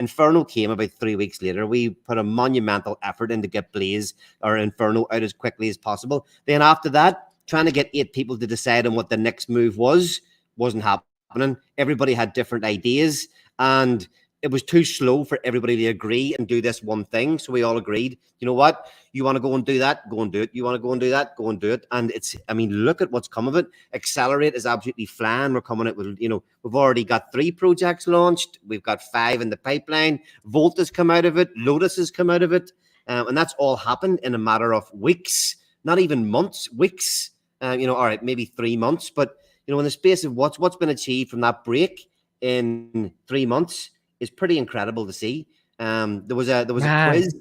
Inferno came about 3 weeks later. We put a monumental effort in to get Blaze or Inferno out as quickly as possible. Then after that, trying to get 8 people to decide on what the next move wasn't happening. Everybody had different ideas, and it was too slow for everybody to agree and do this one thing. So we all agreed, you know what? You want to go and do that? Go and do it. You want to go and do that? Go and do it. And look at what's come of it. Accelerate is absolutely flying. We're coming out with, we've already got 3 projects launched. We've got 5 in the pipeline. Volt has come out of it. Lotus has come out of it. And that's all happened in a matter of weeks, not even months, weeks. All right, maybe 3 months. But, in the space of what's been achieved from that break in 3 months is pretty incredible to see. There was a quiz.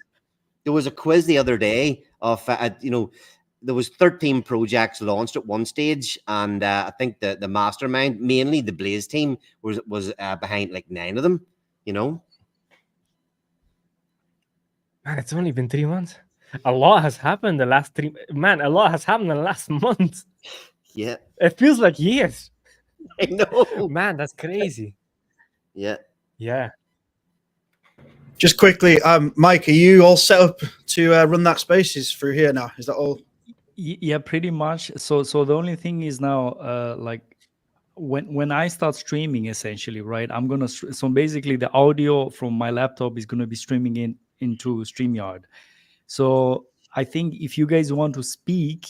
There was a quiz the other day of there was 13 projects launched at one stage, and I think the mastermind, mainly the Blaze team, was behind like 9 of them. Man, it's only been 3 months. A lot has happened the last 3. Man, a lot has happened in the last month. Yeah, it feels like years. I know. Man, that's crazy. Yeah. Just quickly, Mike, are you all set up to run that spaces through here now? Is that all? Yeah, pretty much. So the only thing is now, like when I start streaming, essentially, right? I'm gonna so basically the audio from my laptop is gonna be streaming into StreamYard. So I think if you guys want to speak,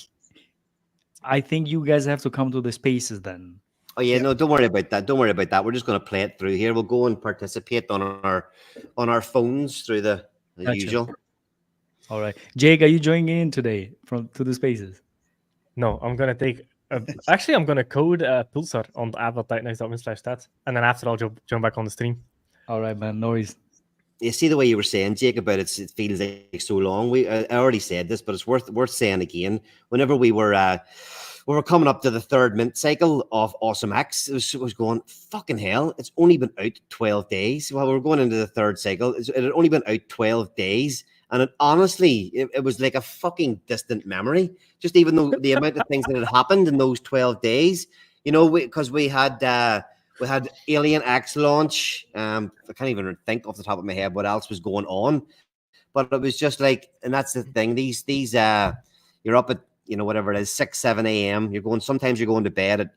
I think you guys have to come to the spaces then. Oh yeah, no, don't worry about that. Don't worry about that. We're just going to play it through here. We'll go and participate on our phones through the usual. All right, Jake, are you joining in today to the spaces? No, I'm gonna take. Actually, I'm gonna code Pulsar on the app at titanx.com/stats, and then after I'll jump back on the stream. All right, man. No worries. You see the way you were saying, Jake, about it feels like so long. I already said this, but it's worth saying again. Whenever we were coming up to the 3rd mint cycle of Awesome X, it was going, fucking hell, it's only been out 12 days. Well, we're going into the 3rd cycle. It had only been out 12 days. And it was like a fucking distant memory. Just even though the amount of things that had happened in those 12 days, because we had Alien X launch. I can't even think off the top of my head what else was going on. But it was just like, and that's the thing, these you're up at, whatever it is, 6, 7 a.m. Sometimes you're going to bed at,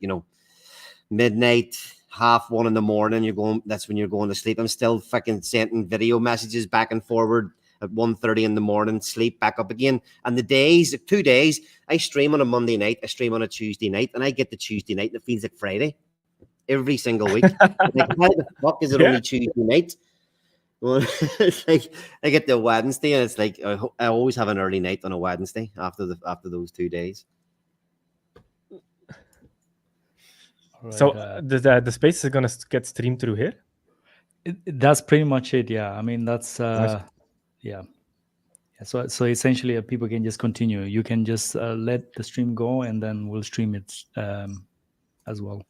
midnight, 1:30 in the morning. That's when you're going to sleep. I'm still fucking sending video messages back and forward at 1:30 in the morning, sleep back up again. And the 2 days, I stream on a Monday night, I stream on a Tuesday night, and I get to Tuesday night and it feels like Friday every single week. Like, why the fuck is it only Tuesday night? Well, it's like I get to Wednesday and it's like I always have an early night on a Wednesday after those 2 days. Right, so the space is gonna get streamed through here. That's pretty much it. Yeah, I mean that's yeah. So essentially, people can just continue. You can just let the stream go, and then we'll stream it as well.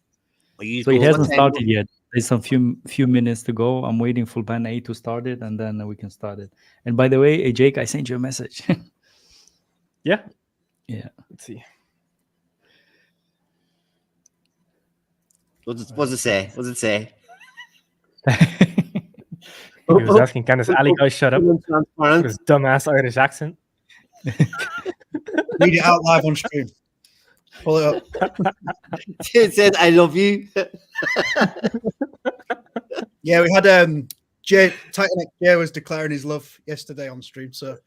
So it hasn't started yet. There's some few minutes to go. I'm waiting for Ban A to start it, and then we can start it. And by the way, Jake, I sent you a message. Yeah. Let's see. What does it say? What does it say? He was asking, can this alley guy shut up? With his dumbass Irish accent. Read it out live on stream. Pull it up. It says, I love you. Yeah, we had Titanx Jay was declaring his love yesterday on stream, so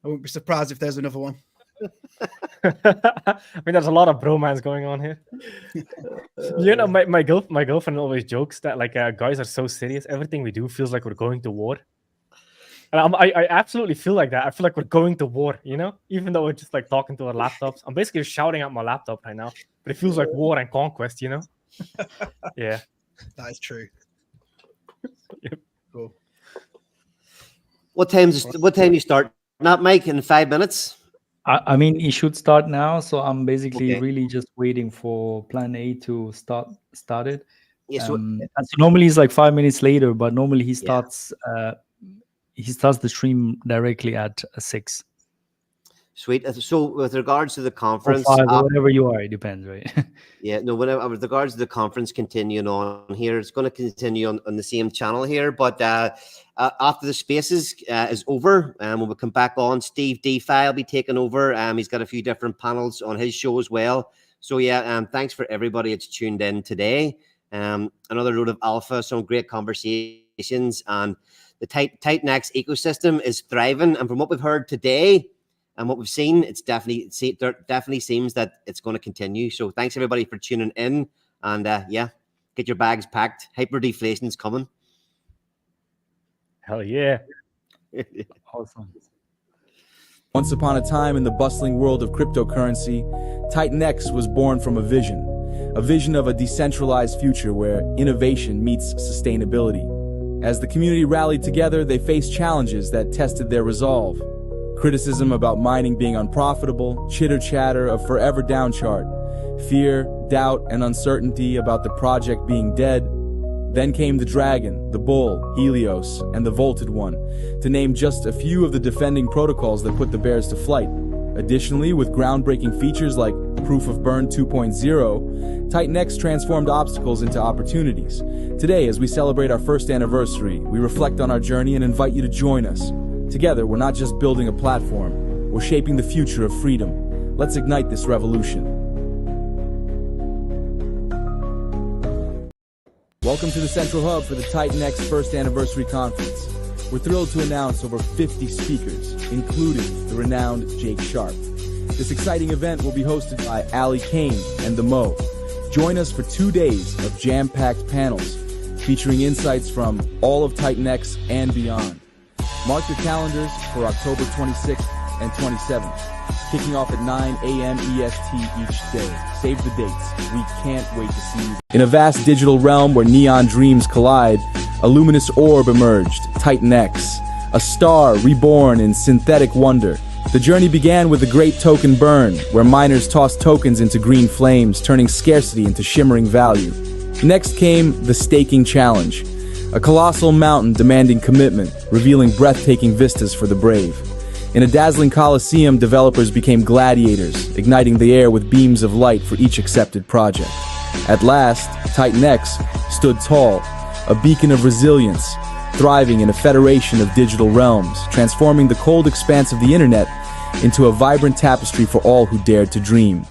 I wouldn't be surprised if there's another one. I mean, there's a lot of bromance going on here. My girlfriend always jokes that like guys are so serious. Everything we do feels like we're going to war. And I absolutely feel like that. I feel like we're going to war, even though we're just like talking to our laptops. I'm basically shouting at my laptop right now, but it feels like war and conquest, Yeah. That is true. Yep. Cool. What time you start? Not Mike, in 5 minutes? I mean, it should start now. So I'm basically really just waiting for Plan A to start it. Yes. So normally it's like 5 minutes later, but normally he starts the stream directly at 6. Sweet. So with regards to the Or conference, 5, or whatever you are, it depends, right? yeah, no, with regards to the conference continuing on here, it's going to continue on the same channel here. But after the spaces is over, when we come back on, Steve DeFi will be taking over. He's got a few different panels on his show as well. So yeah, thanks for everybody that's tuned in today. Another load of alpha, some great conversations, and the Titanx ecosystem is thriving. And from what we've heard today, and what we've seen, there definitely seems that it's going to continue. So thanks everybody for tuning in, and yeah, get your bags packed. Hyperdeflation's coming. Hell yeah. Awesome. Once upon a time in the bustling world of cryptocurrency, Titanx was born from a vision of a decentralized future where innovation meets sustainability. As the community rallied together, they faced challenges that tested their resolve. Criticism about mining being unprofitable, chitter-chatter of forever downchart, fear, doubt, and uncertainty about the project being dead. Then came the Dragon, the Bull, Helios, and the Vaulted One, to name just a few of the defending protocols that put the bears to flight. Additionally, with groundbreaking features like Proof of Burn 2.0, Titanx transformed obstacles into opportunities. Today, as we celebrate our first anniversary, we reflect on our journey and invite you to join us. Together, we're not just building a platform, we're shaping the future of freedom. Let's ignite this revolution. Welcome to the Central Hub for the Titanx First Anniversary Conference. We're thrilled to announce over 50 speakers, including the renowned Jake Sharp. This exciting event will be hosted by Ali Kane and The Mo. Join us for 2 days of jam-packed panels, featuring insights from all of Titanx and beyond. Mark your calendars for October 26th and 27th, kicking off at 9 a.m. EST each day. Save the dates. We can't wait to see you. In a vast digital realm where neon dreams collide, a luminous orb emerged, Titanx, a star reborn in synthetic wonder. The journey began with the Great Token Burn, where miners tossed tokens into green flames, turning scarcity into shimmering value. Next came the Staking Challenge, a colossal mountain demanding commitment, revealing breathtaking vistas for the brave. In a dazzling coliseum, developers became gladiators, igniting the air with beams of light for each accepted project. At last, Titanx stood tall, a beacon of resilience, thriving in a federation of digital realms, transforming the cold expanse of the internet into a vibrant tapestry for all who dared to dream.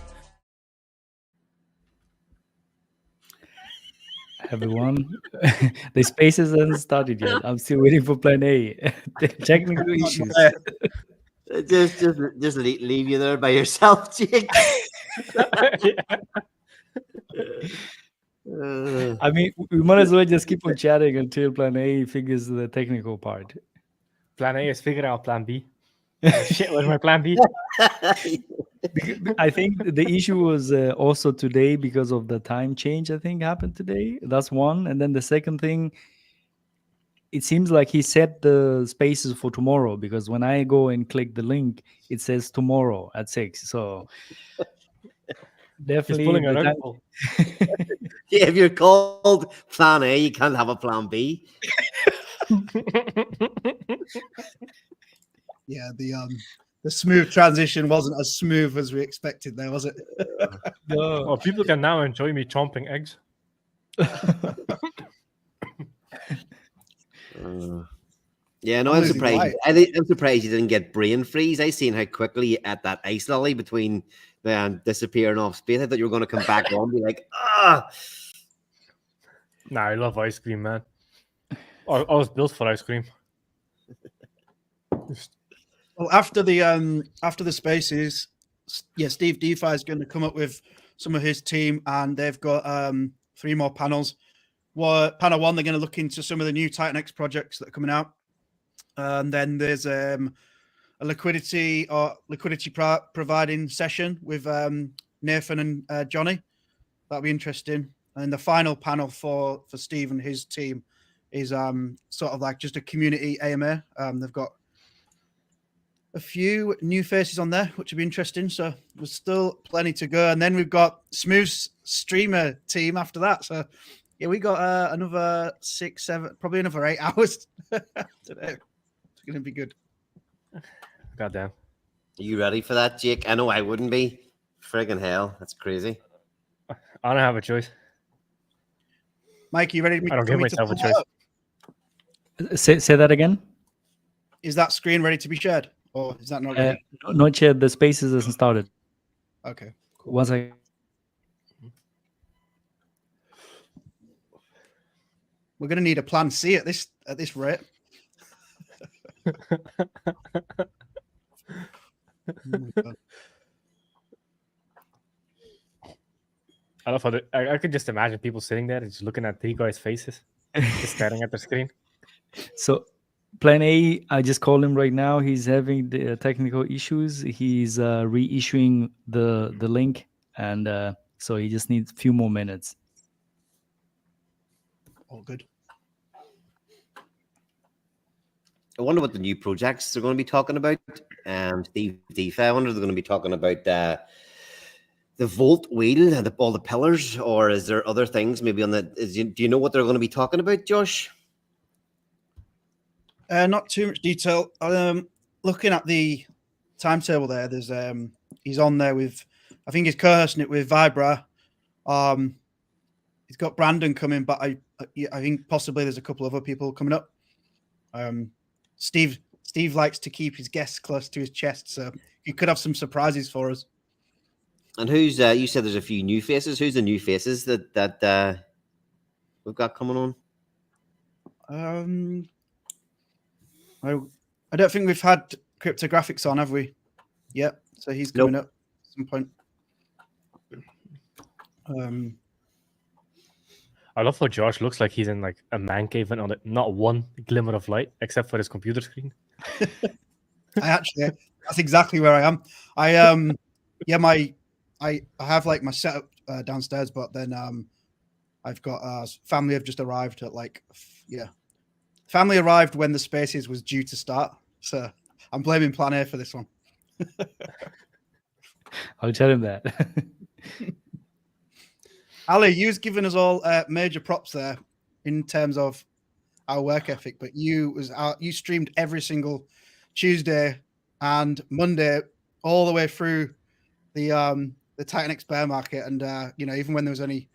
Everyone, the spaces hasn't started yet. I'm still waiting for plan A. Technical issues. Just leave you there by yourself, Jake. I mean, we might as well just keep on chatting until plan A figures the technical part. Plan A is figuring out plan B. Shit, where's my plan B? I think the issue was also today because of the time change, I think, happened today. That's one. And then the second thing, it seems like he set the spaces for tomorrow, because when I go and click the link, it says tomorrow at 6. So definitely. He's pulling a Red Bull. Yeah, if you're called plan A, you can't have a plan B. Yeah, the smooth transition wasn't as smooth as we expected there, was it? No. Well, people can now enjoy me chomping eggs. Yeah, no, I'm surprised. I'm surprised you didn't get brain freeze. I seen how quickly you ate that ice lolly between disappearing off space. I thought you were going to come back on and be like, ah. Nah, I love ice cream, man. I was built for ice cream. Well, after the spaces, yeah, Steve DeFi is going to come up with some of his team, and they've got 3 more panels. Panel 1, they're going to look into some of the new Titanx projects that are coming out. And then there's a liquidity providing session with Nathan and Johnny. That'll be interesting. And the final panel for Steve and his team is sort of like just a community AMA. They've got a few new faces on there, which will be interesting. So there's still plenty to go. And then we've got Smooth's streamer team after that. So yeah, we got another 6, 7, probably another 8 hours today. It's going to be good. Goddamn. Are you ready for that, Jake? I know I wouldn't be. Friggin' hell, that's crazy. I don't have a choice. Mike, you ready I don't for give me to myself a pull that choice. up? Say that again. Is that screen ready to be shared, or is that not ready? Not yet. The spaces hasn't started. Okay. One second. We're going to need a plan C at this rate. I love how I could just imagine people sitting there just looking at three guys' faces, just staring at the screen. So plan A, I just called him right now. He's having the technical issues. He's reissuing the link, and so he just needs a few more minutes. All good. I wonder what the new projects they're going to be talking about. Steve DeFi, I wonder if they're going to be talking about the Volt wheel and all the pillars, or is there other things maybe on that? Do you know what they're going to be talking about, Josh? Not too much detail. Looking at the timetable there, there's he's on there with, I think he's co-hosting it with Vibra. He's got Brandon coming, but I think possibly there's a couple of other people coming up. Steve likes to keep his guests close to his chest, so he could have some surprises for us. And who's you said there's a few new faces. Who's the new faces that we've got coming on? I don't think we've had cryptographics on, have we? Yep. So he's coming up at some point. I love how Josh looks like he's in like a man cave and on it, not one glimmer of light except for his computer screen. That's exactly where I am. I have like my setup downstairs, but then I've got family have just arrived at family arrived when the Spaces was due to start, so I'm blaming Plan A for this one. I'll tell him that. Ali, you've given us all major props there in terms of our work ethic, but you streamed every single Tuesday and Monday all the way through the Titanx bear market, and even when there was only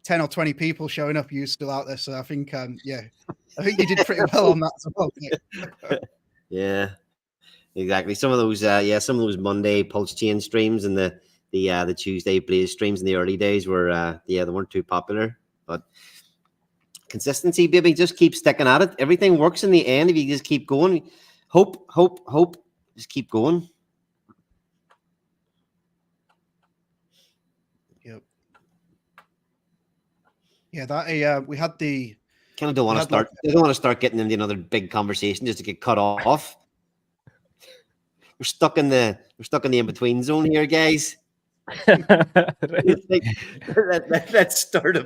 10 or 20 people showing up, you were still out there. So I think I think you did pretty well on that as well. Yeah, exactly. Some of those Monday pulse chain streams and the Tuesday Blaze streams in the early days were they weren't too popular, but consistency, baby, just keep sticking at it. Everything works in the end if you just keep going. Hope, just keep going. Yep. Yeah, that we had the kind of don't want to start. They don't want to start getting into another big conversation just to get cut off. We're stuck in the in between zone here, guys. Let's start a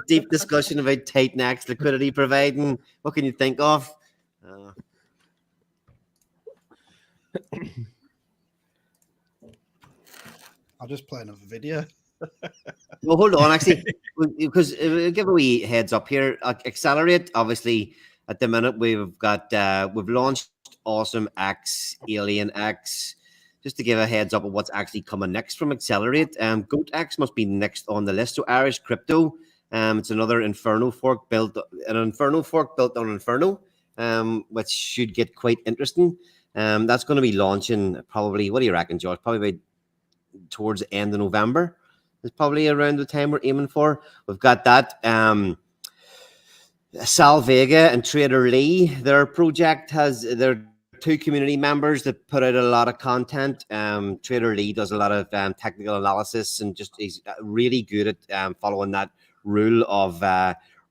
deep discussion about Titanx liquidity providing. What can you think of? I'll just play another video. Well, hold on, actually, because give a wee heads up here. Accelerate, obviously, at the minute we've launched Awesome X, Alien X. Just to give a heads up of what's actually coming next from Accelerate. Goat X must be next on the list. So Irish Crypto, it's another Inferno fork built on Inferno, which should get quite interesting. That's going to be launching probably. What do you reckon, Josh? Probably about towards the end of November. It's probably around the time we're aiming for. We've got that. Sal Vega and Trader Lee, their project has their two community members that put out a lot of content. Trader Lee does a lot of technical analysis and just he's really good at following that rule of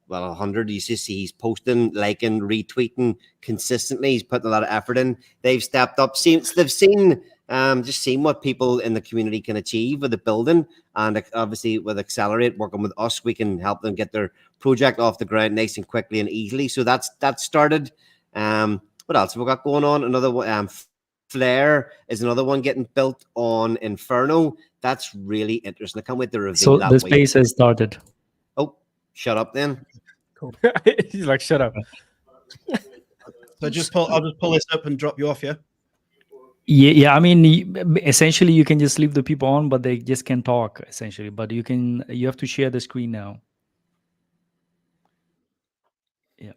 100. You see he's posting, liking, retweeting consistently. He's putting a lot of effort in. They've stepped up. They've seen what people in the community can achieve with the building, and obviously with Accelerate working with us, we can help them get their project off the ground nice and quickly and easily. So that started. What else have we got going on? Another one, Flare is another one getting built on Inferno. That's really interesting. I can't wait to reveal that. So the space has started. Oh, shut up then. Cool. He's like, shut up. So I'll just pull this up and drop you off, yeah? Yeah. I mean, essentially, you can just leave the people on, but they just can't talk. Essentially, but you have to share the screen now. Yeah.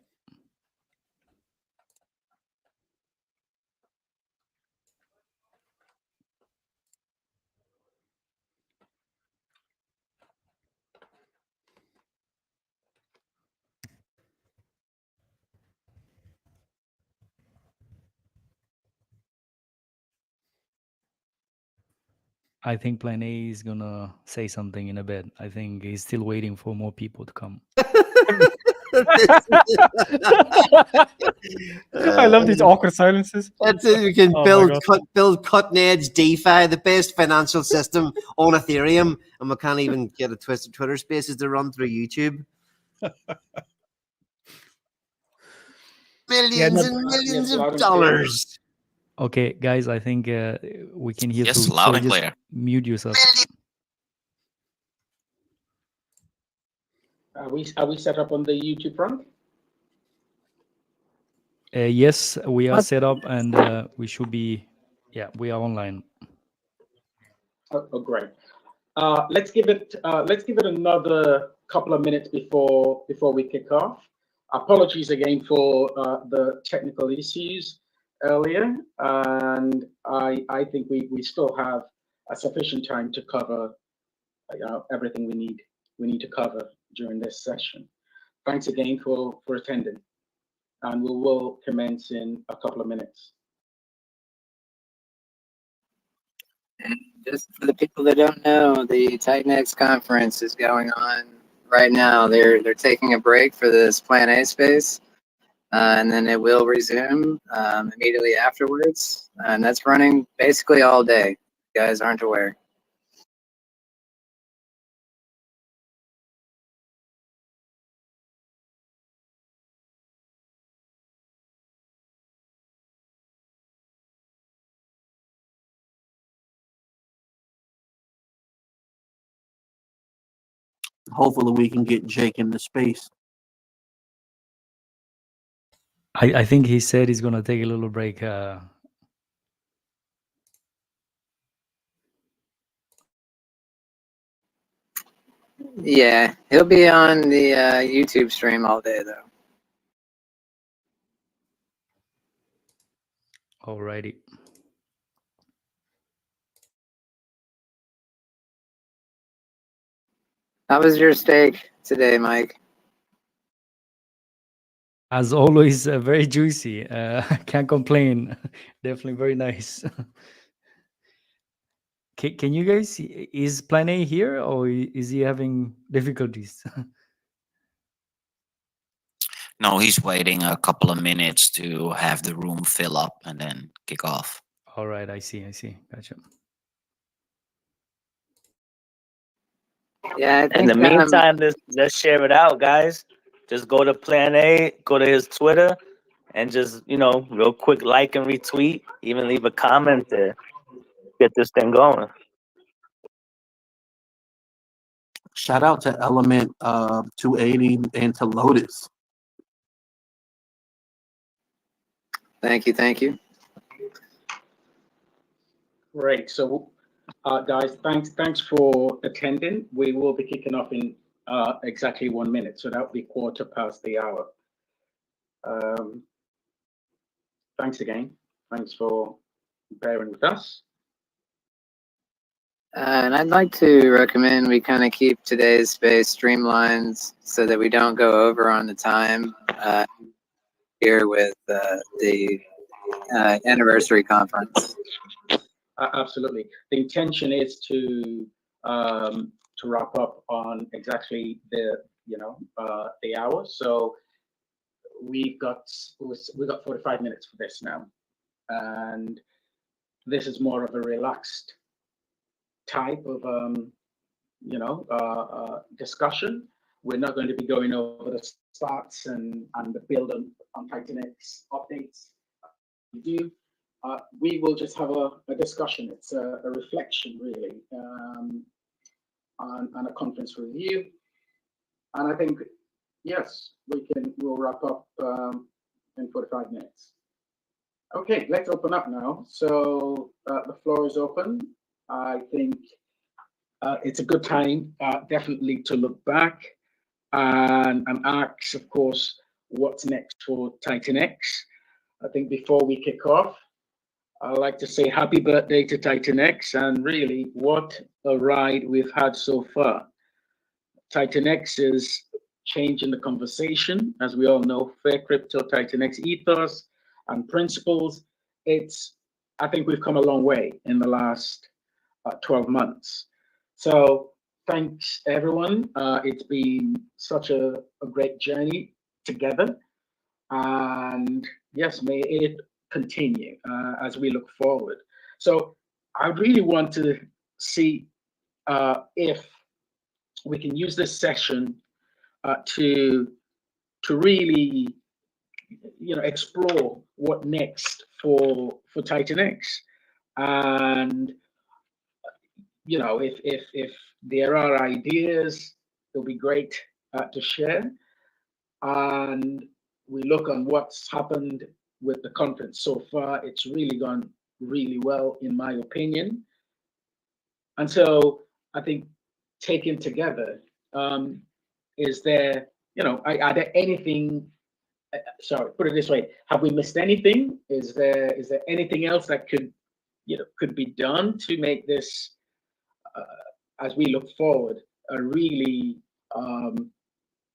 I think Plan A is gonna say something in a bit. I think he's still waiting for more people to come. I love these awkward silences. That's it. We can Oh my build God. build cutting edge DeFi, the best financial system on Ethereum, and we can't even get a twisted Twitter Spaces to run through YouTube. Millions no, and millions yes, loud of and dollars. Okay, guys, I think we can hear Yes, through. loud so and just clear. mute yourself. Are we set up on the YouTube front? Yes, we are set up, and we should be. Yeah, we are online. Oh, great. Let's give it another couple of minutes before we kick off. Apologies again for the technical issues earlier, and I think we still have a sufficient time to cover everything we need to cover during this session. Thanks again for attending, and we will commence in a couple of minutes. And just for the people that don't know, the Titanx conference is going on right now. They're taking a break for this Plan A space, and then it will resume immediately afterwards. And that's running basically all day. If you guys aren't aware. Hopefully we can get Jake into space. I think he said he's gonna take a little break. Yeah, he'll be on the YouTube stream all day though. Alrighty. How was your steak today, Mike? As always, very juicy. Can't complain. Definitely very nice. Can you guys see, is Plan A here, or is he having difficulties? No, he's waiting a couple of minutes to have the room fill up and then kick off. All right, I see. Gotcha. Yeah, I think, In the meantime, let's share it out, guys. Just go to Plan A, go to his Twitter, and just, real quick like and retweet, even leave a comment there. Get this thing going. Shout out to Element 280 and to Lotus. Thank you. Great. So, guys, thanks for attending. We will be kicking off in exactly 1 minute, so that'll be 1/4 the hour. Thanks again. Thanks for bearing with us. And I'd like to recommend we kind of keep today's space streamlined so that we don't go over on the time here with the anniversary conference. Absolutely. The intention is to wrap up on exactly the hour. So we've got 45 minutes for this now, and this is more of a relaxed type of discussion. We're not going to be going over the stats and the build on Titanx updates. We will just have a discussion. It's a reflection, really, on a conference review. And I think, yes, we'll wrap up in 45 minutes. Okay, let's open up now. So the floor is open. I think it's a good time, definitely, to look back and ask, of course, what's next for Titanx. I think before we kick off, I'd like to say happy birthday to Titanx, and really, what a ride we've had so far. Titanx is changing the conversation, as we all know, fair crypto, Titanx ethos and principles. I think we've come a long way in the last 12 months. So thanks, everyone. It's been such a great journey together. And yes, may it continue as we look forward. So I really want to see if we can use this session to really, explore what next for Titanx. And if there are ideas, it'll be great to share. And we look on what's happened with the conference so far. It's really gone really well, in my opinion. And so I think, taken together, is there, are there anything, sorry, put it this way, have we missed anything? Is there anything else that could be done to make this, as we look forward, a really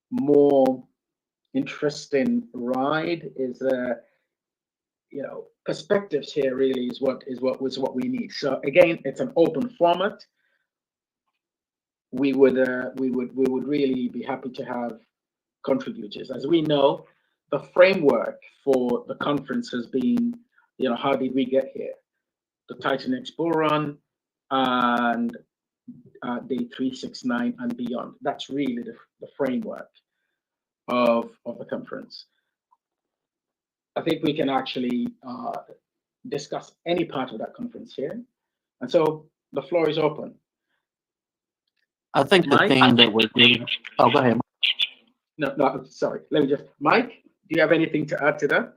more interesting ride? Is there, perspectives here really is what we need. So again, it's an open format. We would really be happy to have contributors. As we know, the framework for the conference has been, how did we get here? The Titanx Bull Run and day 369 and beyond. That's really the framework of the conference. I think we can actually discuss any part of that conference here. And so the floor is open. I think the Mike? thing that we're doing. Oh, go ahead. No, sorry. Let me just, Mike, do you have anything to add to that?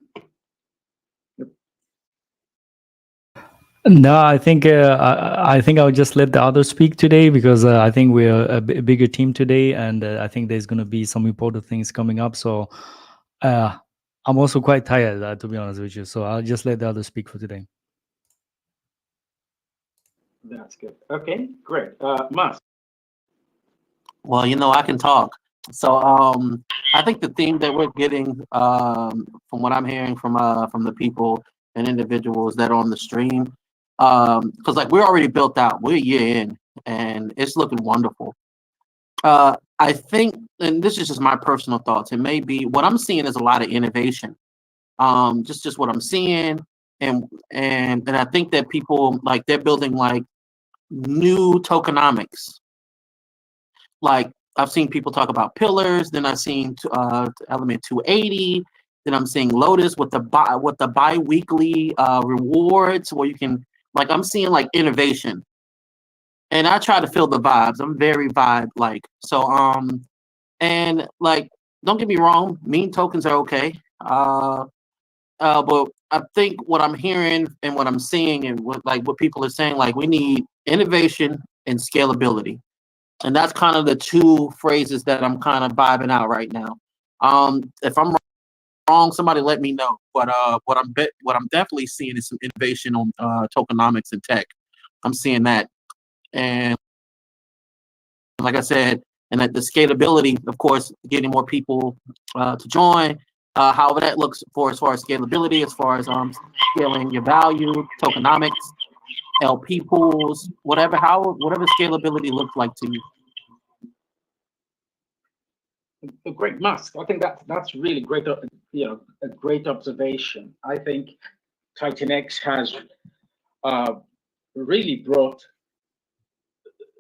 No, I think I would just let the others speak today, because I think we're a bigger team today, and I think there's going to be some important things coming up. So I'm also quite tired, to be honest with you. So I'll just let the others speak for today. That's good. Okay, great. Mas. Well, I can talk. So I think the theme that we're getting, from what I'm hearing from the people and individuals that are on the stream, because like we're already built out, we're a year in, and it's looking wonderful. I think, and this is just my personal thoughts, it may be what I'm seeing is a lot of innovation. Just what I'm seeing, and I think that people, like, they're building like new tokenomics. Like, I've seen people talk about pillars, then I've seen element 280, then I'm seeing Lotus with the bi-weekly rewards, where you can, like, I'm seeing like innovation. And I try to feel the vibes. I'm very vibe like. So and like, don't get me wrong, meme tokens are okay. But I think what I'm hearing and what I'm seeing and what people are saying, like, we need innovation and scalability. And that's kind of the two phrases that I'm kind of vibing out right now. If I'm wrong, somebody let me know. But what I'm definitely seeing is some innovation on tokenomics and tech. I'm seeing that, and like I said, and that the scalability, of course, getting more people to join. However that looks as far as scalability, as far as scaling your value, tokenomics, LP pools, whatever scalability looks like to you. A great mask. I think that's really great. A great observation. I think Titanx has really brought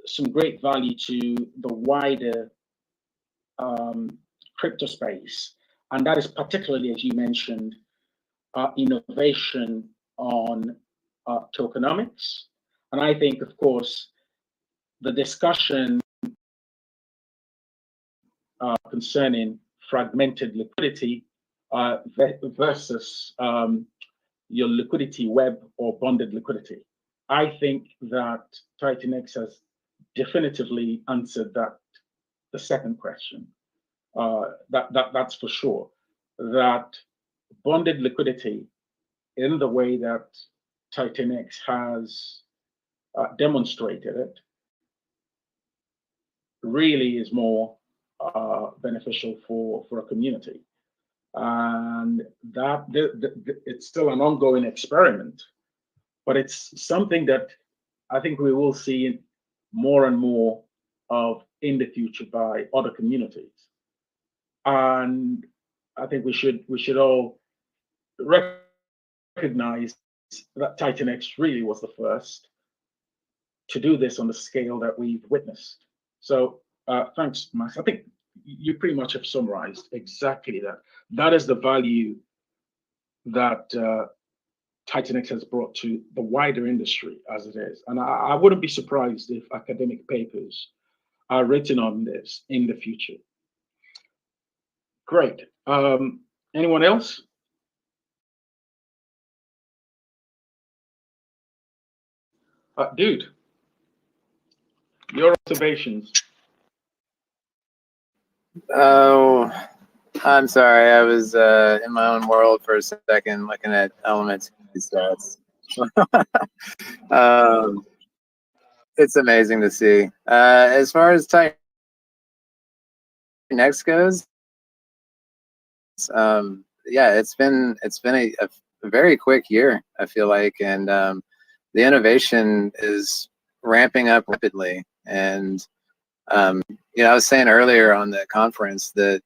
some great value to the wider crypto space, and that is particularly, as you mentioned, innovation on tokenomics. And I think, of course, the discussion concerning fragmented liquidity versus your liquidity web or bonded liquidity. I think that Titanx has definitively answered the second question. That's for sure. That bonded liquidity, in the way that Titanx has demonstrated it, really is more beneficial for a community. And that it's still an ongoing experiment, but it's something that I think we will see more and more of in the future by other communities. And I think we should all recognize that Titanx really was the first to do this on the scale that we've witnessed. So thanks, Max. I think you pretty much have summarized exactly that. That is the value that Titanx has brought to the wider industry as it is. And I wouldn't be surprised if academic papers are written on this in the future. Great. Anyone else? Dude, your observations. Oh, I'm sorry. I was in my own world for a second looking at Element stats. It's amazing to see. As far as Titanx goes, yeah, it's been a very quick year, I feel like, and the innovation is ramping up rapidly. And you know, I was saying earlier on the conference that,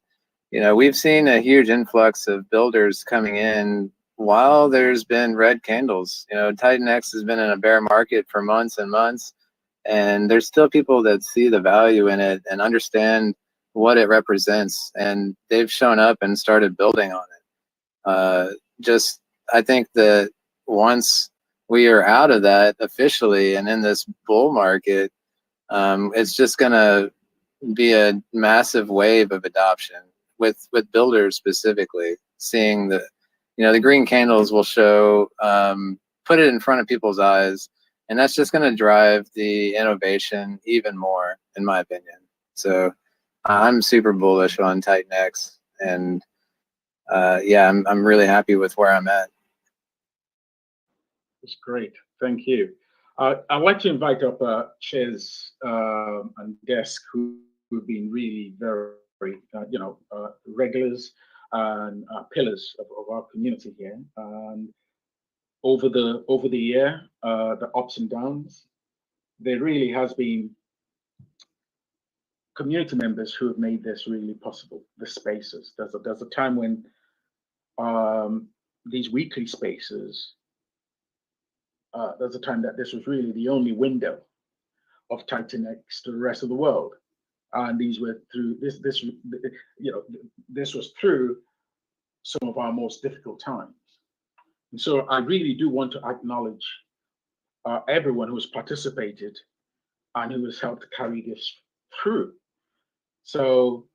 you know, we've seen a huge influx of builders coming in while there's been red candles. You know, Titanx has been in a bear market for months and months, and there's still people that see the value in it and understand what it represents, and they've shown up and started building on it. Just, I think that once we are out of that officially and in this bull market, it's just gonna be a massive wave of adoption with builders specifically. Seeing the, you know, the green candles will show, put it in front of people's eyes, and that's just going to drive the innovation even more, in my opinion. So I'm super bullish on Titanx, and yeah, I'm really happy with where I'm at. That's great. Thank you. I'd like to invite up Ches and Desk, who've been really very, you know, regulars and pillars of our community here. And over the year, the ups and downs, there really has been community members who have made this really possible. The spaces. There's a time when these weekly spaces. There's a time that this was really the only window of Titanx to the rest of the world, and these were through this. You know, this was through some of our most difficult times. And so I really do want to acknowledge everyone who has participated and who has helped carry this through. So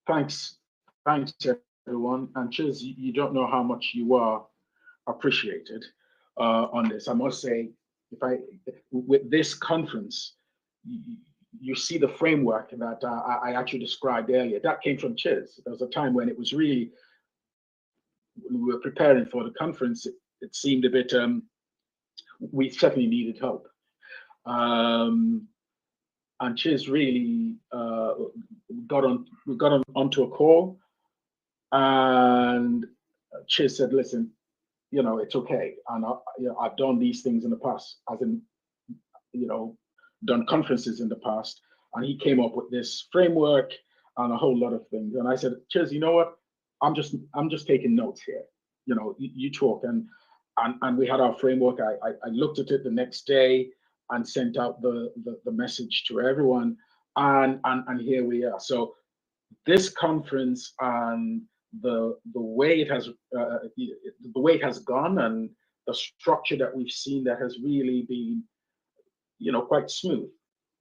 thanks everyone. And Chiz, you don't know how much you are appreciated on this. I must say, with this conference, you see the framework that I actually described earlier. That came from Chiz. There was a time when it was really, when we were preparing for the conference, it seemed a bit, we certainly needed help. And Chiz really got onto a call, and Chiz said, listen, you know, it's okay. And you know, I've done these things in the past, as in, you know, done conferences in the past. And he came up with this framework and a whole lot of things. And I said, Chiz, you know what? I'm just taking notes here. You know, you talk. And we had our framework. I looked at it the next day and sent out the message to everyone. And here we are. So this conference and the way it has gone, and the structure that we've seen that has really been, you know, quite smooth,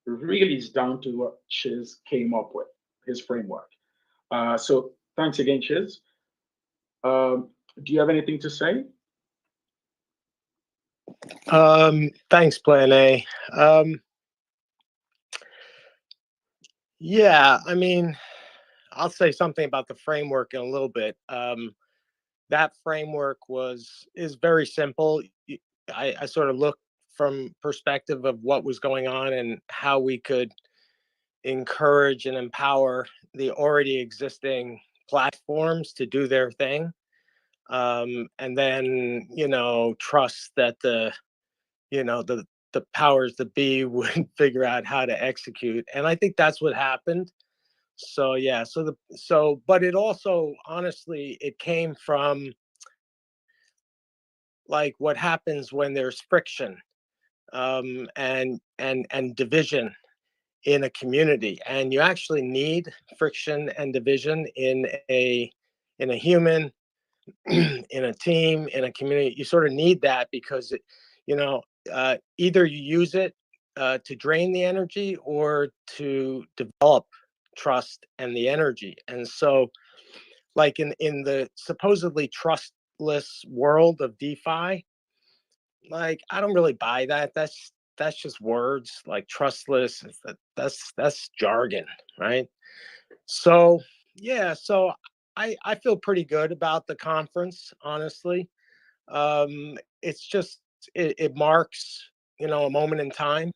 really is down to what Chiz came up with, his framework. So thanks again, Chiz. Do you have anything to say? Thanks, Plan A. Yeah, I mean, I'll say something about the framework in a little bit. That framework is very simple. I sort of look from perspective of what was going on and how we could encourage and empower the already existing platforms to do their thing. And then, trust that the powers that be would figure out how to execute. And I think that's what happened. So yeah, but it also, honestly, it came from like what happens when there's friction and division in a community, and you actually need friction and division in a human, in a team, in a community. You sort of need that because either you use it to drain the energy or to develop trust and the energy. And so, like in the supposedly trustless world of DeFi, like I don't really buy that. That's just words. Like trustless, that's jargon, right? So yeah, so I feel pretty good about the conference, honestly. It's just it marks a moment in time,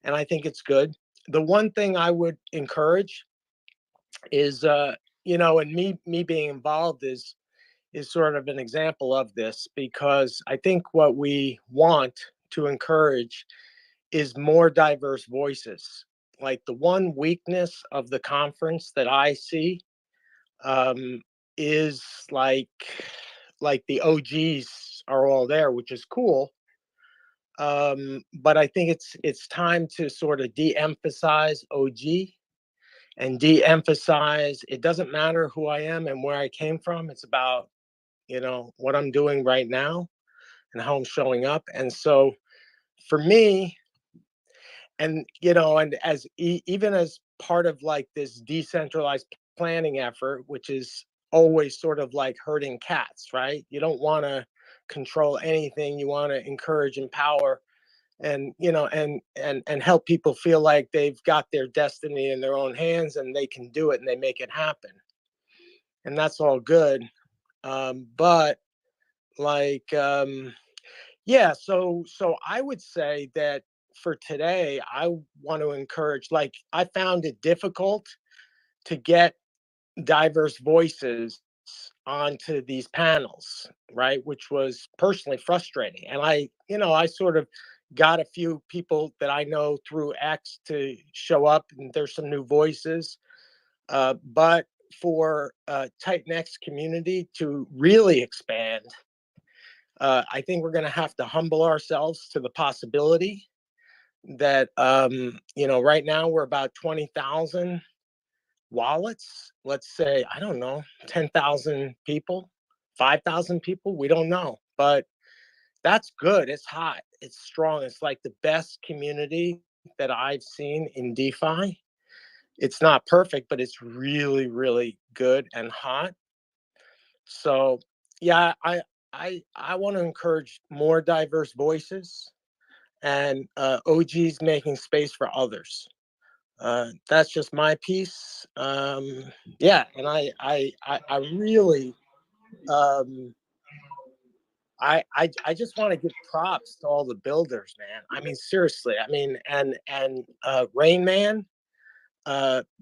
and I think it's good. The one thing I would encourage is and me being involved is sort of an example of this, because I think what we want to encourage is more diverse voices. Like the one weakness of the conference that I see is like the OGs are all there, which is cool. But I think it's time to sort of de-emphasize OG and de-emphasize it doesn't matter who I am and where I came from. It's about what I'm doing right now and how I'm showing up. And so for me, and and as even as part of like this decentralized planning effort, which is always sort of like herding cats, right? You don't want to control anything. You want to encourage, empower, and and help people feel like they've got their destiny in their own hands and they can do it and they make it happen. And that's all good. But like yeah, so I would say that for today, I want to encourage, like I found it difficult to get diverse voices onto these panels, right? Which was personally frustrating. And I sort of got a few people that I know through X to show up, and there's some new voices. But for Titanx community to really expand, I think we're going to have to humble ourselves to the possibility that right now we're about 20,000 wallets. Let's say, I don't know, 10,000 people, 5,000 people. We don't know, but that's good. It's hot. It's strong. It's like the best community that I've seen in DeFi. It's not perfect, but it's really, really good and hot. So yeah, I want to encourage more diverse voices and OGs making space for others. That's just my piece. Yeah, and I really I just want to give props to all the builders, man. I mean, seriously. I mean, and Rain Man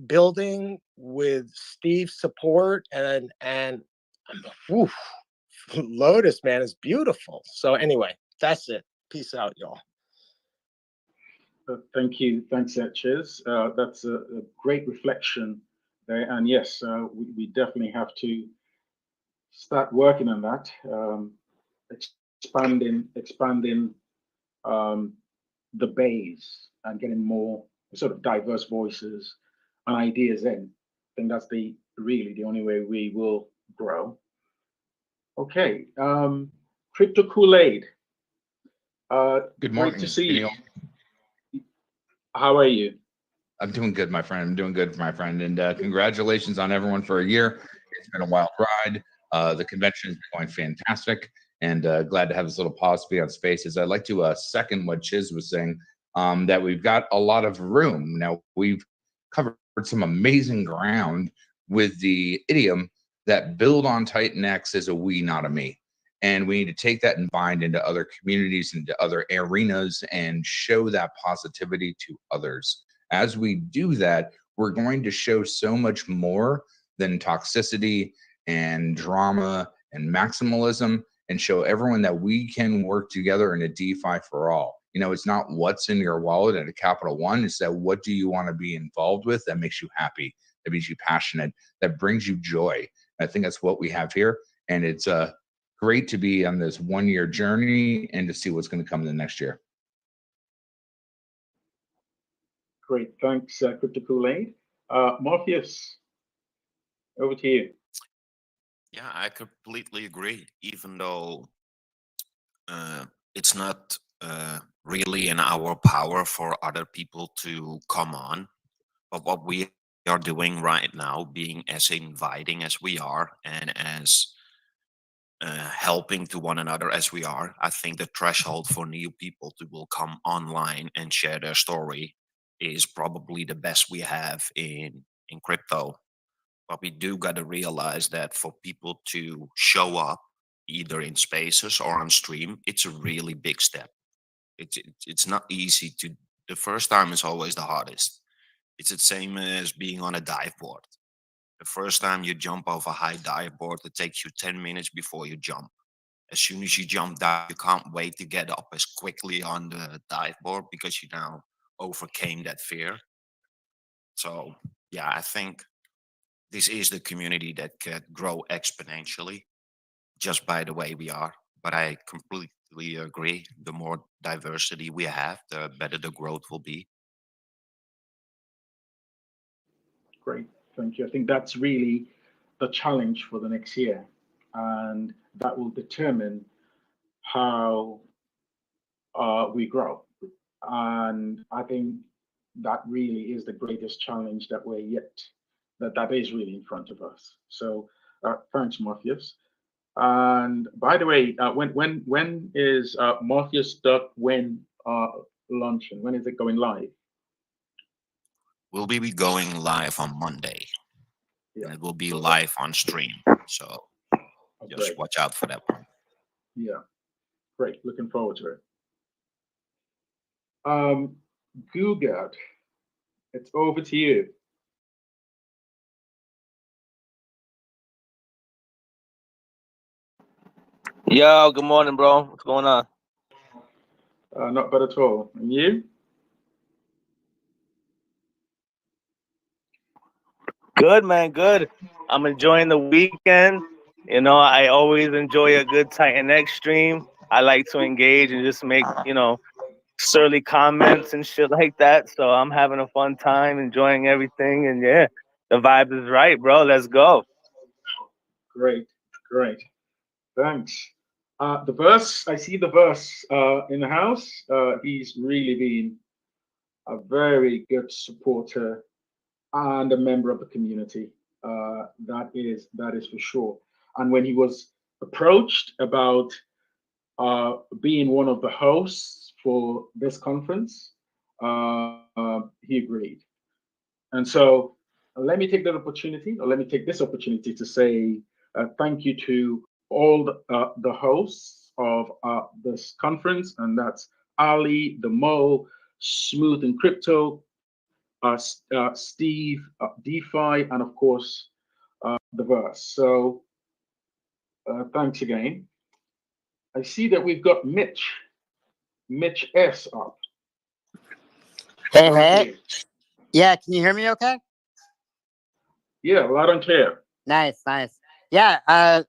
building with Steve's support and whew, Lotus, man, is beautiful. So anyway, that's it. Peace out, y'all. Thank you. Thanks, Chiz. That's a great reflection there. And yes, we definitely have to start working on that, expanding the base and getting more sort of diverse voices and ideas in. I think that's really the only way we will grow. Okay, Crypto Kool-Aid. Good morning. Great to see you. How are you? I'm doing good, my friend. I'm doing good, my friend. And congratulations on everyone for a year. It's been a wild ride. The convention is going fantastic, and glad to have this little pause to be on Spaces. I'd like to second what Chiz was saying, that we've got a lot of room. Now, we've covered some amazing ground with the idiom that build on Titanx is a we, not a me. And we need to take that and bind into other communities, into other arenas, and show that positivity to others. As we do that, we're going to show so much more than toxicity and drama and maximalism, and show everyone that we can work together in a DeFi for all. You know, it's not what's in your wallet at a Capital One, it's that what do you want to be involved with that makes you happy, that makes you passionate, that brings you joy. I think that's what we have here. And it's great to be on this 1 year journey and to see what's going to come in the next year. Great, thanks, Crypto Kool-Aid. Morpheus, over to you. Yeah, I completely agree. Even though it's not really in our power for other people to come on, but what we are doing right now, being as inviting as we are and as helping to one another as we are, I think the threshold for new people to will come online and share their story is probably the best we have in crypto. But we do got to realize that for people to show up either in spaces or on stream, it's a really big step. It's not easy to. The first time is always the hardest. It's the same as being on a dive board. The first time you jump off a high dive board, it takes you 10 minutes before you jump. As soon as you jump down, you can't wait to get up as quickly on the dive board because you now overcame that fear. So, yeah, I think this is the community that can grow exponentially just by the way we are. But I completely agree. The more diversity we have, the better the growth will be. Great, thank you. I think that's really the challenge for the next year, and that will determine how we grow. And I think that really is the greatest challenge that we're yet, that is really in front of us. So thanks, Morpheus. And by the way, when is Morpheus.when launching? When is it going live? We'll be going live on Monday. Yeah. And it will be live on stream. So just watch out for that one. Yeah, great. Looking forward to it. Gugad, it's over to you. Yo, good morning, bro. What's going on? Not bad at all. And you? Good, man. Good. I'm enjoying the weekend. You know, I always enjoy a good Titanx stream. I like to engage and just make, surly comments and shit like that. So I'm having a fun time, enjoying everything. And yeah, the vibe is right, bro. Let's go. Great, great. Thanks. The verse, I see the verse in the house. He's really been a very good supporter and a member of the community. That is for sure. And when he was approached about being one of the hosts for this conference, he agreed. And so let me take this opportunity to say thank you to all the hosts of this conference, and that's Ali, the Mo, Smooth and Crypto, Steve, DeFi, and of course, the Verse. So thanks again. I see that we've got Mitch S up. Hey. Yeah, can you hear me okay? Yeah, loud and clear. Nice. Yeah,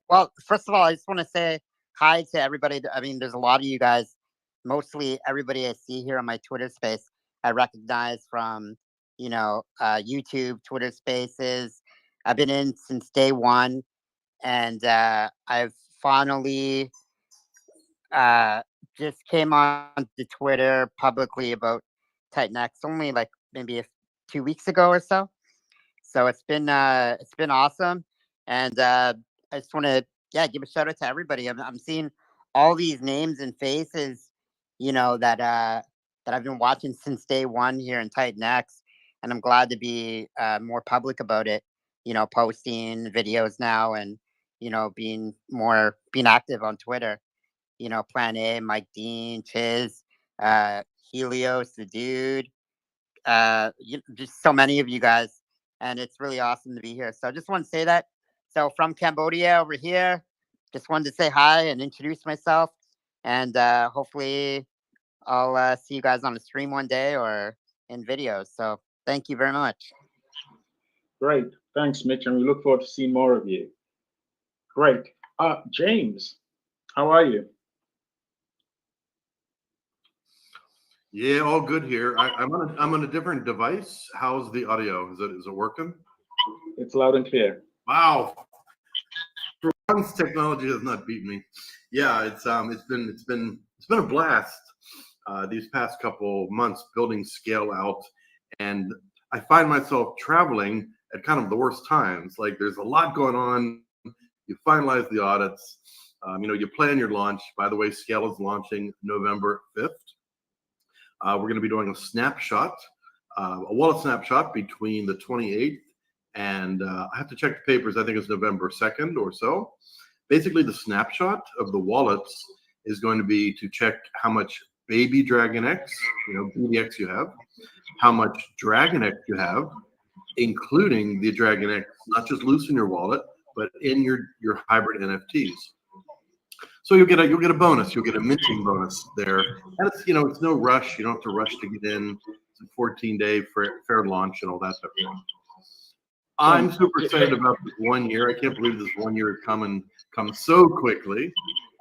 well, first of all, I just want to say hi to everybody. I mean, there's a lot of you guys, mostly everybody I see here on my Twitter space, I recognize from, YouTube, Twitter spaces. I've been in since day one, and I've finally just came on to Twitter publicly about Titanx only like maybe 2 weeks ago or so. So it's been awesome, and I just want to give a shout out to everybody. I'm seeing all these names and faces, that I've been watching since day one here in Titanx, and I'm glad to be more public about it. Posting videos now, and being active on Twitter. Plan A, Mike Dean, Chiz, Helios, the dude, just so many of you guys, and it's really awesome to be here. So I just want to say that. So from Cambodia over here, just wanted to say hi and introduce myself, and hopefully I'll see you guys on a stream one day or in videos. So thank you very much. Great. Thanks, Mitch, and we look forward to seeing more of you. Great. James, how are you? Yeah, all good here. I'm on a different device. How's the audio? Is it working? It's loud and clear. Wow. For once, technology has not beat me. Yeah, it's been a blast these past couple months building scale out, and I find myself traveling at kind of the worst times. Like there's a lot going on. You finalize the audits. You plan your launch. By the way, Scale is launching November 5th. We're going to be doing a snapshot, a wallet snapshot between the 28th and I have to check the papers. I think it's November 2nd or so. Basically, the snapshot of the wallets is going to be to check how much baby Dragon X, BDX you have, how much Dragon X you have, including the Dragon X, not just loose in your wallet, but in your hybrid NFTs. So you'll get a bonus. You'll get a minting bonus there, and it's no rush. You don't have to rush to get in. It's a 14-day fair launch and all that stuff. I'm super excited about this 1 year. I can't believe this 1 year has come so quickly.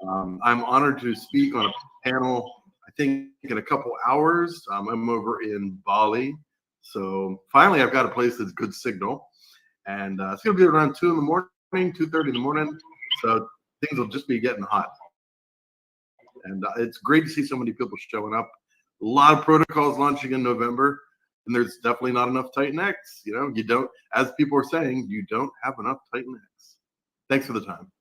I'm honored to speak on a panel. I think in a couple hours. I'm over in Bali, so finally I've got a place that's good signal, and it's gonna be around 2 in the morning, 2:30 in the morning. So things will just be getting hot, and it's great to see so many people showing up. A lot of protocols launching in November, and there's definitely not enough Titanx. You don't, as people are saying, you don't have enough Titanx. Thanks for the time.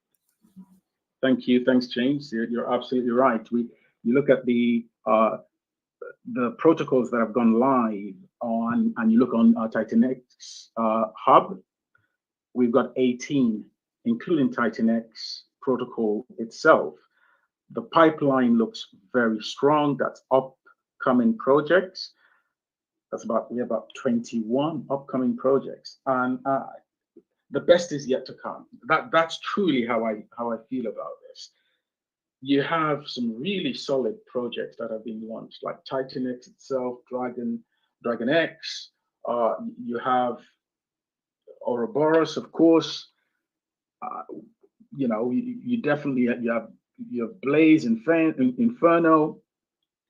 Thank you. Thanks, James. You're absolutely right. You look at the protocols that have gone live on, and you look on Titanx hub, we've got 18, including Titanx protocol itself. The pipeline looks very strong. That's upcoming projects. We have about 21 upcoming projects, and the best is yet to come. That's truly how I feel about this. You have some really solid projects that have been launched, like Titanx itself, Dragon X. You have Ouroboros, of course. You definitely you have Blaze, Inferno,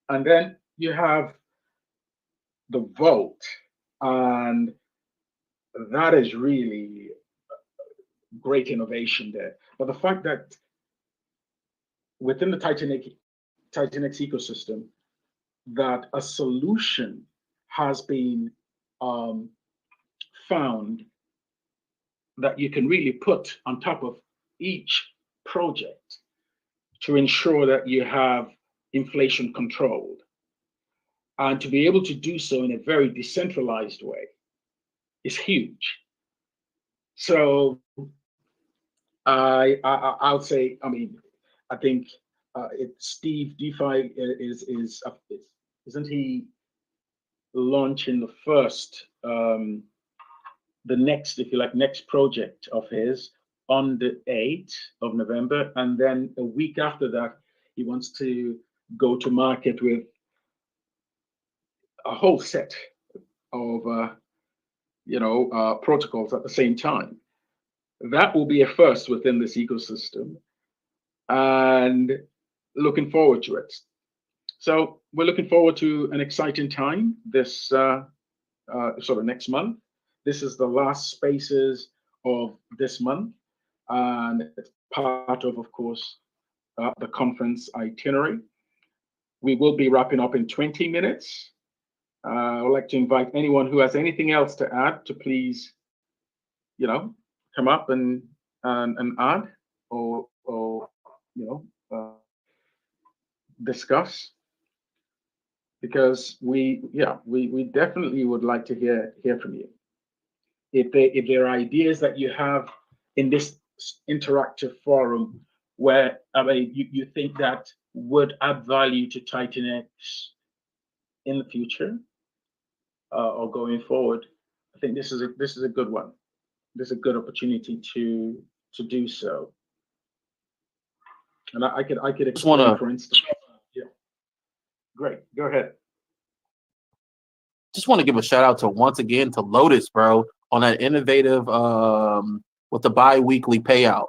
and then you have the Vault, and that is really great innovation there. But the fact that within the Titanx ecosystem, that a solution has been found that you can really put on top of each project to ensure that you have inflation controlled, and to be able to do so in a very decentralized way is huge. So I'll say, I think Steve DeFi isn't he launching the first, the next, if you like, next project of his on the 8th of November, and then a week after that, he wants to go to market with a whole set of protocols at the same time. That will be a first within this ecosystem, and looking forward to it. So we're looking forward to an exciting time this sort of next month. This is the last spaces of this month, and it's part of course, the conference itinerary. We will be wrapping up in 20 minutes. I would like to invite anyone who has anything else to add to please, come up and and add or discuss? Because we definitely would like to hear from you. If there are ideas that you have in this interactive forum where you think that would add value to Titanx in the future or going forward, I think this is a good one. This is a good opportunity to do so. And I could explain, for instance. Yeah. Great. Go ahead. Just want to give a shout out to once again to Lotus, bro, on that innovative with the bi-weekly payout.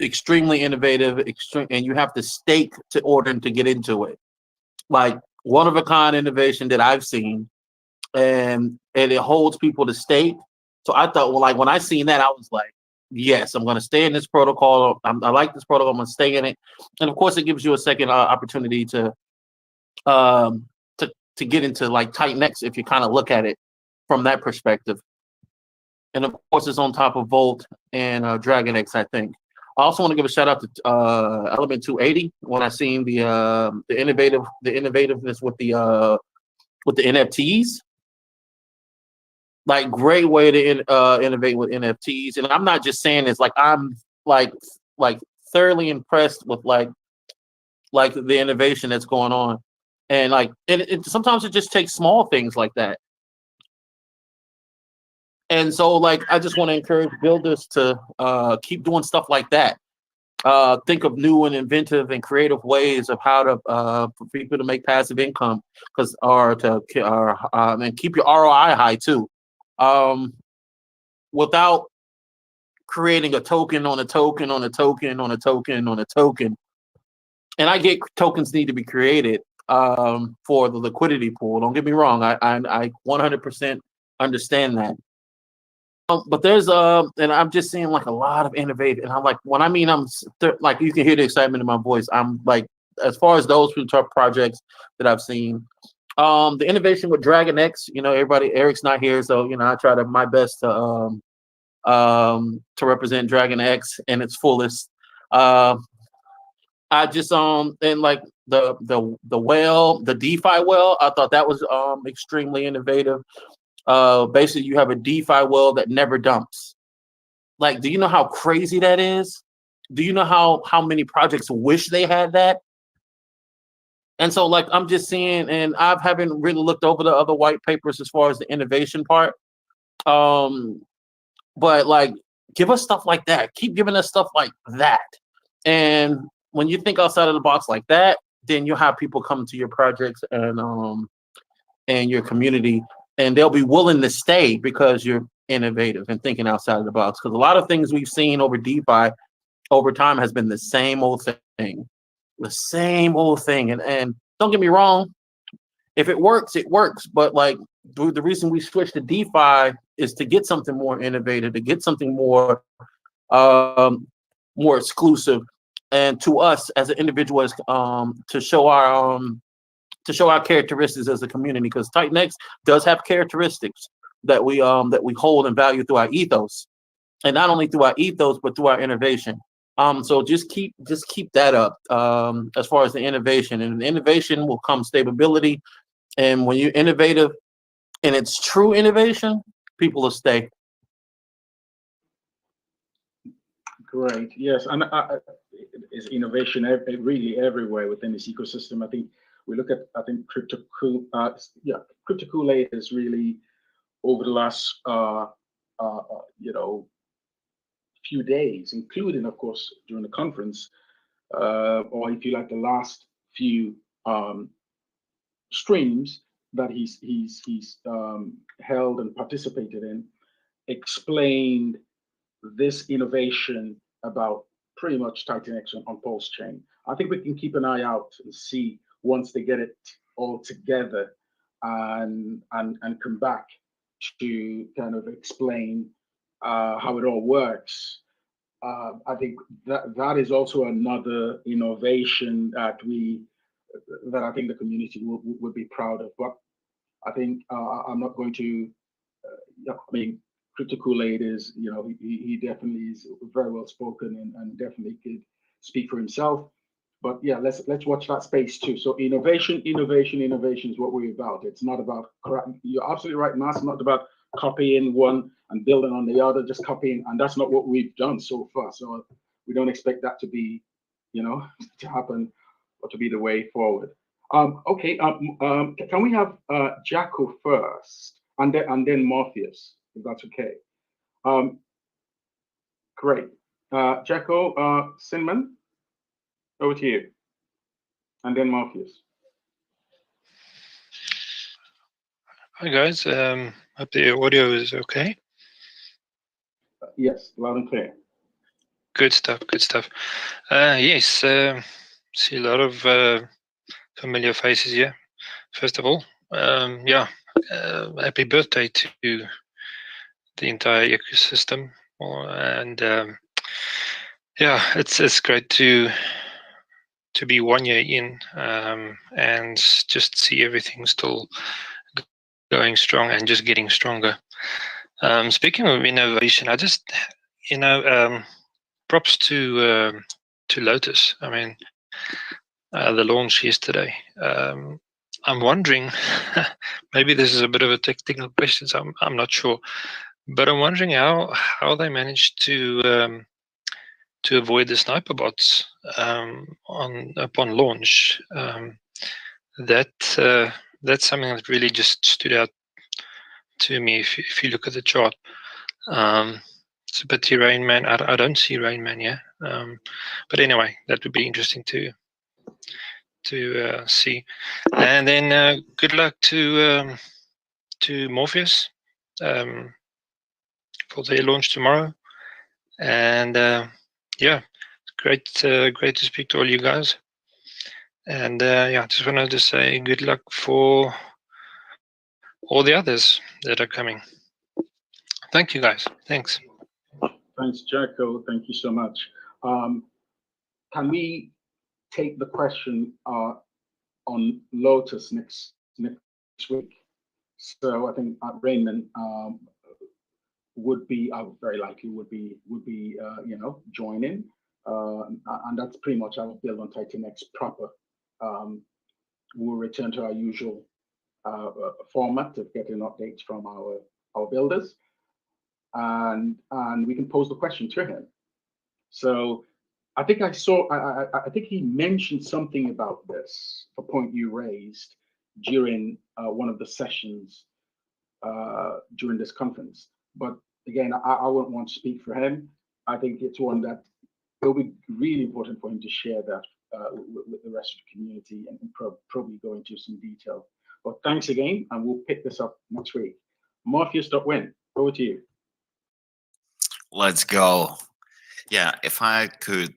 Extremely innovative, and you have to stake to order to get into it. Like one of a kind innovation that I've seen, and it holds people to stake. So I thought, well, like when I seen that, I was like, yes, I'm going to stay in this protocol. I like this protocol. I'm going to stay in it, and of course, it gives you a second opportunity to get into like Titanx if you kind of look at it from that perspective. And of course, it's on top of Volt and DragonX, I think. I also want to give a shout out to Element 280 when I seen the innovativeness with the NFTs. Like great way to innovate with NFTs. And I'm not just saying this, like I'm like thoroughly impressed with like the innovation that's going on. And like sometimes it just takes small things like that. And so like I just want to encourage builders to keep doing stuff like that. Think of new and inventive and creative ways of how to for people to make passive income, and keep your ROI high too. Without creating a token on a token on a token on a token on a token. And I get tokens need to be created for the liquidity pool. Don't get me wrong. I 100% understand that. But there's and I'm just seeing like a lot of innovative, and I'm like, when I mean like you can hear the excitement in my voice. I'm like, as far as those projects that I've seen, the innovation with DragonX, Eric's not here, so I try my best to represent DragonX in its fullest. I just and like the whale, the DeFi whale, I thought that was extremely innovative. Basically you have a DeFi whale that never dumps. Like, do you know how crazy that is? Do you know how many projects wish they had that? And so like I'm just seeing, and I haven't really looked over the other white papers as far as the innovation part. But like give us stuff like that. Keep giving us stuff like that. And when you think outside of the box like that, then you'll have people come to your projects and your community, and they'll be willing to stay because you're innovative and thinking outside of the box. Because a lot of things we've seen over DeFi over time has been the same old thing. The same old thing. And don't get me wrong, if it works, it works. But like the reason we switched to DeFi is to get something more innovative, to get something more exclusive, and to us as an individual, to show our characteristics as a community. Because Titanx does have characteristics that we hold and value through our ethos, and not only through our ethos but through our innovation. So just keep that up as far as the innovation. And the innovation will come stability. And when you're innovative and it's true innovation, people will stay. Great. Yes, and is innovation really everywhere within this ecosystem. I think we look at crypto Kool-Aid is really over the last few days, including of course during the conference, or if you like the last few streams that he's held and participated in, explained this innovation about pretty much Titanx on Pulse Chain. I think we can keep an eye out and see once they get it all together and come back to kind of explain how it all works. I think that is also another innovation that I think the community would be proud of. But I think I'm not going to. Crypto Kool-Aid is, you know, he definitely is very well spoken and definitely could speak for himself. But yeah, let's watch that space too. So innovation is what we're about. It's not about, you're absolutely right, Mas, not about copying one and building on the other, just copying, and that's not what we've done so far. So we don't expect that to be, you know, to happen or to be the way forward. Okay, can we have Jacko first, and then Morpheus, if that's okay? Great. Jacko, Cinnamon, over to you, and then Morpheus. Hi guys, hope the audio is okay. Yes, loud and clear. Good stuff, good stuff. Yes, see a lot of familiar faces here. First of all, yeah, happy birthday to the entire ecosystem. And yeah, it's great to be 1 year in and just see everything still going strong and just getting stronger. Speaking of innovation, I just, you know, props to Lotus. I mean, the launch yesterday. I'm wondering, maybe this is a bit of a technical question, so I'm not sure, but I'm wondering how they managed to avoid the sniper bots upon launch. That's something that really just stood out to me. If you look at the chart, it's a pity Rain Man. I don't see Rain Man here, but anyway, that would be interesting to see. And then good luck to Morpheus for their launch tomorrow. And yeah, great to speak to all you guys. And yeah, just wanted to say good luck for all the others that are coming. Thank you, guys. Thanks. Thanks, Jacko. Thank you so much. Can we take the question on Lotus next week? So I think Raymond would be very likely would be you know, joining, and that's pretty much our build on Titanx proper. We'll return to our usual format of getting updates from our builders, and we can pose the question to him. So I think I saw, I think he mentioned something about this, a point you raised during one of the sessions during this conference. But again, I wouldn't want to speak for him. I think it's one that it'll be really important for him to share that with the rest of the community and probably go into some detail. But thanks again, and we'll pick this up next week. Morpheus.win, over to you. Let's go. Yeah, if I could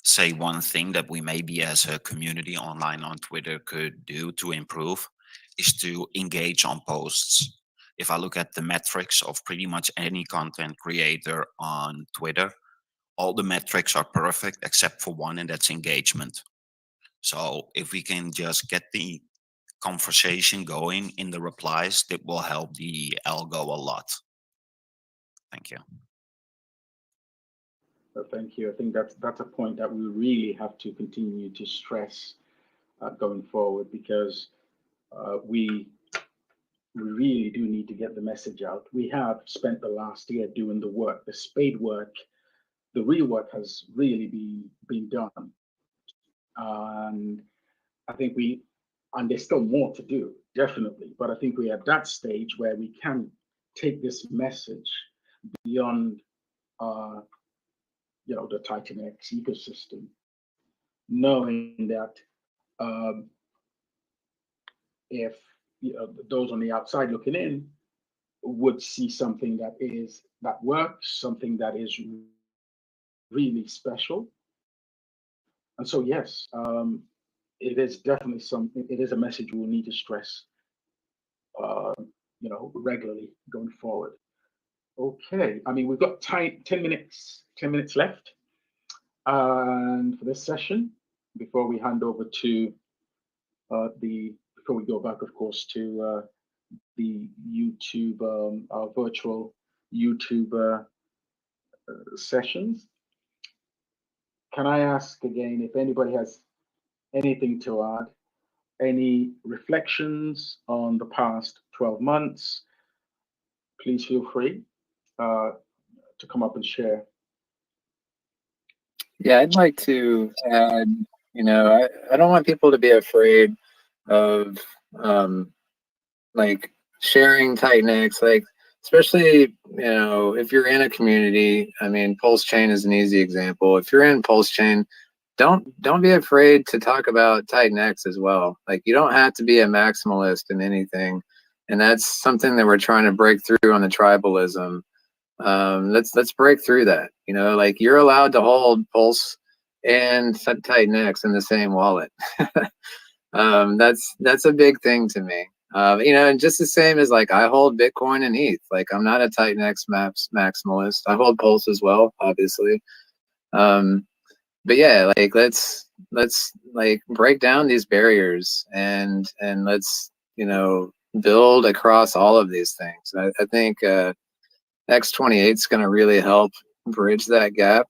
say one thing that we maybe as a community online on Twitter could do to improve is to engage on posts. If I look at the metrics of pretty much any content creator on Twitter, all the metrics are perfect except for one, and that's engagement. So if we can just get the conversation going in the replies, that will help the algo a lot. Thank you. Thank you. I think that's a point that we really have to continue to stress going forward, because we really do need to get the message out. We have spent the last year doing the work, the spade work. The real work has really been done, and I think and there's still more to do, definitely. But I think we're at that stage where we can take this message beyond you know, the Titanx ecosystem, knowing that if you know, those on the outside looking in would see something that works, something that is really special. And so yes, it is definitely it is a message we'll need to stress you know, regularly going forward. Okay, I mean, we've got 10 minutes left and for this session, before we hand over to before we go back, of course, to YouTube, our virtual YouTube sessions. Can I ask again if anybody has anything to add? Any reflections on the past 12 months? Please feel free to come up and share. Yeah, I'd like to add, I don't want people to be afraid of like sharing Titanx, like especially, if you're in a community. I mean, Pulse Chain is an easy example. If you're in Pulse Chain, don't be afraid to talk about Titanx as well. Like, you don't have to be a maximalist in anything. And that's something that we're trying to break through on the tribalism. Let's break through that. Like, you're allowed to hold Pulse and Titanx in the same wallet. That's a big thing to me. And just the same as, like, I hold Bitcoin and ETH. Like, I'm not a Titanx maximalist. I hold Pulse as well, obviously. But yeah, like, let's like break down these barriers and let's build across all of these things. I think X28 is going to really help bridge that gap.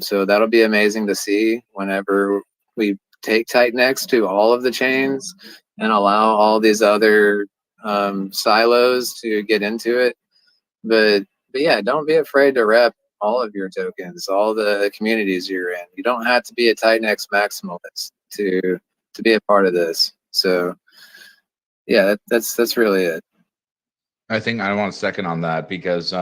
So that'll be amazing to see whenever we take Titanx to all of the chains and allow all these other silos to get into it. But yeah, don't be afraid to rep all of your tokens, all the communities you're in. You don't have to be a Titanx maximalist to be a part of this. So yeah, that's really it. I think I want to second on that because,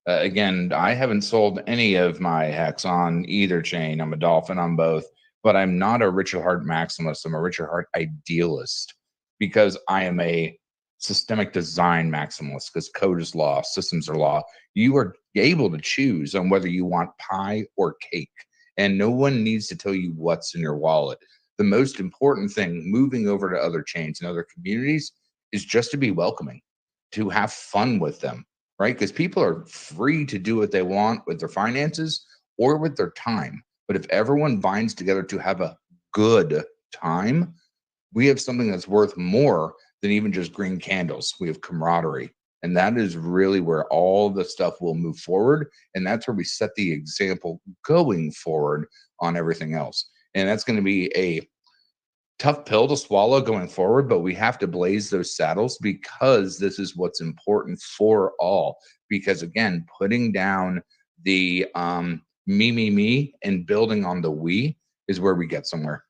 again, I haven't sold any of my hex on either chain. I'm a dolphin on both, but I'm not a Richard Hart maximalist. I'm a Richard Hart idealist because I am a systemic design maximalist, because code is law, systems are law. You are able to choose on whether you want pie or cake, and no one needs to tell you what's in your wallet. The most important thing moving over to other chains and other communities is just to be welcoming, to have fun with them, right? Because people are free to do what they want with their finances or with their time. But if everyone binds together to have a good time, we have something that's worth more than even just green candles. We have camaraderie. And that is really where all the stuff will move forward. And that's where we set the example going forward on everything else. And that's going to be a tough pill to swallow going forward, but we have to blaze those saddles because this is what's important for all. Because again, putting down the me and building on the we is where we get somewhere.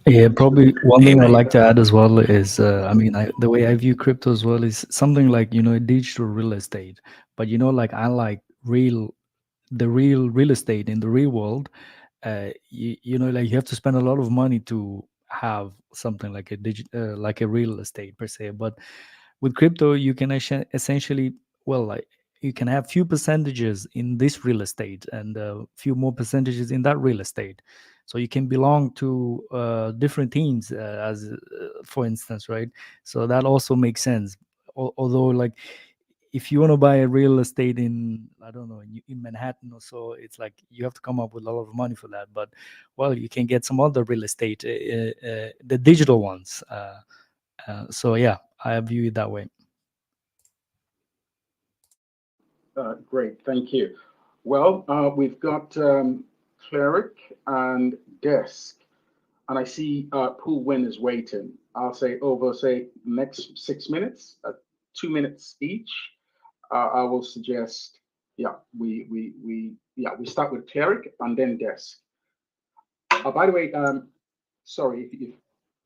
Yeah, probably one thing I'd like to add as well is, the way I view crypto as well is something like, digital real estate. But, like, I like the real estate in the real world. Like, you have to spend a lot of money to have something like like a real estate per se. But with crypto, you can essentially, like, you can have few percentages in this real estate and a few more percentages in that real estate. So you can belong to different teams, as for instance, right? So that also makes sense. Although, like, if you want to buy a real estate in, I don't know, in Manhattan or so, it's like you have to come up with a lot of money for that. But, well, you can get some other real estate, the digital ones. So yeah, I view it that way. Great, thank you. Well, we've got Cleric and Desk, and I see Pool Win is waiting. I'll say over, next 6 minutes, 2 minutes each. I will suggest, we start with Cleric and then Desk. By the way, sorry, if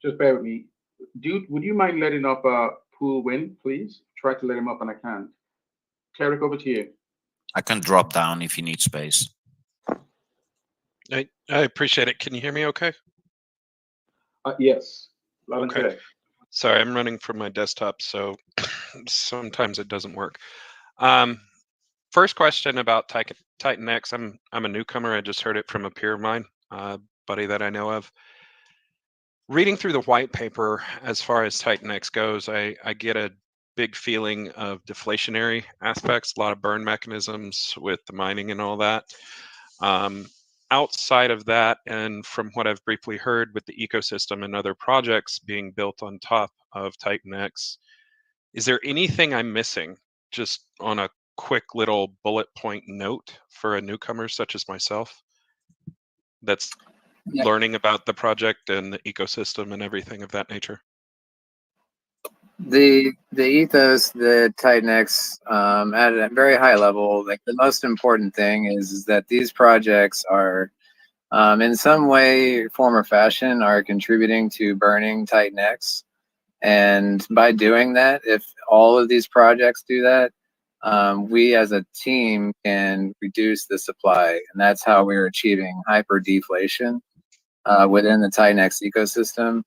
just bear with me. Dude, would you mind letting up Pool Win, please? Try to let him up and I can't. Cleric, over to you. I can drop down if you need space. I appreciate it. Can you hear me okay? Yes. Loud and clear. Sorry, I'm running from my desktop, so sometimes it doesn't work. First question about Titanx. I'm a newcomer. I just heard it from a peer of mine, buddy that I know of. Reading through the white paper, as far as Titanx goes, I get a big feeling of deflationary aspects, a lot of burn mechanisms with the mining and all that. outside of that, and from what I've briefly heard with the ecosystem and other projects being built on top of Titanx, is there anything I'm missing, just on a quick little bullet point note for a newcomer such as myself that's learning about the project and the ecosystem and everything of that nature? The ethos, the Titanx, at a very high level, like the most important thing is that these projects are, in some way, form, or fashion, are contributing to burning Titanx. And by doing that, if all of these projects do that, we as a team can reduce the supply, and that's how we're achieving hyper deflation within the Titanx ecosystem.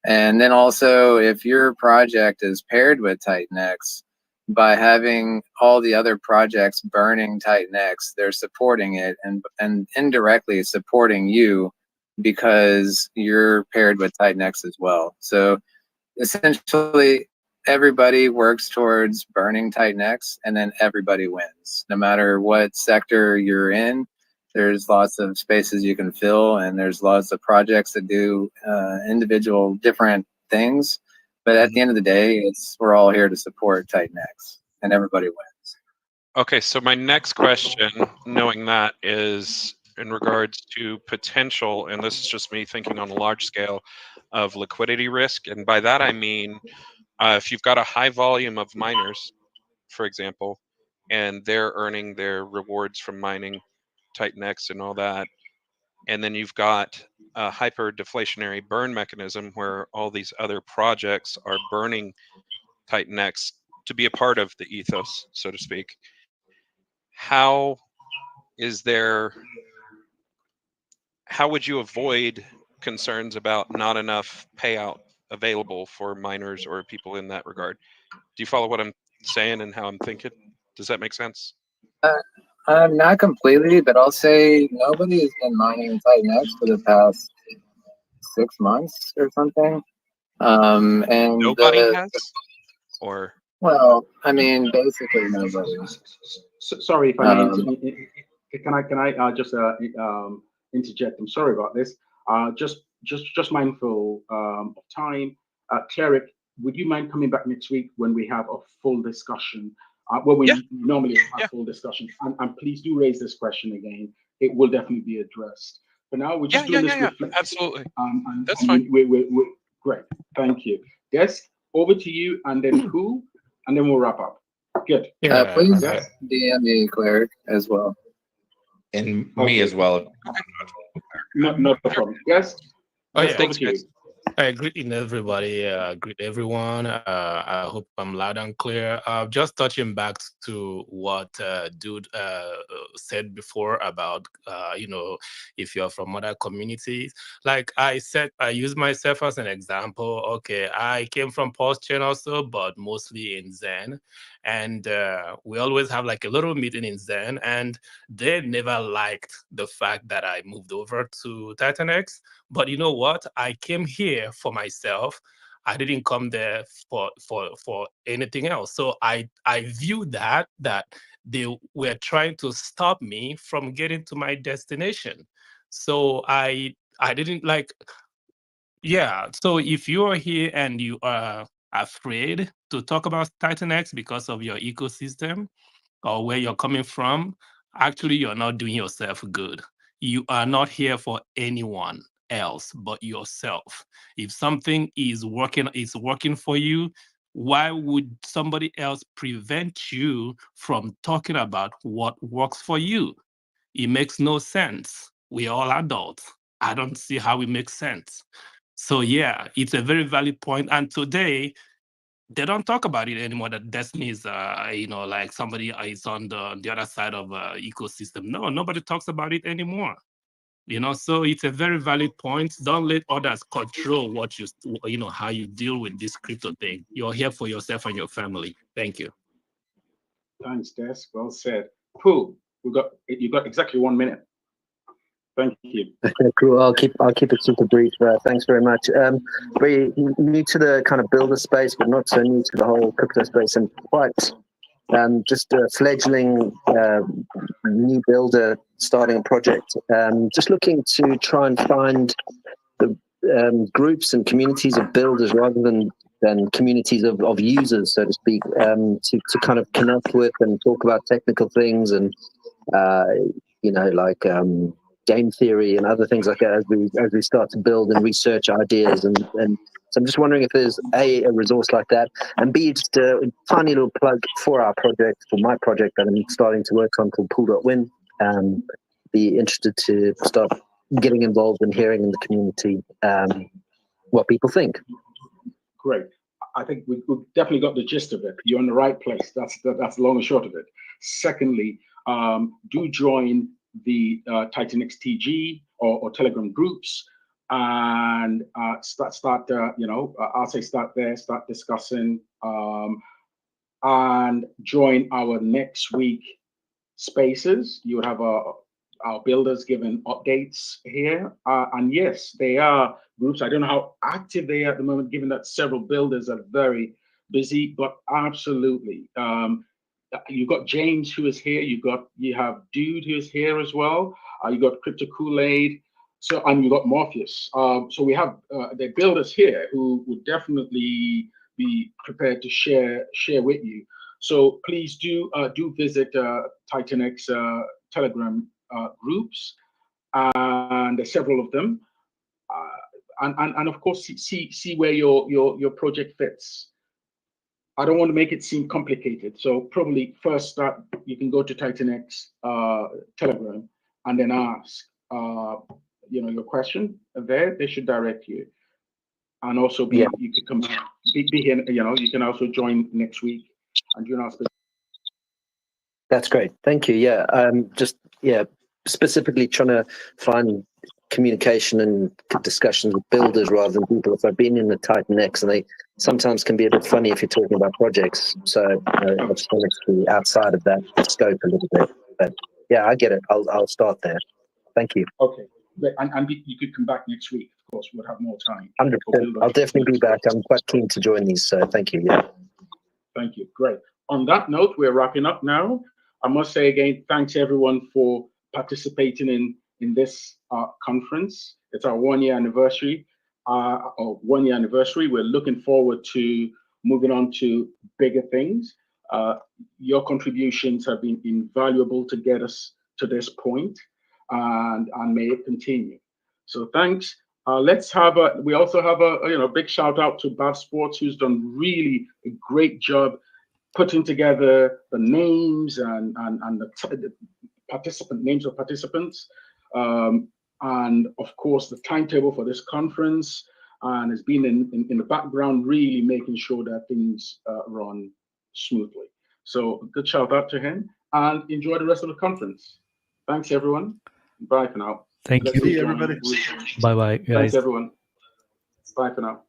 And then also, if your project is paired with Titanx, by having all the other projects burning Titanx, they're supporting it and indirectly supporting you because you're paired with Titanx as well. So essentially, everybody works towards burning Titanx, and then everybody wins. No matter what sector you're in, there's lots of spaces you can fill, and there's lots of projects that do individual different things. But at the end of the day, we're all here to support Titanx, and everybody wins. Okay, so my next question, knowing that, is in regards to potential, and this is just me thinking on a large scale, of liquidity risk. And by that I mean, if you've got a high volume of miners, for example, and they're earning their rewards from mining Titanx and all that, and then you've got a hyper deflationary burn mechanism where all these other projects are burning Titanx to be a part of the ethos, so to speak. How would you avoid concerns about not enough payout available for miners or people in that regard? Do you follow what I'm saying and how I'm thinking? Does that make sense? Not completely, but I'll say nobody has been mining Titanx for the past 6 months or something. And nobody has? Or well, I mean, basically nobody. Sorry if I mean, can I just interject? I'm sorry about this. Just mindful of time. Cleric, would you mind coming back next week when we have a full discussion? Well, we normally have full discussions, and please do raise this question again. It will definitely be addressed. But now we're just doing this reflection. Absolutely. That's fine. We're great. Thank you. Des, over to you, and then who, and then we'll wrap up. Good. Please DM me, Cleric, as well. And me as well. No problem. Yes. Thanks, guys. Greeting everybody. Greet everyone. I hope I'm loud and clear. Just touching back to what Dude said before about, if you're from other communities. Like I said, I use myself as an example. Okay, I came from Postchain also, but mostly in Zen. And we always have like a little meeting in Zen, and they never liked the fact that I moved over to Titanx. But you know what? I came here for myself. I didn't come there for anything else. So I view that they were trying to stop me from getting to my destination. So I didn't like. Yeah. So if you are here and you are afraid to talk about Titanx because of your ecosystem or where you're coming from, actually you're not doing yourself good. You are not here for anyone else but yourself. If something is working for you, why would somebody else prevent you from talking about what works for you? It makes no sense. We're all adults. I don't see how it makes sense. So yeah, it's a very valid point. And today, they don't talk about it anymore. That Destiny is, like somebody is on the other side of ecosystem. No, nobody talks about it anymore. So it's a very valid point. Don't let others control what how you deal with this crypto thing. You're here for yourself and your family. Thank you. Thanks, Des. Well said. Cool. You got exactly 1 minute. Thank you. Okay, cool. I'll keep it super brief. Thanks very much. Very new to the kind of builder space, but not so new to the whole crypto space, and quite just a fledgling new builder starting a project. Just looking to try and find the groups and communities of builders rather than communities of users, so to speak, to kind of connect with and talk about technical things and like game theory and other things like that as we start to build and research ideas. And so I'm just wondering if there's a resource like that, and B, just a tiny little plug for our project, for my project that I'm starting to work on called Pool.win. Be interested to start getting involved and hearing in the community what people think. Great. I think we've definitely got the gist of it. You're in the right place. That's the long and short of it. Secondly, do join the Titanx TG or Telegram groups and start I'll say start there, start discussing, and join our next week spaces. You would have our builders giving updates here, and yes, they are groups. I don't know how active they are at the moment, given that several builders are very busy, but absolutely. You've got James who is here. You have Dude who is here as well. You got Crypto Kool-Aid. And you got Morpheus. So we have the builders here who would definitely be prepared to share with you. So please do visit Titanx Telegram groups, and there's several of them. And of course, see where your project fits. I don't want to make it seem complicated, so probably first you can go to Titanx Telegram and then ask your question there. They should direct you, and also you could come be here. You can also join next week and join us. That's great. Thank you. Yeah, specifically trying to find communication and discussions with builders rather than people. If I've been in the Titanx, and they sometimes can be a bit funny if you're talking about projects. So I just wanted to be outside of that scope a little bit. But yeah, I get it. I'll start there. Thank you. Okay, and you could come back next week. Of course, we'll have more time. 100%. I'll definitely be back. I'm quite keen to join these. So thank you. Yeah. Thank you. Great. On that note, we're wrapping up now. I must say again, thanks everyone for participating in this conference. It's our 1 year anniversary. We're looking forward to moving on to bigger things. Your contributions have been invaluable to get us to this point, and may it continue. So thanks. We also have a big shout out to Bad Sports, who's done really a great job putting together the names and the participant names of participants, and of course the timetable for this conference, and has been in the background really making sure that things run smoothly. So a good shout out to him, and enjoy the rest of the conference. Thanks everyone. Bye for now. Thank you. See everybody. Bye bye, guys. Thanks everyone. Bye for now.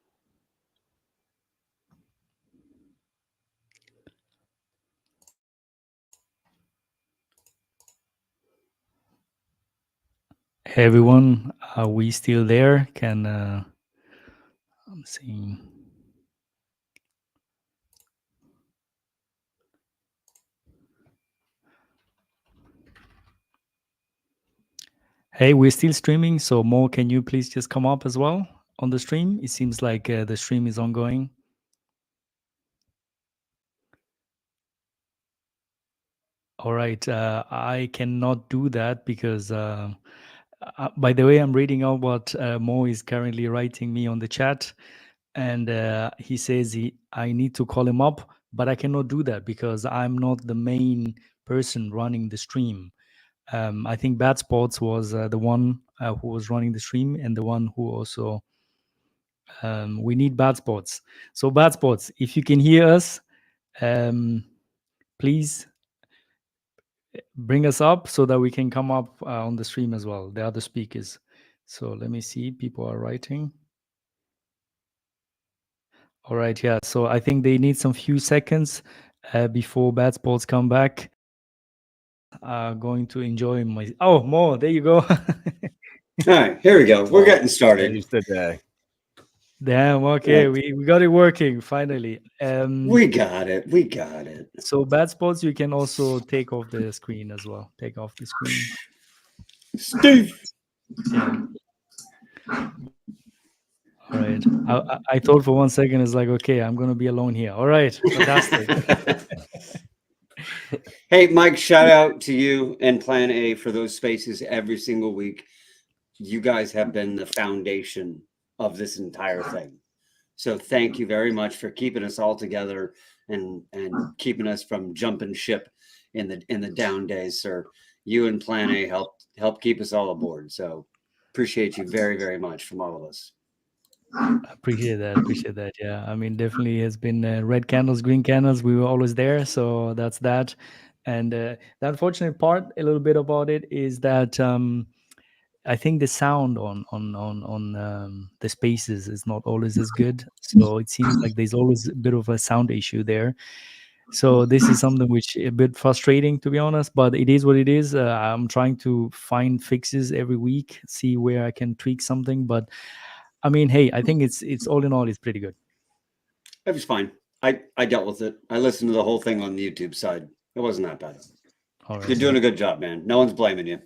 Hey everyone, are we still there? I'm seeing. Hey, we're still streaming, so Mo, can you please just come up as well on the stream? It seems like the stream is ongoing. All right, I cannot do that because, by the way, I'm reading out what Mo is currently writing me on the chat, and he says I need to call him up, but I cannot do that because I'm not the main person running the stream. I think Bad Sports was the one who was running the stream, and the one who also we need Bad Sports. So Bad Sports, if you can hear us, please bring us up so that we can come up on the stream as well, the other speakers. So let me see, people are writing. All right, yeah, so I think they need some few seconds before Bad Sports come back. Going to enjoy my... Oh, Mo, there you go. All right, here we go. We're getting started. Damn. Okay, we got it working finally. We got it. We got it. So bad spots, you can also take off the screen as well. Take off the screen. Steve. Yeah. All right. I thought for 1 second, it's like, okay, I'm gonna be alone here. All right, fantastic. Hey, Mike, shout out to you and Plan A for those spaces every single week. You guys have been the foundation of this entire thing. So thank you very much for keeping us all together and keeping us from jumping ship in the down days, sir. You and Plan A help keep us all aboard. So appreciate you very, very much from all of us. Appreciate that. Yeah, I mean, definitely has been red candles, green candles. We were always there, so that's that. And the unfortunate part, a little bit about it, is that I think the sound on the spaces is not always as good. So it seems like there's always a bit of a sound issue there. So this is something which is a bit frustrating, to be honest, but it is what it is. I'm trying to find fixes every week, see where I can tweak something. But I mean, hey, I think it's all in all, it's pretty good. It was fine. I dealt with it. I listened to the whole thing on the YouTube side. It wasn't that bad. All right. You're doing a good job, man. No one's blaming you.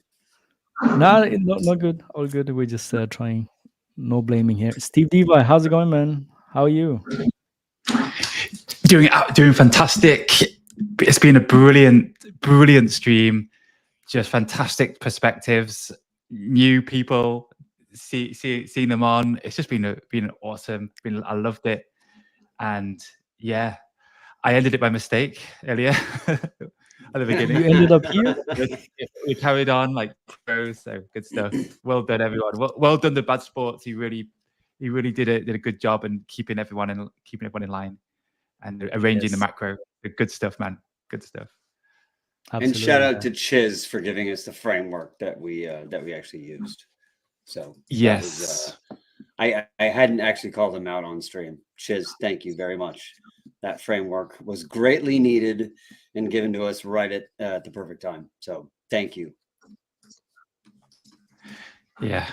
No, not good. All good. We're just trying. No blaming here. Steve Devi, how's it going, man? How are you? Doing fantastic. It's been a brilliant stream. Just fantastic perspectives, new people, seeing them on. It's just been awesome. I loved it, and yeah, I ended it by mistake earlier. At the beginning. You ended up here? We carried on like pros, so good stuff. Well done, everyone. Well done, the bad sports. He really did a good job in keeping everyone in line and arranging the macro. Good stuff, man. Good stuff. And shout out to Chiz for giving us the framework that we actually used. So yes, I hadn't actually called him out on stream. Chiz, thank you very much. That framework was greatly needed and given to us right at the perfect time. So thank you. Yeah,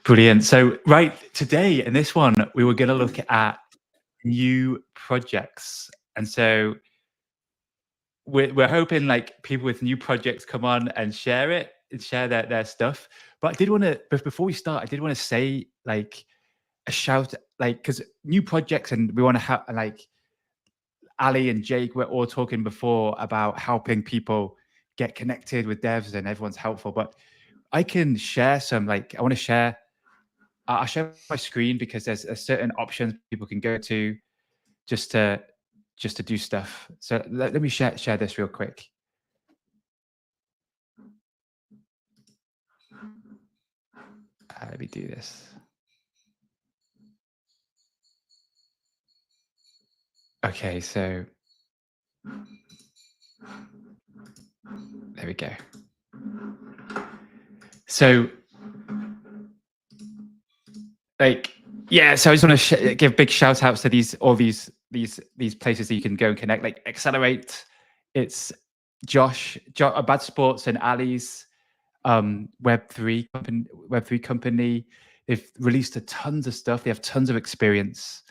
brilliant. So right today in this one, we were going to look at new projects, and so we're hoping like people with new projects come on and share it and share their stuff. But I did want to, before we start, I did want to say like a shout, like, because new projects, and we want to have like Ali and Jake were all talking before about helping people get connected with devs, and everyone's helpful. But I can share some, like, I want to share, I'll share my screen because there's a certain options people can go to just to do stuff. So let me share this real quick. Let me do this. Okay, so there we go. So, like, yeah. So I just want to give big shout outs to all these places that you can go and connect. Like Accelerate, it's Josh Bad Sports and Ali's Web3 company. They've released tons of stuff. They have tons of experience,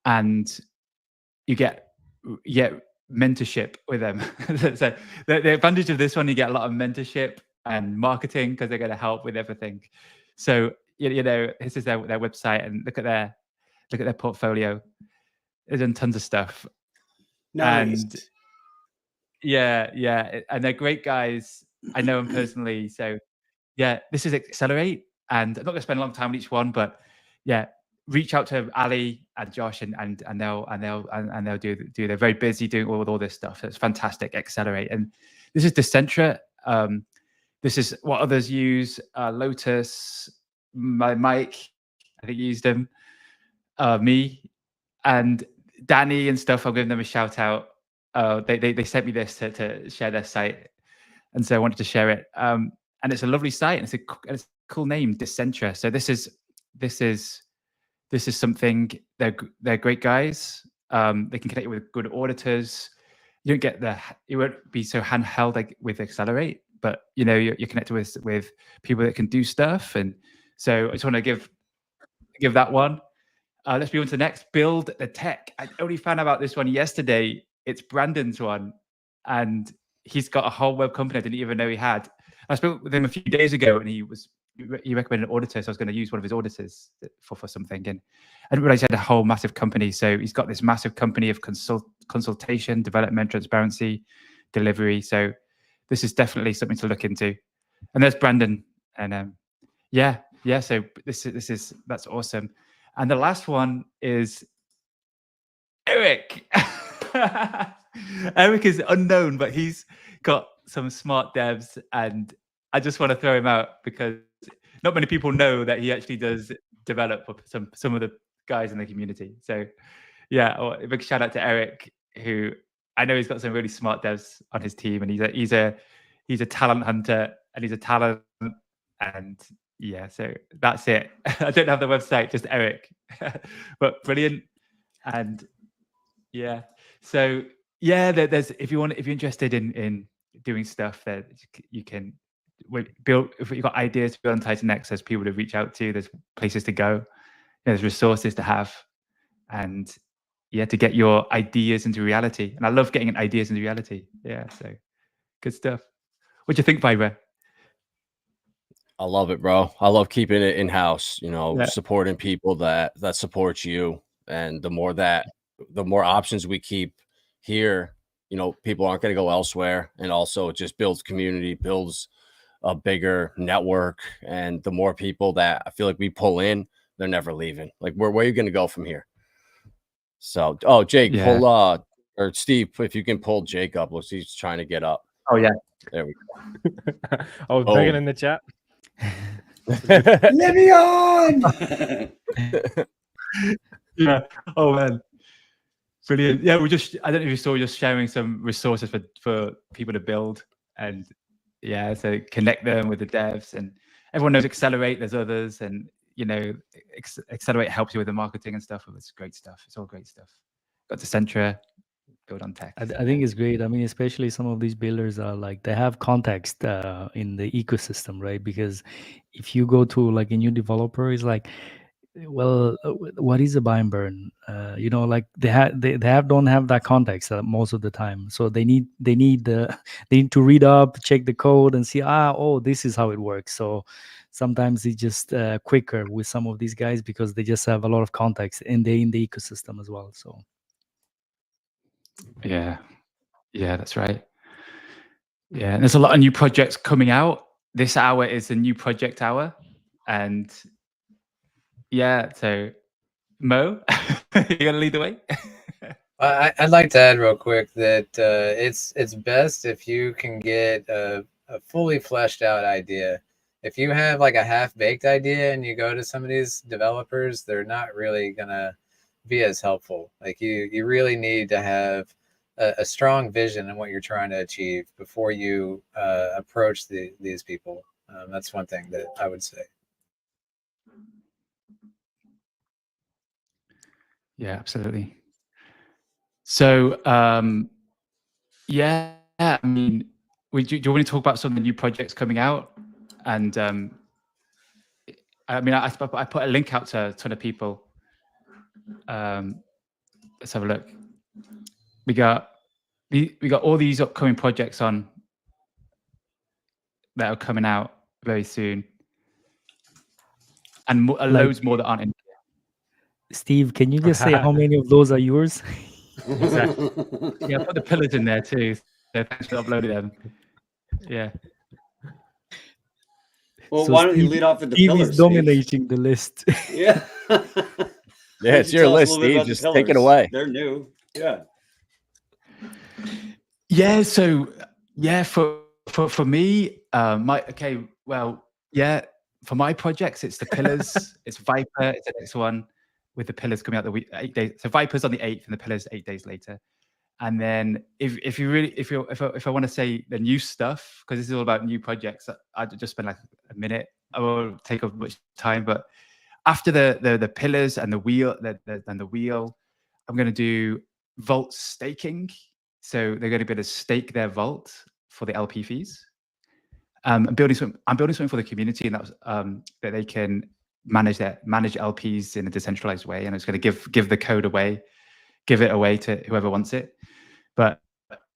and you get mentorship with them. So the advantage of this one, you get a lot of mentorship and marketing because they're going to help with everything. So you know, this is their website, and look at their portfolio. They've done tons of stuff. Nice. And yeah, and they're great guys. I know them personally. So yeah, this is Accelerate, and I'm not going to spend a long time on each one, but yeah, reach out to Ali and Josh, and they'll do. They're very busy doing all this stuff. So it's fantastic. Accelerate, and this is Decentra. This is what others use. Lotus, Mike, I think used them. Me and Danny and stuff. I'm giving them a shout out. They sent me this to share their site, and so I wanted to share it. And it's a lovely site, and it's a cool name, Decentra. So this is something. They're great guys. They can connect you with good auditors. You won't be so handheld like with Accelerate, but you know you're connected with people that can do stuff. And so I just want to give that one. Let's move on to the next. Build the tech. I only found out about this one yesterday. It's Brandon's one, and he's got a whole web company I didn't even know he had. I spoke with him a few days ago, and he recommended an auditor, so I was going to use one of his auditors for something. And I didn't realize he had a whole massive company. So he's got this massive company of consultation, development, transparency, delivery. So this is definitely something to look into. And there's Brandon, and yeah. So that's awesome. And the last one is Eric. Eric is unknown, but he's got some smart devs, and I just want to throw him out because not many people know that he actually does develop for some of the guys in the community. So yeah, a big shout out to Eric, who I know he's got some really smart devs on his team, and he's a talent hunter, and he's a talent, and yeah, so that's it. I don't have the website, just Eric, but brilliant. And yeah, so yeah, there's if you're interested in doing stuff that you can build. If you've got ideas to build on Titanx, there's people to reach out to. There's places to go. There's resources to have, and yeah, to get your ideas into reality. And I love getting ideas into reality. Yeah, so good stuff. What do you think, Viber? I love it, bro. I love keeping it in house. You know, Yeah. supporting people that support you, and the more options we keep here, you know, people aren't going to go elsewhere, and also it just builds community, builds a bigger network, and the more people that I feel like we pull in, they're never leaving. Like, where are you going to go from here? So, oh, Jake, Yeah. pull or Steve, if you can pull Jake up. Looks he's trying to get up. Oh yeah, there we go. Oh, Megan in the chat. Let me on. Yeah. Oh man, brilliant. Yeah, I don't know if you saw, just sharing some resources for people to build, and yeah, so connect them with the devs, and everyone knows Accelerate. There's others, and you know, Accelerate helps you with the marketing and stuff. It's great stuff. It's all great stuff. Got to Centra, build on tech. I think it's great. I mean, especially some of these builders are like, they have context in the ecosystem, right? Because if you go to like a new developer, it's like, well, what is a buy and burn? You know, like they don't have that context most of the time. So they need to read up, check the code, and see, this is how it works. So sometimes it's just quicker with some of these guys because they just have a lot of context in the ecosystem as well. So yeah, that's right. Yeah, and there's a lot of new projects coming out. This hour is a new project hour, and yeah, so Mo, you gonna lead the way? I'd like to add real quick that it's best if you can get a fully fleshed out idea. If you have like a half-baked idea and you go to some of these developers, they're not really gonna be as helpful. Like you really need to have a strong vision in what you're trying to achieve before you approach these people. That's one thing that I would say. Yeah, absolutely. So, yeah, I mean, do you want to talk about some of the new projects coming out? And I mean, I put a link out to a ton of people. Let's have a look. We got all these upcoming projects on that are coming out very soon, and loads more that aren't in. Steve, can you just say how many of those are yours? Exactly. Yeah, I put the pillars in there too. So thanks for uploading them. Yeah. Well, So why don't you Steve- lead off with the Steve pillars? is Steve? dominating the list. Yeah. Yeah, Why it's don't you your tell us a list, little bit Steve. about the Just take it pillars? away. They're new. Yeah. Yeah. So yeah, for me, for my projects, it's the pillars. It's Viper. It's the next one with the pillars coming out the week 8 days. So Viper's on the 8th, and the pillars 8 days later. And then if I want to say the new stuff, because this is all about new projects, I'd just spend like a minute. I won't take up much time, but after the pillars and the wheel, I'm going to do vault staking. So they're going to be able to stake their vault for the LP fees. I'm building something for the community, and that they can manage LPs in a decentralized way, and it's going to give the code away, give it away to whoever wants it. But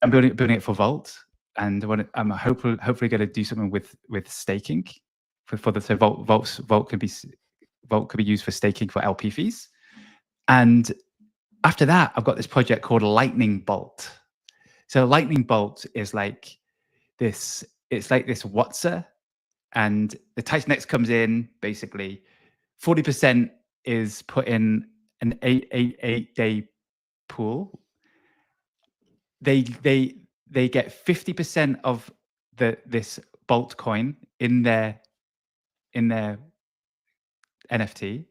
I'm building it for Vault, and I'm hopefully going to do something with staking for the so Vault could be used for staking for LP fees. And after that, I've got this project called Lightning Bolt. So Lightning Bolt is like this. It's like this Whatsa, and the Titanx comes in. Basically, 40% is put in an 8 day pool. They get 50% of this Bolt coin in their NFT,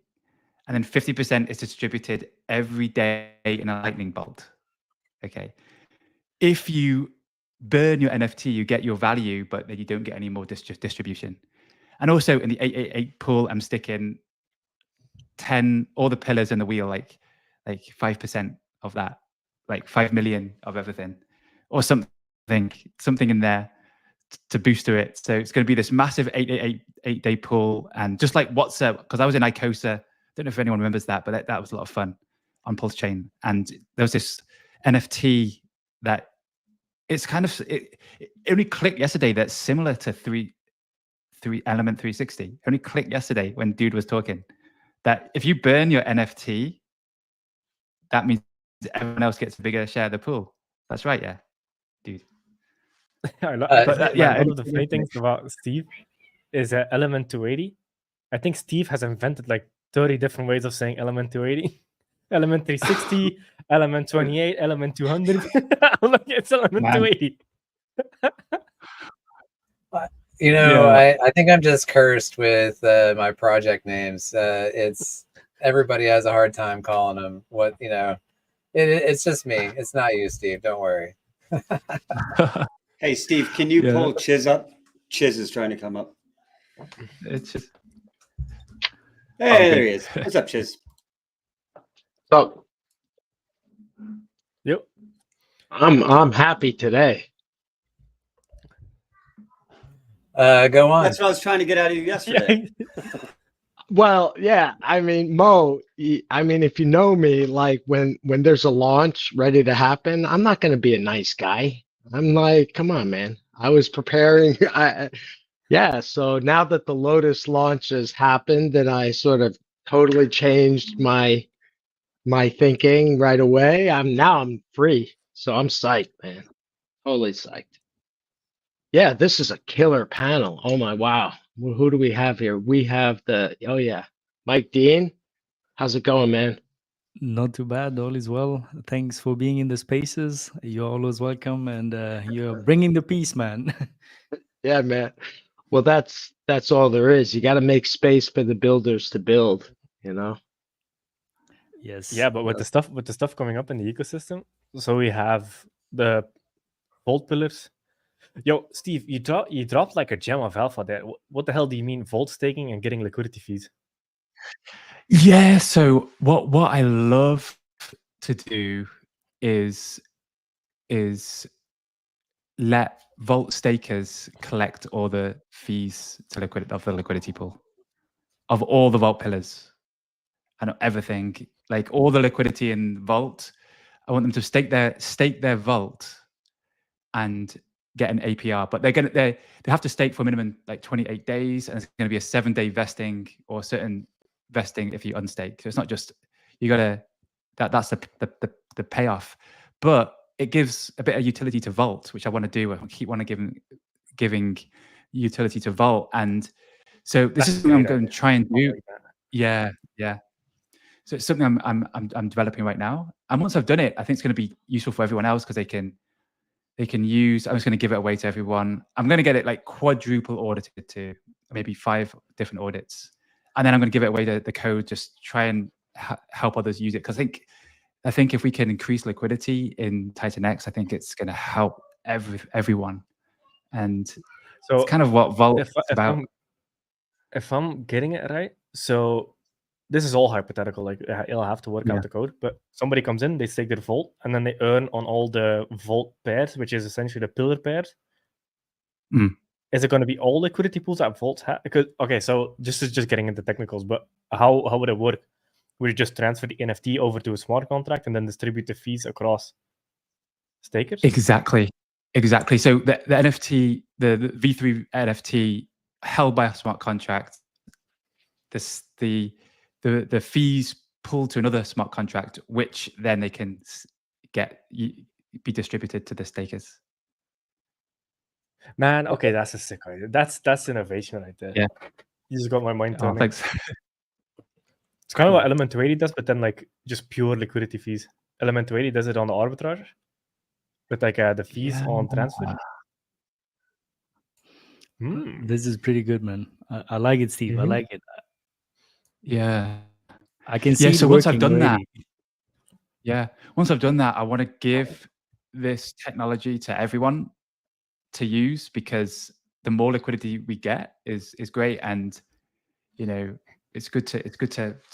and then 50% is distributed every day in a Lightning Bolt. Okay. If you burn your NFT, you get your value, but then you don't get any more distribution. And also in the 888 pool, I'm sticking 10, all the pillars in the wheel, like 5% of that, like 5 million of everything, or something in there to boost to it. So it's going to be this massive 8 day pool. And just like WhatsApp, because I was in Icosa, don't know if anyone remembers that, but that was a lot of fun on Pulse Chain. And there was this NFT that it's kind of, it only clicked yesterday that's similar to Element 360. It only clicked yesterday when dude was talking that if you burn your NFT, that means everyone else gets a bigger share of the pool. That's right, yeah, dude. One of the funny things about Steve is Element 280. I think Steve has invented like 30 different ways of saying Element 280. Element 360, Element 28, Element 200. Look, it's Element 280. I think I'm just cursed with my project names. It's everybody has a hard time calling them what, it's just me. It's not you, Steve. Don't worry. Hey, Steve, can you pull Chiz up? Chiz is trying to come up. It's just... Hey, there he is. What's up, Chiz? So, yep. I'm happy today. Go on. That's what I was trying to get out of you yesterday. Well, yeah. I mean, Mo, if you know me, like when there's a launch ready to happen, I'm not going to be a nice guy. I'm like, come on, man. I was preparing. So now that the Lotus launch has happened, and I sort of totally changed my thinking right away, I'm free. So I'm psyched, man. Totally psyched. Yeah, this is a killer panel. Oh my, wow. Who do we have here? We have Mike Dean. How's it going, man? Not too bad. All is well. Thanks for being in the spaces. You're always welcome, and you're bringing the peace, man. Yeah, man. Well, that's all there is. You got to make space for the builders to build. Yes. Yeah, but with the stuff coming up in the ecosystem, so we have the Vault pillars. Yo, Steve, you dropped like a gem of alpha there. What the hell do you mean Vault staking and getting liquidity fees? Yeah, so what I love to do is let Vault stakers collect all the fees to the liquidity pool of all the Vault pillars and everything, like all the liquidity in Vault. I want them to stake their Vault and get an APR, but they have to stake for a minimum like 28 days, and it's going to be a 7-day vesting or certain vesting if you unstake. So it's not just that's the payoff, but it gives a bit of utility to Vault, which I want to do. I keep giving utility to Vault, and so this is something I'm going to try and do. Yeah. So it's something I'm developing right now, and once I've done it, I think it's going to be useful for everyone else because they can use. I'm just going to give it away to everyone. I'm going to get it like quadruple audited to maybe 5 different audits, and then I'm going to give it away to the code. Just try and help others use it because I think if we can increase liquidity in Titanx, I think it's going to help everyone. And so it's kind of what Vault is about. If I'm getting it right, so this is all hypothetical. Like it'll have to work out the code, but somebody comes in, they stake their Vault, and then they earn on all the Vault pairs, which is essentially the pillar pairs. is it going to be all liquidity pools that Vault have? Because okay, so just getting into technicals, but how would it work? Would you just transfer the NFT over to a smart contract and then distribute the fees across stakers? Exactly. So the NFT, the V3 NFT held by a smart contract, the fees pull to another smart contract, which then they can be distributed to the stakers. Man, okay, that's a sick idea. That's innovation right there. Yeah. You just got my mind Oh, turning. thanks. It's kind of what Element 280 does, but then like just pure liquidity fees. Element 280 does it on the arbitrage with like the fees on transfer. This is pretty good, man. I like it, Steve. I like it. Yeah. I can see. So it once I've working done that, already. once I've done that, I want to give this technology to everyone to use, because the more liquidity we get is great, and you know it's good to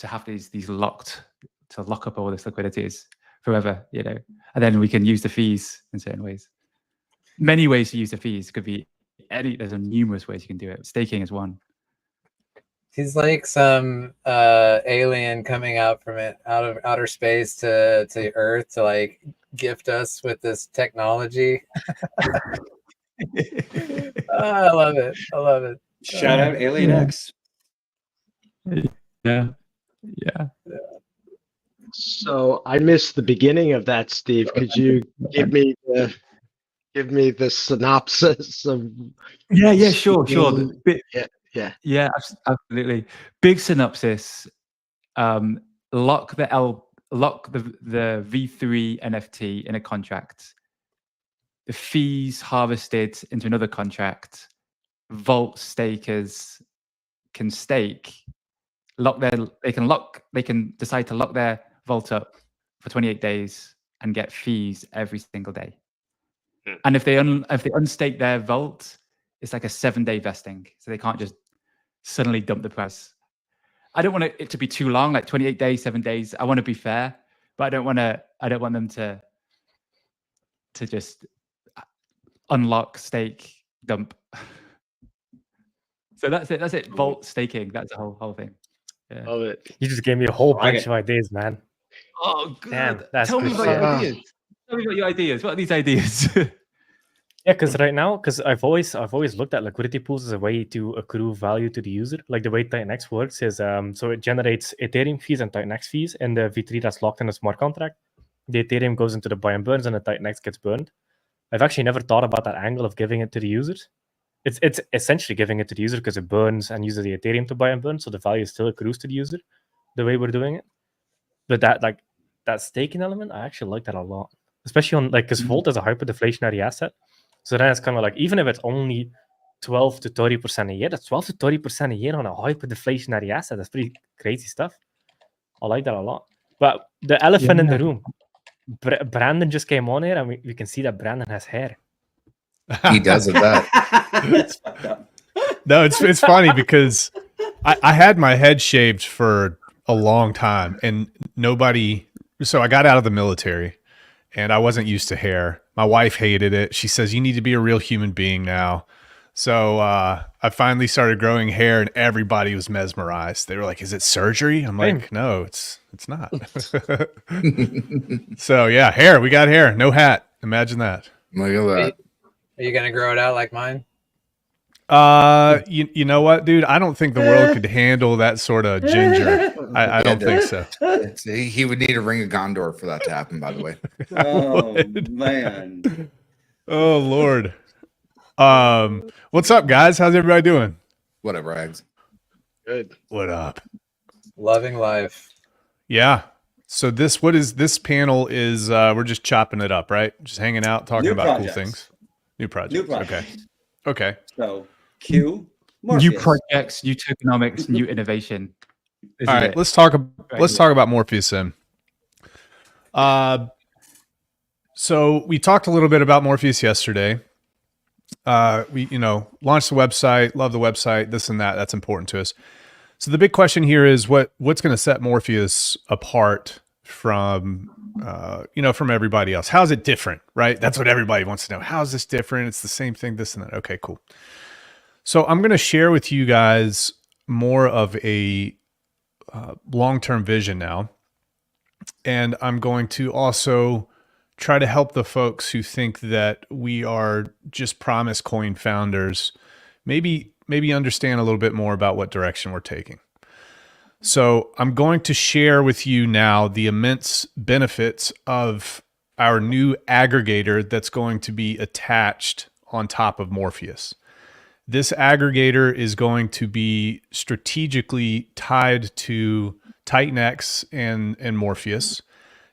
have these locked, to lock up all this liquidity is forever, you know, and then we can use the fees in certain ways. Many ways to use the fees could be there's numerous ways you can do it. Staking is one. He's like some alien coming out from out of outer space to Earth to like gift us with this technology. I love it. I love it. Shout out Alien X. Yeah. So I missed the beginning of that, Steve. Could you give me the synopsis of? Yeah, sure. Yeah. Absolutely. Big synopsis. Lock the V3 NFT in a contract. The fees harvested into another contract. Vault stakers can stake. They can decide to lock their vault up for 28 days and get fees every single day. And if they unstake their vault, it's like a 7-day vesting, so they can't just suddenly dump the price. I don't want it to be too long, like 28 days, 7 days. I want to be fair, but I don't want them to just unlock, stake, dump. So that's it. That's it. Vault staking. That's the whole thing. Yeah. Love it. You just gave me a whole Like bunch of ideas, man. Oh, good. Damn, that's Tell me good about your stuff. ideas. Tell me about your ideas. What are these ideas? Yeah, because right now, because I've always looked at liquidity pools as a way to accrue value to the user. Like the way Titanx works is so it generates Ethereum fees and Titanx fees in the V3 that's locked in a smart contract. The Ethereum goes into the buy and burns, and the Titanx gets burned. I've actually never thought about that angle of giving it to the users. It's essentially giving it to the user because it burns and uses the Ethereum to buy and burn, so the value still accrues to the user the way we're doing it. But that staking element, I actually like that a lot, especially on because Volt is a hyperdeflationary asset. So then it's kind of like, even if it's only 12 to 30% a year, that's 12 to 30% a year on a hyperdeflationary asset. That's pretty crazy stuff. I like that a lot. But the elephant in the room, Brandon just came on here, and we can see that Brandon has hair. He does at that. That's fucked up. No, it's funny because I had my head shaved for a long time, and so I got out of the military and I wasn't used to hair. My wife hated it. She says, you need to be a real human being now. So I finally started growing hair, and everybody was mesmerized. They were like, is it surgery? I'm like, no, it's not. So yeah, hair. We got hair. No hat. Imagine that. Look at that. Are you gonna grow it out like mine? You know what, dude? I don't think the world could handle that sort of ginger. I don't think so. He would need a ring of Gondor for that to happen, by the way. Oh man. Oh Lord. What's up, guys? How's everybody doing? Whatever, Eggs. Good. What up? Loving life. Yeah. So this panel is we're just chopping it up, right? Just hanging out, talking about cool things. New projects. Okay. So Q. New projects, new tokenomics, new innovation. All right, let's talk about Morpheus then. So we talked a little bit about Morpheus yesterday. We launched the website, love the website, this and that. That's important to us. So the big question here is what's going to set Morpheus apart from from everybody else? How's it different, right? That's what everybody wants to know. How is this different? It's the same thing, this and that. Okay, cool. So I'm going to share with you guys more of a long-term vision now. And I'm going to also try to help the folks who think that we are just promise coin founders, maybe understand a little bit more about what direction we're taking. So I'm going to share with you now the immense benefits of our new aggregator that's going to be attached on top of Morpheus. This aggregator is going to be strategically tied to Titanx and Morpheus.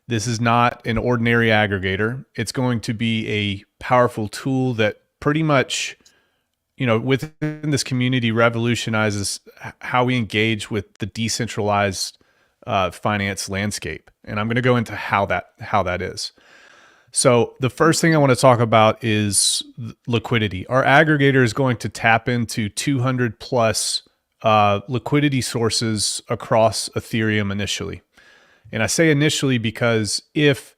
This is not an ordinary aggregator. It's going to be a powerful tool that pretty much, within this community revolutionizes how we engage with the decentralized finance landscape. And I'm going to go into how that is. So the first thing I want to talk about is liquidity. Our aggregator is going to tap into 200 plus liquidity sources across Ethereum initially. And I say initially because if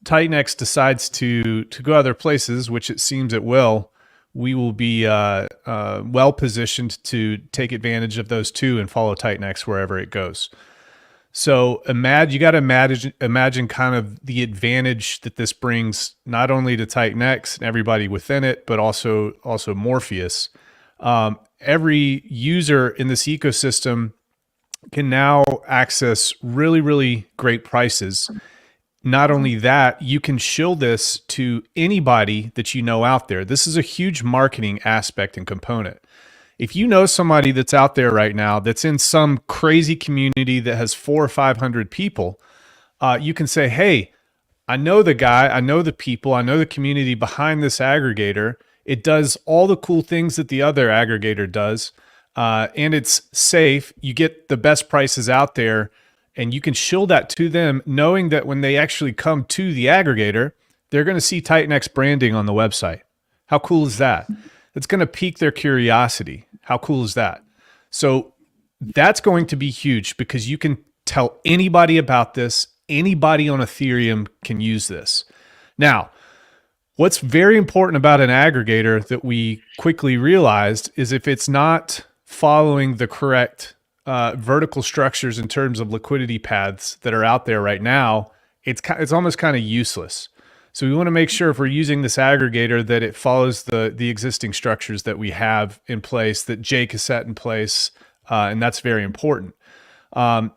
Titanx decides to go other places, which it seems it will, we will be well positioned to take advantage of those too and follow Titanx wherever it goes. So you got to imagine kind of the advantage that this brings not only to Titanx and everybody within it, but also Morpheus. Every user in this ecosystem can now access really, really great prices. Not only that, you can shill this to anybody that you know out there. This is a huge marketing aspect and component. If you know somebody that's out there right now that's in some crazy community that has 400 or 500 people, you can say, hey, I know the guy, I know the people, I know the community behind this aggregator. It does all the cool things that the other aggregator does, and it's safe. You get the best prices out there, and you can shill that to them knowing that when they actually come to the aggregator, they're going to see Titanx branding on the website. How cool is that? It's going to pique their curiosity. How cool is that? So that's going to be huge because you can tell anybody about this. Anybody on Ethereum can use this. Now, what's very important about an aggregator that we quickly realized is if it's not following the correct vertical structures in terms of liquidity paths that are out there right now, it's almost kind of useless. So we want to make sure if we're using this aggregator that it follows the existing structures that we have in place, that Jake has set in place, and that's very important.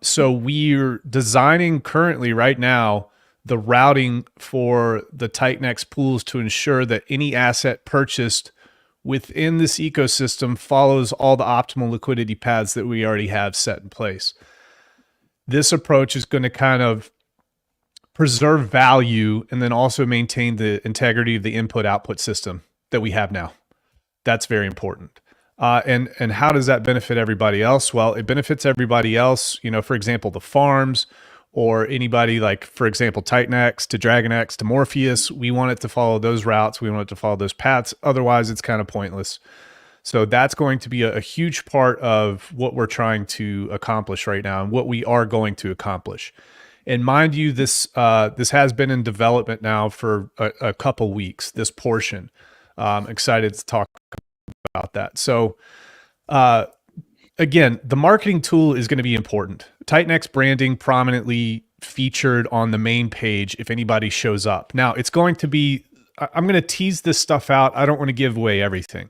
So we're designing currently right now the routing for the Titanx pools to ensure that any asset purchased within this ecosystem follows all the optimal liquidity paths that we already have set in place. This approach is going to kind of preserve value and then also maintain the integrity of the input-output system that we have now. That's very important. And how does that benefit everybody else? Well, it benefits everybody else, for example, the farms or anybody like, for example, Titanx to DragonX to Morpheus. We want it to follow those routes. We want it to follow those paths. Otherwise, it's kind of pointless. So that's going to be a huge part of what we're trying to accomplish right now and what we are going to accomplish. And mind you, this has been in development now for a couple weeks, this portion. I'm excited to talk about that. So again, the marketing tool is going to be important. Titanx branding prominently featured on the main page if anybody shows up. Now, it's going to be, I'm going to tease this stuff out. I don't want to give away everything,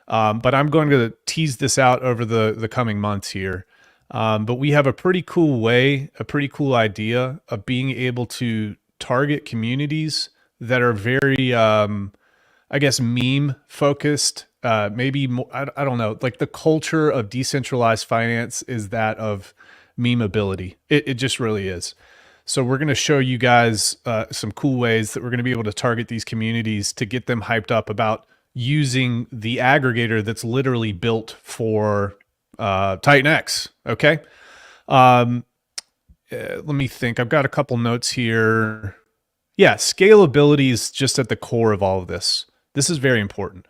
but I'm going to tease this out over the coming months here. But we have a pretty cool way, a pretty cool idea of being able to target communities that are very, I guess, meme focused. Maybe more, I don't know, like the culture of decentralized finance is that of memeability. It just really is. So we're going to show you guys some cool ways that we're going to be able to target these communities to get them hyped up about using the aggregator that's literally built for Titanx. Okay. Let me think. I've got a couple notes here. Yeah, scalability is just at the core of all of this. This is very important.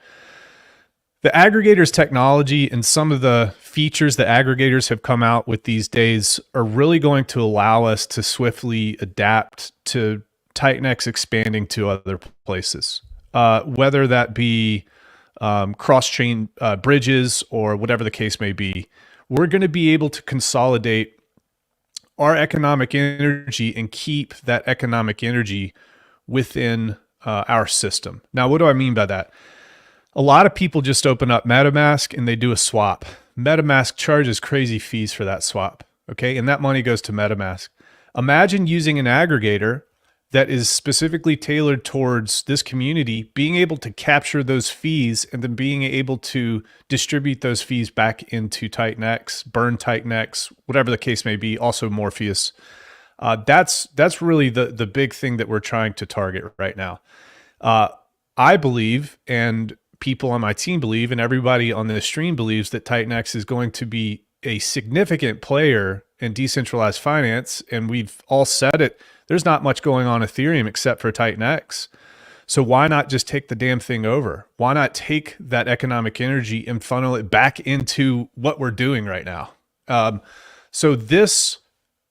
The aggregator's technology and some of the features that aggregators have come out with these days are really going to allow us to swiftly adapt to Titanx expanding to other places. Whether that be cross-chain bridges, or whatever the case may be, we're going to be able to consolidate our economic energy and keep that economic energy within our system. Now, what do I mean by that? A lot of people just open up MetaMask and they do a swap. MetaMask charges crazy fees for that swap, okay? And that money goes to MetaMask. Imagine using an aggregator that is specifically tailored towards this community, being able to capture those fees and then being able to distribute those fees back into Titanx, burn Titanx, whatever the case may be, also Morpheus. That's really the big thing that we're trying to target right now. I believe, and people on my team believe, and everybody on this stream believes, that Titanx is going to be a significant player in decentralized finance. And we've all said it. There's not much going on Ethereum except for Titanx. So why not just take the damn thing over? Why not take that economic energy and funnel it back into what we're doing right now? So this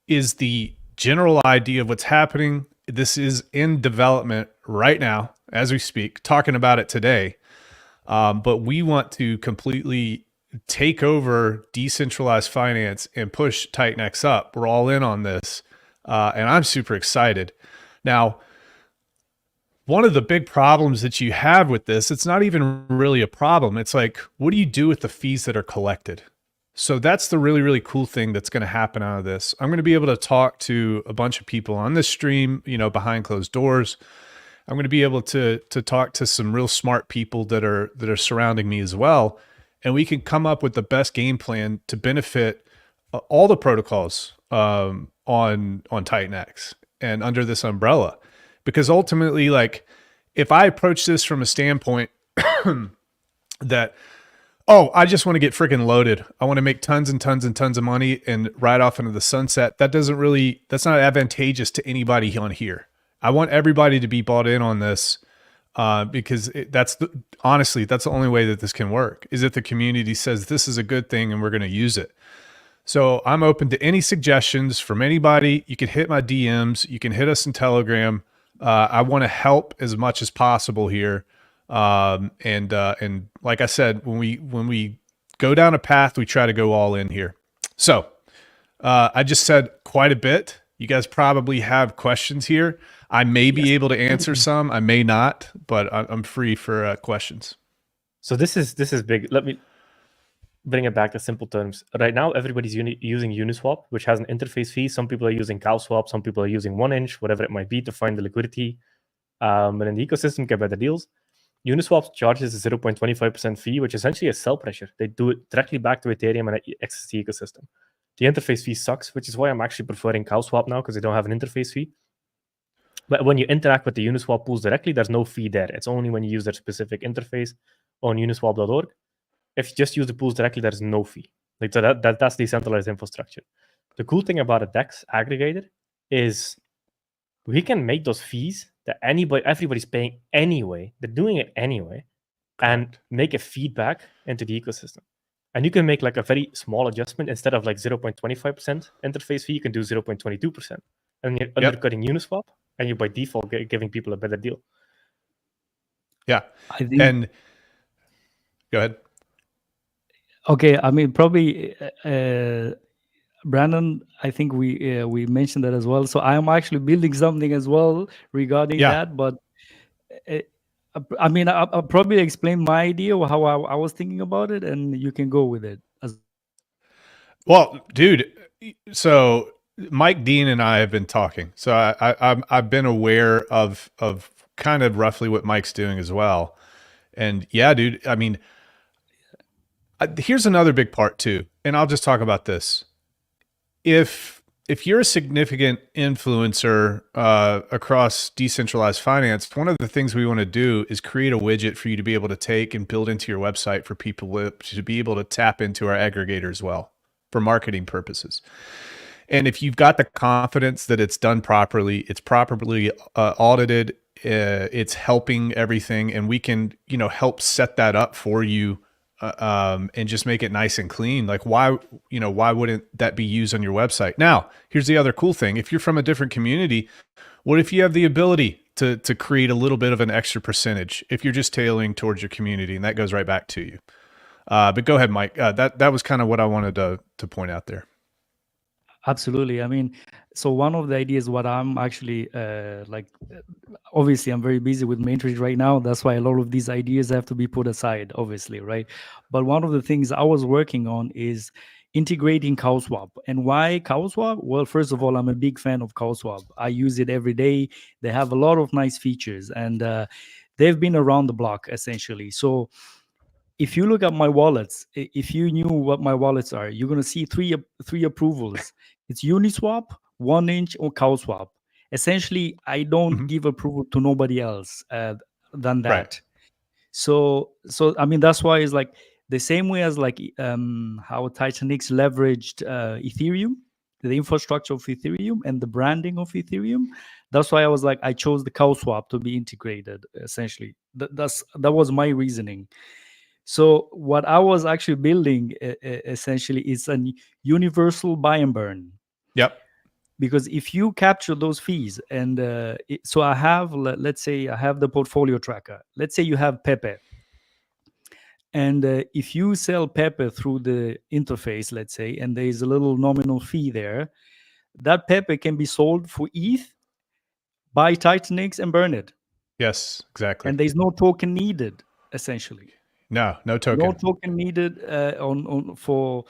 is the general idea of what's happening. This is in development right now as we speak, talking about it today. But we want to completely take over decentralized finance and push Titanx up. We're all in on this. And I'm super excited. Now, one of the big problems that you have with this, it's not even really a problem. It's like, what do you do with the fees that are collected? So that's the really, really cool thing that's going to happen out of this. I'm going to be able to talk to a bunch of people on this stream, behind closed doors. I'm going to be able to talk to some real smart people that are surrounding me as well. And we can come up with the best game plan to benefit all the protocols on Titanx and under this umbrella. Because ultimately, like, if I approach this from a standpoint that, I just want to get freaking loaded, I want to make tons and tons and tons of money and ride off into the sunset, that's not advantageous to anybody on here. I want everybody to be bought in on this because honestly, that's the only way that this can work, is if the community says this is a good thing and we're going to use it. So I'm open to any suggestions from anybody. You can hit my DMs. You can hit us in Telegram. I want to help as much as possible here. And like I said, when we go down a path, we try to go all in here. So I just said quite a bit. You guys probably have questions here. I may be able to answer some. I may not, but I'm free for questions. So this is big. Let me bring it back to simple terms. Right now, everybody's using Uniswap, which has an interface fee. Some people are using CowSwap. Some people are using 1inch, whatever it might be, to find the liquidity. And in the ecosystem, get better deals. Uniswap charges a 0.25% fee, which essentially is sell pressure. They do it directly back to Ethereum and XST ecosystem. The interface fee sucks, which is why I'm actually preferring CowSwap now, because they don't have an interface fee. But when you interact with the Uniswap pools directly, there's no fee there. It's only when you use their specific interface on uniswap.org. If you just use the pools directly, there's no fee. So that's decentralized infrastructure. The cool thing about a DEX aggregator is we can make those fees that everybody's paying anyway. They're doing it anyway, and make a feedback into the ecosystem. And you can make like a very small adjustment. Instead of like 0.25% interface fee, you can do 0.22%. And you're undercutting Uniswap, and you're by default giving people a better deal. Yeah. And go ahead. Okay, I mean, probably Brandon, I think we mentioned that as well. So I am actually building something as well regarding that. But I mean, I'll probably explain my idea or how I was thinking about it, and you can go with it. Well, dude, so Mike Dean and I have been talking. So I've been aware of kind of roughly what Mike's doing as well. And yeah, dude, I mean, here's another big part too, and I'll just talk about this. If you're a significant influencer across decentralized finance, one of the things we want to do is create a widget for you to be able to take and build into your website for people to be able to tap into our aggregator as well for marketing purposes. And if you've got the confidence that it's done properly, it's properly audited, it's helping everything, and we can, help set that up for you and just make it nice and clean. Like why wouldn't that be used on your website? Now, here's the other cool thing. If you're from a different community, What if you have the ability to create a little bit of an extra percentage if you're just tailoring towards your community, and that goes right back to you. But go ahead, Mike. That was kind of what I wanted to point out there. Absolutely. I mean, so one of the ideas, what I'm actually obviously I'm very busy with mentoring right now. That's why a lot of these ideas have to be put aside, obviously, right? But one of the things I was working on is integrating CowSwap. And why CowSwap? Well, first of all, I'm a big fan of CowSwap. I use it every day. They have a lot of nice features, and they've been around the block essentially. So if you look at my wallets, if you knew what my wallets are, you're going to see three approvals. It's Uniswap, 1inch, or CowSwap. Essentially, I don't give approval to nobody else than that. Right. So I mean, that's why it's like the same way as like how Titanx leveraged Ethereum, the infrastructure of Ethereum and the branding of Ethereum. That's why I was like, I chose the CowSwap to be integrated. Essentially, that was my reasoning. So what I was actually building essentially is a universal buy and burn. Yep. Because if you capture those fees, and so I have, let's say I have the portfolio tracker. Let's say you have Pepe. And if you sell Pepe through the interface, let's say, and there is a little nominal fee there, that Pepe can be sold for ETH, buy Titanx, and burn it. Yes, exactly. And there's no token needed, essentially. No token. No token needed for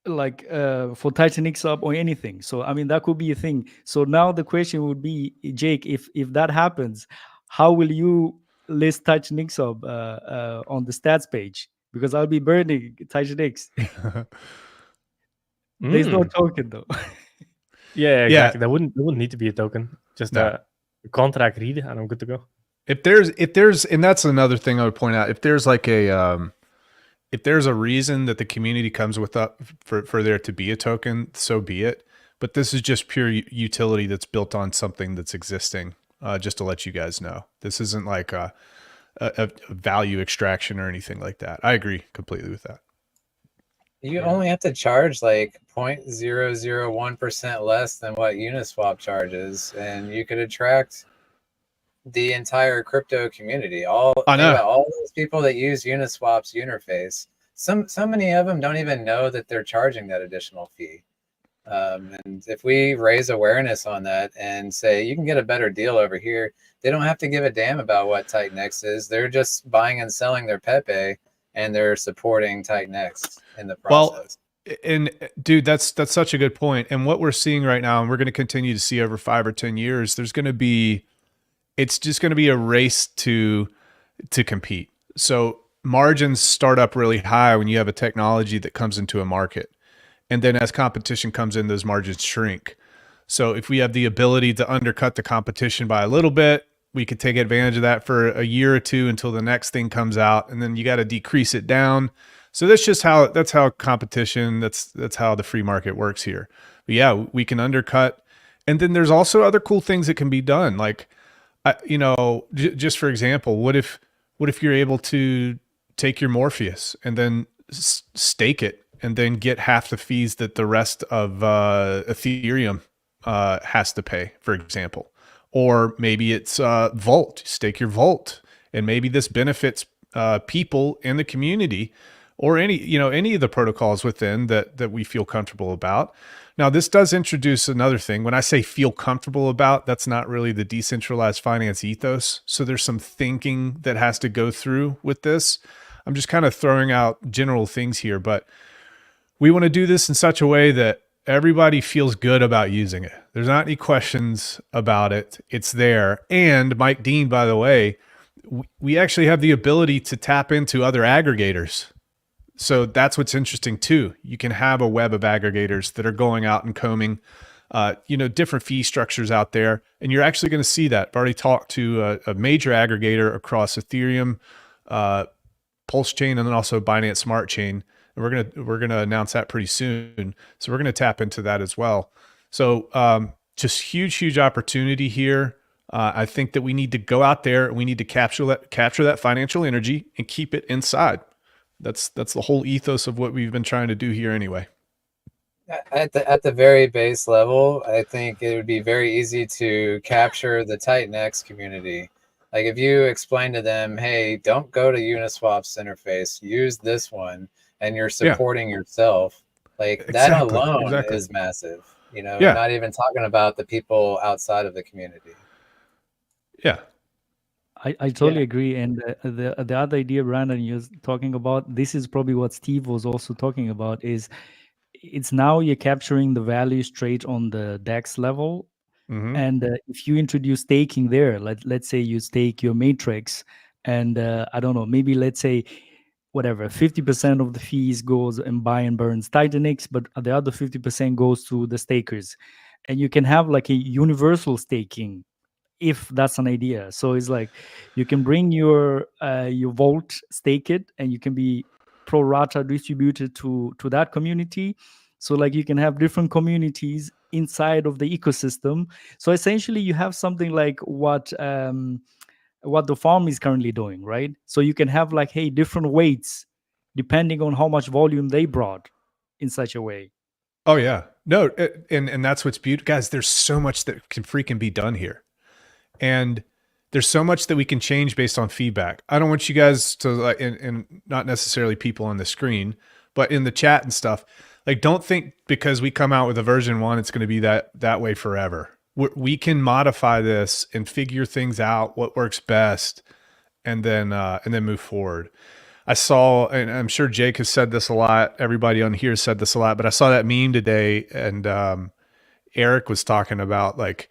Titanx up or anything. So I mean, that could be a thing. So now the question would be, Jake, if that happens, how will you list Titanx up on the stats page? Because I'll be burning Titanx. There's no token though. Yeah, exactly. There wouldn't need to be a token. Just a contract read, and I'm good to go. If there's, and that's another thing I would point out. If there's like if there's a reason that the community comes with for there to be a token, so be it. But this is just pure utility that's built on something that's existing. Just to let you guys know, this isn't like a value extraction or anything like that. I agree completely with that. You only have to charge like 0.001% less than what Uniswap charges, and you could attract the entire crypto community. All those people that use Uniswap's interface. So many of them don't even know that they're charging that additional fee. And if we raise awareness on that and say you can get a better deal over here, they don't have to give a damn about what Titanx is. They're just buying and selling their Pepe, and they're supporting Titanx in the process. Well, and dude, that's such a good point. And what we're seeing right now, and we're going to continue to see over 5 or 10 years, it's just going to be a race to compete. So margins start up really high when you have a technology that comes into a market. And then as competition comes in, those margins shrink. So if we have the ability to undercut the competition by a little bit, we could take advantage of that for a year or two until the next thing comes out. And then you got to decrease it down. So that's how competition, that's how the free market works here. But yeah, we can undercut. And then there's also other cool things that can be done. Like, just for example, what if you're able to take your Morpheus and then stake it and then get half the fees that the rest of Ethereum has to pay, for example? Or maybe it's Volt, stake your Volt, and maybe this benefits people in the community or any of the protocols within that we feel comfortable about. Now, this does introduce another thing. When I say feel comfortable about, that's not really the decentralized finance ethos. So there's some thinking that has to go through with this. I'm just kind of throwing out general things here, but we want to do this in such a way that everybody feels good about using it. There's not any questions about it. It's there. And Mike Dean, by the way, we actually have the ability to tap into other aggregators. So that's what's interesting too. You can have a web of aggregators that are going out and combing, different fee structures out there. And you're actually going to see that. I've already talked to a major aggregator across Ethereum, Pulse Chain, and then also Binance Smart Chain. And we're gonna announce that pretty soon. So we're gonna tap into that as well. So just huge opportunity here. I think that we need to go out there and we need to capture that financial energy and keep it inside. That's the whole ethos of what we've been trying to do here anyway. At the very base level, I think it would be very easy to capture the Titanx community. Like if you explain to them, hey, don't go to Uniswap's interface, use this one, and you're supporting yourself. Like that alone is massive. You know, not even talking about the people outside of the community. Yeah. I totally agree. And the other idea, Brandon, you're talking about, this is probably what Steve was also talking about, is it's now you're capturing the value straight on the DEX level. Mhm. And if you introduce staking there, let's say you stake your matrix, and I don't know, maybe let's say whatever, 50% of the fees goes and buy and burns Titanx, but the other 50% goes to the stakers. And you can have like a universal staking, if that's an idea. So it's like you can bring your vault, stake it, and you can be pro rata distributed to that community. So like you can have different communities inside of the ecosystem. So essentially you have something like what the farm is currently doing, right? So you can have like, hey, different weights depending on how much volume they brought in such a way. Oh yeah. No, and that's what's beautiful. Guys, there's so much that can freaking be done here. And there's so much that we can change based on feedback. I don't want you guys to like, and not necessarily people on the screen, but in the chat and stuff, like don't think because we come out with a version 1, it's going to be that way forever. We can modify this and figure things out, what works best, and then move forward. I saw, and I'm sure Jake has said this a lot, everybody on here has said this a lot, but I saw that meme today, and Eric was talking about like,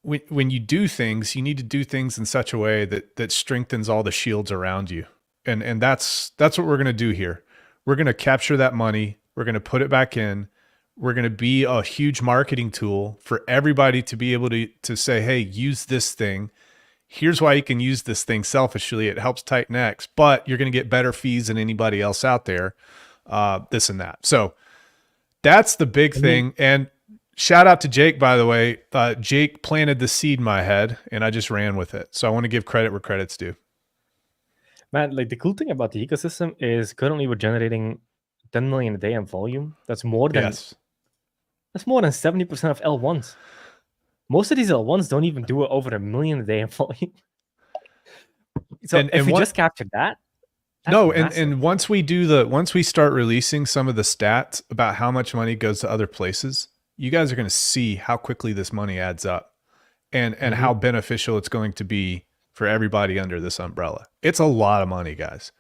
when you do things, you need to do things in such a way that strengthens all the shields around you. And that's what we're going to do here. We're going to capture that money. We're going to put it back in. We're going to be a huge marketing tool for everybody to be able to say, hey, use this thing. Here's why you can use this thing selfishly. It helps Titanx, but you're going to get better fees than anybody else out there. This and that. So that's the big thing. And shout out to Jake, by the way. Jake planted the seed in my head, and I just ran with it. So I want to give credit where credit's due. Man, like the cool thing about the ecosystem is currently we're generating 10 million a day in volume. That's more than 70% of L1s. Most of these L1s don't even do it over 1 million a day in volume. So if we just capture that. And once we start releasing some of the stats about how much money goes to other places, you guys are going to see how quickly this money adds up and how beneficial it's going to be for everybody under this umbrella. It's a lot of money, guys.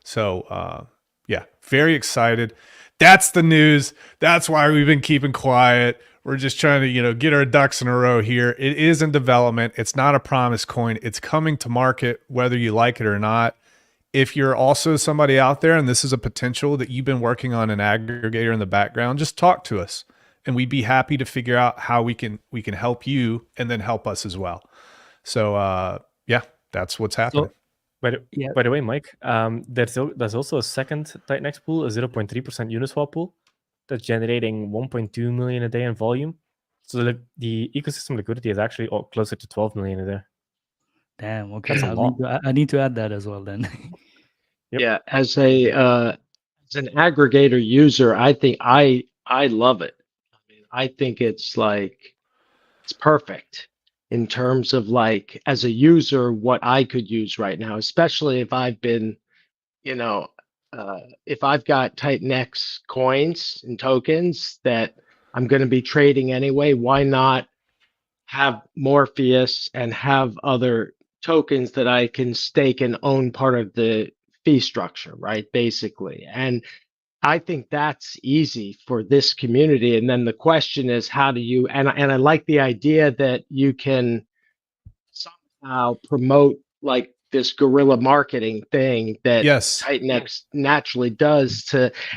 So, yeah, very excited. That's the news. That's why we've been keeping quiet. We're just trying to, get our ducks in a row here. It is in development. It's not a promise coin. It's coming to market, whether you like it or not. If you're also somebody out there and this is a potential that you've been working on an aggregator in the background, just talk to us. And we'd be happy to figure out how we can help you and then help us as well. So yeah, that's what's happening. So, by the way, Mike, there's also a second Titanx pool, a 0.3% Uniswap pool that's generating 1.2 million a day in volume. So the ecosystem liquidity is actually closer to 12 million a day. Damn, okay. That's a lot. I need to add that as well then. Yeah, as an aggregator user, I think I love it. I think it's perfect in terms of like as a user what I could use right now, especially if I've been, if I've got Titanx coins and tokens that I'm going to be trading anyway, why not have Morpheus and have other tokens that I can stake and own part of the fee structure, right? Basically. And I think that's easy for this community. And then the question is, how do you, and I like the idea that you can somehow promote like this guerrilla marketing thing that Titanx naturally does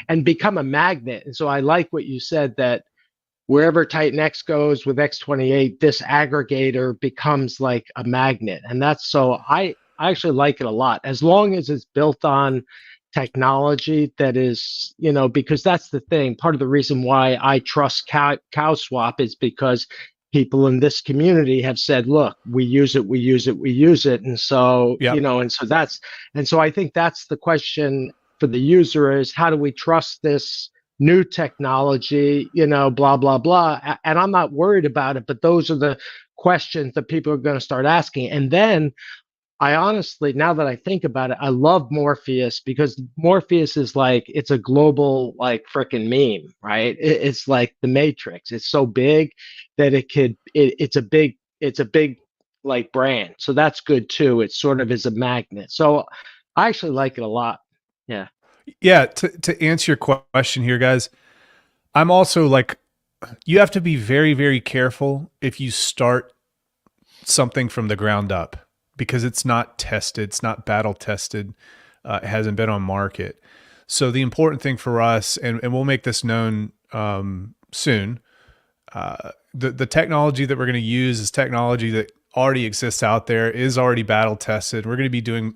and become a magnet. And so I like what you said, that wherever Titanx goes with X28, this aggregator becomes like a magnet. And I actually like it a lot, as long as it's built on technology that is, because that's the thing. Part of the reason why I trust CowSwap is because people in this community have said, look, we use it. And so, and so I think that's the question for the user is, how do we trust this new technology, blah, blah, blah. And I'm not worried about it, but those are the questions that people are going to start asking. And then I honestly, now that I think about it, I love Morpheus because Morpheus is like, it's a global, like, freaking meme, right? It's like the Matrix. It's so big that it's a big like brand. So that's good too. It sort of is a magnet. So I actually like it a lot. Yeah. Yeah. To answer your question here, guys, I'm also like, you have to be very, very careful if you start something from the ground up, because it's not tested, it's not battle tested, it hasn't been on market. So the important thing for us, and we'll make this known soon, the technology that we're going to use is technology that already exists out there, is already battle tested. We're going to be doing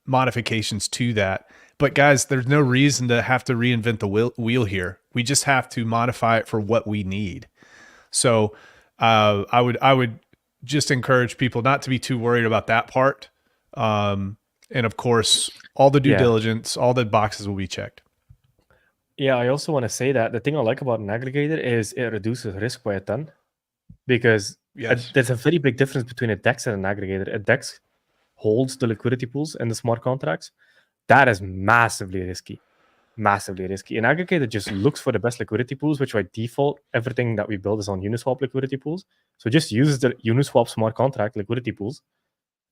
modifications to that. But guys, there's no reason to have to reinvent the wheel here. We just have to modify it for what we need. So I would just encourage people not to be too worried about that part. And of course, all the due diligence, all the boxes will be checked. Yeah, I also want to say that the thing I like about an aggregator is it reduces risk by a ton, because there's a very big difference between a DEX and an aggregator. A DEX holds the liquidity pools and the smart contracts. That is massively risky. Massively risky. An aggregator just looks for the best liquidity pools, which by default, everything that we build is on Uniswap liquidity pools. So just uses the Uniswap smart contract liquidity pools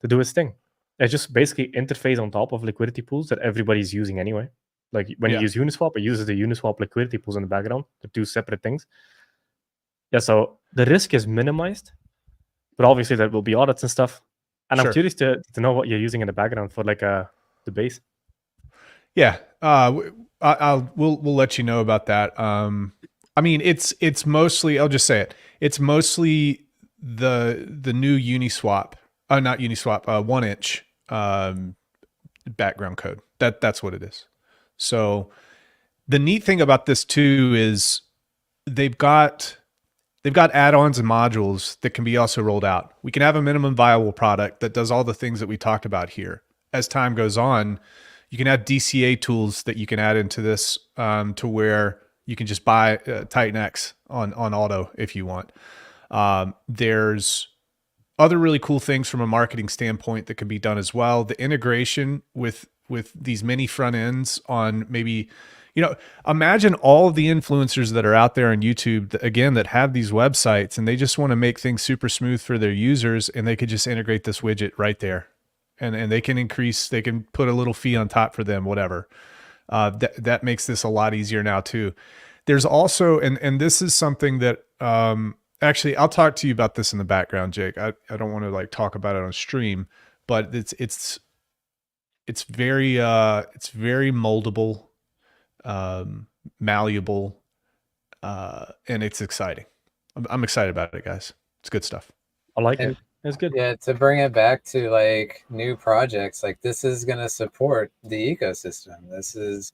to do its thing. It's just basically interface on top of liquidity pools that everybody's using anyway. Like when you use Uniswap, it uses the Uniswap liquidity pools in the background. They're two separate things. Yeah, so the risk is minimized, but obviously there will be audits and stuff. And I'm curious to know what you're using in the background for like the base. Yeah, we'll let you know about that. I mean, it's mostly, I'll just say it. It's mostly the new Uniswap, not Uniswap, 1-inch background code. That's what it is. So the neat thing about this too is they've got add-ons and modules that can be also rolled out. We can have a minimum viable product that does all the things that we talked about here. As time goes on, you can have DCA tools that you can add into this to where you can just buy Titanx on auto if you want. There's other really cool things from a marketing standpoint that can be done as well. The integration with these mini front ends on maybe, imagine all of the influencers that are out there on YouTube that have these websites and they just want to make things super smooth for their users, and they could just integrate this widget right there. And they can put a little fee on top for them, whatever. That makes this a lot easier now too. There's also, and this is something that, actually I'll talk to you about this in the background, Jake. I don't want to like talk about it on stream, but it's very moldable, malleable, and it's exciting. I'm excited about it, guys. It's good stuff. I like it. It's good. Yeah, to bring it back to like new projects, like this is going to support the ecosystem. This is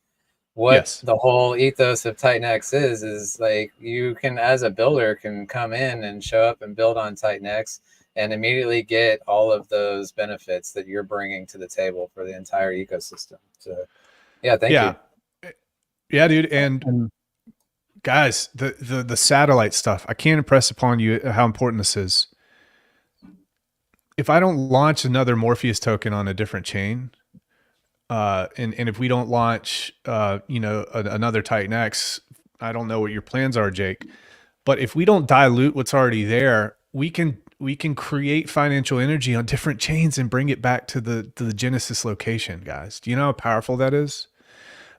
what the whole ethos of Titanx is like you can, as a builder, can come in and show up and build on Titanx and immediately get all of those benefits that you're bringing to the table for the entire ecosystem. So yeah, thank you. Yeah, dude. And guys, the satellite stuff, I can't impress upon you how important this is. If I don't launch another Morpheus token on a different chain, and if we don't launch, another Titanx, I don't know what your plans are, Jake, but if we don't dilute what's already there, we can create financial energy on different chains and bring it back to the Genesis location, guys. Do you know how powerful that is?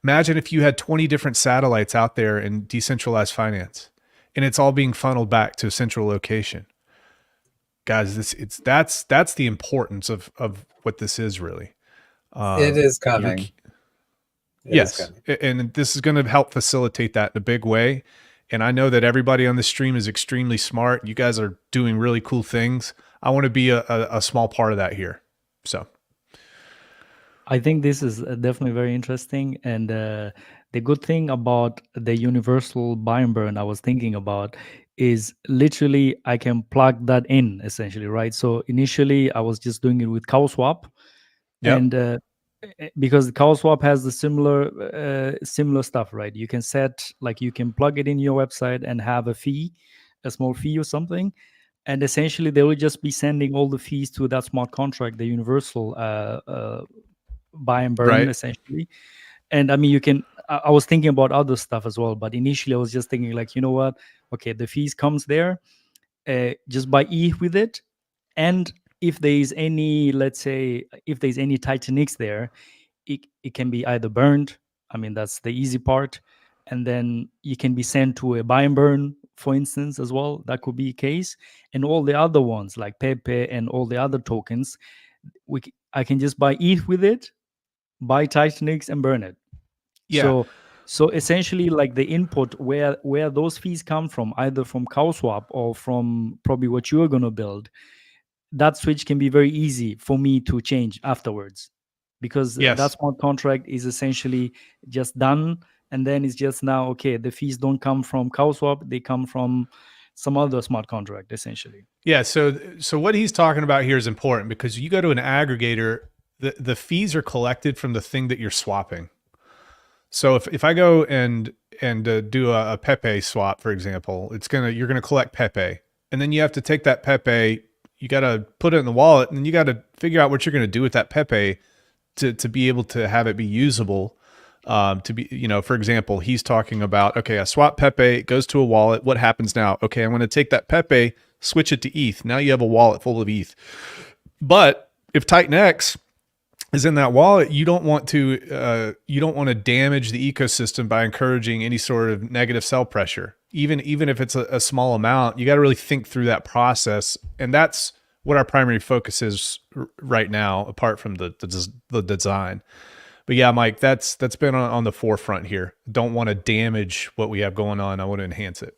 Imagine if you had 20 different satellites out there in decentralized finance, and it's all being funneled back to a central location. Guys, that's the importance of what this is really. It is coming. Yes, and this is going to help facilitate that in a big way. And I know that everybody on the stream is extremely smart. You guys are doing really cool things. I want to be a small part of that here. So I think this is definitely very interesting. And the good thing about the universal buy and burn I was thinking about is literally I can plug that in essentially, right? So initially I was just doing it with CowSwap. And because CowSwap has the similar stuff, right? You can set, like, you can plug it in your website and have a fee, a small fee or something, and essentially they will just be sending all the fees to that smart contract, the universal buy and burn, Right. essentially. And I mean, you can. I was thinking about other stuff as well, but initially I was just thinking, like, you know what? Okay, the fees comes there. Just buy ETH with it, and if there is any, let's say, if there's any Titanx there, it can be either burned. I mean, that's the easy part, and then you can be sent to a buy and burn, for instance, as well. That could be a case, and all the other ones like Pepe and all the other tokens, I can just buy ETH with it, buy Titanx, and burn it. Yeah. So essentially, like, the input where those fees come from, either from CowSwap or from probably what you're going to build, that switch can be very easy for me to change afterwards, because Yes. that smart contract is essentially just done, and then it's just now, okay, the fees don't come from CowSwap, they come from some other smart contract, essentially. Yeah. So what he's talking about here is important, because you go to an aggregator, the fees are collected from the thing that you're swapping. So if I go and do a Pepe swap, for example, you're gonna collect Pepe, and then you have to take that Pepe, you got to put it in the wallet, and then you got to figure out what you're going to do with that Pepe to be able to have it be usable. To be, for example, he's talking about, okay, I swap Pepe, it goes to a wallet. What happens now? Okay, I'm going to take that Pepe, switch it to ETH. Now you have a wallet full of ETH. But if Titanx is in that wallet, you don't want to damage the ecosystem by encouraging any sort of negative sell pressure. Even if it's a small amount, you got to really think through that process, and that's what our primary focus is right now, apart from the design. But yeah, Mike, that's been on the forefront here. Don't want to damage what we have going on. I want to enhance it.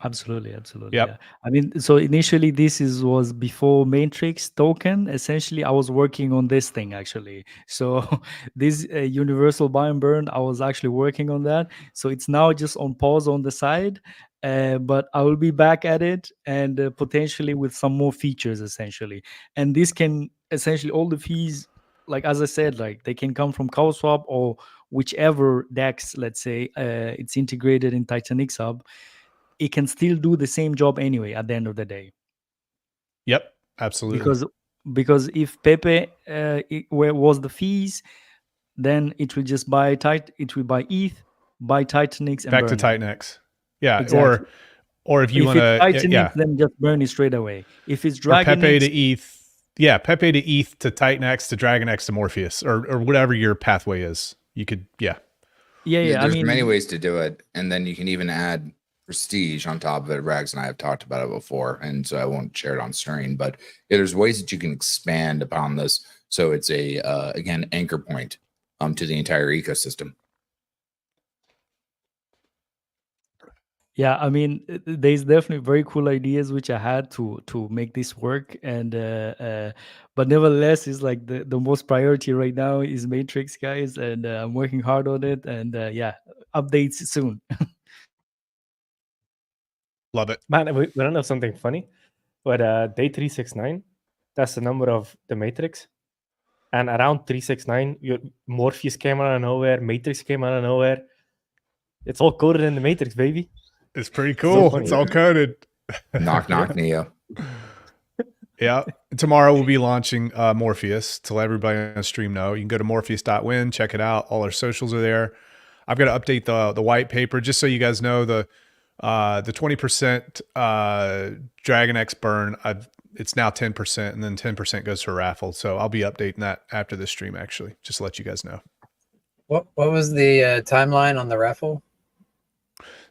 Absolutely. Yep. Yeah. I mean, so initially was before Matrix token. Essentially, I was working on this thing, actually. So this universal buy and burn, I was actually working on that. So it's now just on pause on the side, but I will be back at it, and potentially with some more features, essentially. And this can essentially, all the fees, like, as I said, like, they can come from CowSwap or whichever DEX, let's say, it's integrated in Titanx Hub. It can still do the same job anyway at the end of the day. Yep, absolutely. Because if Pepe where was the fees, then it will just buy ETH, buy Titanx, and back burn to Titanx. Yeah, exactly. or if you want to, Titanx, then just burn it straight away. If it's Dragon Pepe to ETH, Pepe to ETH to Titanx to DragonX to Morpheus, or whatever your pathway is. You could, yeah. There's many ways to do it, and then you can even add prestige on top of it. Rags and I have talked about it before, and so I won't share it on screen, but there's ways that you can expand upon this, so it's a again anchor point to the entire ecosystem. Yeah, I mean, there's definitely very cool ideas which I had to make this work, and but nevertheless, it's like the most priority right now is Matrix, guys, and I'm working hard on it, and updates soon. Love it, man. We don't know something funny, but day 369, that's the number of the Matrix, and around 369, your Morpheus came out of nowhere, Matrix came out of nowhere. It's all coded in the Matrix, baby. It's pretty cool. So it's all coded. Knock knock, Neo. Yeah. Tomorrow we'll be launching Morpheus to let everybody on the stream know. You can go to morpheus.win, check it out. All our socials are there. I've got to update the white paper just so you guys know the 20% DragonX burn. It's now 10%, and then 10% goes to a raffle. So I'll be updating that after the stream, actually, just to let you guys know. What was the timeline on the raffle?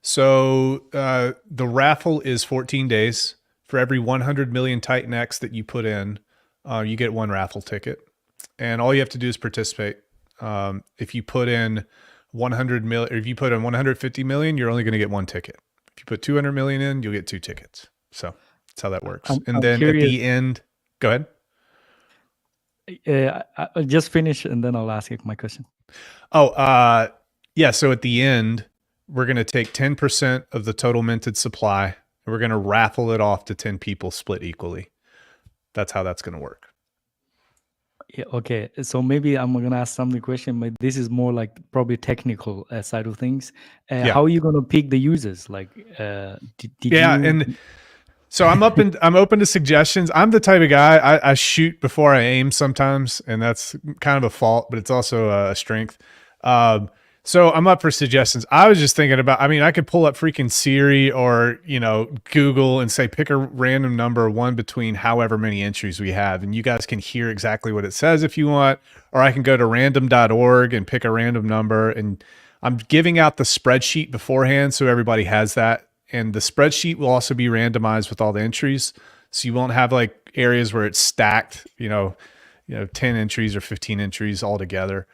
So the raffle is 14 days. For every 100 million Titanx that you put in, you get one raffle ticket. And all you have to do is participate. If you put in 100 million, or if you put in 150 million, you're only going to get one ticket. If you put 200 million in, you'll get two tickets. So that's how that works. I'm then curious. at the end, go ahead. I'll just finish and then I'll ask you my question. Oh, yeah. So at the end, we're going to take 10% of the total minted supply, and we're going to raffle it off to 10 people split equally. That's how that's going to work. Yeah, okay. So maybe I'm gonna ask some question, but this is more like probably technical side of things. Yeah. How are you gonna pick the users? Like, did Yeah, you? and so I'm open to suggestions. I'm the type of guy I shoot before I aim sometimes, and that's kind of a fault, but it's also a strength. So I'm up for suggestions. I was just thinking about, I mean, I could pull up freaking Siri or, Google and say, pick a random number, one between however many entries we have. And you guys can hear exactly what it says if you want, or I can go to random.org and pick a random number. And I'm giving out the spreadsheet beforehand, so everybody has that. And the spreadsheet will also be randomized with all the entries. So you won't have like areas where it's stacked, 10 entries or 15 entries all together.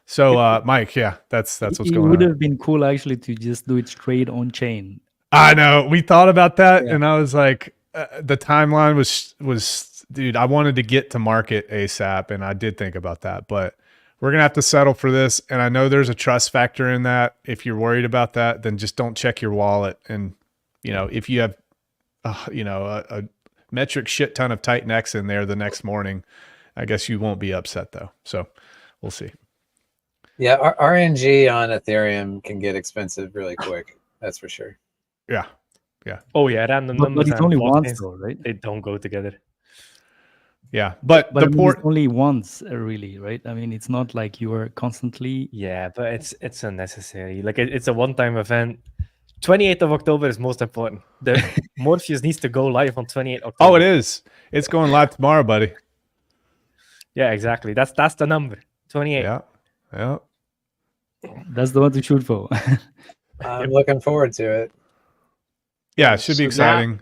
So, Mike, yeah, that's what's going on. It would have been cool actually to just do it straight on chain. I know we thought about that, and I was like, the timeline was, dude, I wanted to get to market ASAP, and I did think about that, but we're gonna have to settle for this. And I know there's a trust factor in that. If you're worried about that, then just don't check your wallet. And if you have, a metric shit ton of Titanx in there the next morning, I guess you won't be upset though. So we'll see. Yeah, RNG on Ethereum can get expensive really quick. That's for sure. Yeah. Oh yeah, random numbers. But it's only once though, right? They don't go together. Yeah, but I mean, it's only once, really, right? I mean, it's not like you are constantly. Yeah, but it's unnecessary. Like it's a one-time event. 28th of October is most important. The Morpheus needs to go live on 28th October. Oh, it is. It's going live tomorrow, buddy. Yeah, exactly. That's the number. 28. Yeah. That's the one to shoot for. I'm looking forward to it. Yeah, it should be exciting.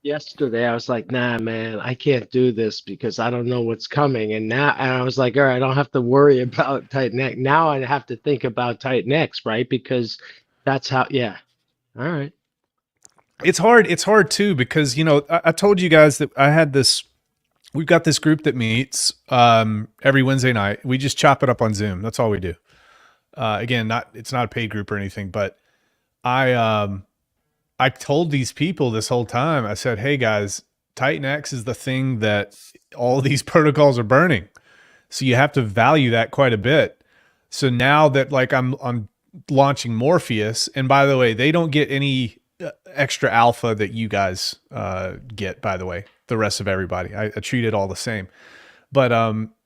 Yesterday, I was like, nah, man, I can't do this because I don't know what's coming. And I was like, all right, I don't have to worry about Titanx. Now I have to think about Titanx, right? Because that's how, yeah. All right. It's hard too, because, I told you guys that we've got this group that meets every Wednesday night. We just chop it up on Zoom. That's all we do. Again, it's not a paid group or anything, but I told these people this whole time, I said, hey guys, Titanx is the thing that all these protocols are burning. So you have to value that quite a bit. So now that like I'm launching Morpheus, and by the way, they don't get any extra alpha that you guys get, by the way, the rest of everybody. I treat it all the same. But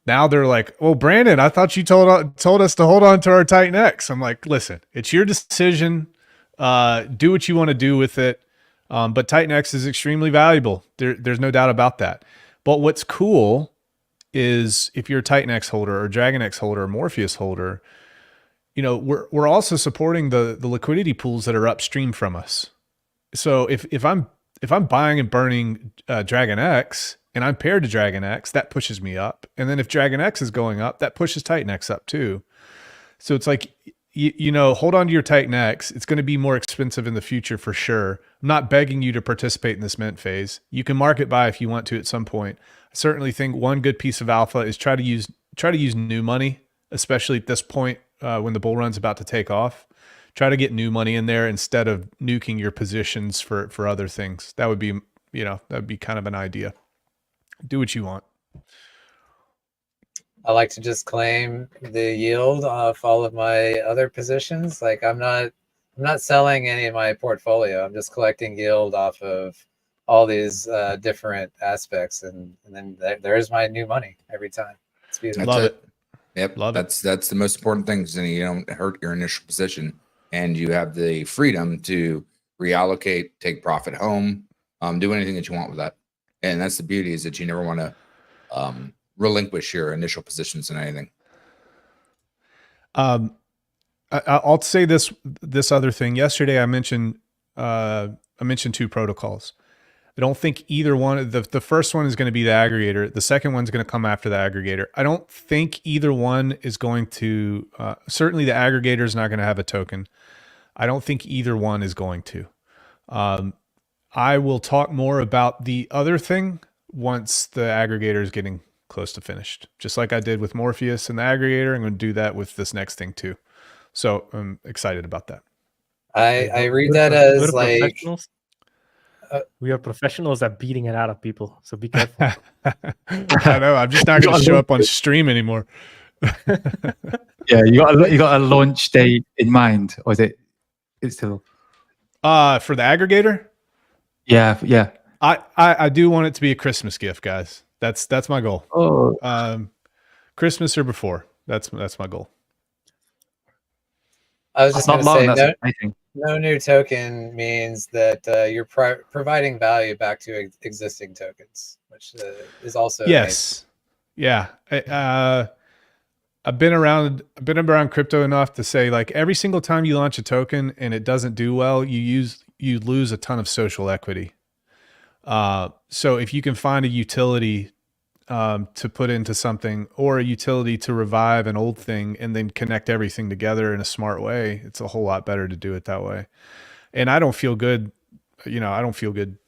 now they're like, well, Brandon, I thought you told us to hold on to our Titanx. I'm like, listen, it's your decision. Do what you want to do with it. But Titanx is extremely valuable. There's no doubt about that. But what's cool is if you're a Titanx holder or DragonX holder or Morpheus holder, we're also supporting the liquidity pools that are upstream from us. So if I'm buying and burning DragonX and I'm paired to DragonX, that pushes me up. And then if DragonX is going up, that pushes Titanx up too. So it's like, hold on to your Titanx. It's going to be more expensive in the future for sure. I'm not begging you to participate in this mint phase. You can market buy if you want to at some point. I certainly think one good piece of alpha is try to use new money, especially at this point when the bull run's about to take off. Try to get new money in there instead of nuking your positions for other things. That would be, that would be kind of an idea. Do what you want. I like to just claim the yield off all of my other positions. Like I'm not selling any of my portfolio. I'm just collecting yield off of all these different aspects, and then there's my new money every time. It's beautiful. Love it. Yep. That's the most important thing, is that you don't hurt your initial position, and you have the freedom to reallocate, take profit home, do anything that you want with that. And that's the beauty, is that you never want to relinquish your initial positions in anything. I'll say this other thing. Yesterday I mentioned two protocols. I don't think either one, the first one is going to be the aggregator. The second one's going to come after the aggregator. I don't think either one is going to, certainly the aggregator is not going to have a token. I don't think either one is going to. I will talk more about the other thing once the aggregator is getting close to finished. Just like I did with Morpheus and the aggregator, I'm going to do that with this next thing too. So I'm excited about that. I read that as like We are professionals at beating it out of people, so be careful. I know. I'm just not going to show up on stream anymore. Yeah, you got a launch date in mind, or is it's still? For the aggregator? Yeah. I do want it to be a Christmas gift, guys. That's my goal. Oh. Christmas or before. That's my goal. I was just going to say, amazing. No new token means that you're providing value back to existing tokens, which is also yes, amazing. Yeah. I've been around crypto enough to say, like, every single time you launch a token and it doesn't do well, you lose a ton of social equity. So if you can find a utility to put into something, or a utility to revive an old thing and then connect everything together in a smart way, it's a whole lot better to do it that way. And I don't feel good, I don't feel good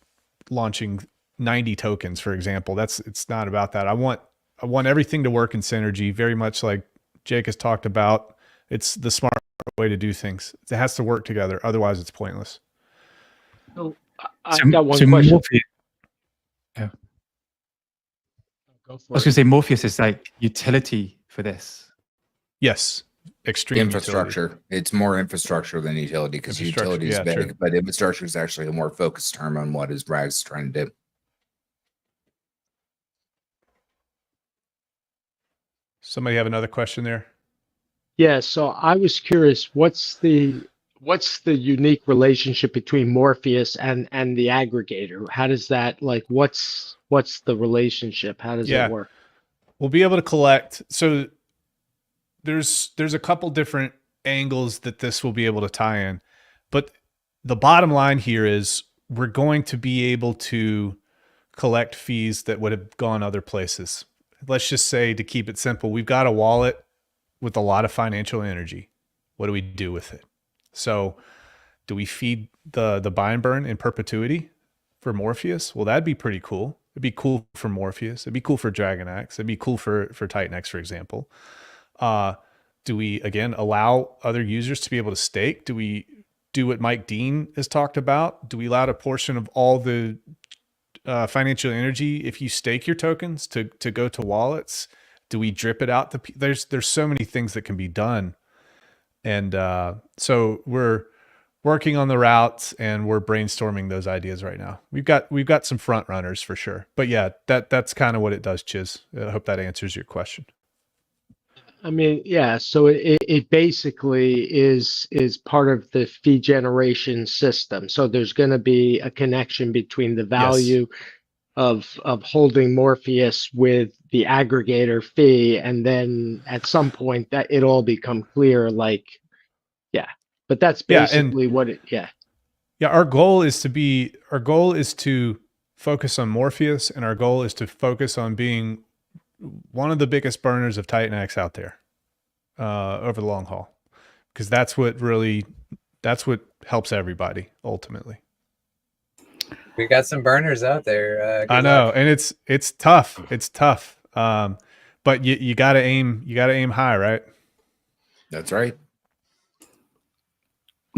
launching 90 tokens, for example. It's not about that. I want everything to work in synergy, very much like Jake has talked about. It's the smart way to do things. It has to work together. Otherwise it's pointless. So I've got one question. Morpheus, yeah. I was going to say Morpheus is like utility for this. Yes. Extreme infrastructure. Utility. It's more infrastructure than utility, because utility is big, true. But infrastructure is actually a more focused term on what is Rags trying to do. Somebody have another question there? Yeah, so I was curious, what's the unique relationship between Morpheus and the aggregator? How does that, like, what's the relationship? How does it work? We'll be able to collect. So there's a couple different angles that this will be able to tie in, but the bottom line here is we're going to be able to collect fees that would have gone other places. Let's just say, to keep it simple, we've got a wallet with a lot of financial energy. What do we do with it? So do we feed the buy and burn in perpetuity for Morpheus? Well, that'd be pretty cool. It'd be cool for Morpheus. It'd be cool for Dragonax. It'd be cool for Titanx, for example. Do we, again, allow other users to be able to stake? Do we do what Mike Dean has talked about? Do we allow a portion of all the financial energy, if you stake your tokens, to go to wallets? Do we drip it out? There's so many things that can be done. And so we're working on the routes and we're brainstorming those ideas right now. We've got some front runners for sure. But yeah, that's kind of what it does, Chiz. I hope that answers your question. I mean, yeah, so it basically is part of the fee generation system. So there's going to be a connection between the value of holding Morpheus with the aggregator fee, and then at some point that it all become clear, like, but that's basically our goal is to focus on Morpheus, and our goal is to focus on being one of the biggest burners of Titanx out there over the long haul, because that's what helps everybody ultimately. We got some burners out there. I know, and it's tough. It's tough. But you gotta aim high, right? That's right.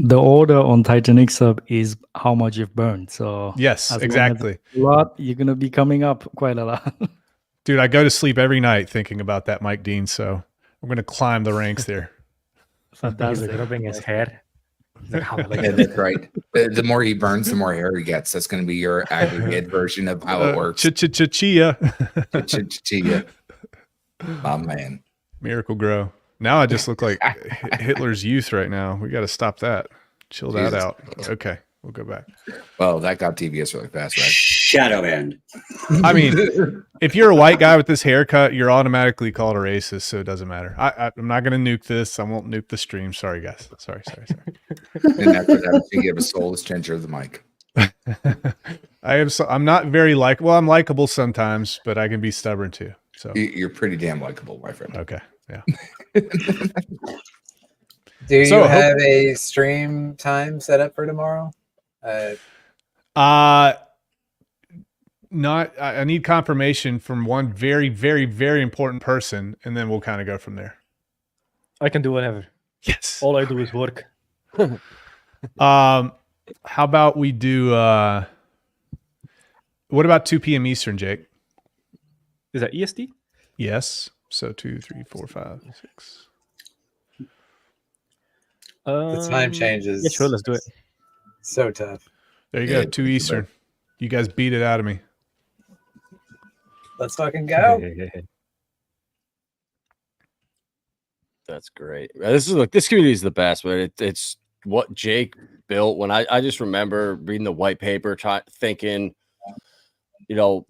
The order on Titanx Hub is how much you've burned. So yes, exactly. A lot, you're gonna be coming up quite a lot. Dude, I go to sleep every night thinking about that Mike Dean. So we're gonna climb the ranks there. Fantastic. Rubbing his hair. Yeah, that's right. The more he burns, the more hair he gets. That's going to be your aggregate version of how it works. Chia. Chia. Oh, man. Miracle Grow. Now I just look like Hitler's youth right now. We got to stop that. Chill that out. Okay, we'll go back. Well, that got devious really fast, right? Shadow end. I mean, if you're a white guy with this haircut, you're automatically called a racist, so it doesn't matter. I'm not going to nuke this. I won't nuke the stream. Sorry, guys. Sorry. And after that, you have a soulless ginger of the mic. I'm not very well, I'm likable sometimes, but I can be stubborn too. So you're pretty damn likable, my friend. Okay, yeah. Do you have a stream time set up for tomorrow? I need confirmation from one very, very, very important person, and then we'll kind of go from there. I can do whatever. Yes. All I do is work. How about we do What about 2 p.m. Eastern, Jake? Is that EST? Yes. So 2, 3, 4, 5, 6. The time changes. Yeah, sure, let's do it. So tough. There you go, 2 Eastern. You guys beat it out of me. Let's fucking go. That's great. This community is the best, but it's what Jake built. When I just remember reading the white paper, thinking, you know,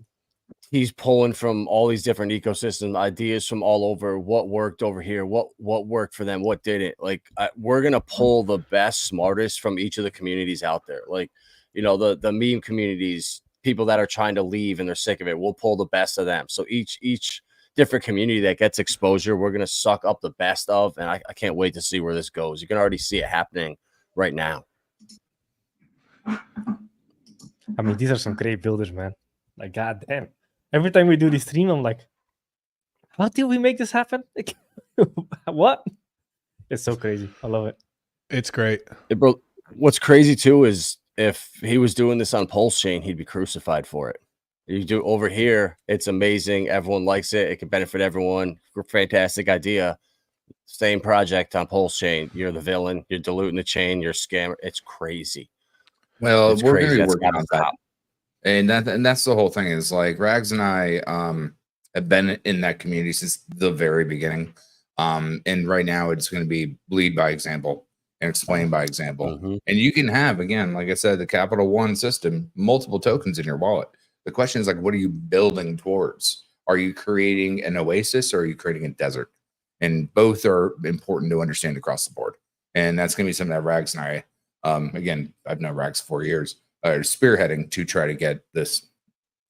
he's pulling from all these different ecosystem ideas from all over. What worked over here? What worked for them? What didn't? Like we're gonna pull the best, smartest from each of the communities out there. Like, you know, the meme communities, people that are trying to leave and they're sick of it. We'll pull the best of them. So each different community that gets exposure, we're gonna suck up the best of. And I can't wait to see where this goes. You can already see it happening right now. I mean, these are some great builders, man. Like, goddamn. Every time we do this stream, I'm like, how did we make this happen? Like, what? It's so crazy. I love it. It's great. Bro, what's crazy too is if he was doing this on Pulse Chain, he'd be crucified for it. You do over here, it's amazing. Everyone likes it. It can benefit everyone. Fantastic idea. Same project on Pulse Chain. You're the villain. You're diluting the chain. You're a scammer. It's crazy. Well, It's we're crazy. going to be That's working gotta on that. stop. And that's the whole thing is like Rags and I have been in that community since the very beginning. And right now it's going to be lead by example and explain by example. And you can have, again, like I said, the Capital One system, multiple tokens in your wallet. The question is like, what are you building towards? Are you creating an oasis or are you creating a desert? And both are important to understand across the board. And that's going to be something that Rags and I, again, I've known Rags 4 years, are spearheading to try to get this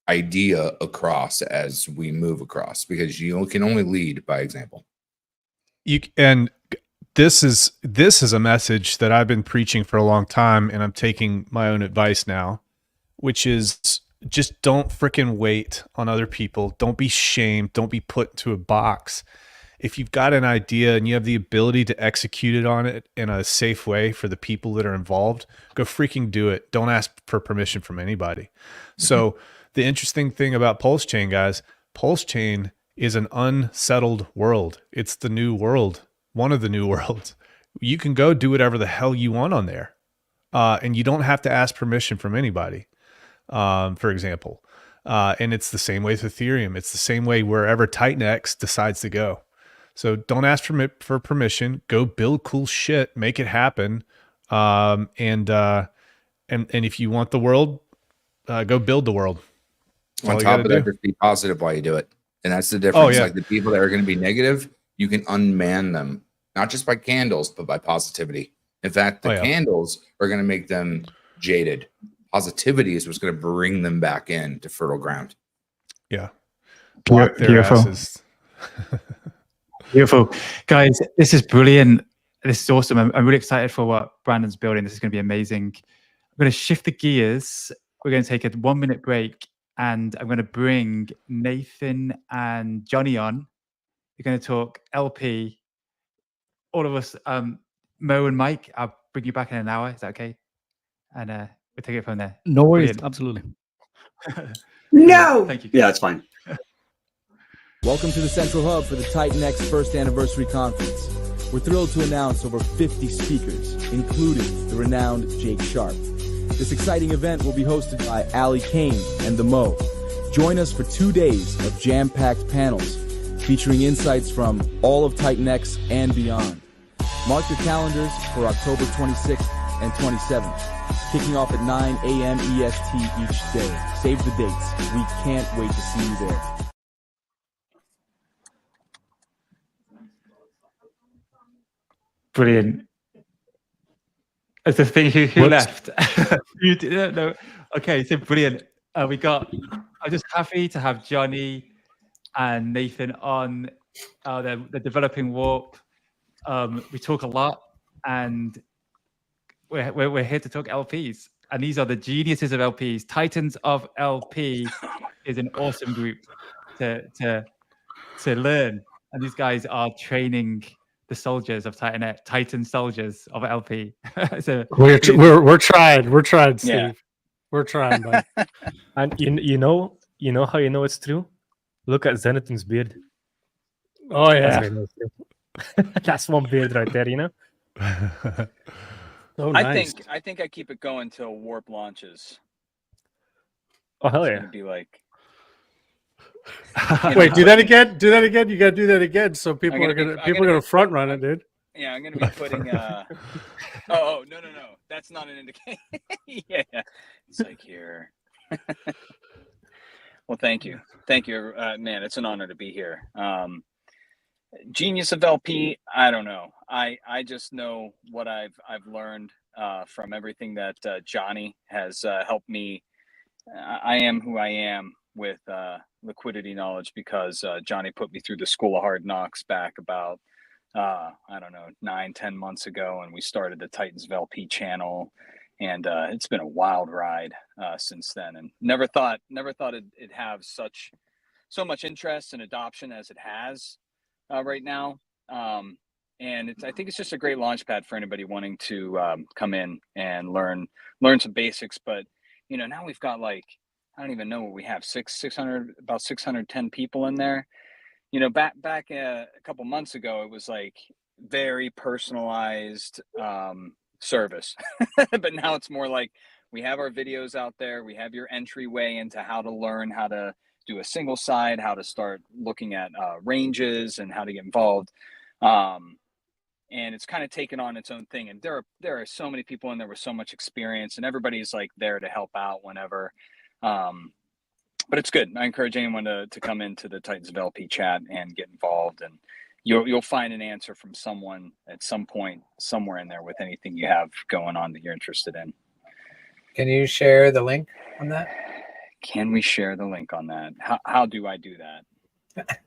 idea across as we move across, because you can only lead by example. This is a message that I've been preaching for a long time, and I'm taking my own advice now, which is just don't freaking wait on other people. Don't be shamed. Don't be put into a box. If you've got an idea and you have the ability to execute it on it in a safe way for the people that are involved, go freaking do it. Don't ask for permission from anybody. So the interesting thing about Pulse Chain, guys, Pulse Chain is an unsettled world. It's the new world, one of the new worlds. You can go do whatever the hell you want on there. And you don't have to ask permission from anybody, for example. And it's the same way with Ethereum. It's the same way wherever Titanx decides to go. So don't ask for permission. Go build cool shit. Make it happen. And if you want the world, go build the world. On top of that, just be positive while you do it. And that's the difference. Oh, yeah. Like the people that are going to be negative, you can unman them, not just by candles, but by positivity. In fact, the candles are going to make them jaded. Positivity is what's going to bring them back in to fertile ground. Yeah. Block their asses. Beautiful. Guys, this is brilliant. This is awesome. I'm really excited for what Brandon's building. This is going to be amazing. I'm going to shift the gears. We're going to take a 1 minute break, and I'm going to bring Nathan and Johnny on. We're going to talk LP. All of us, Mo and Mike, I'll bring you back in an hour. Is that okay? And we'll take it from there. No worries. Brilliant. Absolutely. No. Thank you. Yeah, that's fine. Welcome to the Central Hub for the Titanx first anniversary conference. We're thrilled to announce over 50 speakers, including the renowned Jake Sharp. This exciting event will be hosted by Ali Kane and The Mo. Join us for 2 days of jam-packed panels featuring insights from all of Titanx and beyond. Mark your calendars for October 26th and 27th, kicking off at 9 a.m. EST each day. Save the dates. We can't wait to see you there. Brilliant. As the thing who left. You didn't know. Okay, so brilliant. I'm just happy to have Johnny and Nathan on. They're developing Warp. We talk a lot, and we're here to talk LPs. And these are the geniuses of LPs. Titans of LP is an awesome group to learn. And these guys are training the soldiers of Titan soldiers of LP. So we're trying, Steve. Yeah. We're trying, bud. And you know how you know it's true? Look at Zenith's beard. Oh That's yeah. how you know it's true. That's one beard right there, you know? So I nice. think I keep it going till Warp launches. Oh hell It's yeah. gonna be like Wait, do that again. Do that again. You got to do that again. So people gonna are be- gonna I'm people are gonna gonna front run it, dude. yeah, I'm gonna be putting oh no. That's not an indication. Yeah. It's like here. Well, thank you. Man, it's an honor to be here. Genius of LP, I don't know. I just know what I've learned from everything that Johnny has helped me. I am who I am with liquidity knowledge because Johnny put me through the School of Hard Knocks back about I don't know 9-10 months ago, and we started the Titans of LP channel, and it's been a wild ride since then, and never thought it'd have so much interest and adoption as it has right now. And I think it's just a great launch pad for anybody wanting to come in and learn some basics. But now we've got like, I don't even know what we have, 610 people in there. Back a couple months ago, it was like very personalized service. But now it's more like we have our videos out there. We have your entryway into how to learn how to do a single side, how to start looking at ranges and how to get involved. And it's kind of taken on its own thing. And there are so many people in there with so much experience, and everybody's like there to help out whenever. But it's good. I encourage anyone to come into the Titans of LP chat and get involved, and you'll find an answer from someone at some point somewhere in there with anything you have going on that you're interested in. Can you share the link on that? Can we share the link on that? How do I do that?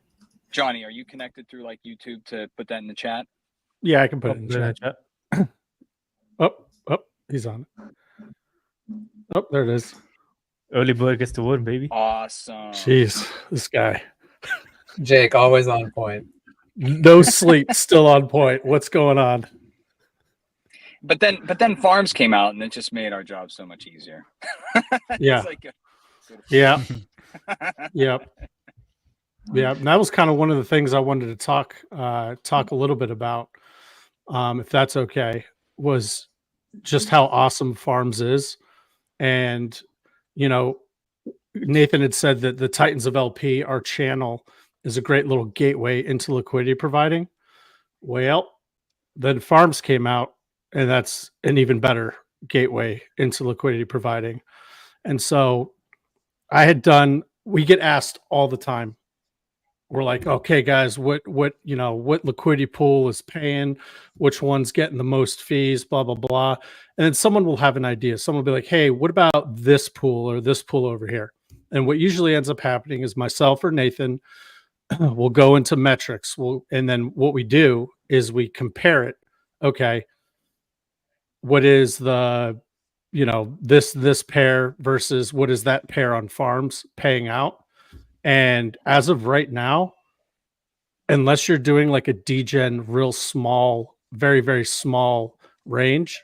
Johnny, are you connected through like YouTube to put that in the chat? Yeah, I can put it in the chat. Oh, he's on it. Oh, there it is. Early bird gets the worm, baby. Awesome. Jeez, this guy. Jake, always on point. No sleep, still on point. What's going on? But then farms came out, and it just made our job so much easier. Yeah. It's like Yeah. Yep. Yeah. And that was kind of one of the things I wanted to talk a little bit about, if that's okay, was just how awesome farms is. And, Nathan had said that the Titans of LP, our channel, is a great little gateway into liquidity providing. Well, then farms came out, and that's an even better gateway into liquidity providing. And so we get asked all the time. We're like, okay, guys, what liquidity pool is paying, which one's getting the most fees, blah, blah, blah. And then someone will have an idea. Someone will be like, hey, what about this pool or this pool over here? And what usually ends up happening is myself or Nathan will go into metrics. And then what we do is we compare it. Okay, what is the, this pair versus what is that pair on farms paying out? And as of right now, unless you're doing like a degen real small, very, very small range,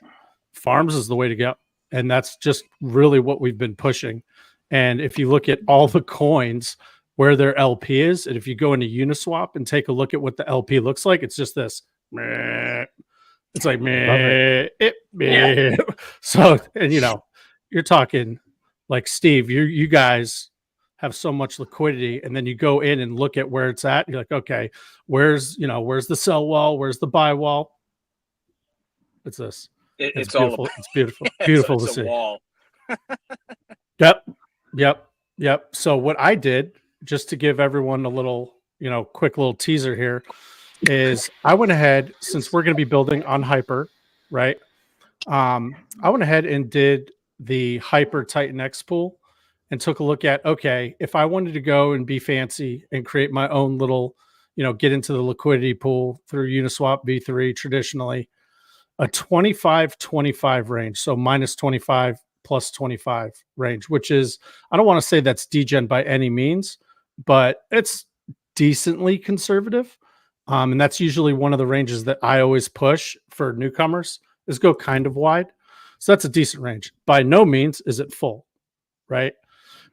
farms is the way to go. And that's just really what we've been pushing. And if you look at all the coins where their LP is, and if you go into Uniswap and take a look at what the LP looks like, it's just this. It's like, meh. So, and you're talking like Steve, you guys have so much liquidity, and then you go in and look at where it's at. You're like, okay, where's the sell wall? Where's the buy wall? It's this. It's beautiful. all It's beautiful. Beautiful it's to see. a wall. Yep. So what I did, just to give everyone a little, quick little teaser here, is I went ahead, since we're going to be building on Hyper, right? I went ahead and did the Hyper Titanx pool and took a look at, okay, if I wanted to go and be fancy and create my own little, get into the liquidity pool through Uniswap V3 traditionally, a 25-25 range. So minus 25 plus 25 range, which is, I don't want to say that's degen by any means, but it's decently conservative. And that's usually one of the ranges that I always push for newcomers, is go kind of wide. So that's a decent range. By no means is it full. right?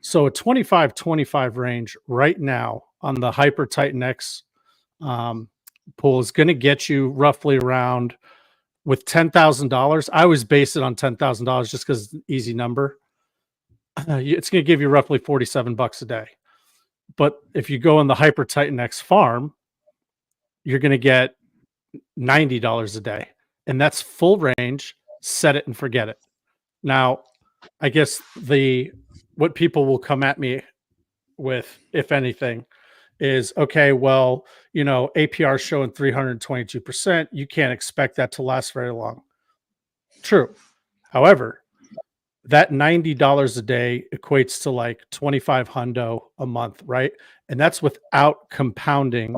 So a 25-25 range right now on the Hyper Titanx pool is going to get you roughly around, with $10,000. I always base it on $10,000 just because it's an easy number. It's going to give you roughly $47 a day. But if you go on the Hyper Titanx farm, you're going to get $90 a day. And that's full range, set it and forget it. Now, I guess what people will come at me with, if anything, is, okay, well, you know, APR showing 322%. You can't expect that to last very long. True. However, that $90 a day equates to like 25 hundo a month, right? And that's without compounding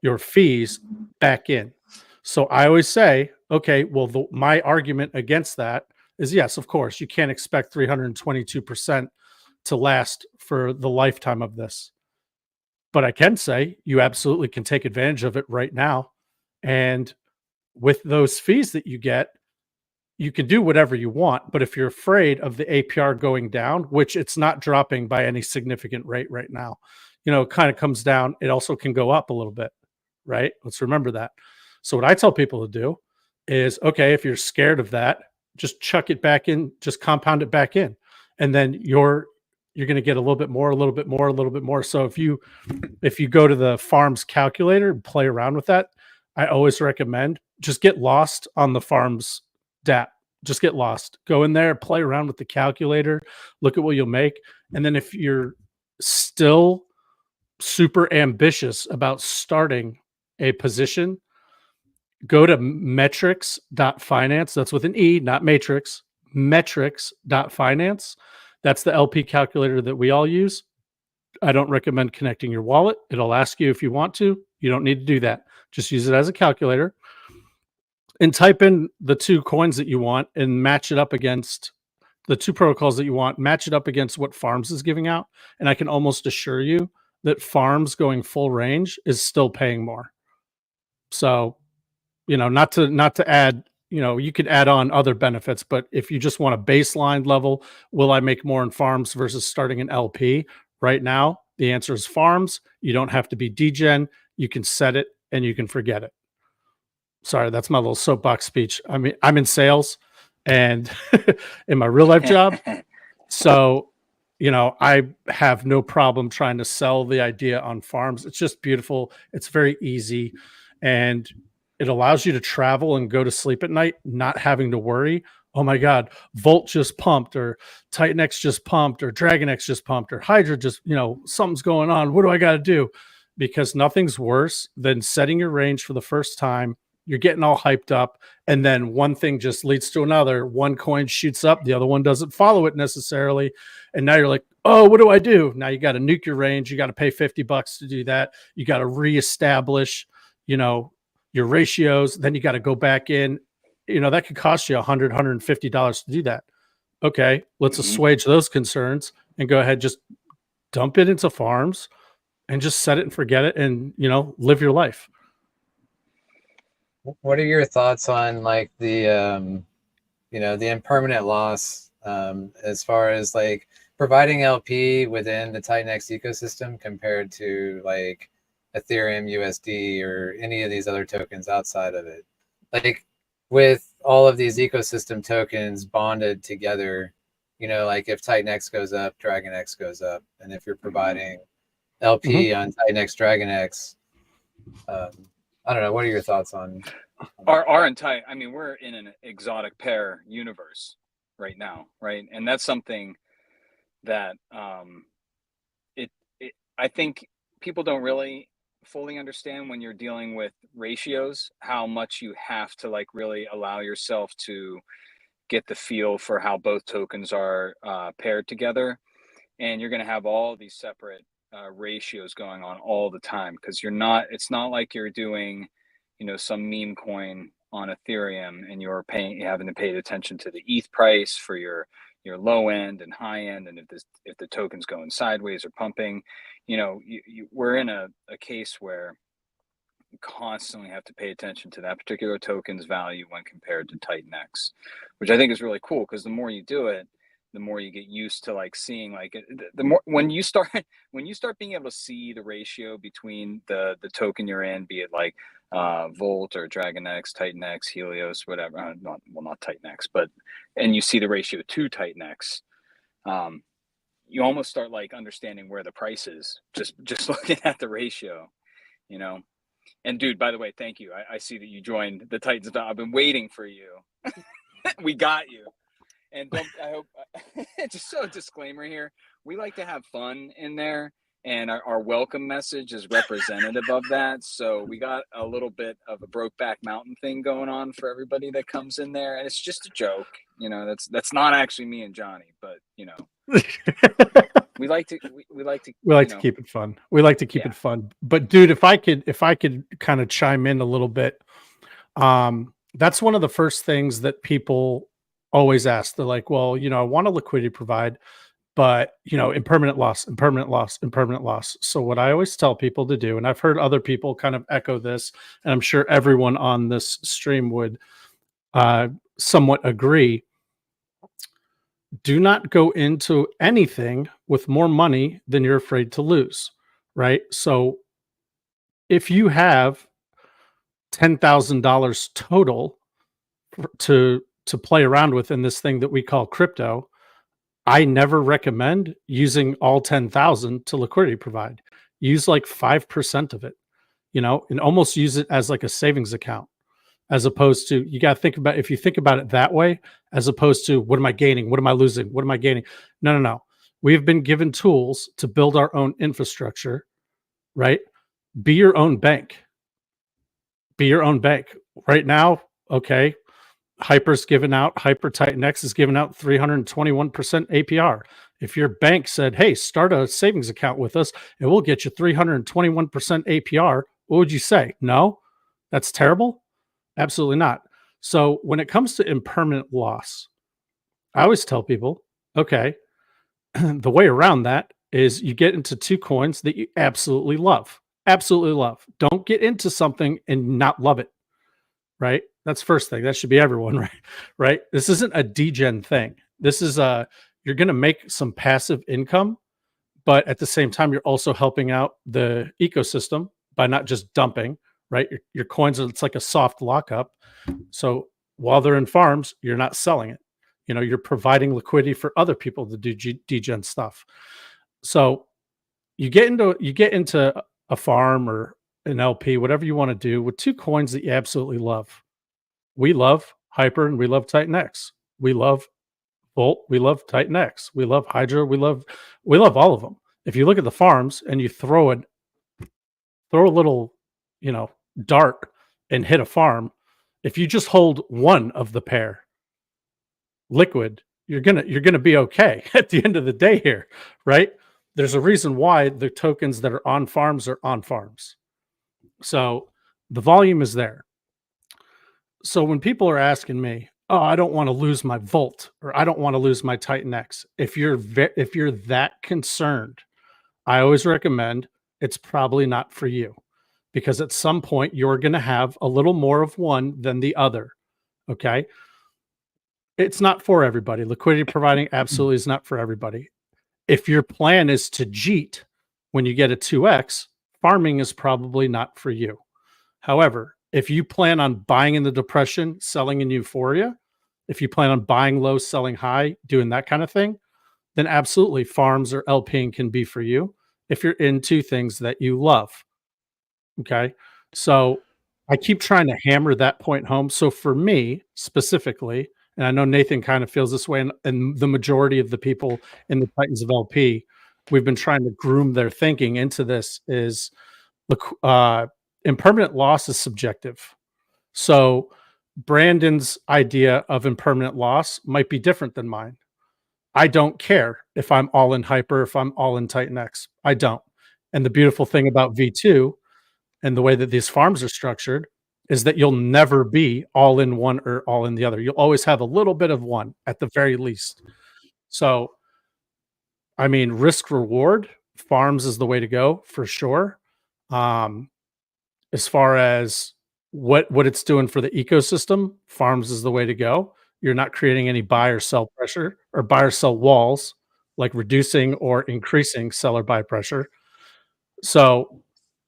your fees back in. So I always say, okay, well, my argument against that is, yes, of course, you can't expect 322% to last for the lifetime of this. But I can say you absolutely can take advantage of it right now. And with those fees that you get, you can do whatever you want. But if you're afraid of the APR going down, which it's not dropping by any significant rate right now, you know, it kind of comes down. It also can go up a little bit, right? Let's remember that. So what I tell people to do is, okay, if you're scared of that, just chuck it back in, just compound it back in. And then you're going to get a little bit more, a little bit more, a little bit more. So if you go to the farms calculator and play around with that, I always recommend just get lost on the farms DApp. Just get lost. Go in there, play around with the calculator, look at what you'll make. And then if you're still super ambitious about starting a position, go to metrics.finance. That's with an E, not matrix. Metrics.finance. That's the LP calculator that we all use. I don't recommend connecting your wallet. It'll ask you if you want to. You don't need to do that. Just use it as a calculator and type in the two coins that you want and match it up against the two protocols that you want, match it up against what Farms is giving out. And I can almost assure you that Farms going full range is still paying more. So, you know, not to add, you know, you could add on other benefits, but if you just want a baseline level, will I make more in Farms versus starting an LP? Right now, the answer is Farms. You don't have to be degen. You can set it and you can forget it. Sorry, that's my little soapbox speech. I mean, I'm in sales and in my real life job. So, you know, I have no problem trying to sell the idea on Farms. It's just beautiful. It's very easy. And it allows you to travel and go to sleep at night, not having to worry. Oh my God, Volt just pumped, or Titanx just pumped, or DragonX just pumped, or Hydra just, you know, something's going on. What do I got to do? Because nothing's worse than setting your range for the first time. You're getting all hyped up, and then one thing just leads to another. One coin shoots up, the other one doesn't follow it necessarily. And now you're like, oh, what do I do? Now you got to nuke your range. You got to pay $50 to do that. You got to reestablish, you know, your ratios. Then you got to go back in. You know, that could cost you $100, $150 to do that. Okay, let's assuage those concerns and go ahead, just dump it into Farms and just set it and forget it and, you know, live your life. What are your thoughts on like the, you know, the impermanent loss as far as like providing LP within the Titanx ecosystem compared to like Ethereum, USD, or any of these other tokens outside of it? Like with all of these ecosystem tokens bonded together, you know, like if Titanx goes up, DragonX goes up. And if you're providing LP on Titanx, DragonX, I don't know. What are your thoughts on our entire? I mean, we're in an exotic pair universe right now, right? And that's something that I think people don't really fully understand when you're dealing with ratios, how much you have to like really allow yourself to get the feel for how both tokens are paired together. And you're going to have all these separate ratios going on all the time, because it's not like you're doing, you know, some meme coin on Ethereum and you're having to pay attention to the ETH price for your low end and high end, and if the token's going sideways or pumping, you know, we're in a case where you constantly have to pay attention to that particular token's value when compared to Titanx, which I think is really cool, because the more you do it, the more you get used to like seeing like the more when you start being able to see the ratio between the token you're in, be it like Volt or Dragonx, Titanx, Helios, whatever, not Titanx, but and you see the ratio to Titanx, you almost start like understanding where the price is just looking at the ratio, you know. And dude, by the way, thank you. I see that you joined the Titans. I've been waiting for you. We got you. And I hope just so a disclaimer here, we like to have fun in there, and our welcome message is representative of that. So we got a little bit of a Brokeback Mountain thing going on for everybody that comes in there, and it's just a joke, you know. That's not actually me and Johnny, but you know, we like to keep it fun. We like to keep it fun. But dude, if I could kind of chime in a little bit, that's one of the first things that people always ask. They're like, well, you know, I want a liquidity provide, but you know, impermanent loss. So what I always tell people to do, and I've heard other people kind of echo this, and I'm sure everyone on this stream would somewhat agree. Do not go into anything with more money than you're afraid to lose, right? So if you have $10,000 total to play around with in this thing that we call crypto, I never recommend using all 10,000 to liquidity provide. Use like 5% of it, you know, and almost use it as like a savings account, as opposed to, you got to think about, if you think about it that way, as opposed to what am I gaining? What am I losing? What am I gaining? No. We've been given tools to build our own infrastructure, right? Be your own bank. Be your own bank. Right now, okay, Hyper Titanx is giving out 321% APR. If your bank said, hey, start a savings account with us and we'll get you 321% APR, what would you say? No, that's terrible? Absolutely not. So when it comes to impermanent loss, I always tell people, okay, the way around that is you get into two coins that you absolutely love. Absolutely love. Don't get into something and not love it, right? That's first thing. That should be everyone, right? Right? This isn't a degen thing. This is you're going to make some passive income, but at the same time, you're also helping out the ecosystem by not just dumping, right? Your coins, it's like a soft lockup. So while they're in farms, you're not selling it. You know, you're providing liquidity for other people to do degen stuff. So you get into a farm or an LP, whatever you want to do, with two coins that you absolutely love. We love Hyper and we love Titanx. We love Volt. We love Titanx. We love Hydra. We love all of them. If you look at the farms and you throw a little, you know, dart and hit a farm, if you just hold one of the pair liquid, you're gonna be okay at the end of the day here, right? There's a reason why the tokens that are on farms are on farms. So the volume is there. So when people are asking me, oh, I don't want to lose my Volt or I don't want to lose my Titanx, if you're that concerned, I always recommend it's probably not for you, because at some point you're going to have a little more of one than the other. Okay. It's not for everybody. Liquidity providing absolutely is not for everybody. If your plan is to cheat when you get a 2x, farming is probably not for you. However, if you plan on buying in the depression, selling in euphoria, if you plan on buying low, selling high, doing that kind of thing, then absolutely farms or LPing can be for you if you're into things that you love. Okay. So I keep trying to hammer that point home. So for me specifically, and I know Nathan kind of feels this way, and the majority of the people in the Titans of LP, we've been trying to groom their thinking into this, is impermanent loss is subjective. So Brandon's idea of impermanent loss might be different than mine. I don't care if I'm all in Hyper, if I'm all in Titanx. I don't. And the beautiful thing about V2 and the way that these farms are structured is that you'll never be all in one or all in the other. You'll always have a little bit of one at the very least. So, I mean, risk reward, farms is the way to go for sure. As far as what it's doing for the ecosystem, farms is the way to go. You're not creating any buy or sell pressure or buy or sell walls, like reducing or increasing seller buy pressure. So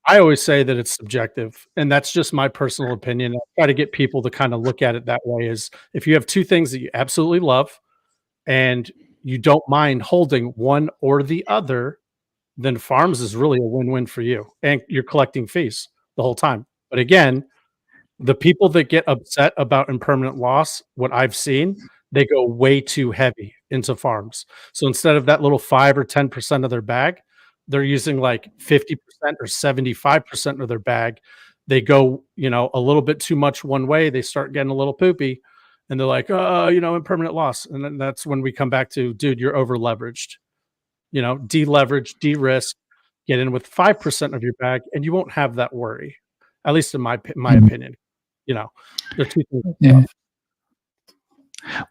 I always say that it's subjective, and that's just my personal opinion. I try to get people to kind of look at it that way: is if you have two things that you absolutely love and you don't mind holding one or the other, then farms is really a win-win for you, and you're collecting fees the whole time. But again, the people that get upset about impermanent loss, what I've seen, they go way too heavy into farms. So instead of that little 5 or 10% of their bag, they're using like 50% or 75% of their bag. They go, a little bit too much one way. They start getting a little poopy, and they're like, impermanent loss. And then that's when we come back to, dude, you're over leveraged. Deleverage, de-risk, get in with 5% of your bag, and you won't have that worry. At least in my opinion. They're two things. Yeah.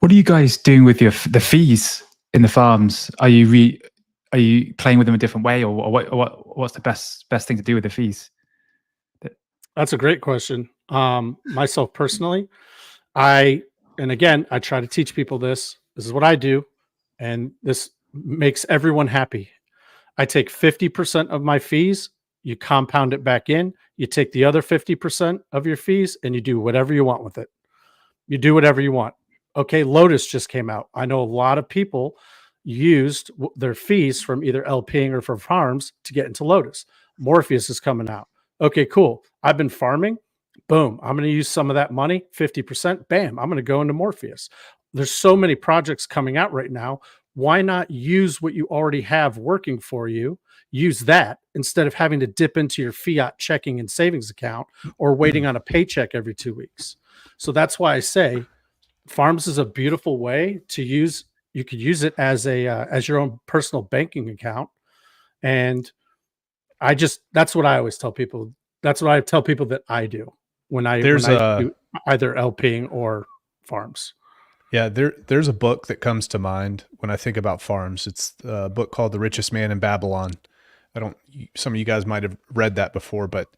What are you guys doing with the fees in the farms? Are you playing with them a different way, or what's the best thing to do with the fees? That's a great question. Myself personally, I try to teach people this. This is what I do, and this makes everyone happy. I take 50% of my fees, you compound it back in, you take the other 50% of your fees, and you do whatever you want with it. You do whatever you want. Okay, Lotus just came out. I know a lot of people used their fees from either LPing or from farms to get into Lotus. Morpheus is coming out. Okay, cool. I've been farming. Boom. I'm going to use some of that money, 50%. Bam. I'm going to go into Morpheus. There's so many projects coming out right now. Why not use what you already have working for you? Use that instead of having to dip into your fiat checking and savings account or waiting on a paycheck every 2 weeks. So that's why I say farms is a beautiful way to use. You could use it as as your own personal banking account. And that's what I always tell people. That's what I tell people that I do when I do either LPing or farms. Yeah, there's a book that comes to mind when I think about farms. It's a book called The Richest Man in Babylon. Some of you guys might have read that before, but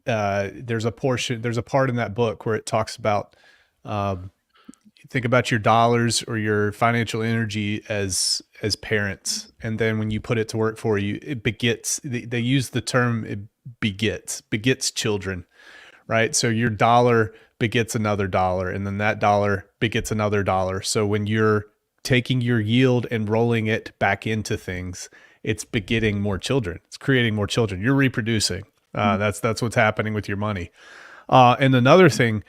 there's a part in that book where it talks about think about your dollars or your financial energy as parents, and then when you put it to work for you, it begets. They use the term it begets children, right? So your dollar begets another dollar, and then that dollar begets another dollar. So when you're taking your yield and rolling it back into things, it's begetting more children. It's creating more children. You're reproducing. That's what's happening with your money. And another thing,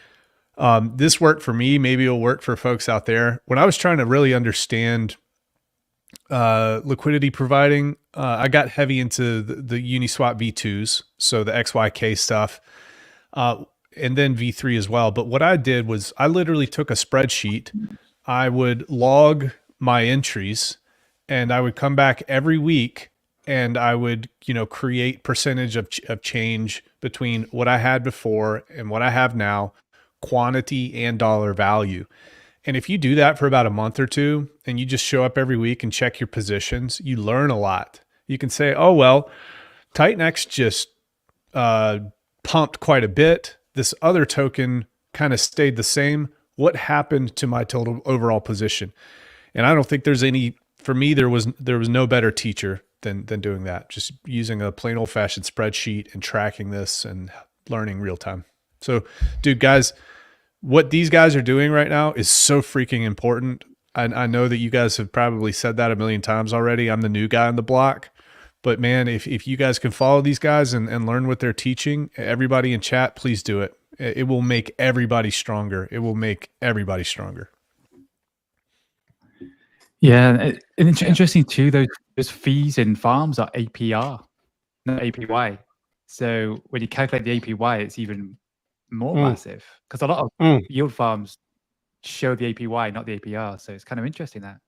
this worked for me. Maybe it'll work for folks out there. When I was trying to really understand liquidity providing, I got heavy into the Uniswap V2s, so the XYK stuff. And then V3 as well. But what I did was I literally took a spreadsheet. I would log my entries, and I would come back every week, and I would, create percentage of change between what I had before and what I have now, quantity and dollar value. And if you do that for about a month or two, and you just show up every week and check your positions, you learn a lot. You can say, oh, well, Titanx just pumped quite a bit. This other token kind of stayed the same. What happened to my total overall position? And I don't think there's any, for me, there was no better teacher than doing that. Just using a plain old fashioned spreadsheet and tracking this and learning real time. So, dude, guys, what these guys are doing right now is so freaking important. I know that you guys have probably said that a million times already. I'm the new guy on the block. But man, if you guys can follow these guys and learn what they're teaching, everybody in chat, please do it. It will make everybody stronger. It will make everybody stronger. Yeah, and interesting too. Those fees in farms are APR, not APY. So when you calculate the APY, it's even more massive because a lot of yield farms show the APY, not the APR. So it's kind of interesting that.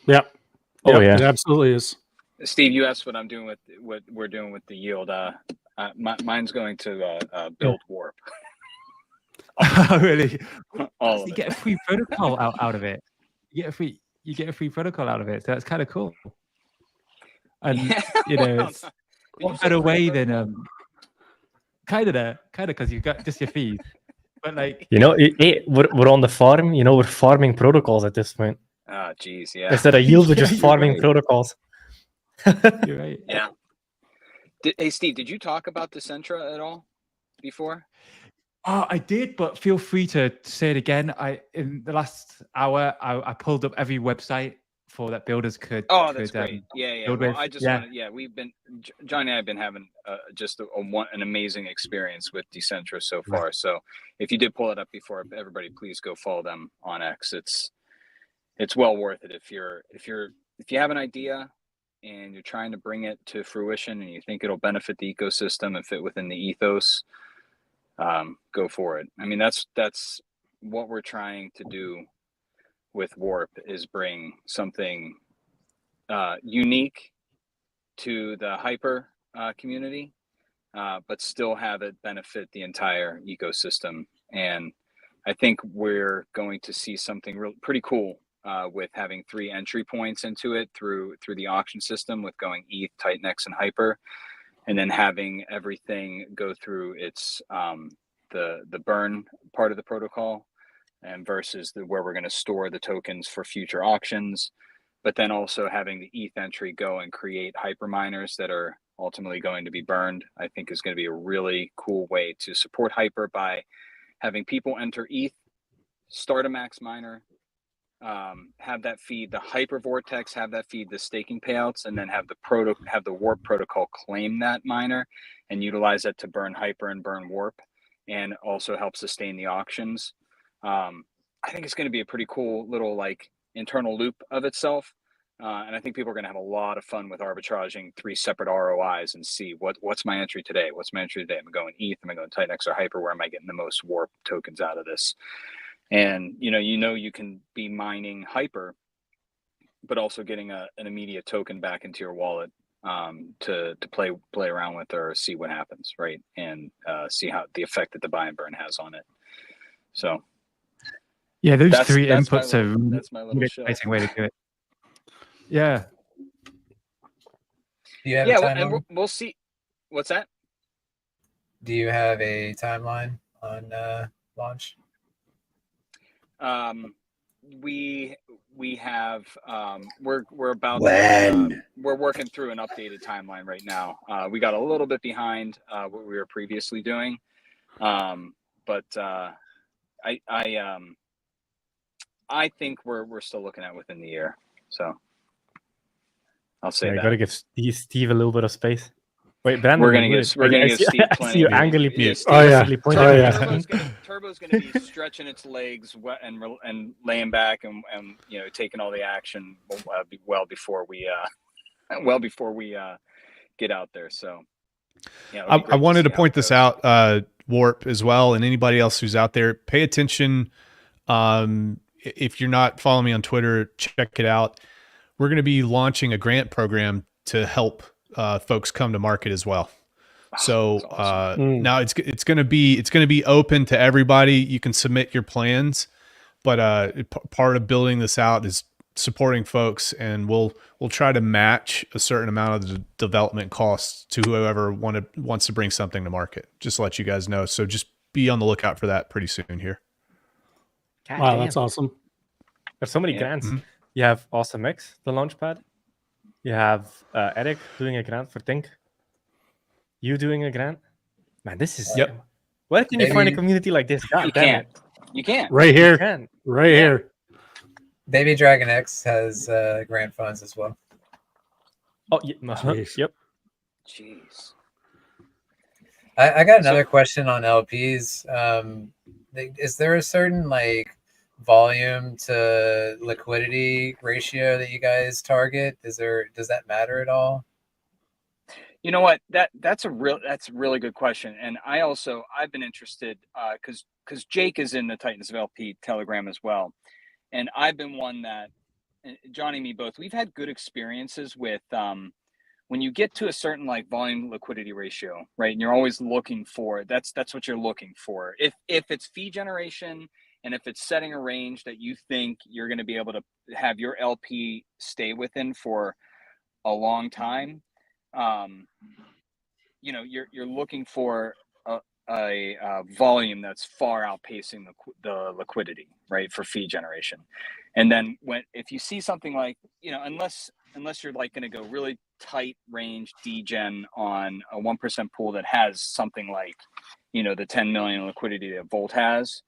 Yep. Oh yeah, it absolutely is. Steve, you asked what I'm doing with what we're doing with the yield. Mine's going to build Warp. Oh, really? All of you it. get a free protocol out of it. You get a free protocol out of it. So that's kind of cool. And it's what better way than kind of because you've got just your fees. But like, You know, we're on the farm. You know, we're farming protocols at this point. Oh, geez, yeah. Instead of yield, we're just you're farming right. protocols. You're right. Yeah. Hey, Steve, did you talk about Decentra at all before? Oh, I did, but feel free to say it again. In the last hour, I pulled up every website for that builders could. Oh, that's great. Yeah. build Well, with. I just Yeah. wanted. Yeah, Johnny and I have been having just an amazing experience with Decentra so far. So if you did pull it up before, everybody, please go follow them on X. It's well worth it if you have an idea and you're trying to bring it to fruition and you think it'll benefit the ecosystem and fit within the ethos. Go for it. I mean, that's what we're trying to do with Warp, is bring something unique to the hyper community, but still have it benefit the entire ecosystem. And I think we're going to see something pretty cool with having 3 entry points into it through the auction system, with going ETH, Titanx, and hyper, and then having everything go through its the burn part of the protocol, and versus where we're going to store the tokens for future auctions, but then also having the ETH entry go and create hyper miners that are ultimately going to be burned. I think is going to be a really cool way to support hyper by having people enter ETH, start a max miner, have that feed the hyper vortex, have that feed the staking payouts, and then have the warp protocol claim that miner and utilize that to burn hyper and burn warp, and also help sustain the auctions. I think it's going to be a pretty cool little like internal loop of itself, and I think people are going to have a lot of fun with arbitraging 3 separate ROIs and see what's my entry today. What's my entry today? Am I going ETH? Am I going Titanx or hyper? Where am I getting the most warp tokens out of this? And you can be mining hyper, but also getting an immediate token back into your wallet to play around with or see what happens, right? And see how the effect that the buy and burn has on it. So Yeah, those that's 3 my inputs little- are that's my little really show. exciting way to do it. Yeah. Do you have Yeah, a well, timeline? and we'll see. What's that? Do you have a timeline on launch? We have we're about When? we're working through an updated timeline right now. We got a little bit behind what we were previously doing, but I think we're still looking at within the year. So I'll say I that. gotta give Steve a little bit of space. Wait, Brandon, We're gonna give Steve I plenty. see you angrily. Turbo's gonna be stretching its legs and laying back and taking all the action well before we get out there. So yeah, I wanted to point this out, Warp as well, and anybody else who's out there, pay attention. If you're not following me on Twitter, check it out. We're going to be launching a grant program to help folks come to market as well. So now it's going to be open to everybody. You can submit your plans, but part of building this out is supporting folks, and we'll try to match a certain amount of the development costs to whoever wants to bring something to market. Just to let you guys know. So just be on the lookout for that pretty soon here. God Wow, damn. that's awesome. There's so many grants. You have AwesomeX, the launchpad. You have Eric doing a grant for Think. You doing a grant. Man, this is... Yep. Where can you find a community like this? God You damn can't. it. You can't. Right You here. can. Right here. Baby Dragon X has grant funds as well. Oh, yeah. Yep. Jeez. I got another question on LPs. Is there a certain volume to liquidity ratio that you guys target? Does that matter at all? You know what? That's a really good question, and I've been interested because Jake is in the Titans of LP Telegram as well, and I've been one that Johnny and me both, we've had good experiences with when you get to a certain volume liquidity ratio, right? And you're always looking for that's what you're looking for. If it's fee generation and if it's setting a range that you think you're going to be able to have your LP stay within for a long time, you're looking for volume that's far outpacing the liquidity, right, for fee generation. And then if you see something like, unless you're like going to go really tight range degen on a 1% pool that has something like, the 10 million liquidity that Volt has,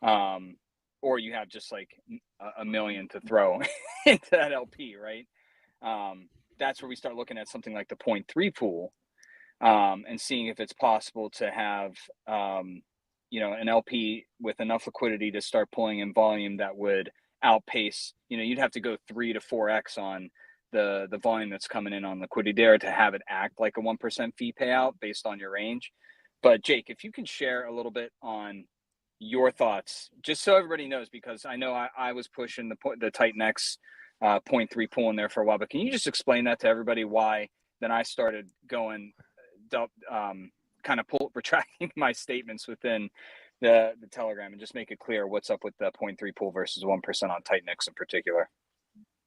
or you have just like a million to throw into that LP, right? That's where we start looking at something like the 0.3 pool, and seeing if it's possible to have, an LP with enough liquidity to start pulling in volume that would outpace, you'd have to go 3 to 4x on the volume that's coming in on liquidity there to have it act like a 1% fee payout based on your range. But Jake, if you can share a little bit on your thoughts, just so everybody knows, because I know I was pushing the Titanx 0.3 pool in there for a while, but can you just explain that to everybody why then I started going kind of retracting my statements within the Telegram and just make it clear what's up with the 0.3 pool versus 1% on Titanx in particular?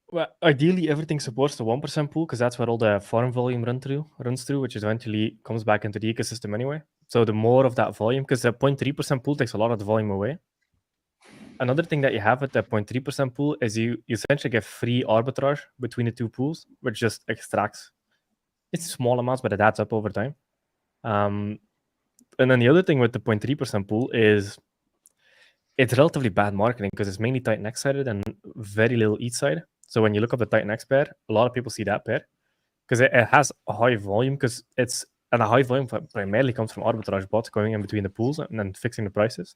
Well, ideally, everything supports the 1% pool because that's where all the farm volume runs through, which eventually comes back into the ecosystem anyway. So the more of that volume, because the 0.3% pool takes a lot of the volume away. Another thing that you have with the 0.3% pool is you essentially get free arbitrage between the two pools, which just extracts. It's small amounts, but it adds up over time. And then the other thing with the 0.3% pool is it's relatively bad marketing because it's mainly Titanx sided and very little ETH side. So when you look up the Titanx pair, a lot of people see that pair because it has a high volume and a high volume primarily comes from arbitrage bots going in between the pools and then fixing the prices.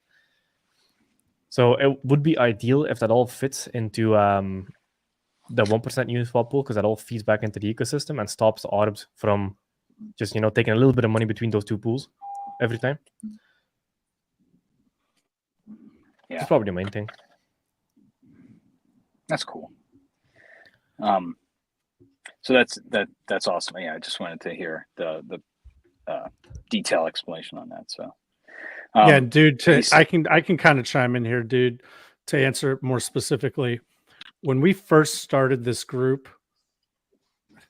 So it would be ideal if that all fits into the 1% Uniswap pool because that all feeds back into the ecosystem and stops the arbs from just, taking a little bit of money between those two pools every time. Yeah. That's probably the main thing. That's cool. So that's awesome. Yeah, I just wanted to hear the detailed explanation on that. So yeah, dude, I can kind of chime in here, dude, to answer it more specifically. When we first started this group,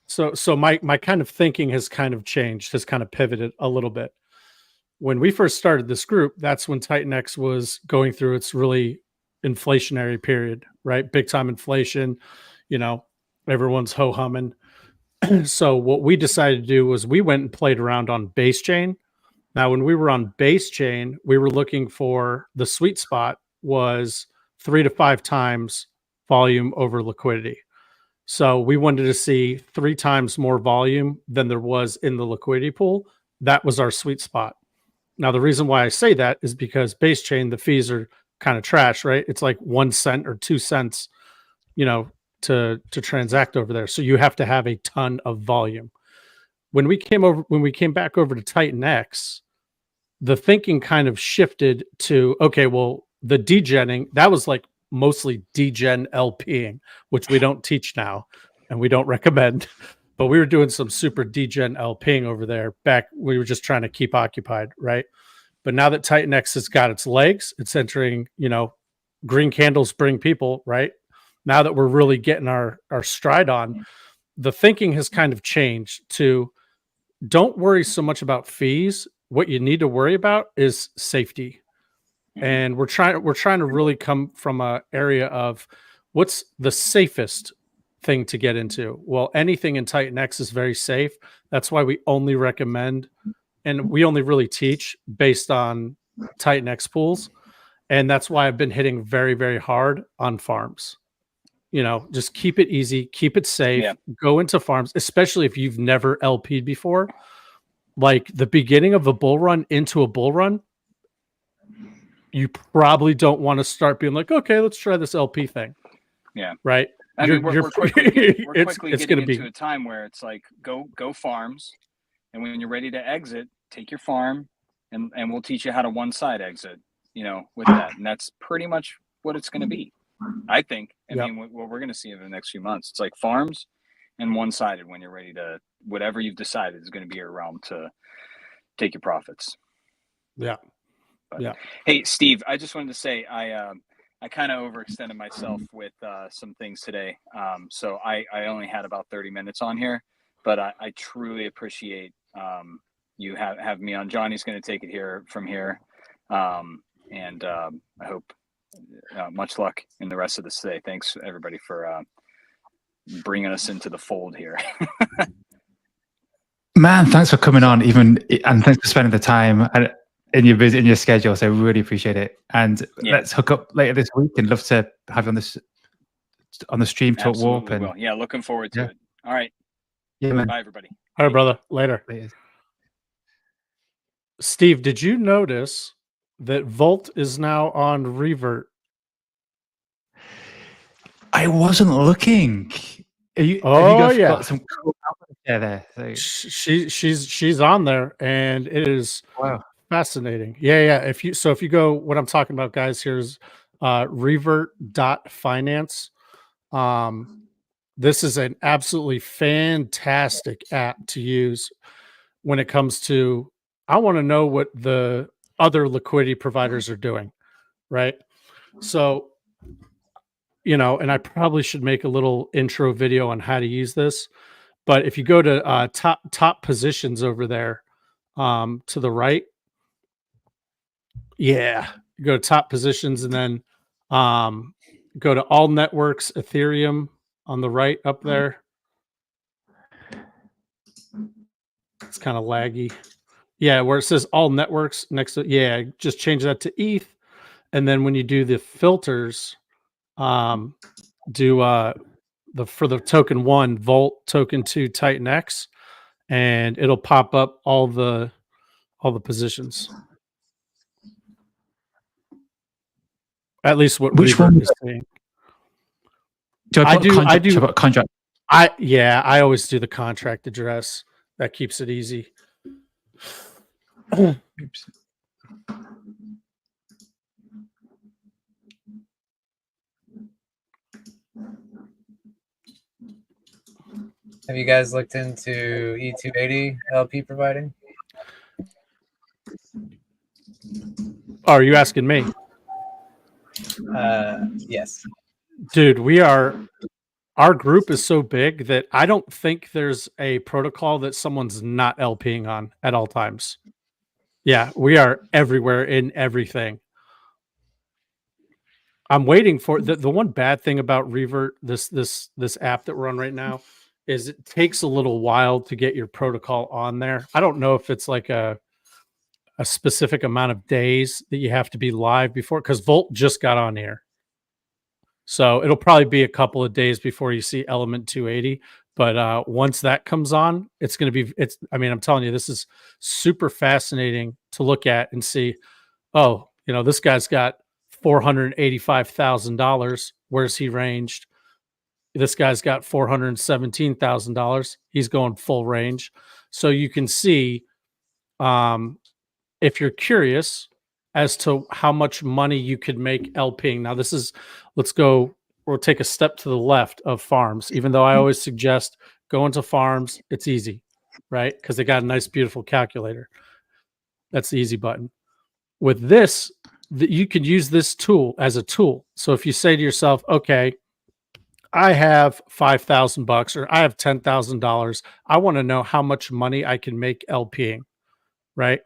so my kind of thinking has kind of changed, has kind of pivoted a little bit. When we first started this group, that's when Titanx was going through its really inflationary period, right? Big time inflation, everyone's ho-humming. So what we decided to do was we went and played around on base chain. Now, when we were on base chain, we were looking for the sweet spot was 3 to 5 times volume over liquidity. So we wanted to see 3 times more volume than there was in the liquidity pool. That was our sweet spot. Now, the reason why I say that is because base chain, the fees are kind of trash, right? It's like 1 cent or 2 cents, to transact over there. So you have to have a ton of volume. When we came back over to Titanx, the thinking kind of shifted to, okay, well, the degenning, that was like mostly degen LPing, which we don't teach now and we don't recommend, but we were doing some super degen LPing over there back. We were just trying to keep occupied, right? But now that Titanx has got its legs, it's entering, green candles bring people, right? Now that we're really getting our stride on, the thinking has kind of changed to don't worry so much about fees. What you need to worry about is safety. And we're trying to really come from an area of what's the safest thing to get into. Well, anything in Titanx is very safe. That's why we only recommend, and we only really teach based on Titanx pools. And that's why I've been hitting very, very hard on farms. Just keep it easy, keep it safe, go into farms, especially if you've never LP'd before. Like the beginning of a bull run into a bull run, you probably don't want to start being like, okay, let's try this LP thing. Yeah. Right. I mean, we're quickly getting going to into a time where it's like, go farms. And when you're ready to exit, take your farm and we'll teach you how to one side exit, with that. And that's pretty much what it's going to be. I think. I mean, what we're going to see in the next few months, it's like farms and one-sided when you're ready to, whatever you've decided is going to be your realm to take your profits. Yeah. But, hey, Steve, I just wanted to say I kind of overextended myself with some things today. So I only had about 30 minutes on here, but I truly appreciate you have me on. Johnny's going to take it here from here, and I hope much luck in the rest of this day. Thanks everybody for bringing us into the fold here. Man, thanks for coming on, and thanks for spending the time in your schedule. So really appreciate it. And let's hook up later this week. And love to have you on the stream, talk warp. And will. Yeah, looking forward to it. All right. Yeah, man. Bye, everybody. All right, brother. Later. Steve, did you notice that Volt is now on revert? I wasn't looking. Have you got some cool there. So. She's on there, and it is fascinating. Yeah. If you go, what I'm talking about, guys, here's revert.finance. This is an absolutely fantastic app to use when it comes to, I want to know what the other liquidity providers are doing, right? So, and I probably should make a little intro video on how to use this. But if you go to top positions over there to the right, you go to top positions and then go to all networks, Ethereum on the right up there. It's kind of laggy. Yeah, where it says all networks next to, just change that to ETH. And then when you do the filters, for the token 1, Volt, token 2, Titanx, and it'll pop up all the positions. At least what Which one is saying. I do contract. I always do the contract address. That keeps it easy. Oops. Have you guys looked into E280 LP providing? Oh, are you asking me? Yes. Dude, our group is so big that I don't think there's a protocol that someone's not LPing on at all times. Yeah, we are everywhere in everything. I'm waiting for the one bad thing about Revert, this app that we're on right now, is it takes a little while to get your protocol on there. I don't know if it's like a specific amount of days that you have to be live before, because Volt just got on here. So it'll probably be a couple of days before you see Element 280. But once that comes on, it's going to be, I'm telling you, this is super fascinating to look at and see, oh, this guy's got $485,000. Where's he ranged? This guy's got $417,000. He's going full range. So you can see, if you're curious as to how much money you could make LPing. Now we'll take a step to the left of farms, even though I always suggest go into farms. It's easy, right? Because they got a nice, beautiful calculator. That's the easy button. With this, you could use this tool as a tool. So if you say to yourself, okay, I have $5,000 or I have $10,000. I want to know how much money I can make LPing, right?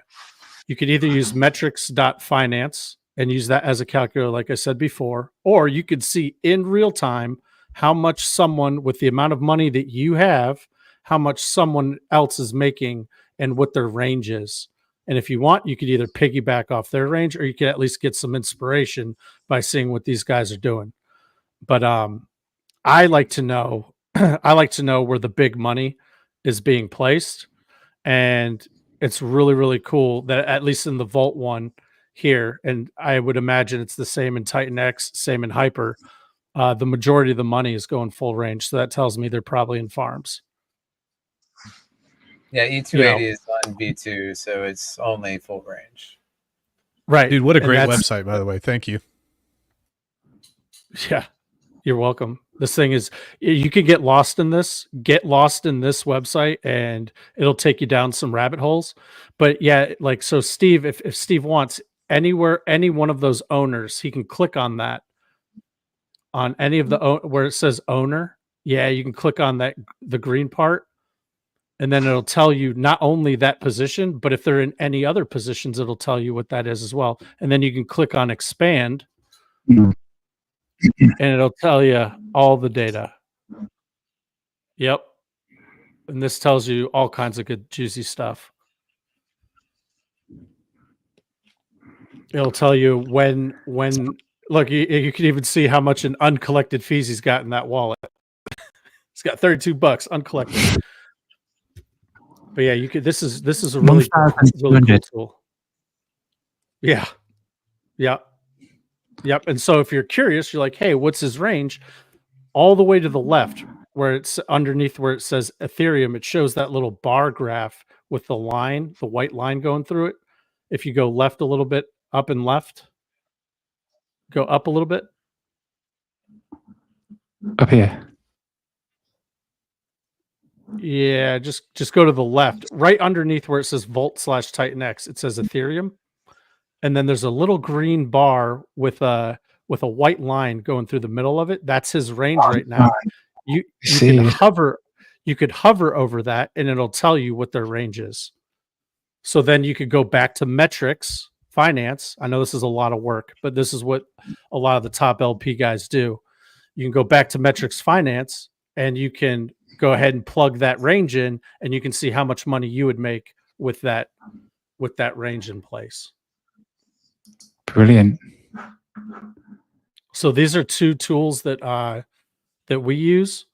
You could either use metrics.finance and use that as a calculator, like I said before, or you could see in real time how much someone with the amount of money that you have, how much someone else is making and what their range is. And if you want, you could either piggyback off their range or you could at least get some inspiration by seeing what these guys are doing. But I like to know where the big money is being placed. And it's really, really cool that at least in the Vault one here, and I would imagine it's the same in Titanx, same in Hyper, the majority of the money is going full range. So that tells me they're probably in farms. Yeah, E280 is on V2, so it's only full range. Right. Dude, what a great website, by the way. Thank you. Yeah, you're welcome. This thing is, you could get lost in this website and it'll take you down some rabbit holes. But yeah, like, so Steve, if Steve wants anywhere, any one of those owners, he can click on that on any of the, where it says owner. Yeah, you can click on that, the green part, and then it'll tell you not only that position, but if they're in any other positions, it'll tell you what that is as well. And then you can click on expand, and it'll tell you all the data. Yep. And this tells you all kinds of good juicy stuff. It'll tell you when look, you can even see how much in uncollected fees he's got in that wallet. He's got $32 uncollected. But yeah, you could. This is a really cool tool. Yeah, yep. And so if you're curious, you're like, hey, what's his range? All the way to the left, where it's underneath where it says Ethereum, it shows that little bar graph with the line, the white line going through it. If you go left a little bit, up and left, go up a little bit. Up here. Yeah, just go to the left, right underneath where it says Volt/Titanx. It says Ethereum, and then there's a little green bar with a white line going through the middle of it. That's his range right now. You can hover, over that, and it'll tell you what their range is. So then you could go back to metrics, finance. I know this is a lot of work, but this is what a lot of the top LP guys do. You can go back to metrics, finance, and you can go ahead and plug that range in, and you can see how much money you would make with that range in place. Brilliant. So these are two tools that we use.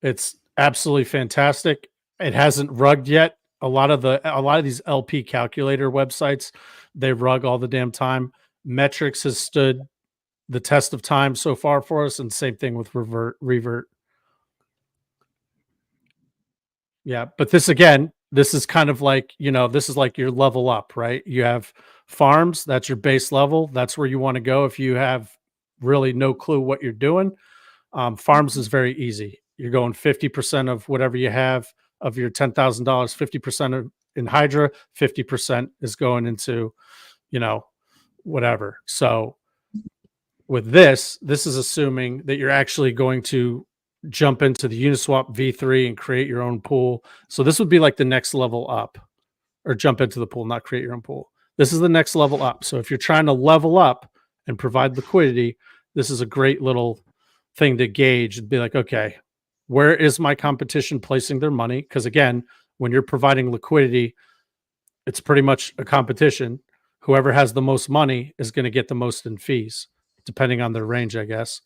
It's absolutely fantastic. It hasn't rugged yet. A lot of these LP calculator websites, they rug all the damn time. Metrics has stood the test of time so far for us, and same thing with revert. Yeah, but this is kind of like, this is like your level up, right? You have farms, that's your base level. That's where you want to go if you have really no clue what you're doing. Farms is very easy. You're going 50% of whatever you have of your $10,000, 50% in Hydra, 50% is going into, whatever. So with this is assuming that you're actually going to jump into the Uniswap V3 and create your own pool. So this would be like the next level up, or jump into the pool, not create your own pool. This is the next level up. So if you're trying to level up and provide liquidity, this is a great little thing to gauge and be like, okay, where is my competition placing their money? Because again, when you're providing liquidity, it's pretty much a competition. Whoever has the most money is going to get the most in fees, depending on their range, I guess.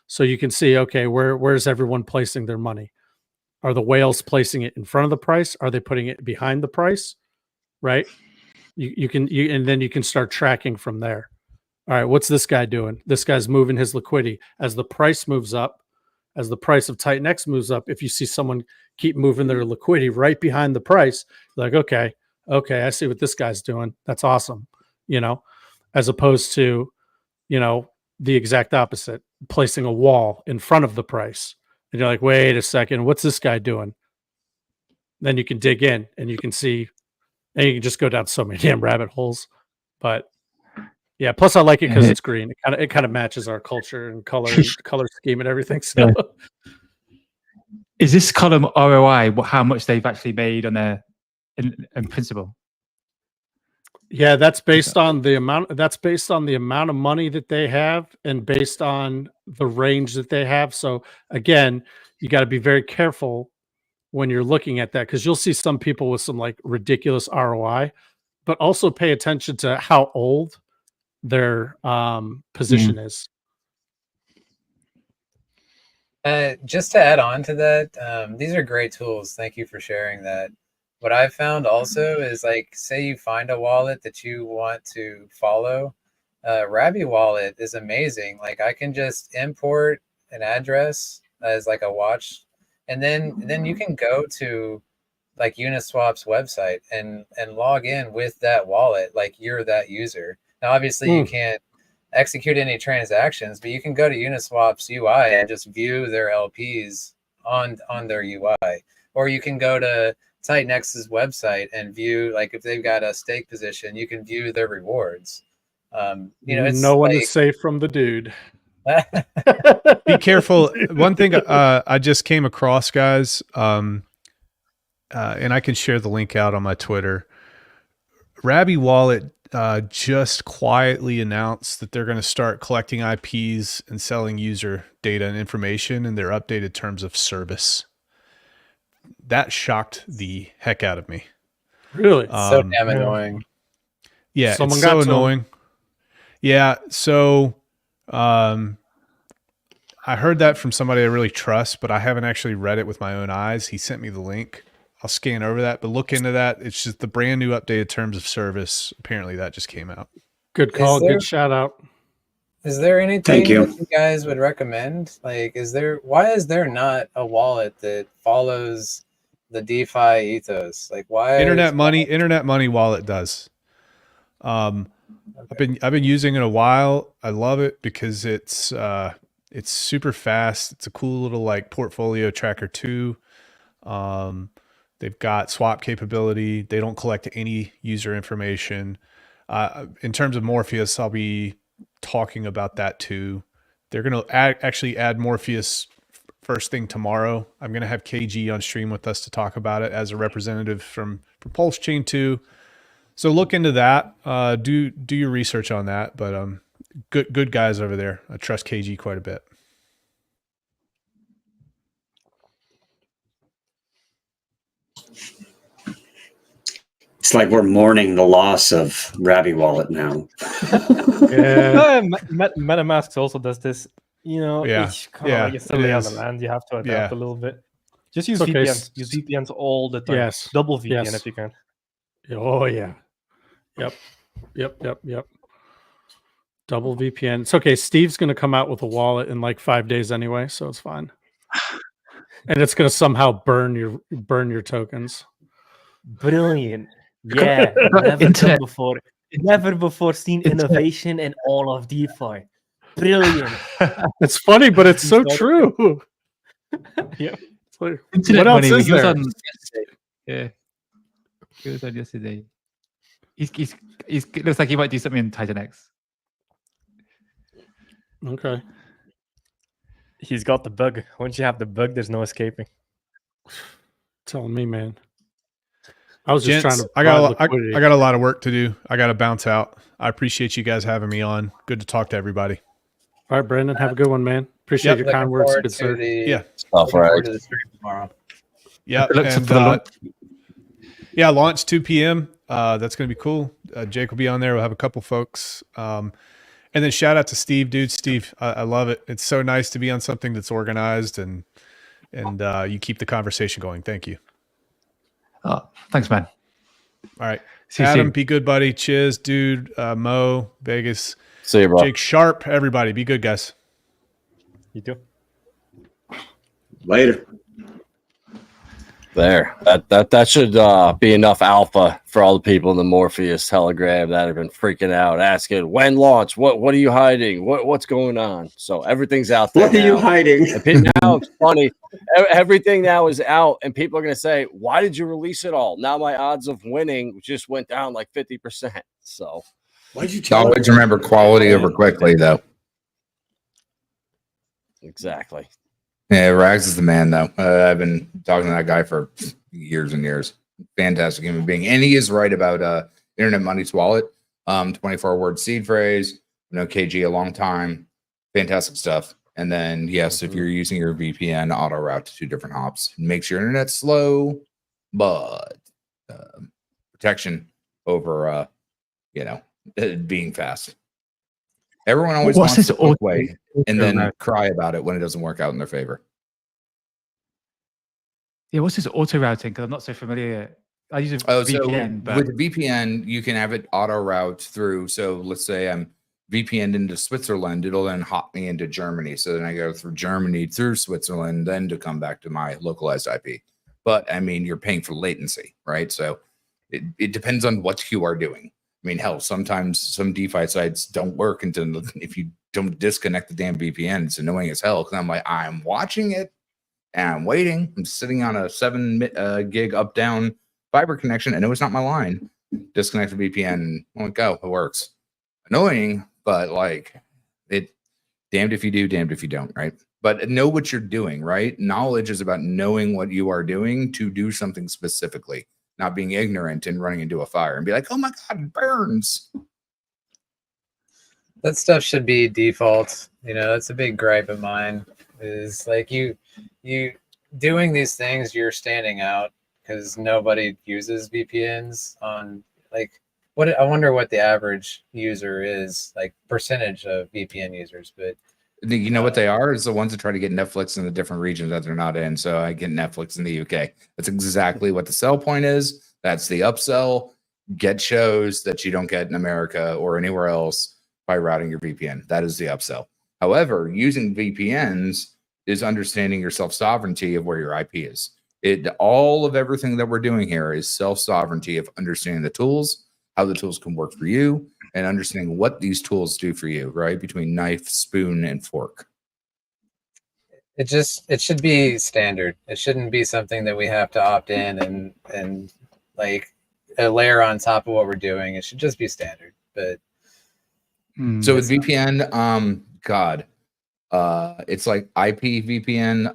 So you can see, okay, where's everyone placing their money? Are the whales placing it in front of the price? Are they putting it behind the price? Right? And then you can start tracking from there. All right, what's this guy doing? This guy's moving his liquidity. As the price moves up, as the price of Titanx moves up, if you see someone keep moving their liquidity right behind the price, like, okay, I see what this guy's doing. That's awesome. As opposed to, the exact opposite, placing a wall in front of the price. And you're like, wait a second, what's this guy doing? Then you can dig in and you can see, and you can just go down so many damn rabbit holes. But yeah, plus I like it because it's green. It kind of matches our culture and color scheme and everything. So is this column ROI how much they've actually made on their in principle? Yeah, that's based on the amount. That's based on the amount of money that they have, and based on the range that they have. So again, you got to be very careful when you're looking at that, because you'll see some people with some like ridiculous ROI, but also pay attention to how old their position is. Just to add on to that, these are great tools. Thank you for sharing that. What I've found also is, like, say you find a wallet that you want to follow, Rabby wallet is amazing. Like, I can just import an address as like a watch, and then you can go to like Uniswap's website and log in with that wallet, like you're that user. Now, obviously, you can't execute any transactions, but you can go to Uniswap's UI and just view their LPs on their UI, or you can go to Titanx's website and view, like, if they've got a stake position, you can view their rewards. It's no one like, is safe from the dude. Be careful. One thing I just came across, guys, and I can share the link out on my Twitter. Rabby Wallet just quietly announced that they're going to start collecting IPs and selling user data and information in their updated terms of service. That shocked the heck out of me. Really? So damn annoying. Yeah, Someone it's got so to 'em. annoying. Yeah, so I heard that from somebody I really trust, but I haven't actually read it with my own eyes. He sent me the link. I'll scan over that, but look into that. It's just the brand new updated terms of service. Apparently that just came out. Good call. there- Good shout out. Is there anything Thank you. that you guys would recommend? Like, why is there not a wallet that follows the DeFi ethos? Like, why? Internet money wallet does. I've been using it a while. I love it because it's super fast. It's a cool little like portfolio tracker too. They've got swap capability. They don't collect any user information. In terms of Morpheus, I'll be talking about that too. They're going to actually add Morpheus first thing tomorrow. I'm going to have KG on stream with us to talk about it as a representative from Pulse Chain 2. So look into that. Do your research on that. But good guys over there. I trust KG quite a bit. It's like we're mourning the loss of Rabby Wallet now. MetaMask also does this. You know, Yeah. it's kind of like it's still it on is. the land. You have to adapt Yeah. a little bit. Just use It's okay. VPNs. Use VPNs all the time. Yes. Double VPN Yes. if you can. Oh yeah. Yep. Double VPN. It's okay. Steve's going to come out with a wallet in like 5 days anyway, so it's fine. And it's going to somehow burn your tokens. Brilliant. Yeah. Never before seen innovation in all of DeFi. Brilliant. It's funny, but it's so It's true. Yeah. It's like, Internet what else money. is He was there? on yesterday. Yeah. He was on yesterday. He's looks like he might do something in Titanx. Okay. He's got the bug. Once you have the bug, there's no escaping. Telling me, man. I was just Gents, trying to. I got liquidity. I got a lot of work to do. I got to bounce out. I appreciate you guys having me on. Good to talk to everybody. All right, Brandon. Have a good one, man. Appreciate your kind words, good sir. Yeah. Looking forward to the stream tomorrow. Yeah. Good luck And, for the launch. yeah, launch 2 p.m. That's going to be cool. Jake will be on there. We'll have a couple folks. And then shout out to Steve, dude. Steve, I love it. It's so nice to be on something that's organized and you keep the conversation going. Thank you. Oh, thanks, man. All right. See you Adam, soon. be good, buddy. Chiz, dude. Mo, Vegas. See you, bro. Jake Sharp, everybody. Be good, guys. You too. Later. There. That should be enough alpha for all the people in the Morpheus Telegram that have been freaking out, asking when launch, what are you hiding, what's going on. So everything's out there. What are you now. hiding? And now it's funny. Everything now is out, and people are going to say, "Why did you release it all?" Now my odds of winning just went down like 50%. So why'd you tell Always remember quality over quickly, though. exactly. Yeah, Rags is the man, though. I've been talking to that guy for years and years. Fantastic human being, and he is right about Internet Money's wallet. 24-word seed phrase. KG a long time. Fantastic stuff. And then yes, if you're using your VPN, auto route to 2 different hops. It makes your internet slow, but protection over being fast. Everyone always What's wants this to quick way and then auto- cry about it when it doesn't work out in their favor. Yeah, what's this auto routing? Because I'm not so familiar. I use a Oh, VPN, so but with VPN, you can have it auto route through. So let's say I'm VPN'd into Switzerland, it'll then hop me into Germany. So then I go through Germany, through Switzerland, then to come back to my localized IP. But I mean, you're paying for latency, right? So it depends on what you are doing. I mean, hell, sometimes some DeFi sites don't work until if you don't disconnect the damn VPN. It's annoying as hell because I'm like, I'm watching it and I'm waiting. I'm sitting on a 7 gig up down fiber connection. I know it's not my line. Disconnect the VPN. I'm like, oh, it works. Annoying, but like it damned if you do, damned if you don't, right? but know what you're doing, right? Knowledge is about knowing what you are doing to do something specifically, not being ignorant and running into a fire and be like, oh my God, it burns. That stuff should be default. You know, that's a big gripe of mine. Is like you doing these things, you're standing out because nobody uses VPNs on like what I wonder what the average user is, like percentage of VPN users, but You know what they are? Is the ones that try to get Netflix in the different regions that they're not in. So I get Netflix in the UK. That's exactly what the sell point is. That's the upsell. Get shows that you don't get in America or anywhere else by routing your VPN. That is the upsell. However, using VPNs is understanding your self-sovereignty of where your IP is. All of everything that we're doing here is self-sovereignty of understanding the tools, how the tools can work for you, and understanding what these tools do for you, right? Between knife, spoon, and fork. it should be standard. It shouldn't be something that we have to opt in and like a layer on top of what we're doing. It should just be standard. But so with VPN, it's like IP VPN,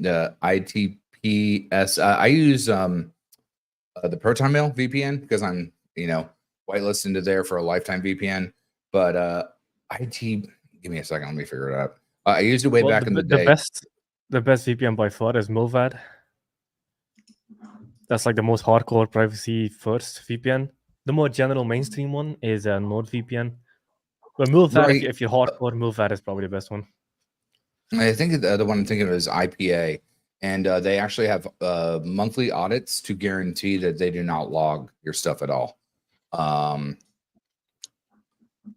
the ITPS. I use the Proton Mail VPN because I'm, whitelisted into there for a lifetime VPN. But give me a second, let me figure it out. I used it way back in the day. The best VPN by far is Milvad. That's like the most hardcore privacy first VPN. The more general mainstream one is NordVPN. But Milvad, Right. if you're hardcore, Milvad is probably the best one. I think the one I'm thinking of is IPA, and they actually have monthly audits to guarantee that they do not log your stuff at all.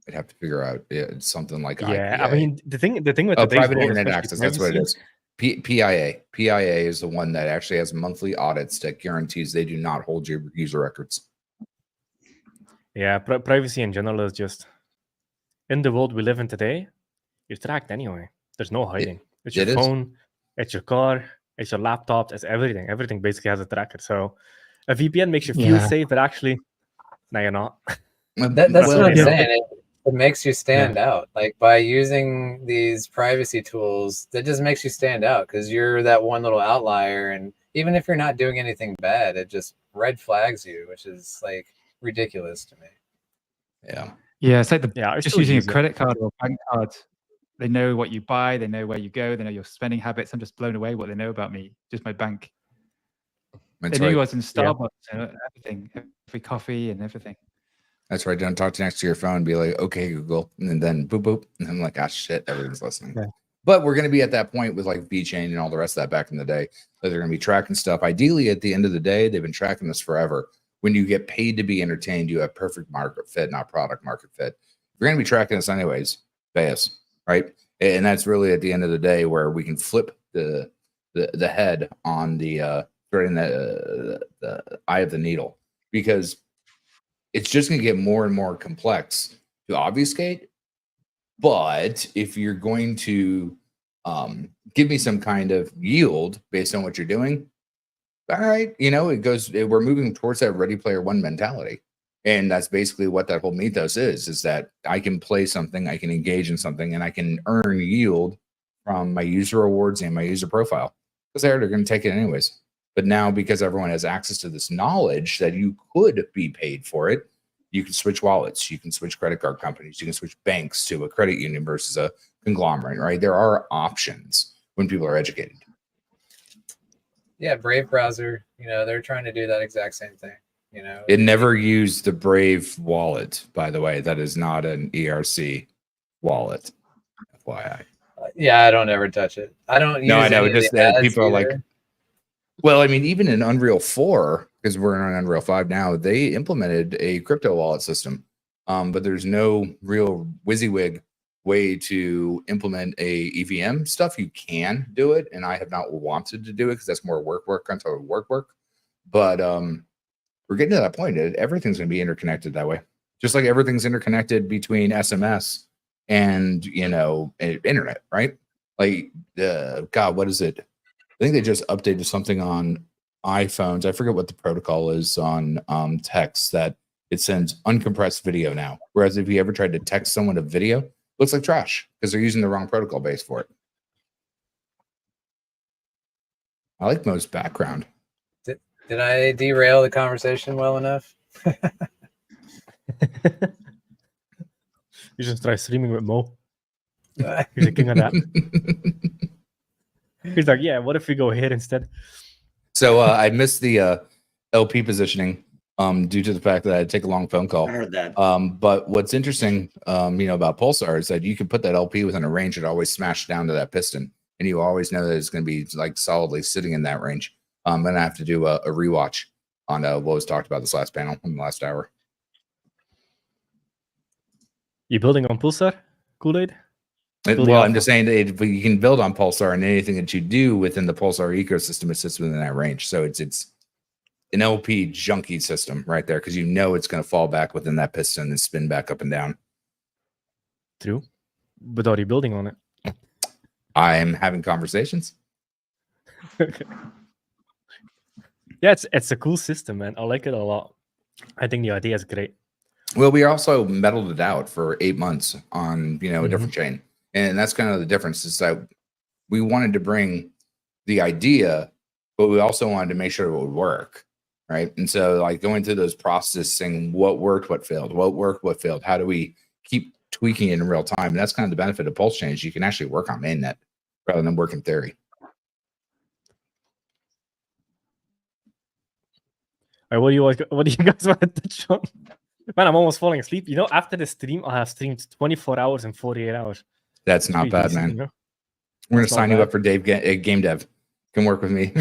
I'd have to figure out it's something like Yeah, IPA. I mean the thing with today's private world, internet especially access. That's what it privacy, is. PIA is the one that actually has monthly audits that guarantees they do not hold your user records. Yeah, privacy in general is just in the world we live in today. You're tracked anyway. There's no hiding. It's your it is. phone, it's your car, it's your laptop, it's everything. Everything basically has a tracker. So a VPN makes you feel safe, but actually, no, you're not. that's what I'm saying. It makes you stand Yeah. out. Like by using these privacy tools, that just makes you stand out because you're that one little outlier. And even if you're not doing anything bad, it just red flags you, which is like ridiculous to me. Yeah. Yeah, it's like I just still using a use it. credit card or bank card. They know what you buy, they know where you go, they know your spending habits. I'm just blown away what they know about me, just my bank. That's they knew right. I was in Starbucks and everything, every coffee and everything. That's right. Don't talk next to your phone. Be like, okay, Google, and then boop boop. And I'm like, ah, shit, everything's listening. Yeah. But we're going to be at that point with like VChain and all the rest of that back in the day that they're going to be tracking stuff. Ideally, at the end of the day, they've been tracking this forever. When you get paid to be entertained, you have perfect market fit, not product market fit. If you're going to be tracking us anyways, pay us, right? And that's really at the end of the day where we can flip the head on the right in the eye of the needle, because it's just going to get more and more complex to obfuscate. But if you're going to give me some kind of yield based on what you're doing, all right, we're moving towards that Ready Player One mentality. And that's basically what that whole mythos is that I can play something, I can engage in something, and I can earn yield from my user rewards and my user profile. Because they're going to take it anyways. But now, because everyone has access to this knowledge that you could be paid for it, you can switch wallets, you can switch credit card companies, you can switch banks to a credit union versus a conglomerate, right? There are options when people are educated. Yeah, Brave browser, they're trying to do that exact same thing. It never used the Brave wallet, by the way. That is not an ERC wallet, FYI. Yeah, I don't ever touch it. I don't use I know. any of Just the ads people are like, either. well, I mean, even in Unreal 4, because we're on Unreal 5 now, they implemented a crypto wallet system. But there's no real WYSIWYG way to implement a EVM stuff. You can do it, and I have not wanted to do it because that's more work on top of work. But we're getting to that point. Everything's going to be interconnected that way. Just like everything's interconnected between SMS and, internet, right? Like, God, what is it? I think they just updated something on iPhones. I forget what the protocol is on text, that it sends uncompressed video now. Whereas if you ever tried to text someone a video, it looks like trash because they're using the wrong protocol base for it. I like Mo's background. Did I derail the conversation well enough? You should try streaming with Mo. He's the king of that. He's like, yeah, what if we go here instead? So I missed the LP positioning due to the fact that I had to take a long phone call. I heard that. But what's interesting, about Pulsar is that you can put that LP within a range that always smash down to that piston, and you always know that it's going to be like solidly sitting in that range. And I have to do a rewatch on what was talked about this last panel in the last hour. You building on Pulsar, Kool-Aid? Well, I'm just saying that you can build on Pulsar, and anything that you do within the Pulsar ecosystem, it sits within that range. So it's an LP junkie system right there, because you know it's going to fall back within that piston and spin back up and down. True. But are you building on it? I'm having conversations. Yeah, it's a cool system, man. I like it a lot. I think the idea is great. Well, we also metaled it out for 8 months on a different chain, and that's kind of the difference. Is that we wanted to bring the idea, but we also wanted to make sure it would work, right? And so, like, going through those processes, saying what worked, what failed, what worked, what failed. How do we keep tweaking it in real time? And that's kind of the benefit of Pulse Change. You can actually work on mainnet rather than work in theory. All right, what do you guys want to touch on? Man, I'm almost falling asleep. After the stream, I have streamed 24 hours and 48 hours. That's not bad, man. We're going to sign you up for game dev. Come work with me.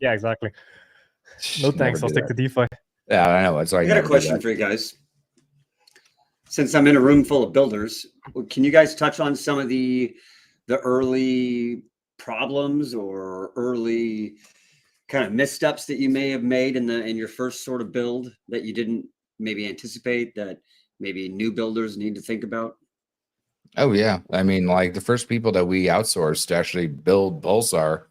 Yeah, exactly. No thanks. I'll stick to DeFi. Yeah, I know. I got a question for you guys. Since I'm in a room full of builders, can you guys touch on some of the early problems or early kind of missteps that you may have made in your first sort of build that you didn't maybe anticipate, that maybe new builders need to think about? Oh yeah, I mean, like the first people that we outsourced to actually build Pulsar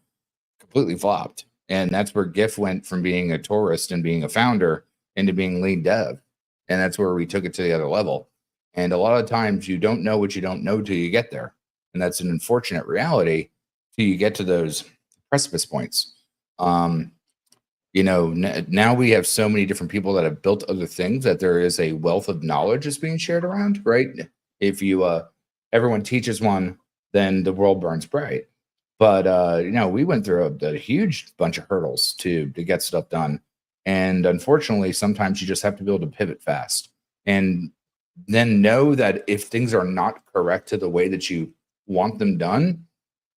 completely flopped, and that's where GIF went from being a tourist and being a founder into being lead dev, and that's where we took it to the other level. And a lot of times you don't know what you don't know till you get there, and that's an unfortunate reality till you get to those precipice points. Now we have so many different people that have built other things that there is a wealth of knowledge that's being shared around, right? If you everyone teaches one, then the world burns bright. But we went through a huge bunch of hurdles to get stuff done. And unfortunately, sometimes you just have to be able to pivot fast and then know that if things are not correct to the way that you want them done,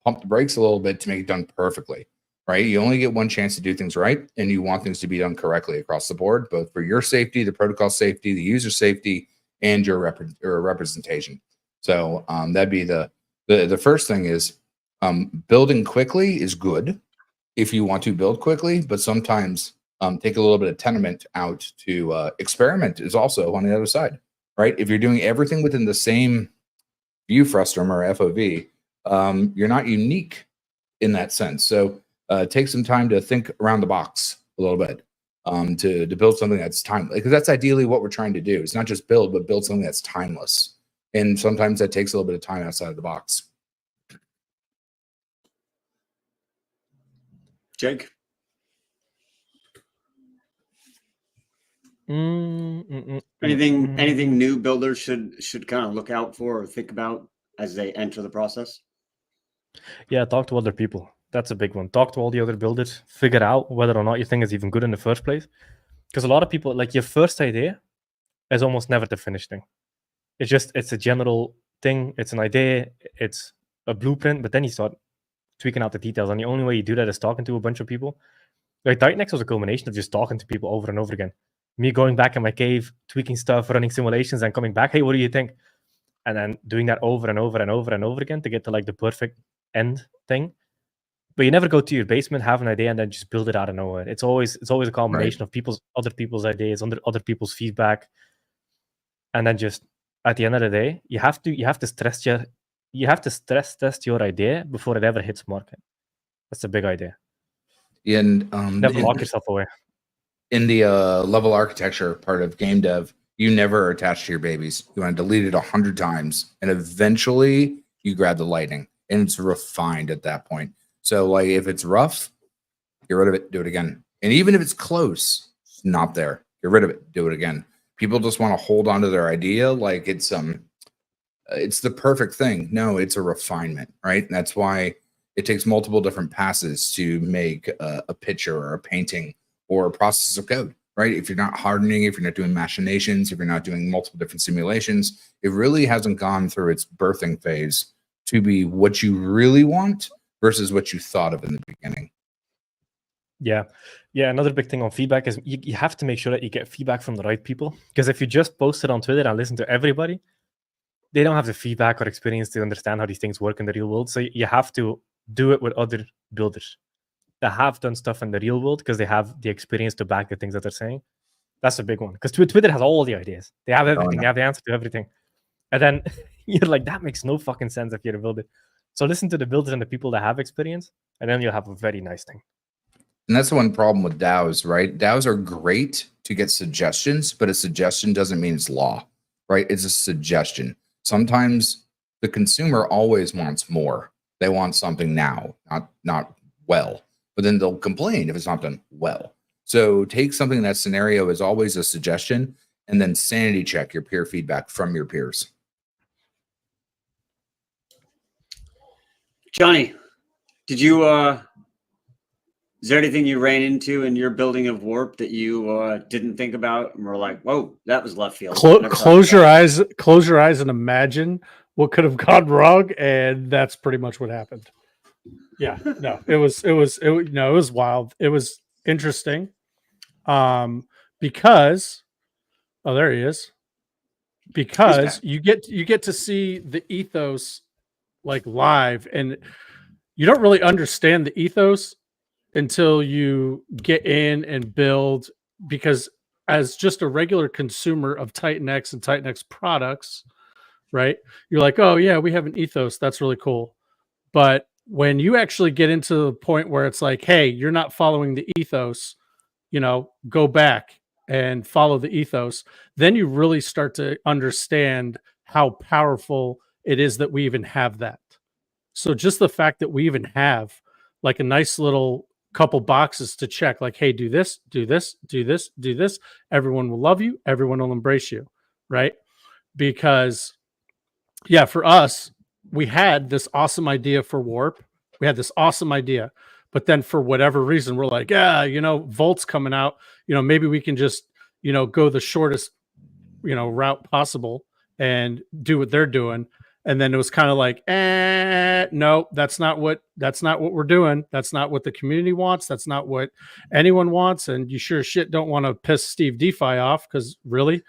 pump the brakes a little bit to make it done perfectly. Right? You only get one chance to do things right, and you want things to be done correctly across the board, both for your safety, the protocol safety, the user safety, and your representation. So that'd be the first thing is building quickly is good if you want to build quickly, but sometimes take a little bit of tenement out to experiment is also on the other side, right? If you're doing everything within the same view frustum or FOV, you're not unique in that sense. So take some time to think around the box a little bit to build something that's timeless, because that's ideally what we're trying to do. It's not just build, but build something that's timeless. And sometimes that takes a little bit of time outside of the box. Jake? Anything new builders should kind of look out for or think about as they enter the process? Yeah, talk to other people. That's a big one. Talk to all the other builders. Figure out whether or not you think it's even good in the first place. Because a lot of people, like, your first idea is almost never the finished thing. It's a general thing. It's an idea. It's a blueprint. But then you start tweaking out the details. And the only way you do that is talking to a bunch of people. Like, Titanx was a culmination of just talking to people over and over again. Me going back in my cave, tweaking stuff, running simulations, and coming back. Hey, what do you think? And then doing that over and over and over and over again to get to, like, the perfect end thing. But you never go to your basement, have an idea, and then just build it out of nowhere. It's always a combination of other people's ideas, other people's feedback, and then just at the end of the day, you have to stress test your idea before it ever hits market. That's a big idea. And never lock yourself away. In the level architecture part of game dev, you never attach to your babies. You want to delete it 100 times, and eventually you grab the lightning, and it's refined at that point. So like if it's rough, get rid of it, do it again. And even if it's close, it's not there, get rid of it, do it again. People just want to hold on to their idea like it's the perfect thing. No, it's a refinement, right? And that's why it takes multiple different passes to make a picture or a painting or a process of code, right? If you're not hardening, if you're not doing machinations, if you're not doing multiple different simulations, it really hasn't gone through its birthing phase to be what you really want versus what you thought of in the beginning. Yeah. Another big thing on feedback is you have to make sure that you get feedback from the right people. Because if you just post it on Twitter and listen to everybody, they don't have the feedback or experience to understand how these things work in the real world. So you have to do it with other builders that have done stuff in the real world because they have the experience to back the things that they're saying. That's a big one. Because Twitter has all the ideas. They have everything. They have the answer to everything. And then you're like, that makes no fucking sense if you're a builder. So listen to the builders and the people that have experience, and then you'll have a very nice thing. And that's the one problem with DAOs, right? DAOs are great to get suggestions, but a suggestion doesn't mean it's law, right? It's a suggestion. Sometimes the consumer always wants more. They want something now, not well, but then they'll complain if it's not done well. So take something in that scenario as always a suggestion, and then sanity check your peer feedback from your peers. Johnny, did you is there anything you ran into in your building of Warp that you didn't think about and were like, whoa, that was left field? Close your eyes and imagine what could have gone wrong, and that's pretty much what happened. Yeah, no, it was wild. It was interesting. Because there he is. Because you get to see the ethos like live, and you don't really understand the ethos until you get in and build, because as just a regular consumer of Titanx and Titanx products, right? You're like, oh yeah, we have an ethos. That's really cool. But when you actually get into the point where it's like, hey, you're not following the ethos, go back and follow the ethos, then you really start to understand how powerful it is that we even have that. So just the fact that we even have like a nice little couple boxes to check, like, hey, do this, do this, do this, do this. Everyone will love you. Everyone will embrace you, right? Because, yeah, for us, we had this awesome idea for Warp. We had this awesome idea. But then for whatever reason, we're like, Volt's coming out. Maybe we can just, go the shortest, route possible and do what they're doing. And then it was kind of like, no, that's not what we're doing. That's not what the community wants. That's not what anyone wants. And you sure shit don't want to piss Steve DeFi off, because really,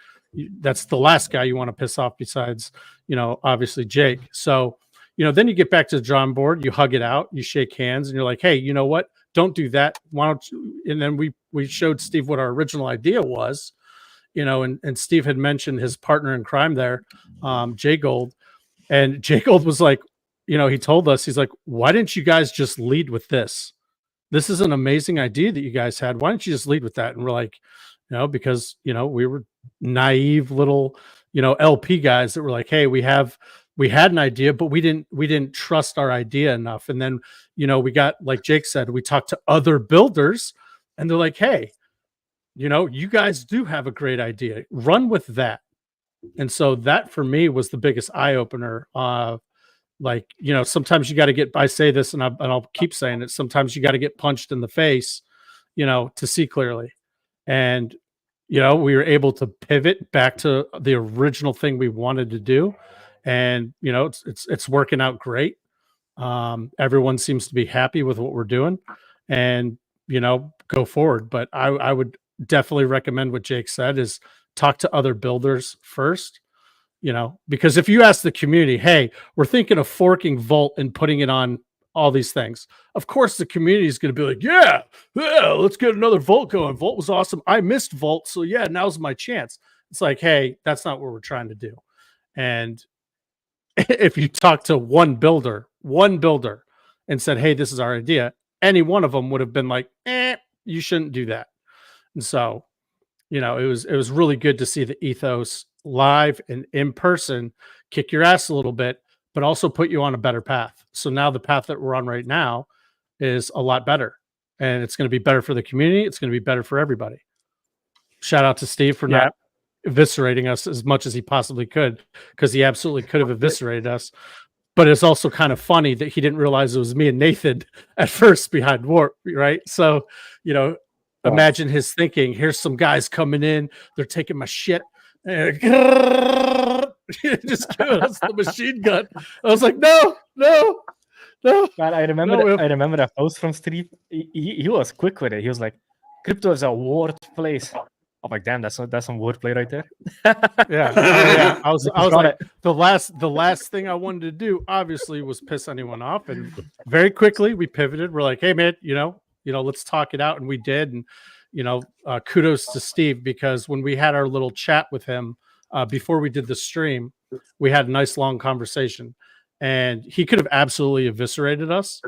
that's the last guy you want to piss off besides, obviously Jake. So, then you get back to the drawing board, you hug it out, you shake hands, and you're like, hey, you know what? Don't do that. Why don't you? And then we showed Steve what our original idea was, and Steve had mentioned his partner in crime there, Jay Gold. And Jay Gold was like, he told us, he's like, why didn't you guys just lead with this? This is an amazing idea that you guys had. Why don't you just lead with that? And we're like, because, we were naive little, LP guys that were like, hey, we had an idea, but we didn't trust our idea enough. And then, we got, like Jake said, we talked to other builders, and they're like, hey, you guys do have a great idea. Run with that. And so that for me was the biggest eye opener. Sometimes you got to get, I say this and I'll keep saying it. Sometimes you got to get punched in the face, to see clearly. And, we were able to pivot back to the original thing we wanted to do. And, it's working out great. Everyone seems to be happy with what we're doing, and, go forward. But I would definitely recommend what Jake said, is talk to other builders first, because if you ask the community, hey, we're thinking of forking Volt and putting it on all these things, of course the community is going to be like, yeah, let's get another Volt going. Volt was awesome. I missed Volt. So yeah, now's my chance. It's like, hey, that's not what we're trying to do. And if you talk to one builder and said, hey, this is our idea, any one of them would have been like, you shouldn't do that. And so, it was really good to see the ethos live and in person kick your ass a little bit, but also put you on a better path. So now the path that we're on right now, is a lot better, and it's going to be better for the community. It's going to be better for everybody. Shout out to Steve for not eviscerating us as much as he possibly could, because he absolutely could have eviscerated us. But it's also kind of funny that he didn't realize it was me and Nathan at first behind Warp, right? So, imagine his thinking. Here's some guys coming in. They're taking my shit. And just giving us the machine gun. I was like, no. Man, I remember that post from Steve. He was quick with it. He was like, "Crypto is a word place." I'm like, damn, that's some wordplay right there. Yeah. I was like, the last thing I wanted to do, obviously, was piss anyone off, and very quickly we pivoted. We're like, hey man, let's talk it out, and we did. And kudos to Steve, because when we had our little chat with him before we did the stream, we had a nice long conversation, and he could have absolutely eviscerated us,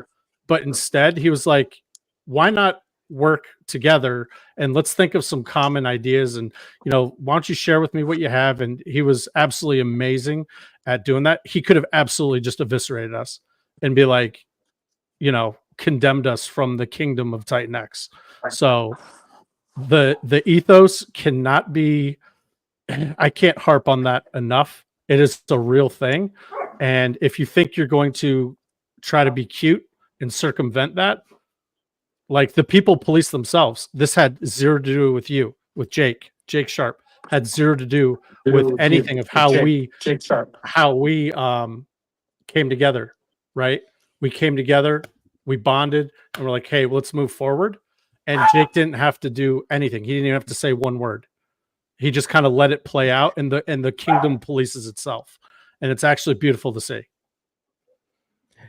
but instead he was like, why not work together and let's think of some common ideas, and why don't you share with me what you have? And he was absolutely amazing at doing that. He could have absolutely just eviscerated us and be like, condemned us from the kingdom of Titanx. So the ethos cannot be, I can't harp on that enough. It is a real thing, and if you think you're going to try to be cute and circumvent that, like, the people police themselves. This had zero to do with you, with Jake Sharp, had zero to do with anything of how we came together, right? We came together, we bonded, and we're like, hey, let's move forward. And Jake didn't have to do anything. He didn't even have to say one word. He just kind of let it play out, and the kingdom polices itself. And it's actually beautiful to see.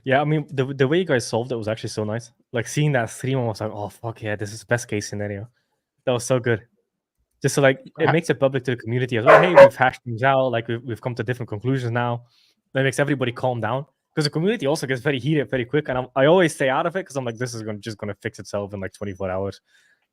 Yeah, I mean, the way you guys solved it was actually so nice. Like, seeing that stream, I was like, oh, fuck yeah, this is best case scenario. That was so good. Just so, like, it makes it public to the community as well. Hey, we've hashed things out. Like, we've come to different conclusions now. That makes everybody calm down. Because the community also gets very heated very quick. And I always stay out of it because I'm like, this is just going to fix itself in like 24 hours.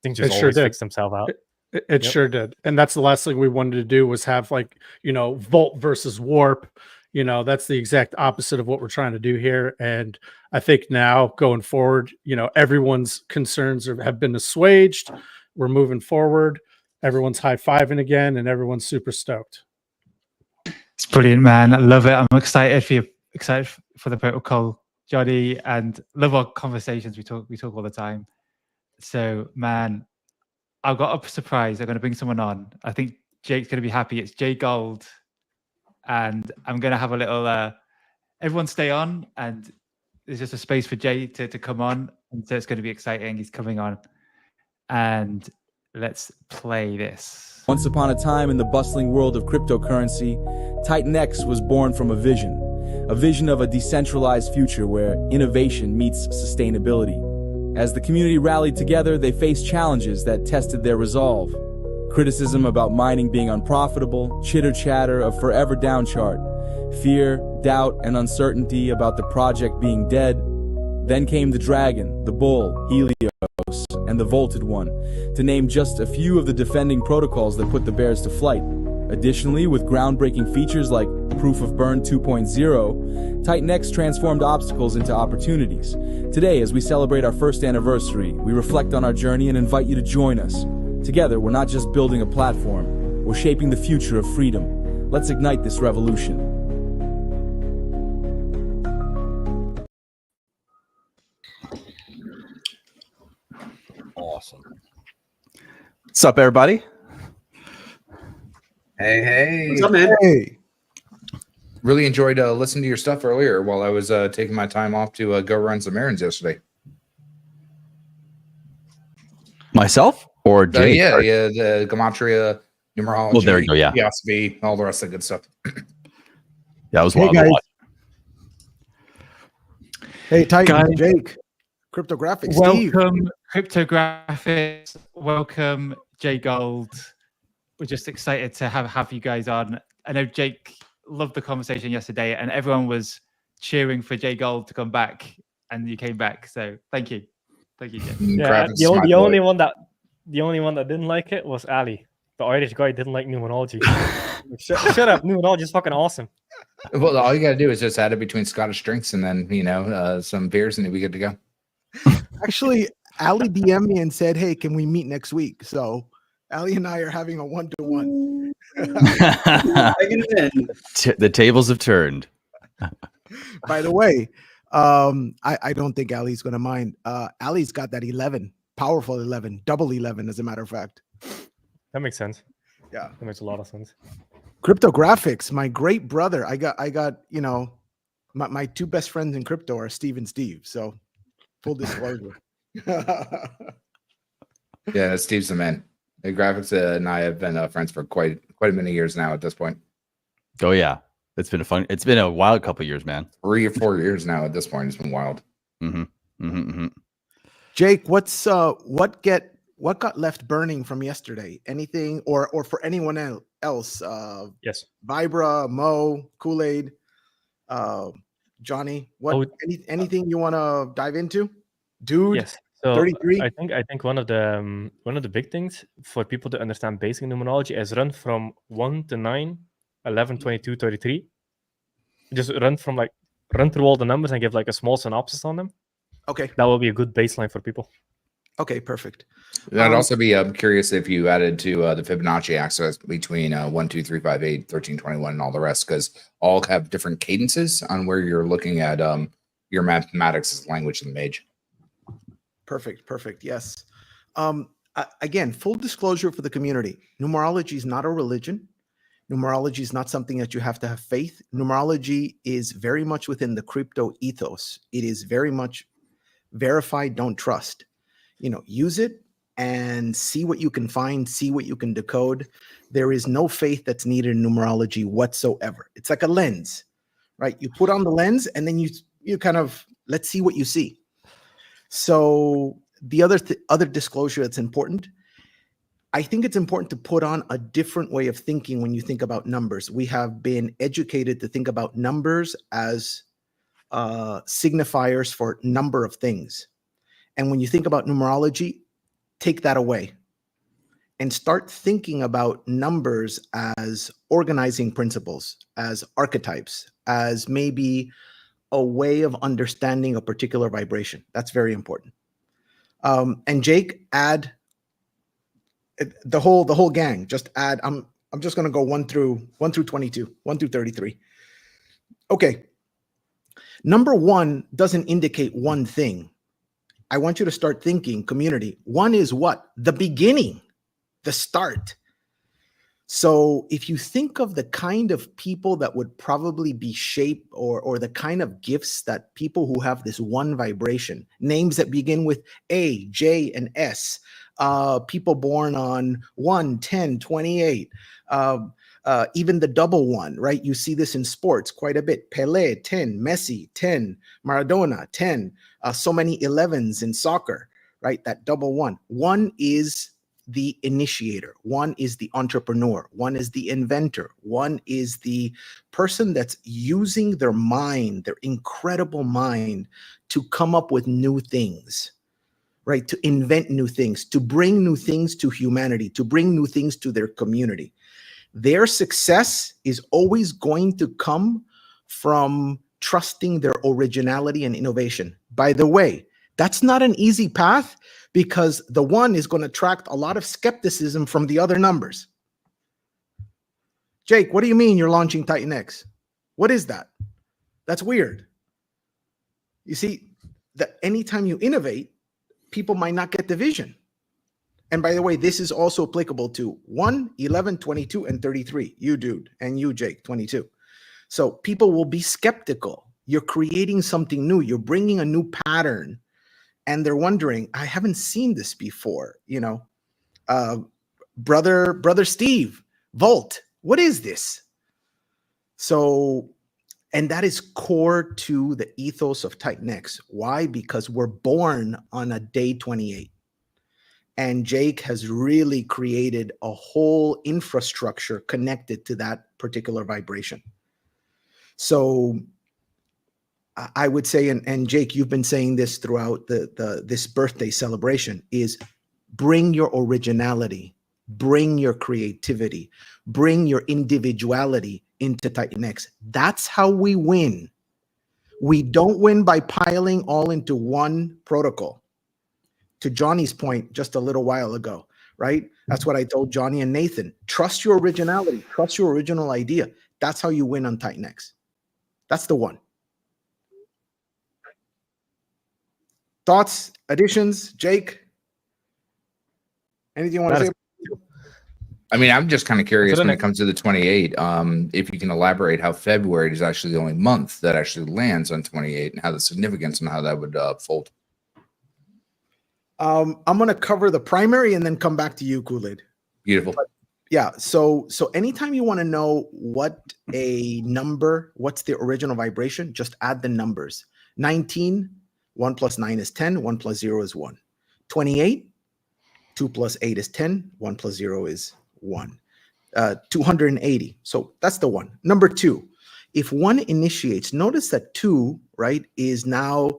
Things just always fix themselves out. It sure did. And that's the last thing we wanted to do, was have, like, Volt versus Warp. That's the exact opposite of what we're trying to do here. And I think now going forward, everyone's concerns have been assuaged. We're moving forward. Everyone's high-fiving again, and everyone's super stoked. It's brilliant, man. I love it. I'm excited for you. Excited for the protocol, Johnny, and love our conversations. We talk all the time. So, man, I've got a surprise. I'm going to bring someone on. I think Jake's going to be happy. It's Jay Gold. And I'm going to have a little, everyone stay on, and there's just a space for Jay to come on. And so it's going to be exciting. He's coming on, and let's play this. Once upon a time in the bustling world of cryptocurrency, Titanx was born from a vision of a decentralized future where innovation meets sustainability. As the community rallied together, they faced challenges that tested their resolve. Criticism about mining being unprofitable, chitter-chatter of forever downchart, fear, doubt, and uncertainty about the project being dead. Then came the Dragon, the Bull, Helios, and the Volted One, to name just a few of the defending protocols that put the bears to flight. Additionally, with groundbreaking features like Proof of Burn 2.0, Titanx transformed obstacles into opportunities. Today, as we celebrate our first anniversary, we reflect on our journey and invite you to join us. Together, we're not just building a platform, we're shaping the future of freedom. Let's ignite this revolution. Awesome. What's up, everybody? Hey. What's up, man? Hey. Really enjoyed listening to your stuff earlier while I was taking my time off to go run some errands yesterday. Myself or Jay? Yeah, the gematria, numerology, well, there you go, yeah. PSV, all the rest of the good stuff. Yeah, it was wild to watch. Hey, Titan, Guys, Jake, Cryptographics, Steve. Welcome, Cryptographics. Welcome, Jay Gold. We're just excited to have you guys on. I know Jake loved the conversation yesterday, and everyone was cheering for Jay Gold to come back, and you came back. So thank you, Jay. Yeah, the only one that didn't like it was Ali. The Irish guy didn't like numerology. Shut up, numerology is fucking awesome. Well, all you got to do is just add it between Scottish drinks and then some beers, and we good to go. Actually, Ali DM'd me and said, "Hey, can we meet next week?" So Ali and I are having a 1-to-1. The tables have turned. By the way, I don't think Ali's going to mind. Ali's got that 11, powerful 11, double 11, as a matter of fact. That makes sense. Yeah, that makes a lot of sense. Cryptographics, my great brother. I got you know, my two best friends in crypto are Steve and Steve. So full disclosure. Yeah, Steve's the man. The graphics and I have been friends for quite many years now at this point. Oh yeah, it's been a wild couple years, man. 3 or 4 years now at this point. It's been wild. Jake, what got left burning from yesterday? Anything, or for anyone else? Yes. Vibra, Mo, Kool-Aid, Johnny. Anything you want to dive into, dude? Yes. So 33. I think one of the big things for people to understand basic numerology is run from 1 to 9, 11, 22, 33. Just run through all the numbers and give like a small synopsis on them. Okay. That will be a good baseline for people. Okay, perfect. I'd also be curious if you added to the Fibonacci axis between 1, 2, 3, 5, 8, 13, 21, and all the rest, because all have different cadences on where you're looking at your mathematics as language of the mage. Perfect. Yes. Again, full disclosure for the community. Numerology is not a religion. Numerology is not something that you have to have faith. Numerology is very much within the crypto ethos. It is very much verify, don't trust. Use it and see what you can find, see what you can decode. There is no faith that's needed in numerology whatsoever. It's like a lens, right? You put on the lens and then you kind of, let's see what you see. So the other disclosure that's important, I think it's important to put on a different way of thinking when you think about numbers. We have been educated to think about numbers as signifiers for number of things. And when you think about numerology, take that away and start thinking about numbers as organizing principles, as archetypes, as maybe a way of understanding a particular vibration. That's very important. And Jake, add the whole gang. Just add. I'm just going to go 1 through 22, 1 through 33. Okay. Number 1 doesn't indicate one thing. I want you to start thinking, community. 1 is what? The beginning, the start. So if you think of the kind of people that would probably be shaped or the kind of gifts that people who have this 1 vibration, names that begin with A, J, and S, people born on 1, 10, 28, even the double 1, right? You see this in sports quite a bit. Pele, 10, Messi, 10, Maradona, 10, so many 11s in soccer, right? That double 1. 1 is the initiator. 1 is the entrepreneur. 1 is the inventor. 1 is the person that's using their mind, their incredible mind, to come up with new things, right? To invent new things, to bring new things to humanity, to bring new things to their community. Their success is always going to come from trusting their originality and innovation. By the way, that's not an easy path, because the 1 is going to attract a lot of skepticism from the other numbers. Jake, what do you mean you're launching Titanx? What is that? That's weird. You see, that anytime you innovate, people might not get the vision. And by the way, this is also applicable to 1, 11, 22, and 33. You, dude, and you, Jake, 22. So people will be skeptical. You're creating something new. You're bringing a new pattern. And they're wondering, I haven't seen this before. Brother Steve, Volt, what is this? So, and that is core to the ethos of Titanx. Why? Because we're born on a day 28. And Jake has really created a whole infrastructure connected to that particular vibration. So I would say, and Jake, you've been saying this throughout this birthday celebration, is bring your originality, bring your creativity, bring your individuality into Titanx. That's how we win. We don't win by piling all into one protocol. To Johnny's point just a little while ago, right? That's what I told Johnny and Nathan. Trust your originality. Trust your original idea. That's how you win on Titanx. That's the one. Thoughts, additions, Jake? Anything you want to say? I mean, I'm just kind of curious That's when what it comes to the 28, if you can elaborate how February is actually the only month that actually lands on 28 and how the significance and how that would fold. I'm going to cover the primary and then come back to you, Kool-Aid. Beautiful. But yeah. So anytime you want to know what a number, what's the original vibration, just add the numbers. 19, 1 plus 9 is 10, 1 plus 0 is 1. 28, 2 plus 8 is 10, 1 plus 0 is 1. 280. So that's the one. Number 2, if 1 initiates, notice that 2, right, is now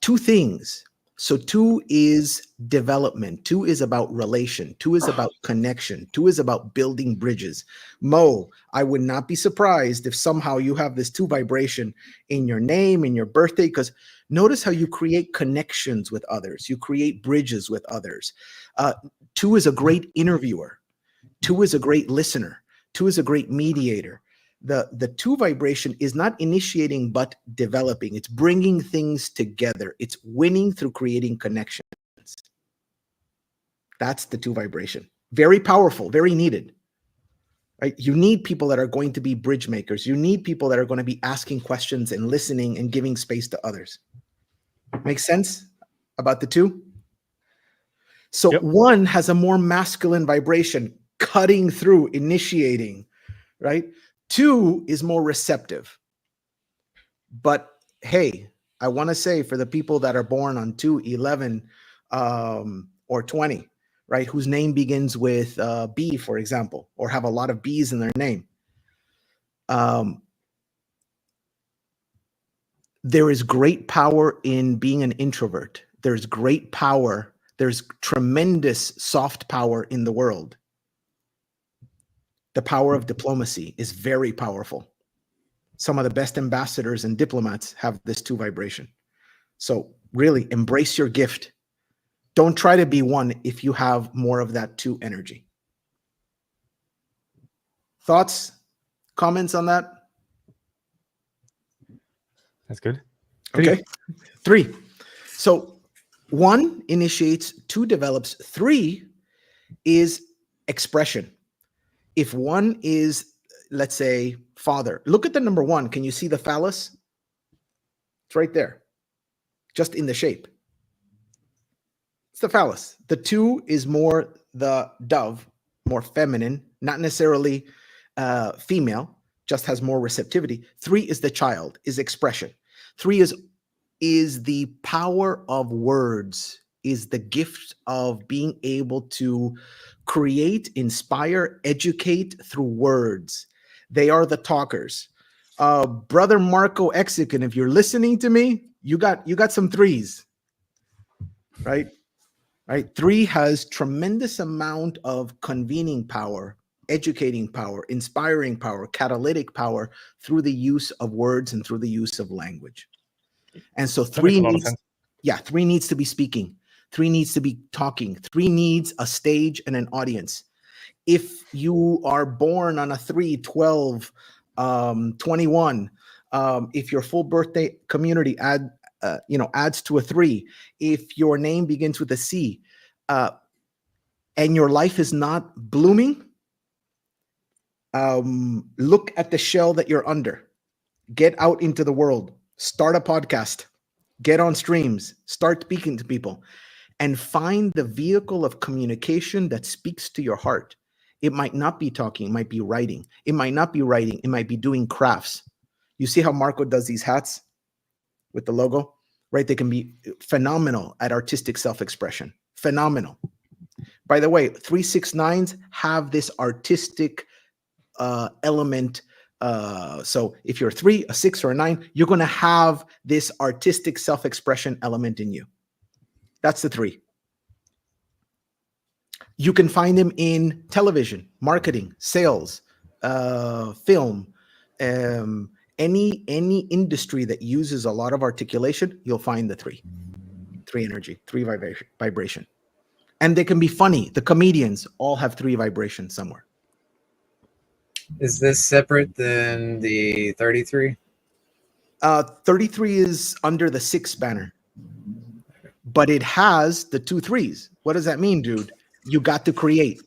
2 things. So 2 is development. 2 is about relation. 2 is about connection. 2 is about building bridges. Mo, I would not be surprised if somehow you have this 2 vibration in your name, in your birthday, because notice how you create connections with others. You create bridges with others. 2 is a great interviewer. 2 is a great listener. 2 is a great mediator. The 2 vibration is not initiating, but developing. It's bringing things together. It's winning through creating connections. That's the 2 vibration. Very powerful, very needed. Right? You need people that are going to be bridge makers. You need people that are going to be asking questions and listening and giving space to others. Make sense about the 2? So 1 has a more masculine vibration, cutting through, initiating, right? 2 is more receptive. But hey, I want to say for the people that are born on 2, 11, or 20, right, whose name begins with B, for example, or have a lot of B's in their name, there is great power in being an introvert. There's great power. There's tremendous soft power in the world. The power of diplomacy is very powerful. Some of the best ambassadors and diplomats have this 2 vibration. So really embrace your gift. Don't try to be 1 if you have more of that 2 energy. Thoughts, comments on that? That's good. Okay. 3. So 1 initiates, 2 develops, 3 is expression. If 1 is, let's say, father, look at the number 1. Can you see the phallus? It's right there, just in the shape. It's the phallus. The 2 is more the dove, more feminine, not necessarily female, just has more receptivity. 3 is the child, is expression. 3 is the power of words, is the gift of being able to create, inspire, educate through words. They are the talkers. Brother Marco Exican, if you're listening to me, you got some 3s, right? Right. 3 has tremendous amount of convening power, educating power, inspiring power, catalytic power through the use of words and through the use of language. And so 3 needs, 3 needs to be speaking. 3 needs to be talking. 3 needs a stage and an audience. If you are born on a 3, 12, 21, if your full birthday community adds to a 3, if your name begins with a C, and your life is not blooming, look at the shell that you're under. Get out into the world. Start a podcast. Get on streams. Start speaking to people. And find the vehicle of communication that speaks to your heart. It might not be talking. It might be writing. It might not be writing. It might be doing crafts. You see how Marco does these hats with the logo, right? They can be phenomenal at artistic self-expression. Phenomenal. By the way, 369s have this artistic element. So if you're a 3, a 6, or a 9, you're going to have this artistic self-expression element in you. That's the 3. You can find them in television, marketing, sales, film, Any industry that uses a lot of articulation, you'll find the three energy, three vibration. And they can be funny. The comedians all have three vibrations somewhere. Is this separate than the 33? 33 is under the 6 banner, but it has the 2 3s. What does that mean, dude? You got to create.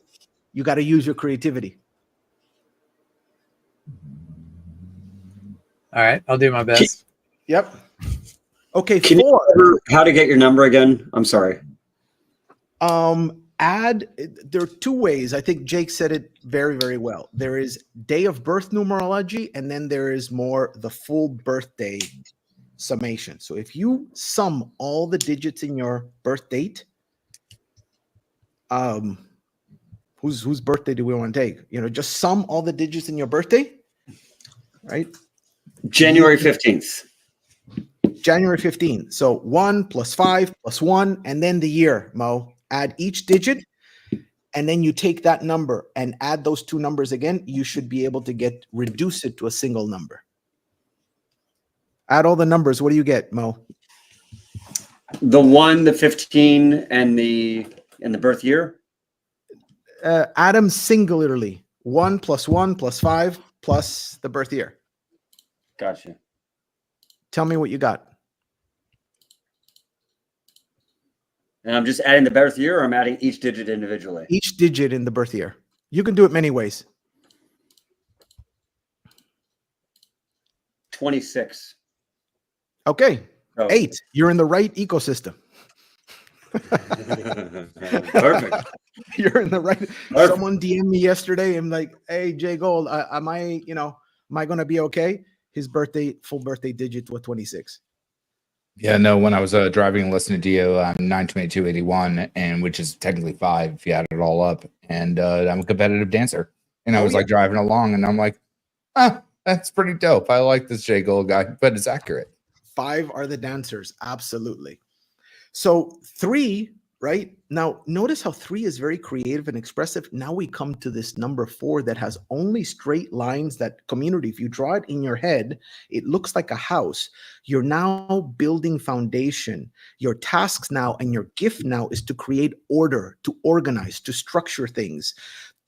You got to use your creativity. All right, I'll do my best. Yep. Okay, Can 4. you remember how to get your number again? I'm sorry. There are 2 ways. I think Jake said it very, very well. There is day of birth numerology, and then there is more the full birthday summation. So if you sum all the digits in your birth date, whose birthday do we want to take? Just sum all the digits in your birthday, right? January 15th. January 15th. So 1 + 5 + 1, and then the year, Mo. Add each digit, and then you take that number and add those 2 numbers again. You should be able to reduce it to a single number. Add all the numbers. What do you get, Mo? The 1, the 15, and the birth year. Add them singularly. 1 + 1 + 5 plus the birth year. Gotcha. Tell me what you got. And I'm just adding the birth year, or I'm adding each digit individually? Each digit in the birth year. You can do it many ways. 26. Okay. Oh. 8. You're in the right ecosystem. Perfect. You're in the right. Perfect. Someone DM'd me yesterday and like, hey, Jay Gold, am I going to be okay? His full birthday digit was 26. Yeah, no, when I was driving and listening to you, I'm 92281, and which is technically 5 if you add it all up. And I'm a competitive dancer. And I was like driving along, and I'm like, that's pretty dope. I like this Jay Gold guy, but it's accurate. 5 are the dancers. Absolutely. So 3, right? Now, notice how 3 is very creative and expressive. Now we come to this number 4 that has only straight lines. That community, if you draw it in your head, it looks like a house. You're now building foundation. Your tasks now and your gift now is to create order, to organize, to structure things,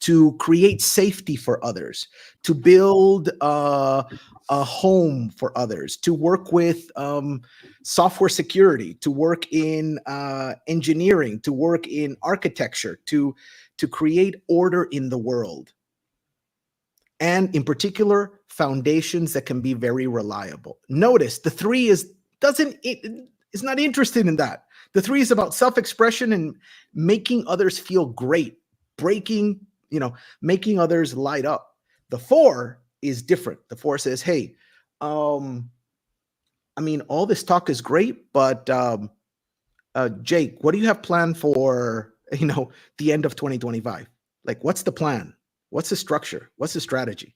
to create safety for others, to build a home for others, to work with software security, to work in engineering, to work in architecture, to create order in the world. And in particular, foundations that can be very reliable. Notice the 3 is not interested in that. The 3 is about self-expression and making others feel great, making others light up. The 4 is different. The 4 says, hey, all this talk is great, but Jake, what do you have planned for, the end of 2025? Like, what's the plan? What's the structure? What's the strategy?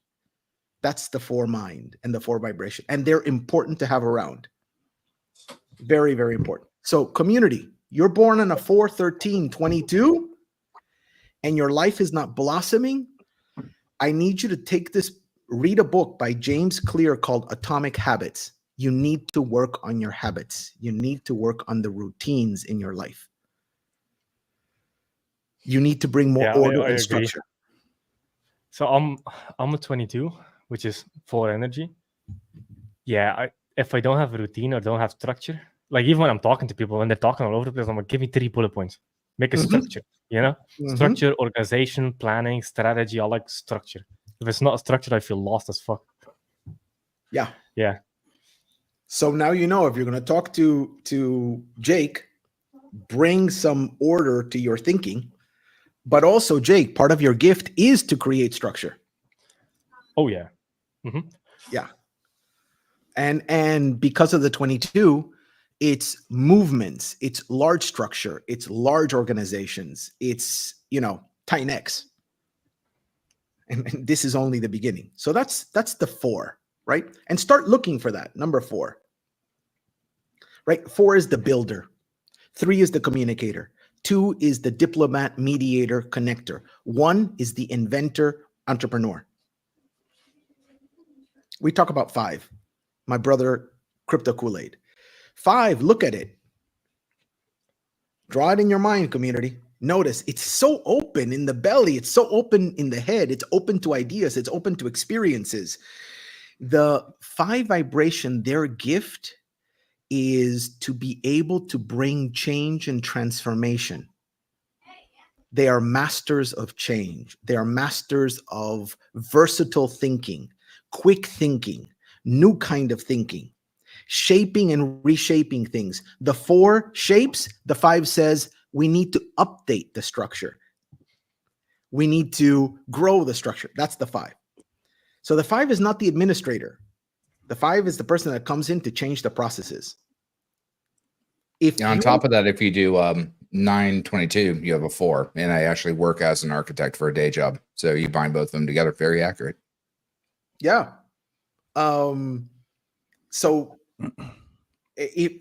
That's the 4 mind and the 4 vibration. And they're important to have around. Very, very important. So community, you're born on a 4, 13, 22, and your life is not blossoming. I need you to read a book by James Clear called Atomic Habits. You need to work on your habits. You need to work on the routines in your life. You need to bring more order and structure. So I'm a 22, which is 4 energy. Yeah, if I don't have a routine or don't have structure, like even when I'm talking to people, when they're talking all over the place, I'm like, give me 3 bullet points. Make a structure, Structure, organization, planning, strategy. I like structure. If it's not structured, I feel lost as fuck. Yeah. Yeah. So now if you're going to talk to Jake, bring some order to your thinking. But also, Jake, part of your gift is to create structure. Oh, yeah. Mm-hmm. Yeah. And because of the 22, it's movements, it's large structure, it's large organizations, it's, Titanx. And this is only the beginning. So that's the 4, right? And start looking for that, number 4. Right? 4 is the builder. 3 is the communicator. 2 is the diplomat, mediator, connector. 1 is the inventor, entrepreneur. We talk about 5. My brother, Crypto Kool-Aid. 5, look at it. Draw it in your mind, community. Notice it's so open in the belly. It's so open in the head. It's open to ideas. It's open to experiences. The 5 vibration, their gift is to be able to bring change and transformation. They are masters of change. They are masters of versatile thinking, quick thinking, new kind of thinking, shaping and reshaping things. The 4 shapes, the 5 says we need to update the structure. We need to grow the structure. That's the 5. So the 5 is not the administrator. The 5 is the person that comes in to change the processes. If on top of that, if you do 922, you have a 4, and I actually work as an architect for a day job. So you bind both of them together. Very accurate. Yeah. So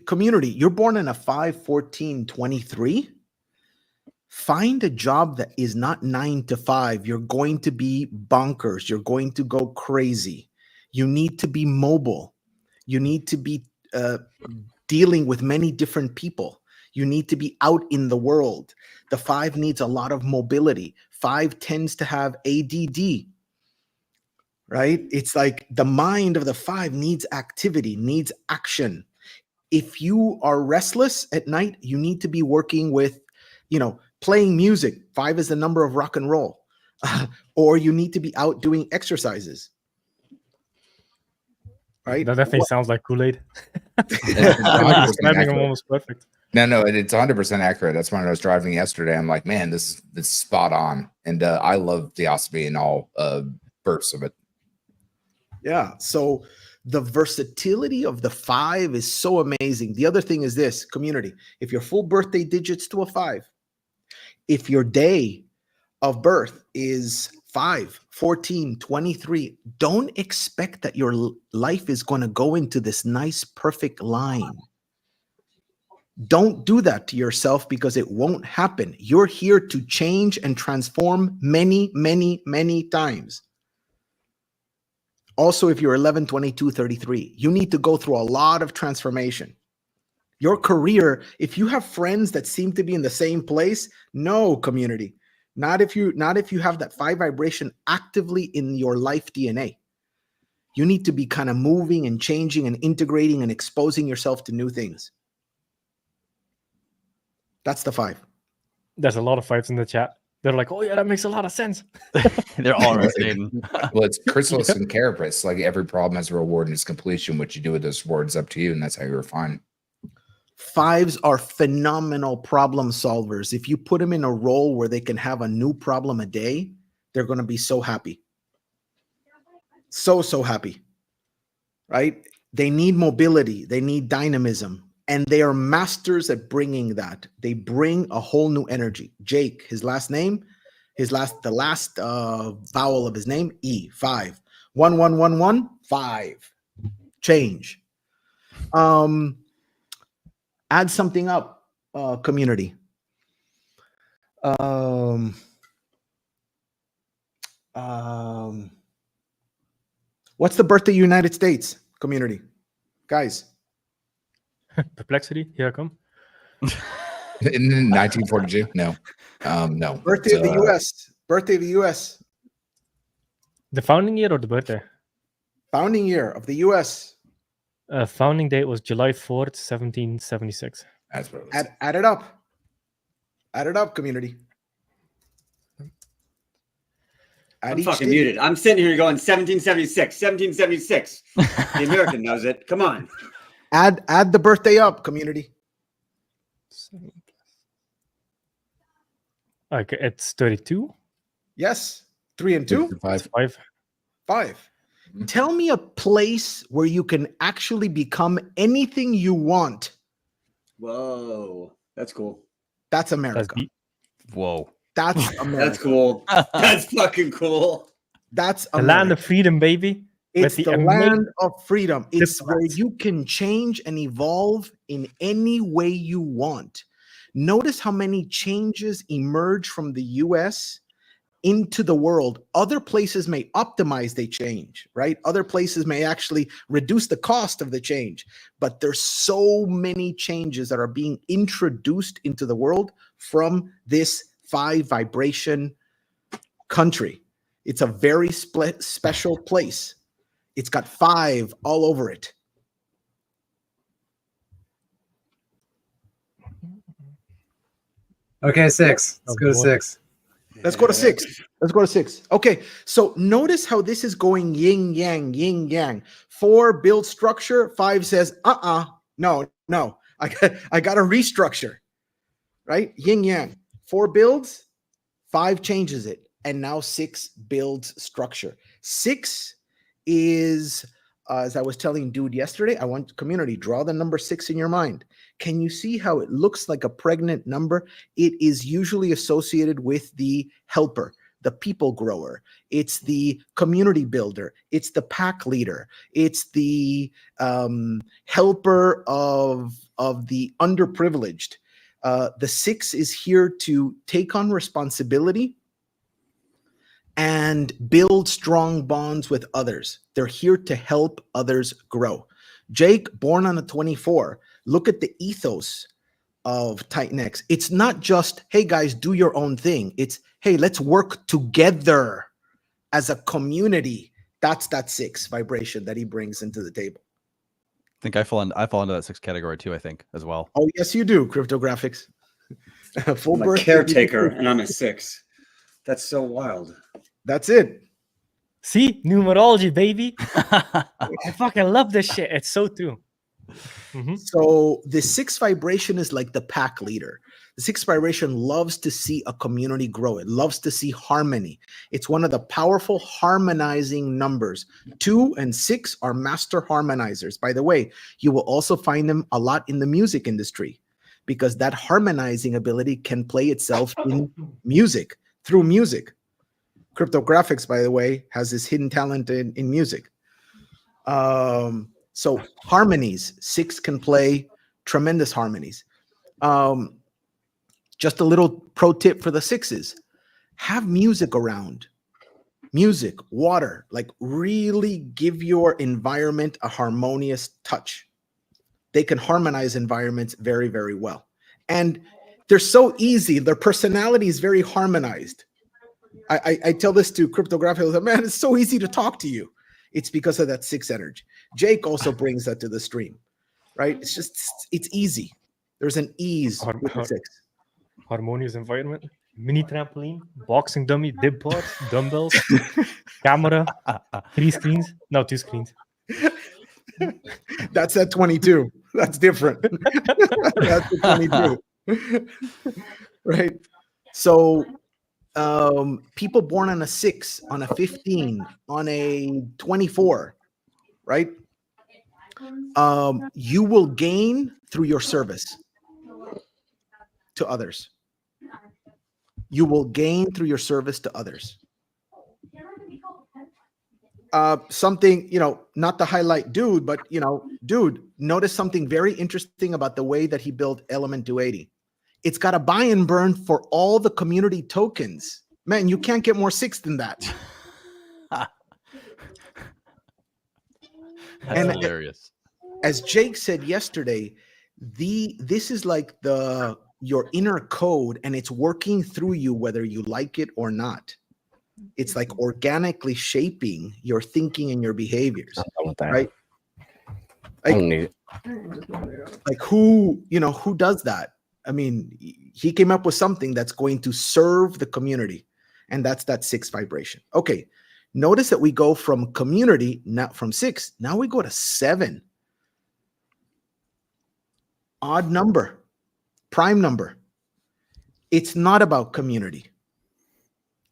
community, you're born in a 5, 14, 23. Find a job that is not 9 to 5. You're going to be bonkers. You're going to go crazy. You need to be mobile. You need to be dealing with many different people. You need to be out in the world. The 5 needs a lot of mobility. 5 tends to have ADD, right? It's like the mind of the 5 needs activity, needs action. If you are restless at night, you need to be working with, playing music. 5 is the number of rock and roll. Or you need to be out doing exercises. Right? That definitely sounds like Kool-Aid. Describing them almost perfect. No, it's 100% accurate. That's when I was driving yesterday. I'm like, man, this is spot on. And I love Theosophy and all bursts of it. Yeah. So the versatility of the 5 is so amazing. The other thing is this, community. If your full birthday digits to a 5, if your day of birth is 5, 14, 23, don't expect that your life is going to go into this nice, perfect line. Don't do that to yourself because it won't happen. You're here to change and transform many, many, many times. Also, if you're 11, 22, 33, you need to go through a lot of transformation. Your career, if you have friends that seem to be in the same place, no, community. Not if you have that 5 vibration actively in your life DNA. You need to be kind of moving and changing and integrating and exposing yourself to new things. That's the 5. There's a lot of 5s in the chat. They're like, oh yeah, that makes a lot of sense. They're all resonating. Well, it's chrysalis and carapace. Like every problem has a reward in its completion. What you do with those rewards is up to you, and that's how you refine. 5s are phenomenal problem solvers. If you put them in a role where they can have a new problem a day, they're going to be so happy. So happy, right? They need mobility. They need dynamism. And they are masters at bringing that. They bring a whole new energy. Jake, his last name, the last vowel of his name, E, 5. 1, 1, 1, 1, 5. Change. Add something up, community. What's the birthday of the United States, community? Guys. Perplexity, here I come. In 1942? No. No. Birthday of the U.S. Birthday of the U.S. The founding year or the birthday? Founding year of the U.S. Founding date was July 4th, 1776. That's what it was. Add it up. Add it up, community. I'm fucking muted. I'm sitting here going 1776, 1776. The American knows it. Come on. Add the birthday up, community. Okay, it's 32. Yes. 3 and 2. 5. 5. Tell me a place where you can actually become anything you want. Whoa, that's cool. That's America. Whoa. That's America. That's cool. That's fucking cool. That's the America. land of freedom, baby. It's the land of freedom. It's where you can change and evolve in any way you want. Notice how many changes emerge from the US into the world. Other places may optimize the change, right? Other places may actually reduce the cost of the change, but there's so many changes that are being introduced into the world from this 5 vibration country. It's a very special place. It's got 5 all over it. Okay, 6. Let's go to 6. Let's go to 6. Let's go to 6. Okay, so notice how this is going yin yang. 4 build structure. 5 says, no. I got to restructure, right? Yin yang. 4 builds, 5 changes it, and now 6 builds structure. 6 is, as I was telling Dude yesterday, I want community, draw the number 6 in your mind. Can you see how it looks like a pregnant number? It is usually associated with the helper, the people grower. It's the community builder. It's the pack leader. It's the helper of the underprivileged. The 6 is here to take on responsibility and build strong bonds with others. They're here to help others grow. Jake, born on a 24, look at the ethos of Titanx. It's not just, hey guys, do your own thing. It's, hey, let's work together as a community. That's that 6 vibration that he brings into the table. I think I fall into that 6 category too, I think, as well. Oh, yes, you do, Cryptographics. Full I'm a birth caretaker and I'm a 6. That's so wild. That's it. See, numerology, baby. I fucking love this shit. It's so true. So the 6 vibration is like the pack leader. The 6 vibration loves to see a community grow. It loves to see harmony. It's one of the powerful harmonizing numbers. 2 and 6 are master harmonizers. By the way, you will also find them a lot in the music industry because that harmonizing ability can play itself in music, through music. Cryptographics, by the way, has this hidden talent in music. So harmonies, 6 can play tremendous harmonies. Just a little pro tip for the 6s. Have music around. Music, water, like really give your environment a harmonious touch. They can harmonize environments very, very well. And they're so easy. Their personality is very harmonized. I tell this to cryptographers, man, it's so easy to talk to you. It's because of that 6 energy. Jake also brings that to the stream, right? It's just, it's easy. There's an ease with the 6. Harmonious environment, mini trampoline, boxing dummy, dip boards, dumbbells, camera, 3 screens. No, 2 screens. That's at 22. That's different. That's at 22. Right? So people born on a 6, on a 15, on a 24, right? You will gain through your service to others. You will gain through your service to others. Something, not to highlight Dude, but, Dude, notice something very interesting about the way that he built Element 280. It's got a buy and burn for all the community tokens. Man, you can't get more 6 than that. That's hilarious. As Jake said yesterday, this is like your inner code, and it's working through you whether you like it or not. It's like organically shaping your thinking and your behaviors, right? Like who does that? I mean, he came up with something that's going to serve the community, and that's that 6 vibration. Okay, notice that we go from community, not from 6. Now we go to 7. Odd number, prime number. It's not about community.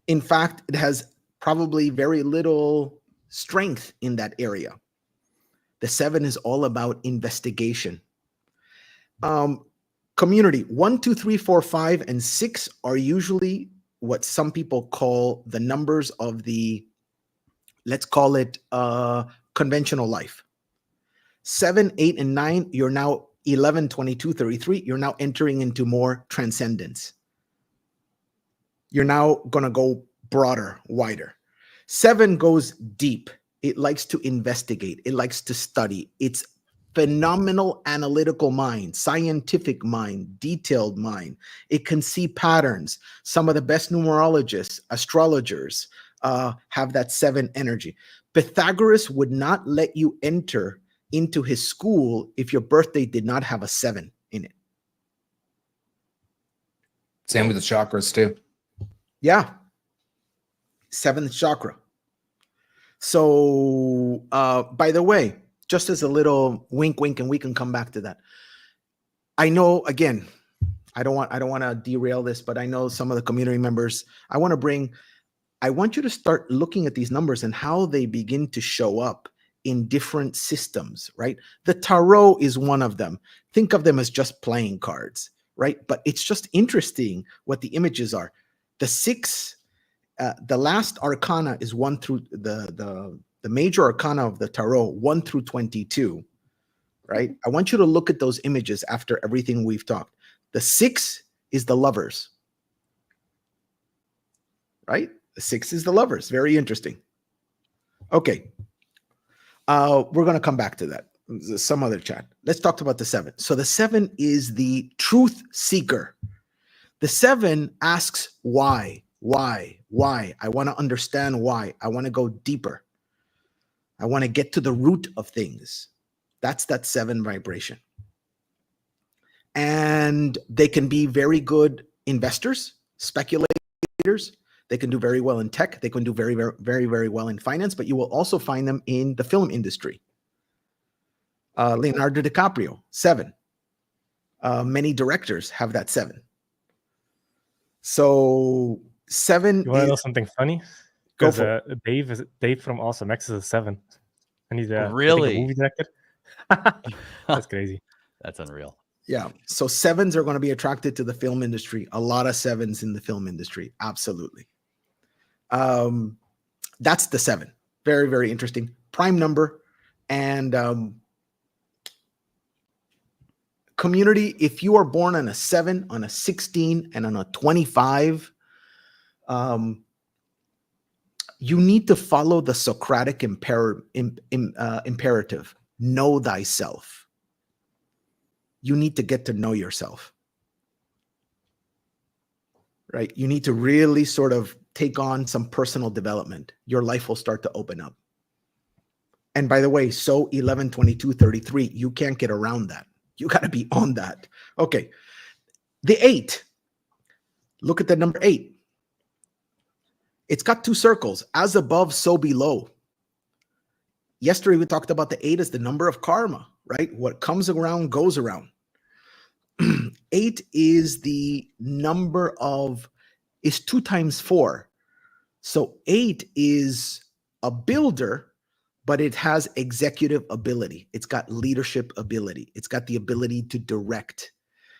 In fact, it has probably very little strength in that area. The 7 is all about investigation. Community 1, 2, 3, 4, 5, and 6 are usually what some people call the numbers of the, let's call it conventional life. 7, 8, and 9, you're now 11, 22, 33, you're now entering into more transcendence. You're now going to go broader, wider. 7 goes deep. It likes to investigate. It likes to study. It's phenomenal analytical mind, scientific mind, detailed mind. It can see patterns. Some of the best numerologists, astrologers have that 7 energy. Pythagoras would not let you enter into his school if your birthday did not have a 7 in it. Same with the chakras too. Yeah. 7th chakra. So, by the way, just as a little wink, wink, and we can come back to that. I know, again, I don't want to derail this, but I know some of the community members. I want you to start looking at these numbers and how they begin to show up in different systems, right? The tarot is one of them. Think of them as just playing cards, right? But it's just interesting what the images are. The 6, the last arcana is 1 through the major arcana of the tarot, 1 through 22, right? I want you to look at those images after everything we've talked. The 6 is the lovers, right? The 6 is the lovers. Very interesting. Okay. We're going to come back to that. Some other chat. Let's talk about the 7. So the 7 is the truth seeker. The 7 asks why. I want to understand why. I want to go deeper. I want to get to the root of things. That's that 7 vibration. And they can be very good investors, speculators. They can do very well in tech. They can do very, very, very, very well in finance, but you will also find them in the film industry. Leonardo DiCaprio, 7. Many directors have that 7. So 7 You want to is... know something funny? Go Because for Dave from Awesome X is a 7. And he's I think Really? a movie director. That's crazy. That's unreal. Yeah. So 7s are going to be attracted to the film industry. A lot of 7s in the film industry. Absolutely. That's the 7. Very, very interesting. Prime number. And community, if you are born on a 7, on a 16, and on a 25, you need to follow the Socratic imperative. Know thyself. You need to get to know yourself. Right? You need to really sort of take on some personal development. Your life will start to open up. And by the way, so 11, 22, 33, you can't get around that. You got to be on that. Okay. The 8. Look at the number 8. It's got 2 circles. As above, so below. Yesterday, we talked about the 8 as the number of karma, right? What comes around goes around. 8 is the number of, is 2 times 4. So 8 is a builder, but it has executive ability. It's got leadership ability. It's got the ability to direct.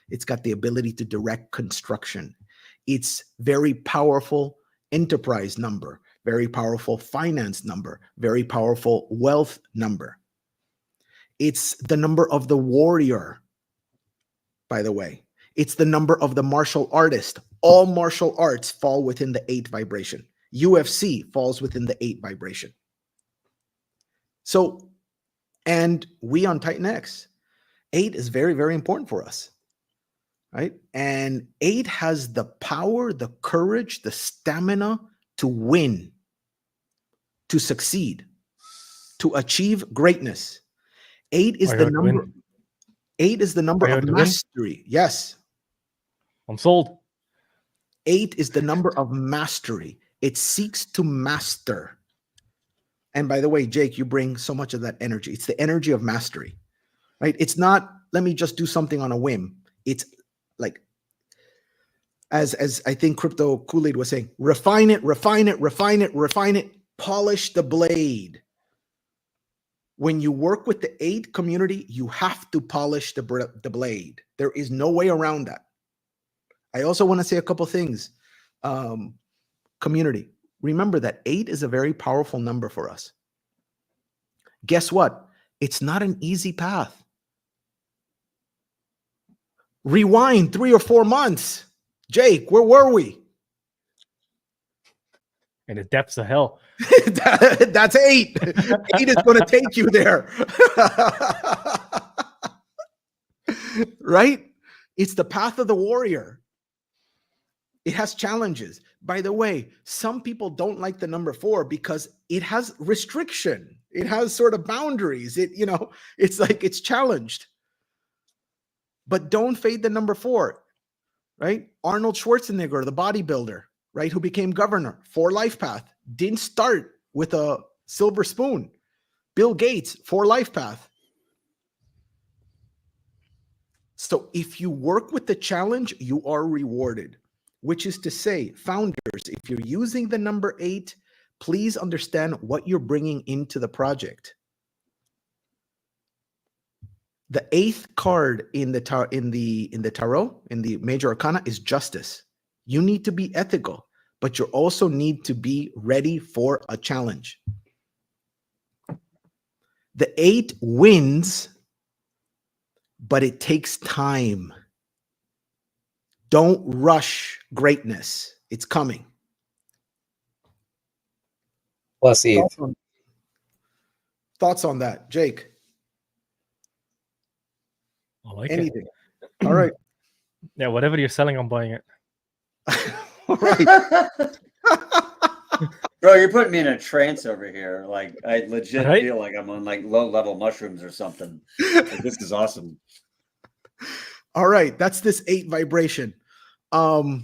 It's got the ability to direct construction. It's very powerful enterprise number, very powerful finance number, very powerful wealth number. It's the number of the warrior, by the way. It's the number of the martial artist. All martial arts fall within the 8 vibration. UFC falls within the 8 vibration. So, and we on Titanx, 8 is very, very important for us, right? And 8 has the power, the courage, the stamina to win, to succeed, to achieve greatness. 8 is the number. 8 is the number of mastery. Yes. I'm sold. 8 is the number of mastery. It seeks to master. And by the way, Jake, you bring so much of that energy. It's the energy of mastery, right? It's not, let me just do something on a whim. It's like, as I think Crypto Kool-Aid was saying, refine it, refine it, refine it, refine it, polish the blade. When you work with the 8 community, you have to polish the blade. There is no way around that. I also want to say a couple things. Community, remember that 8 is a very powerful number for us. Guess what? It's not an easy path. Rewind 3 or 4 months. Jake, where were we? in the depths of hell. That's 8. 8 is going to take you there. Right? It's the path of the warrior. It has challenges. By the way, some people don't like the number 4 because it has restriction. It has sort of boundaries. It's like it's challenged. But don't fade the number 4, right? Arnold Schwarzenegger, the bodybuilder, right, who became governor, 4 life path, didn't start with a silver spoon. Bill Gates, 4 life path. So if you work with the challenge, you are rewarded, which is to say, founders, if you're using the number 8, please understand what you're bringing into the project. The 8th card in the tarot, in the major arcana, is justice. You need to be ethical, but you also need to be ready for a challenge. The 8 wins, but it takes time. Don't rush greatness. It's coming. Plus ETH. Thoughts on that, Jake? I like Anything. it. All right. Yeah, whatever you're selling, I'm buying it. All right. Bro, you're putting me in a trance over here. Like, I legit Right? feel like I'm on like low-level mushrooms or something. Like, this is awesome. All right, that's this 8 vibration. I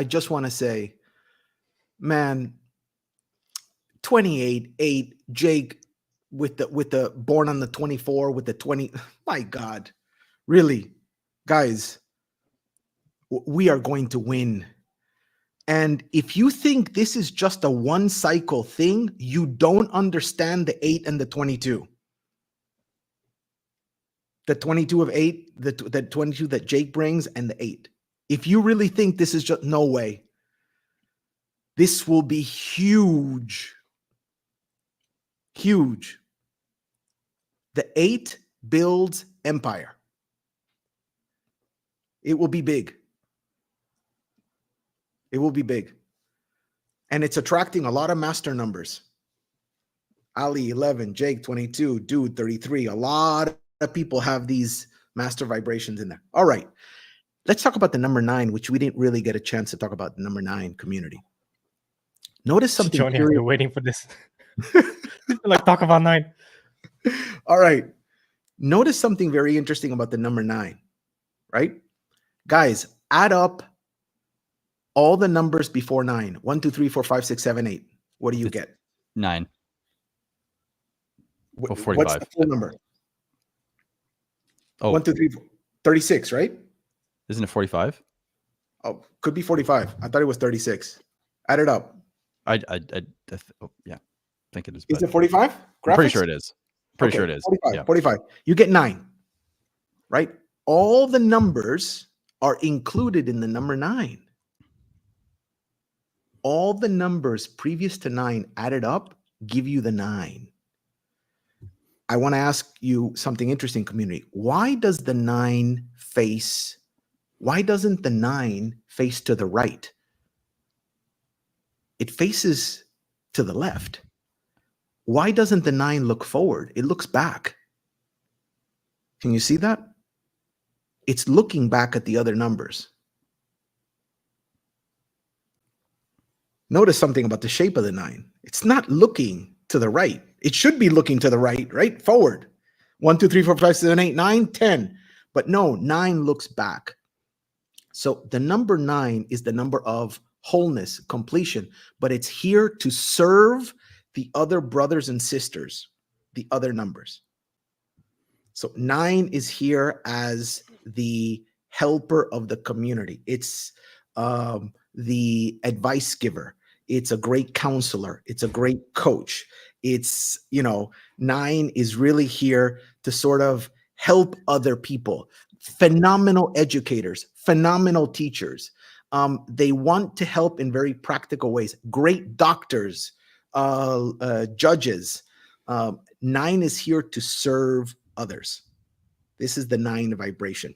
just want to say, man, 28, 8, Jake with the born on the 24 with the 20. My God, really, guys, we are going to win. And if you think this is just a one cycle thing, you don't understand the 8 and the 22. The 22 of 8, the 22 that Jake brings, and the 8. If you really think this is just, no way. This will be huge. Huge. The 8 builds empire. It will be big. It will be big. And it's attracting a lot of master numbers. Ali, 11, Jake, 22, Dude, 33. A lot of people have these master vibrations in there. All right. Let's talk about the number 9, which we didn't really get a chance to talk about the number 9 community. Notice something. Johnny has been waiting for this. Like, talk about 9. All right. Notice something very interesting about the number 9, right? Guys, add up all the numbers before 9. 1, 2, 3, 4, 5, 6, 7, 8. What do you get? 9. Well, 45. what's the full number? Oh. 1, 2, 3, 4, 36, right? Isn't it 45? Oh, could be 45. I thought it was 36. Add it up. Yeah, I think it is. Is it 45? I'm pretty sure it is. Pretty sure it is. 45, Yeah. 45. You get 9, right? All the numbers are included in the number 9. All the numbers previous to 9 added up give you the 9. I want to ask you something interesting, community. Why doesn't the 9 face to the right? It faces to the left. Why doesn't the 9 look forward? It looks back. Can you see that? It's looking back at the other numbers. Notice something about the shape of the 9. It's not looking to the right. It should be looking to the right? Forward. 1, 2, 3, 4, 5, 6, 7, 8, 9, 10. But no, 9 looks back. So the number 9 is the number of wholeness, completion, but it's here to serve the other brothers and sisters, the other numbers. So 9 is here as the helper of the community. It's the advice giver. It's a great counselor. It's a great coach. It's, 9 is really here to sort of help other people. Phenomenal educators, phenomenal teachers. They want to help in very practical ways. Great doctors, judges. 9 is here to serve others. This is the 9 vibration.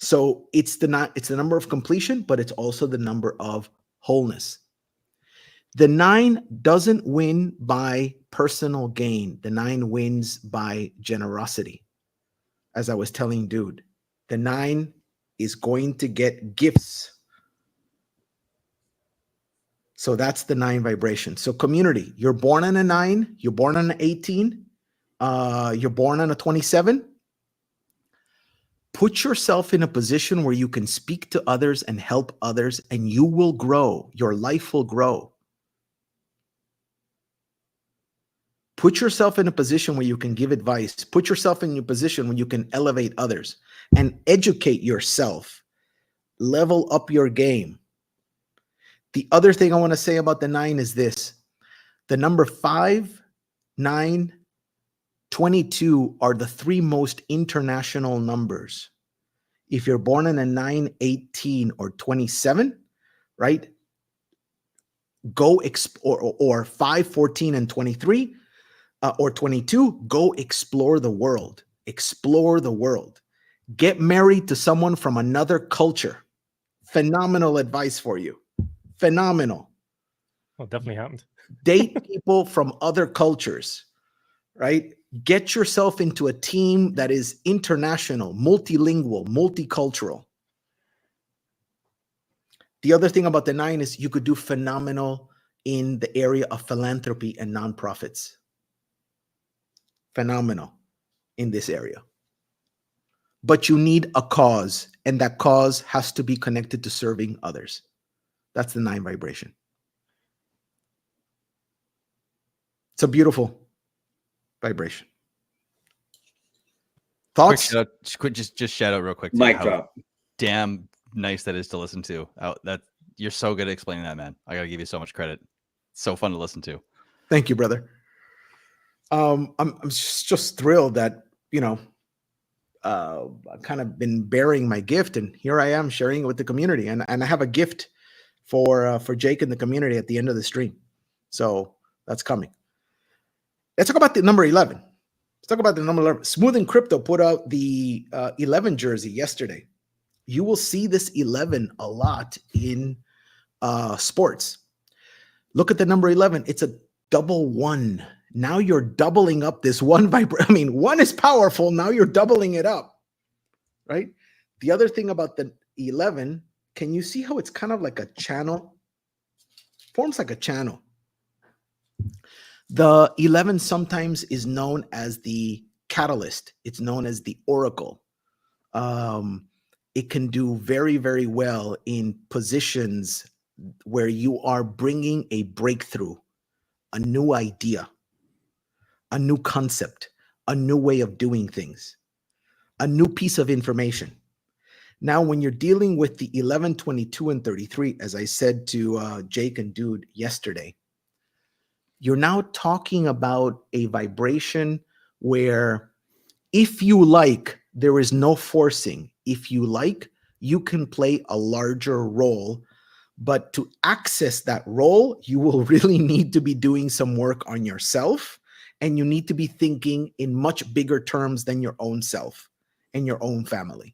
So it's the number of completion, but it's also the number of wholeness. The 9 doesn't win by personal gain. The 9 wins by generosity. As I was telling Dude, the 9 is going to get gifts. So that's the 9 vibration. So community, you're born on a 9, you're born on an 18, you're born on a 27. Put yourself in a position where you can speak to others and help others, and you will grow. Your life will grow. Put yourself in a position where you can give advice. Put yourself in a position where you can elevate others and educate yourself. Level up your game. The other thing I want to say about the 9 is this. The number 5, 9, 22 are the 3 most international numbers. If you're born in a 9, 18, or 27, right? Go or 5, 14, and 23, or 22, go explore the world. Explore the world. Get married to someone from another culture. Phenomenal advice for you. Phenomenal. Well, definitely happened. Date people from other cultures, right? Get yourself into a team that is international, multilingual, multicultural. The other thing about the 9 is you could do phenomenal in the area of philanthropy and nonprofits. Phenomenal in this area. But you need a cause, and that cause has to be connected to serving others. That's the 9 vibration. It's a beautiful vibration. Thoughts? Just shout out real quick. Mic how drop. Damn nice that is to listen to. That you're so good at explaining that, man. I gotta give you so much credit. It's so fun to listen to. Thank you, brother. I'm just thrilled that, I've kind of been bearing my gift, and here I am sharing it with the community. And I have a gift for Jake and the community at the end of the stream. So that's coming. Let's talk about the number 11. Let's talk about the number 11. Smooth and Crypto put out the 11 jersey yesterday. You will see this 11 a lot in sports. Look at the number 11. It's a double 1. Now you're doubling up this one vibration. I mean, 1 is powerful. Now you're doubling it up, right? The other thing about the 11, can you see how it's kind of like a channel? Forms like a channel. The 11 sometimes is known as the catalyst. It's known as the oracle. It can do very, very well in positions where you are bringing a breakthrough, a new idea, a new concept, a new way of doing things, a new piece of information. Now, when you're dealing with the 11, 22, and 33, as I said to Jake and Dude yesterday, you're now talking about a vibration where if you like, there is no forcing. If you like, you can play a larger role. But to access that role, you will really need to be doing some work on yourself. And you need to be thinking in much bigger terms than your own self and your own family.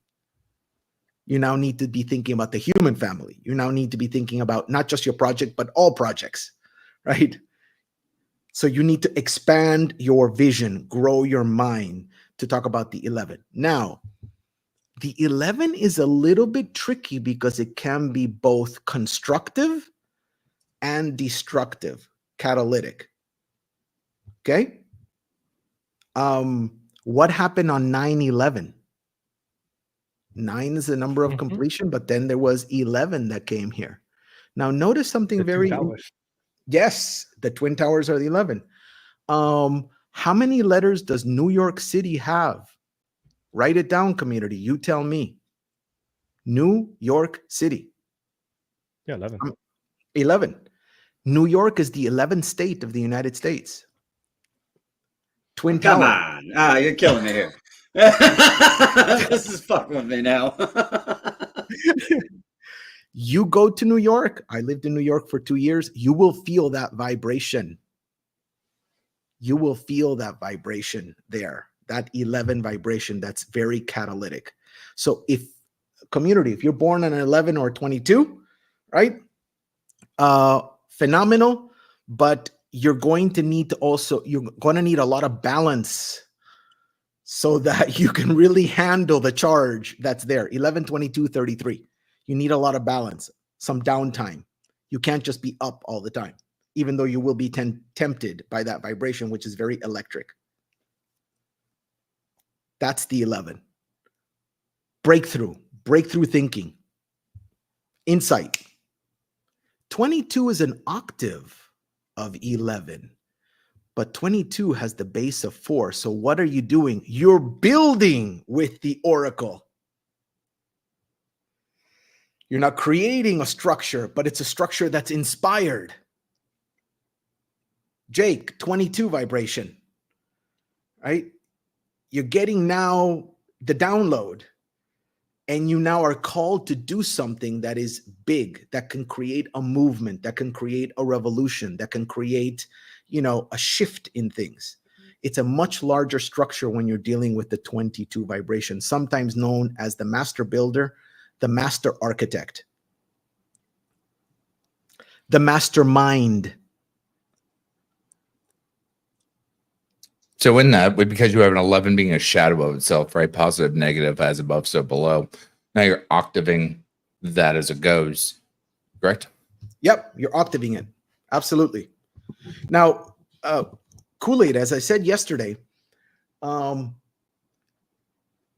You now need to be thinking about the human family. You now need to be thinking about not just your project, but all projects, right? So you need to expand your vision, grow your mind to talk about the 11. Now, the 11 is a little bit tricky because it can be both constructive and destructive, catalytic. Okay? What happened on 9/11? 9 is the number of completion, but then there was 11 that came here. Now, notice something very... Yes, the Twin Towers are the 11. How many letters does New York City have? Write it down, community. You tell me. New York City. Yeah, 11. 11. New York is the 11th state of the United States. Twin Come Tower. on. You're killing me here. This is fucking with me now. You go to New York. I lived in New York for 2 years. You will feel that vibration. You will feel that vibration there. That 11 vibration that's very catalytic. So if community, if you're born on 11 or 22, right? Phenomenal, but you're going to need a lot of balance so that you can really handle the charge that's there. 11, 22, 33. You need a lot of balance, some downtime. You can't just be up all the time, even though you will be tempted by that vibration, which is very electric. That's the 11. Breakthrough thinking, insight. 22 is an octave of 11, but 22 has the base of 4. So what are you doing? You're building with the oracle. You're not creating a structure, but it's a structure that's inspired. Jake, 22 vibration, right? You're getting now the download, and you now are called to do something that is big, that can create a movement, that can create a revolution, that can create, a shift in things. It's a much larger structure when you're dealing with the 22 vibration, sometimes known as the master builder, the master architect, the mastermind. So in that, because you have an 11 being a shadow of itself, right? Positive, negative, as above, so below. Now you're octaving that as it goes, correct? Yep, you're octaving it. Absolutely. Now, Kool-Aid, as I said yesterday,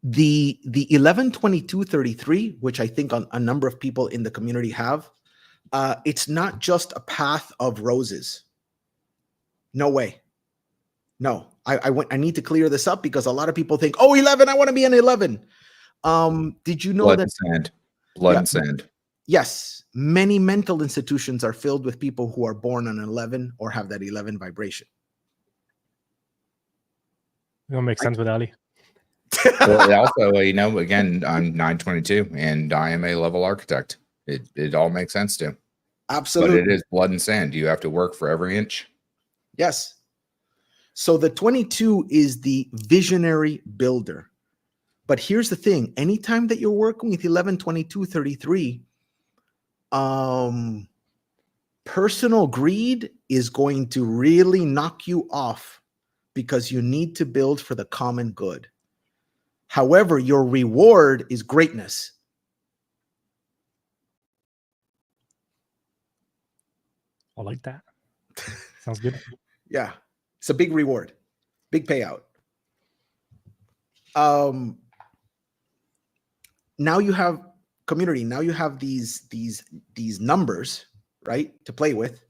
the 11, 22, 33, which I think a number of people in the community have, it's not just a path of roses. No way. No, I need to clear this up because a lot of people think, oh, 11, I want to be an 11. Did you know Blood that? and sand. Blood and sand. Yes, many mental institutions are filled with people who are born on 11 or have that 11 vibration. It'll make sense with Ali. Well, also, again, I'm 922 and I am a level architect. It all makes sense to. Absolutely. But it is blood and sand. You have to work for every inch. Yes. So the 22 is the visionary builder. But here's the thing. Anytime that you're working with 11, 22, 33, personal greed is going to really knock you off because you need to build for the common good. However, your reward is greatness. I like that. Sounds good. Yeah. It's a big reward, big payout. Now you have community. Now you have these numbers, right, to play with.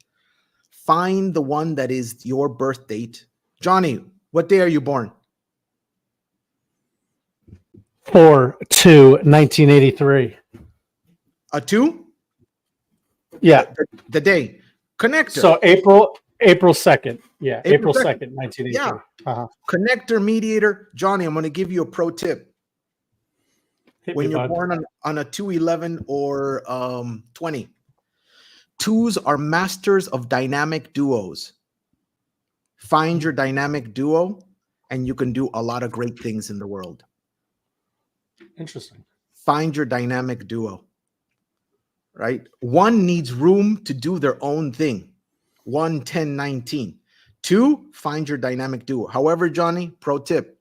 Find the one that is your birth date. Johnny, what day are you born? 4/2/1983. A 2? Yeah. The day. Connector. So April 2nd. Yeah. April 2nd, 1983. Yeah. Uh-huh. Connector, mediator. Johnny, I'm going to give you a pro tip. When you're bud. born on a 2/11 or 20, 2s are masters of dynamic duos. Find your dynamic duo, and you can do a lot of great things in the world. Interesting. Find your dynamic duo, right? 1 needs room to do their own thing. 1, 10, 19. 2, find your dynamic duo. However, Johnny, pro tip,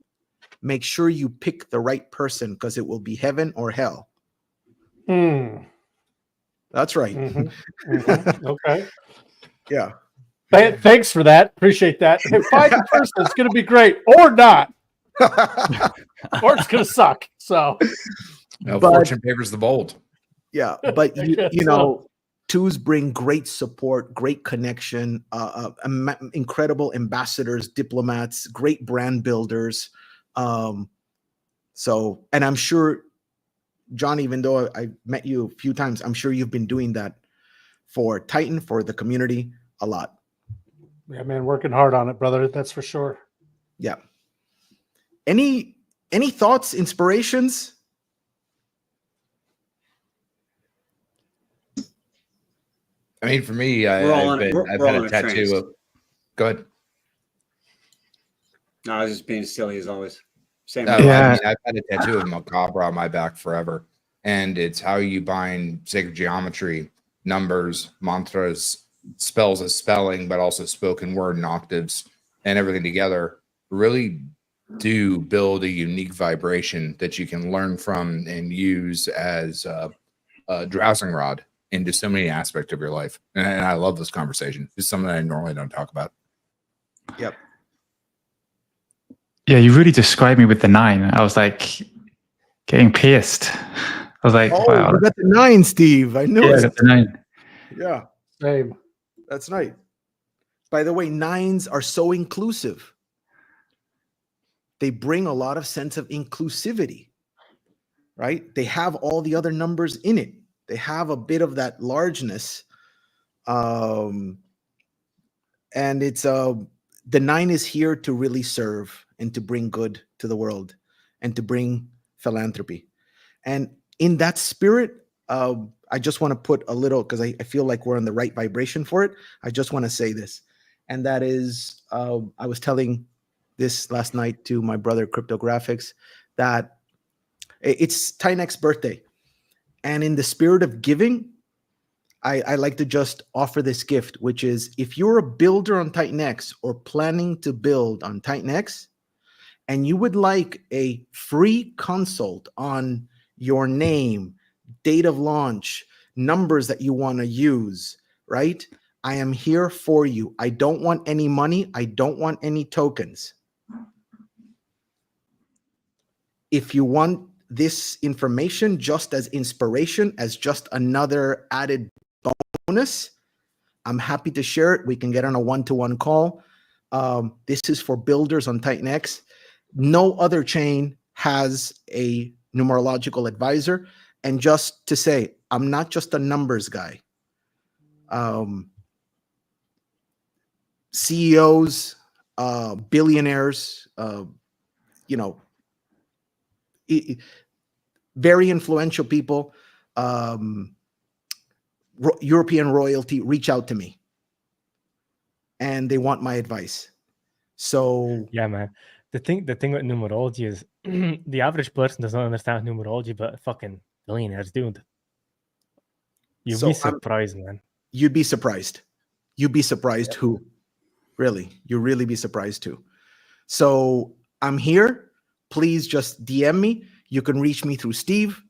make sure you pick the right person because it will be heaven or hell. That's right. Okay. Yeah. Thanks for that. Appreciate that. Find the person that's going to be great or not. Or it's going to suck. So, fortune favors the bold. Yeah, but you know, 2s bring great support, great connection, incredible ambassadors, diplomats, great brand builders. So, and I'm sure, John, even though I met you a few times, I'm sure you've been doing that for Titan, for the community, a lot. yeah, man, working hard on it, brother. That's for sure. Yeah. Any thoughts, inspirations? I mean, for me, I've had a tattoo of. Go ahead. No, I was just being silly as always. Same. I mean, I've had a tattoo of Macabre on my back forever, and it's how you bind sacred geometry, numbers, mantras, spells as spelling, but also spoken word and octaves and everything together really do build a unique vibration that you can learn from and use as a dowsing rod into so many aspects of your life. And I love this conversation. It's something I normally don't talk about. Yep. Yeah, you really described me with the 9. I was like getting pierced. I was like, Oh, wow. you got the 9, Steve. I knew Yeah, I it. got the 9. Yeah, Same. that's right. By the way, 9s are so inclusive. They bring a lot of sense of inclusivity, right? They have all the other numbers in it. They have a bit of that largeness. And it's the 9 is here to really serve and to bring good to the world and to bring philanthropy. And in that spirit, I just want to put a little, because I feel like we're on the right vibration for it. I just want to say this. And that is, I was telling this last night to my brother, Cryptographics, that it's Titanx's birthday. And in the spirit of giving, I like to just offer this gift, which is if you're a builder on Titanx or planning to build on Titanx, and you would like a free consult on your name, date of launch, numbers that you want to use, right? I am here for you. I don't want any money. I don't want any tokens. If you want this information just as inspiration, as just another added bonus, I'm happy to share it. We can get on a one-to-one call. This is for builders on Titanx. No other chain has a numerological advisor. And just to say, I'm not just a numbers guy. CEOs, billionaires, very influential people, European royalty reach out to me and they want my advice. So yeah, man. The thing with numerology is the average person does not understand numerology, but fucking billionaires do. You'd be surprised, man. You'd be surprised. You'd be surprised who. Really, you'll really be surprised too. So I'm here. Please just DM me. You can reach me through Steve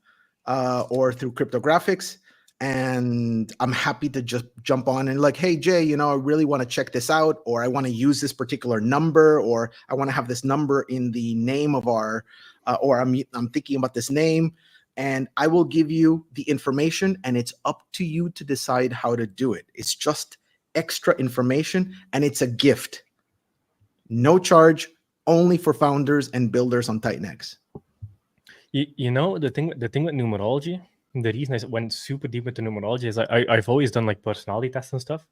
or through Cryptographics. And I'm happy to just jump on and like, hey, Jay, I really want to check this out, or I want to use this particular number, or I want to have this number in the name of our, or I'm thinking about this name, and I will give you the information, and it's up to you to decide how to do it. It's just extra information, and it's a gift. No charge, only for founders and builders on Titanx. The thing with numerology, the reason I went super deep into numerology is I've always done like personality tests and stuff.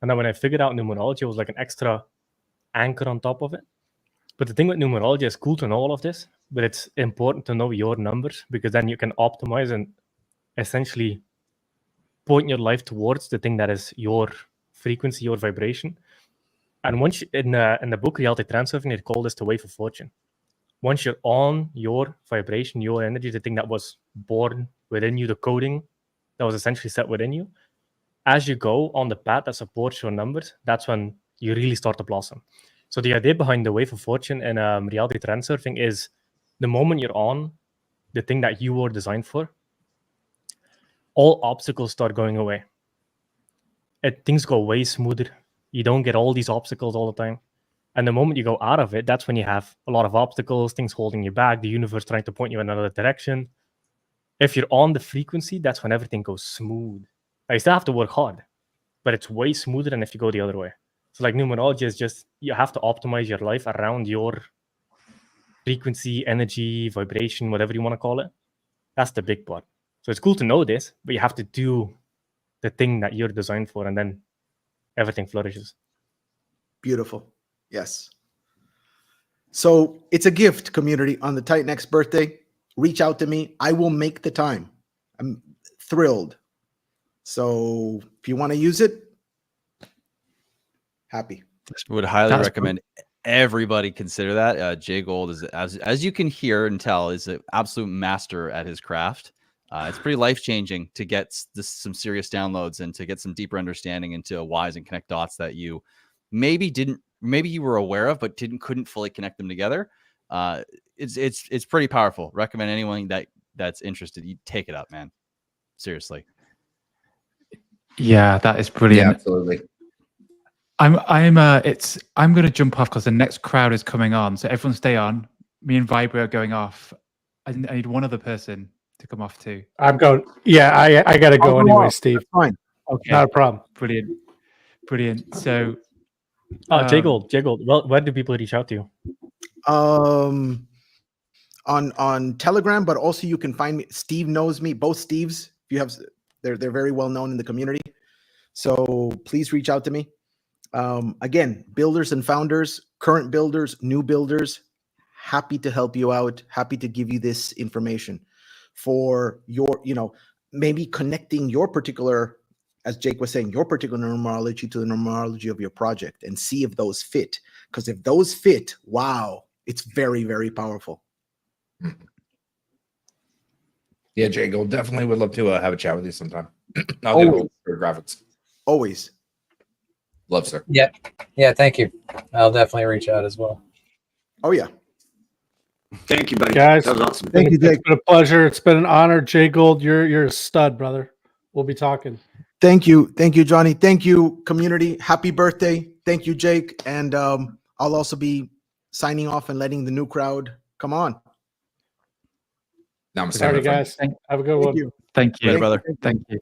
And then when I figured out numerology, it was like an extra anchor on top of it. But the thing with numerology is cool to know all of this, but it's important to know your numbers, because then you can optimize and essentially point your life towards the thing that is your frequency, your vibration. And once in the book Reality Transurfing, they call this the wave of fortune. Once you're on your vibration, your energy, the thing that was born within you, the coding that was essentially set within you, as you go on the path that supports your numbers, that's when you really start to blossom. So the idea behind the wave of fortune and reality transurfing is the moment you're on the thing that you were designed for, all obstacles start going away. Things go way smoother. You don't get all these obstacles all the time. And the moment you go out of it, that's when you have a lot of obstacles, things holding you back, the universe trying to point you in another direction. If you're on the frequency, that's when everything goes smooth. You still have to work hard, but it's way smoother than if you go the other way. So like numerology is just, you have to optimize your life around your frequency, energy, vibration, whatever you want to call it. That's the big part. So it's cool to know this, but you have to do the thing that you're designed for, and then everything flourishes. Beautiful. Yes. So it's a gift, community, on the Titanx birthday. Reach out to me. I will make the time. I'm thrilled. So if you want to use it, happy. Would highly recommend everybody consider that. Jay Gold is, as you can hear and tell, is an absolute master at his craft. It's pretty life changing to get some serious downloads and to get some deeper understanding into whys and connect dots that you maybe you were aware of but couldn't fully connect them together. It's pretty powerful. Recommend anyone that's interested, you take it up, man. Seriously. Yeah, that is brilliant. Yeah, absolutely. I'm going to jump off because the next crowd is coming on. So everyone stay on. Me and Vibra are going off. I need one other person to come off too. I'm going. Yeah, I got to go anyway, Steve. Fine. Okay. Not a problem. Brilliant. So, J Gold. Well, where do people reach out to you? On Telegram, but also you can find me. Steve knows me. Both Steves. They're very well known in the community. So please reach out to me. Again, builders and founders, current builders, new builders, happy to help you out. Happy to give you this information for your, maybe connecting your particular, as Jake was saying, your particular numerology to the numerology of your project and see if those fit. Because if those fit, wow, it's very, very powerful. Yeah, Jake, I definitely would love to have a chat with you sometime. I'll get hold of graphics. Always. Love, sir. Yeah. Thank you. I'll definitely reach out as well. Oh yeah. Thank you, buddy. Guys, That was awesome. Thank you, Jake. It's been a pleasure. It's been an honor. J Gold, you're a stud, brother. We'll be talking. Thank you, Johnny. Thank you, community. Happy birthday. Thank you, Jake. And I'll also be signing off and letting the new crowd come on. Namaste, Sorry, guys. Have a good one. Thank you, Later, brother. Thank you.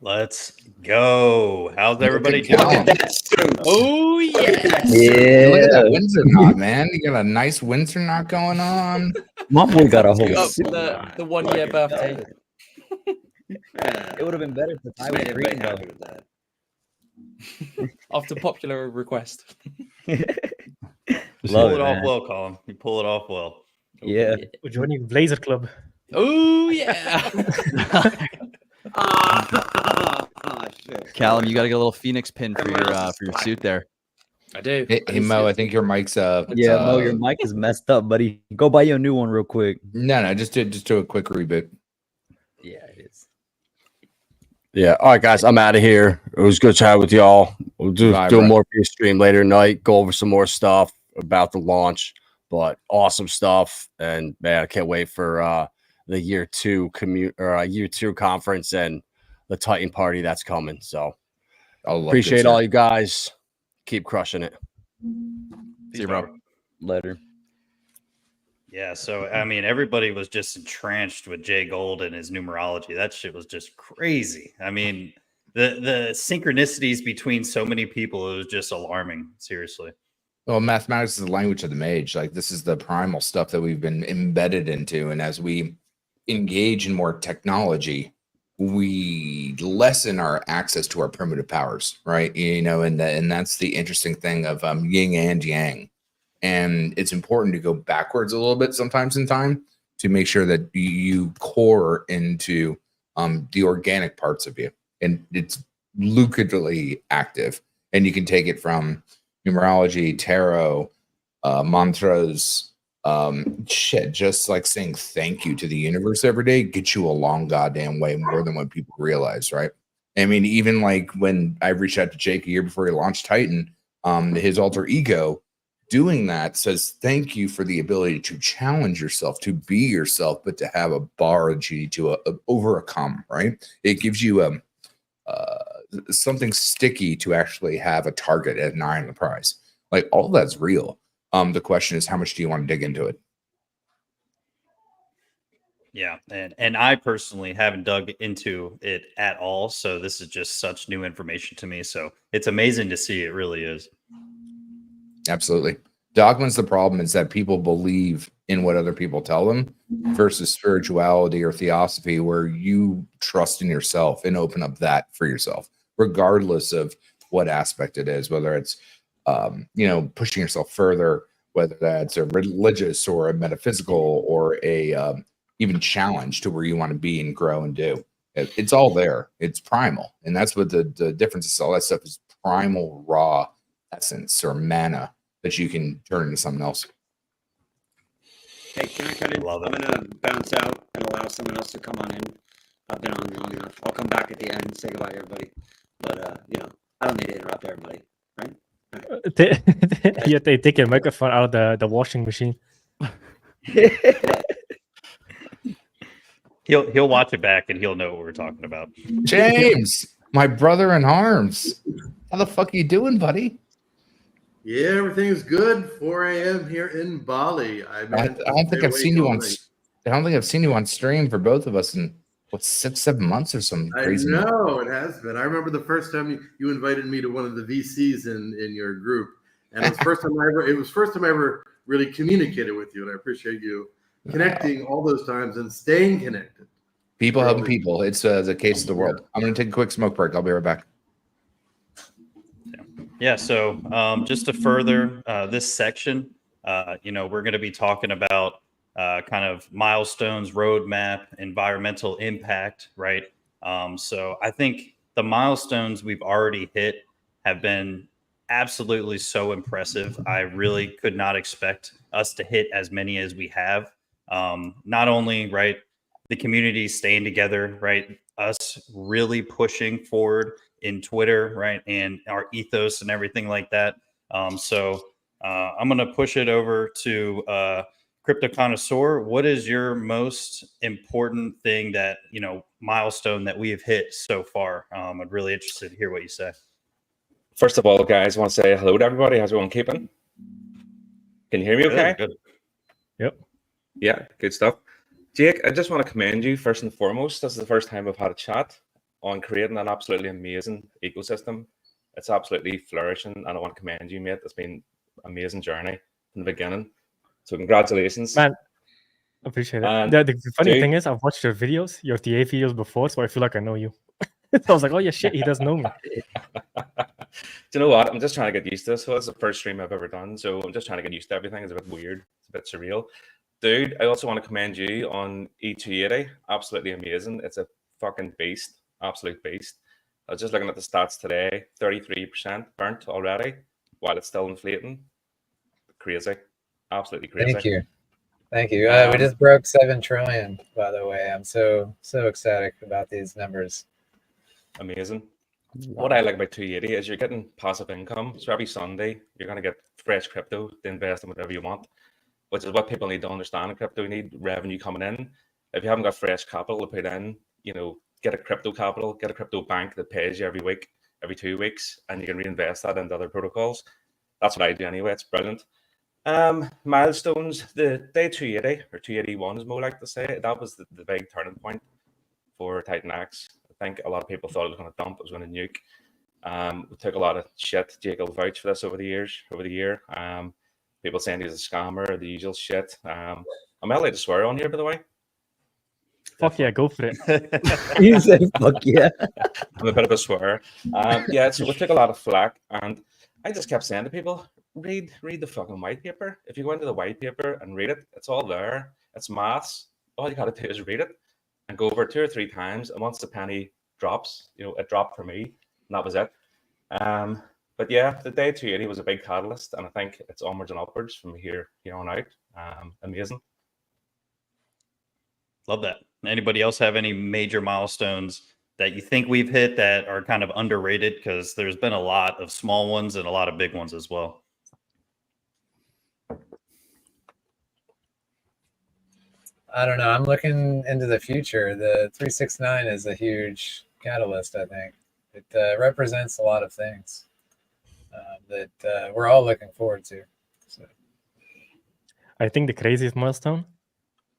Let's go. How's everybody Look at doing? that. Oh yeah. Look at that Windsor knot, man. You got a nice Windsor knot going on. My boy got a whole The 1 year birthday. It would have been better if I was green though. After popular request. Love Pull it, it off man. well, Colin. You pull it off well. Yeah. We're joining Blazer Club. Oh yeah. Callum, you got to get a little Phoenix pin for your suit there. I do. Hey Mo, I think your mic's Yeah, Mo, your mic is messed up, buddy. Go buy you a new one real quick. No, just do a quick reboot. Yeah, it is. Yeah. All right, guys. I'm out of here. It was good chat with y'all. We'll do Bye, a bro. Morpheus stream later tonight. Go over some more stuff about the launch, but awesome stuff. And man, I can't wait for the year 2 conference and the Titan party that's coming. So appreciate all you guys. Keep crushing it. See you, bro. Later. Yeah, so I mean, everybody was just entranced with Jay Gold and his numerology. That shit was just crazy. I mean, the synchronicities between so many people, it was just alarming. Seriously. Well, mathematics is the language of the mage. Like, this is the primal stuff that we've been embedded into. And as we engage in more technology, we lessen our access to our primitive powers, right? And that's the interesting thing of yin and yang. And it's important to go backwards a little bit sometimes in time to make sure that you core into the organic parts of you. And it's lucratively active. And you can take it from numerology, tarot, mantras, just like saying thank you to the universe every day gets you a long goddamn way more than what people realize, right? I mean, even like when I reached out to Jake a year before he launched Titan, his alter ego doing that says thank you for the ability to challenge yourself, to be yourself, but to have a bar that you need to overcome, right? It gives you something sticky to actually have a target at an eye on the prize. Like, all that's real. The question is, how much do you want to dig into it? Yeah, and I personally haven't dug into it at all, so this is just such new information to me. So it's amazing to see. It really is. Absolutely. Dogma's the problem is that people believe in what other people tell them versus spirituality or theosophy, where you trust in yourself and open up that for yourself, regardless of what aspect it is, whether it's pushing yourself further, whether that's a religious or a metaphysical or a even challenge to where you want to be and grow and do. It's all there. It's primal. And that's what the difference is. All that stuff is primal, raw essence or mana that you can turn into something else. Hey, can I cut in? I'm going to bounce out and allow someone else to come on in. I've been on long enough. I'll come back at the end and say goodbye to everybody. But, I don't need to interrupt everybody, right? Yeah, they take your microphone out of the washing machine. He'll watch it back and he'll know what we're talking about. James, my brother in arms. How the fuck are you doing, buddy? Yeah, everything is good. 4 a.m. here in Bali. I don't think I've seen you on. I don't think I've seen you on stream for both of us in 6-7 months or something crazy. I know it has been. I remember the first time you invited me to one of the VCs in your group, and it was first time I ever really communicated with you, and I appreciate you connecting all those times and staying connected. People helping people. It's the case of the world. I'm going to take a quick smoke break. I'll be right back. Yeah, so just to further this section, we're going to be talking about kind of milestones, roadmap, environmental impact, right? So I think the milestones we've already hit have been absolutely so impressive. I really could not expect us to hit as many as we have. Not only, right, the community staying together, right, us really pushing forward in Twitter, right, and our ethos and everything like that. So I'm going to push it over to Crypto Connoisseur. What is your most important thing that, milestone that we have hit so far? I'm really interested to hear what you say. First of all, guys, I want to say hello to everybody. How's everyone keeping? Can you hear me okay? Good. Yep. Yeah, good stuff. Jake, I just want to commend you first and foremost. This is the first time we've had a chat on creating an absolutely amazing ecosystem. It's absolutely flourishing, and I want to commend you, mate. It's been an amazing journey from the beginning. So congratulations. Man, I appreciate it. And The funny Jake, thing is, I've watched your videos, your TA videos before, so I feel like I know you. I was like, oh yeah, shit, he does know me. Do you know what? I'm just trying to get used to this. So it's the first stream I've ever done. So I'm just trying to get used to everything. It's a bit weird. It's a bit surreal. Dude, I also want to commend you on E280. Absolutely amazing. It's a fucking beast. Absolute beast. I was just looking at the stats today. 33% burnt already while it's still inflating. Crazy. Absolutely crazy. Thank you. We just broke 7 trillion, by the way. I'm so ecstatic about these numbers. Amazing. What I like about 280 is you're getting passive income. So every Sunday, you're going to get fresh crypto to invest in whatever you want, which is what people need to understand in crypto. You need revenue coming in. If you haven't got fresh capital to put in, get a crypto capital, get a crypto bank that pays you every week, every 2 weeks, and you can reinvest that into other protocols. That's what I do anyway. It's brilliant. Milestones, the day 280 or 281 is more like to say, that was the big turning point for Titanx. I think a lot of people thought it was going to dump, it was going to nuke. We took a lot of shit. Jake will vouch for this over the year. People saying he's a scammer, the usual shit. I'm allowed to swear on here, by the way. Fuck yeah, go for it. You say fuck yeah. I'm a bit of a swearer. So we took a lot of flack, and I just kept saying to people, read the fucking white paper. If you go into the white paper and read it, it's all there. It's maths. All you got to do is read it and go over it 2 or 3 times. And once the penny drops, it dropped for me, and that was it. But yeah, the day 280 was a big catalyst, and I think it's onwards and upwards from here on out. Amazing. Love that. Anybody else have any major milestones that you think we've hit that are kind of underrated? Because there's been a lot of small ones and a lot of big ones as well. I don't know. I'm looking into the future. The 369 is a huge catalyst, I think. It represents a lot of things that we're all looking forward to. So. I think the craziest milestone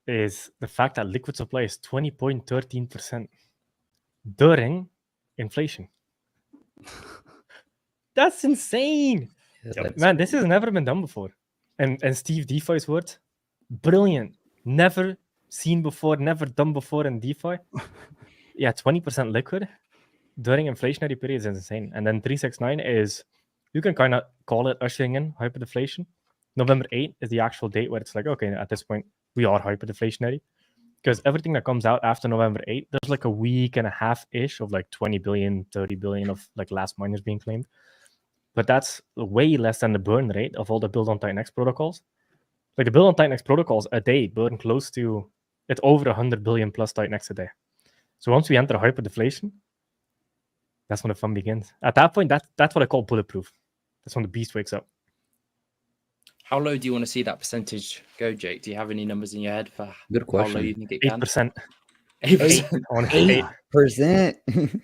is the fact that liquid supply is 20.13% during inflation. That's insane. Yep. Man, this has never been done before. And Steve DeFi's words, brilliant. Never seen before, never done before in DeFi. Yeah, 20% liquid during inflationary periods is insane. And then 369 is you can kind of call it ushering in hyperdeflation. November 8th is the actual date where it's like, okay, at this point, we are hyperdeflationary. Because everything that comes out after November 8th, there's like a week and a half-ish of like 20 billion, 30 billion of like last miners being claimed. But that's way less than the burn rate of all the build on Titanx protocols. Like the build on Titanx protocols a day burn close to, it's over 100 billion plus Titanx a day. So once we enter hyperdeflation, that's when the fun begins. At that point, that's what I call bulletproof. That's when the beast wakes up. How low do you want to see that percentage go, Jake? Do you have any numbers in your head for Good how low question. you think it can? 8%. 8%. 8%.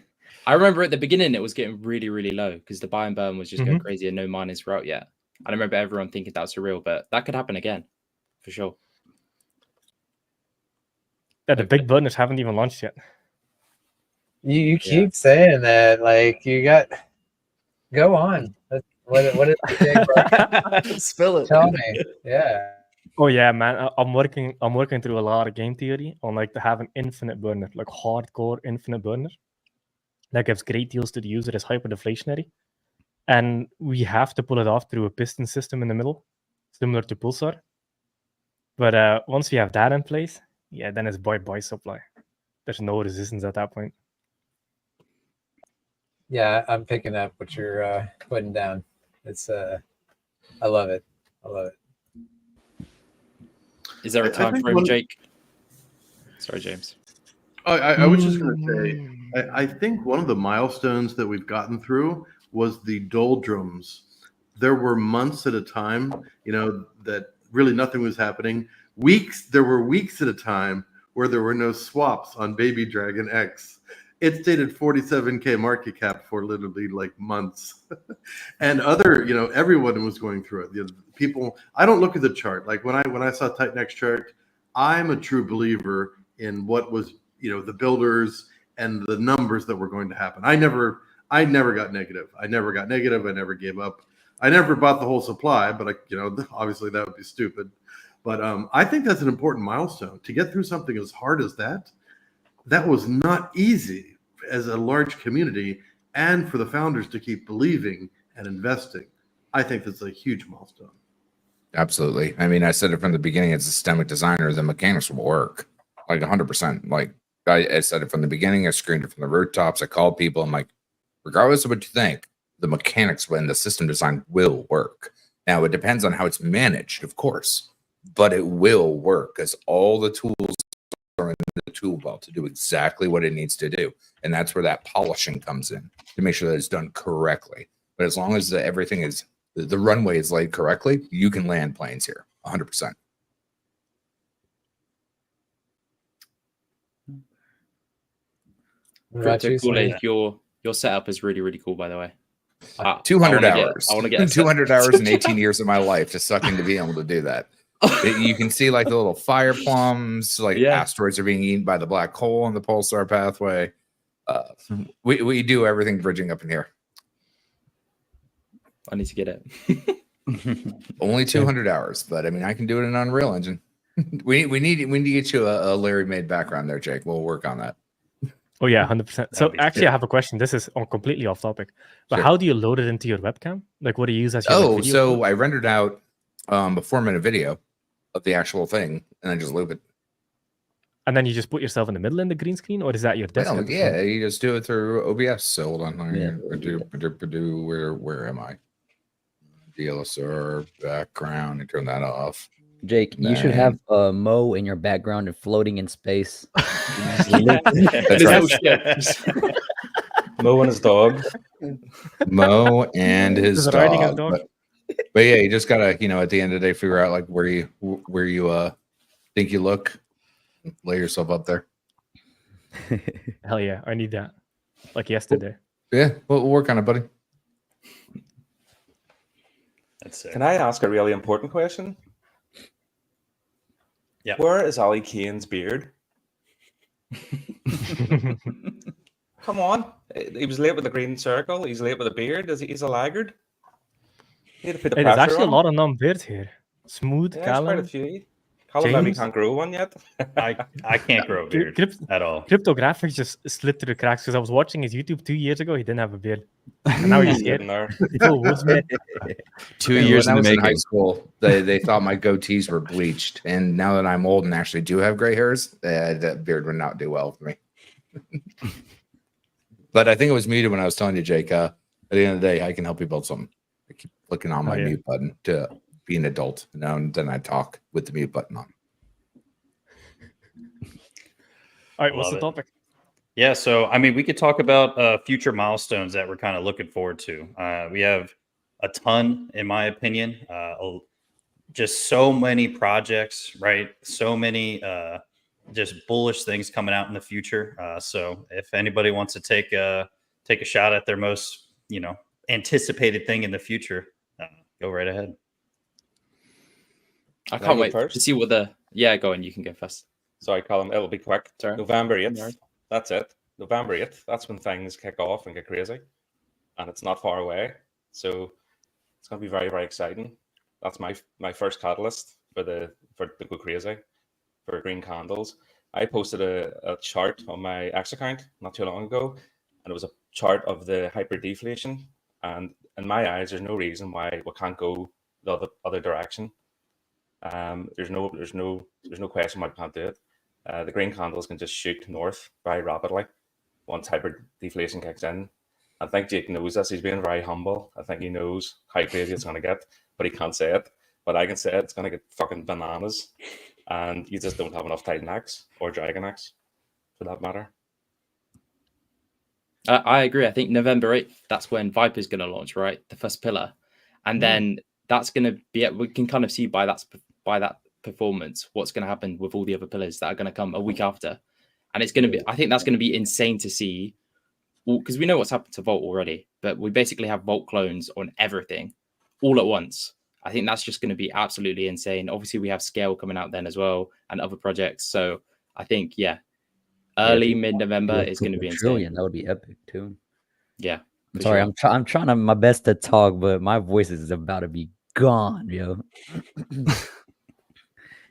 I remember at the beginning it was getting really, really low because the buy and burn was just going crazy and no miners were out yet. I remember everyone thinking that was surreal, but that could happen again, for sure. Yeah, the big burners haven't even launched yet. You keep saying that, like you got. Go on. What is the big Spill it. Tell me. Yeah. Oh yeah, man. I'm working through a lot of game theory on like to have an infinite burner, like hardcore infinite burner. That gives great deals to the user as hyperdeflationary. And we have to pull it off through a piston system in the middle, similar to Pulsar. But once we have that in place, yeah, then it's buy supply. There's no resistance at that point. Yeah, I'm picking up what you're putting down. It's I love it. I love it. Is there a time frame, Jake? Sorry, James. I was just going to say, I think one of the milestones that we've gotten through was the doldrums. There were months at a time, that really nothing was happening. There were weeks at a time where there were no swaps on Baby Dragon X. It stayed at 47K market cap for literally like months. And everyone was going through it. People, I don't look at the chart. Like when I saw Titanx chart, I'm a true believer in what was, the builders and the numbers that were going to happen. I never got negative. I never gave up. I never bought the whole supply, but obviously that would be stupid. But I think that's an important milestone to get through something as hard as that. That was not easy as a large community and for the founders to keep believing and investing. I think that's a huge milestone. Absolutely. I mean, I said it from the beginning, as a systemic designer, the mechanics will work like 100%. Like I said it from the beginning, I screamed it from the rooftops. I called people. I'm like, regardless of what you think, the mechanics when the system design will work. Now, it depends on how it's managed, of course, but it will work because all the tools are in the tool belt to do exactly what it needs to do. And that's where that polishing comes in to make sure that it's done correctly. But as long as everything is, the runway is laid correctly, you can land planes here 100%. Your setup is really, really cool, by the way. 200 hours. I want to get 200 hours and 18 years of my life to suck into being able to do that. You can see like the little fire plums, like asteroids are being eaten by the black hole on the pulsar pathway. We do everything bridging up in here. I need to get it. Only 200 hours, but I mean, I can do it in Unreal Engine. we need to get you a Larry made background there, Jake. We'll work on that. Oh yeah, 100%. So actually, I have a question. This is completely off topic, but how do you load it into your webcam? Like, what do you use as your video? So I rendered out a 4-minute video of the actual thing, and I just loop it. And then you just put yourself in the middle in the green screen, or is that your desktop? Yeah, you just do it through OBS. So hold on, where am I? DLSR background. And turn that off. Jake, you should have Mo in your background and floating in space. That's right. Mo and his dog. Mo and his dog. But yeah, you just gotta, at the end of the day, figure out like where you think you look, lay yourself up there. Hell yeah, I need that. Like yesterday. Yeah, we'll work on it, buddy. That's it. Can I ask a really important question? Yeah. Where is Ollie Kane's beard? Come on. He was late with the green circle. He's late with a beard. He's a laggard. He had to put the There's pressure actually on a lot of non-beards here. Smooth, him. Yeah, there's quite a Callum. few. Colin maybe James? can't grow one yet. I can't grow a beard at all. Cryptographics just slid through the cracks because I was watching his YouTube 2 years ago. He didn't have a beard, and now he's here. Full woodsman. 2 And years when in I the was in high making. school, they thought my goatees were bleached, and now that I'm old and actually do have gray hairs, that beard would not do well for me. But I think it was muted when I was telling you, Jake. At the end of the day, I can help you build something. I keep clicking on my mute button to be an adult, and then I talk with the mute button on. All right, what's Love the it. topic? Yeah, so I mean, we could talk about future milestones that we're kind of looking forward to. We have a ton, in my opinion, just so many projects, right? So many just bullish things coming out in the future. So if anybody wants to take a shot at their most, anticipated thing in the future, go right ahead. I Can I can't go wait first? to see what go on. You can go first. Sorry, Colin. It'll be quick. Sorry. November 8th. No worries. That's it. November 8th. That's when things kick off and get crazy. And it's not far away. So it's going to be very, very exciting. That's my first catalyst for the go crazy, for green candles. I posted a chart on my X account not too long ago, and it was a chart of the hyper deflation. And in my eyes, there's no reason why we can't go the other direction. There's no question why we can't do it. The green candles can just shoot north very rapidly once hyper deflation kicks in. I think Jake knows this. He's being very humble. I think he knows how crazy it's going to get, but he can't say it. But I can say it. It's going to get fucking bananas, and you just don't have enough Titanx or Dragonex, for that matter. I agree. I think November 8th, that's when Viper's going to launch, right? The first pillar. And then that's going to be it. We can kind of see by that performance what's going to happen with all the other pillars that are going to come a week after. And it's going to be, I think that's going to be insane to see, because we know what's happened to Vault already, but we basically have Vault clones on everything all at once. I think that's just going to be absolutely insane. Obviously, we have Scale coming out then as well and other projects. So I think, early mid-November is going to be insane. Trillion, that would be epic too. Yeah. I'm sorry, I'm trying to my best to talk, but my voice is about to be gone, yo.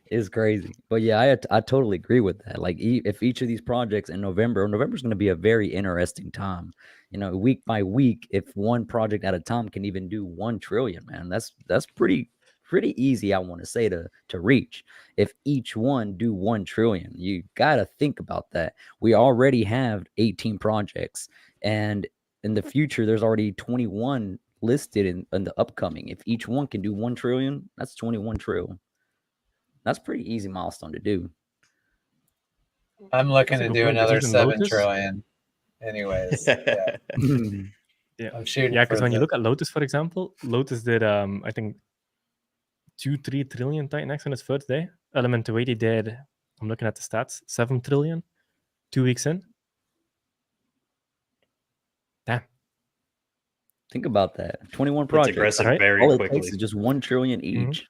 It's crazy. But yeah, I totally agree with that. Like if each of these projects in November's going to be a very interesting time. Week by week, if one project at a time can even do 1 trillion, man, that's pretty easy, I want to say, to reach. If each one do 1 trillion, you got to think about that. We already have 18 projects, and in the future, there's already 21 listed in the upcoming. If each one can do 1 trillion, that's 21 trillion. That's pretty easy milestone to do. I'm looking That's a to good do point, 'cause another even 7 Lotus- trillion. Anyways, yeah. I'm shooting. Yeah, because for when you the- look at Lotus, for example, Lotus did I think 2-3 trillion Titanx on its first day. Element 280 did, I'm looking at the stats, 7 trillion 2 weeks in. Damn. Think about that. 21 It's projects. aggressive right? very All it quickly. takes is just 1 trillion each.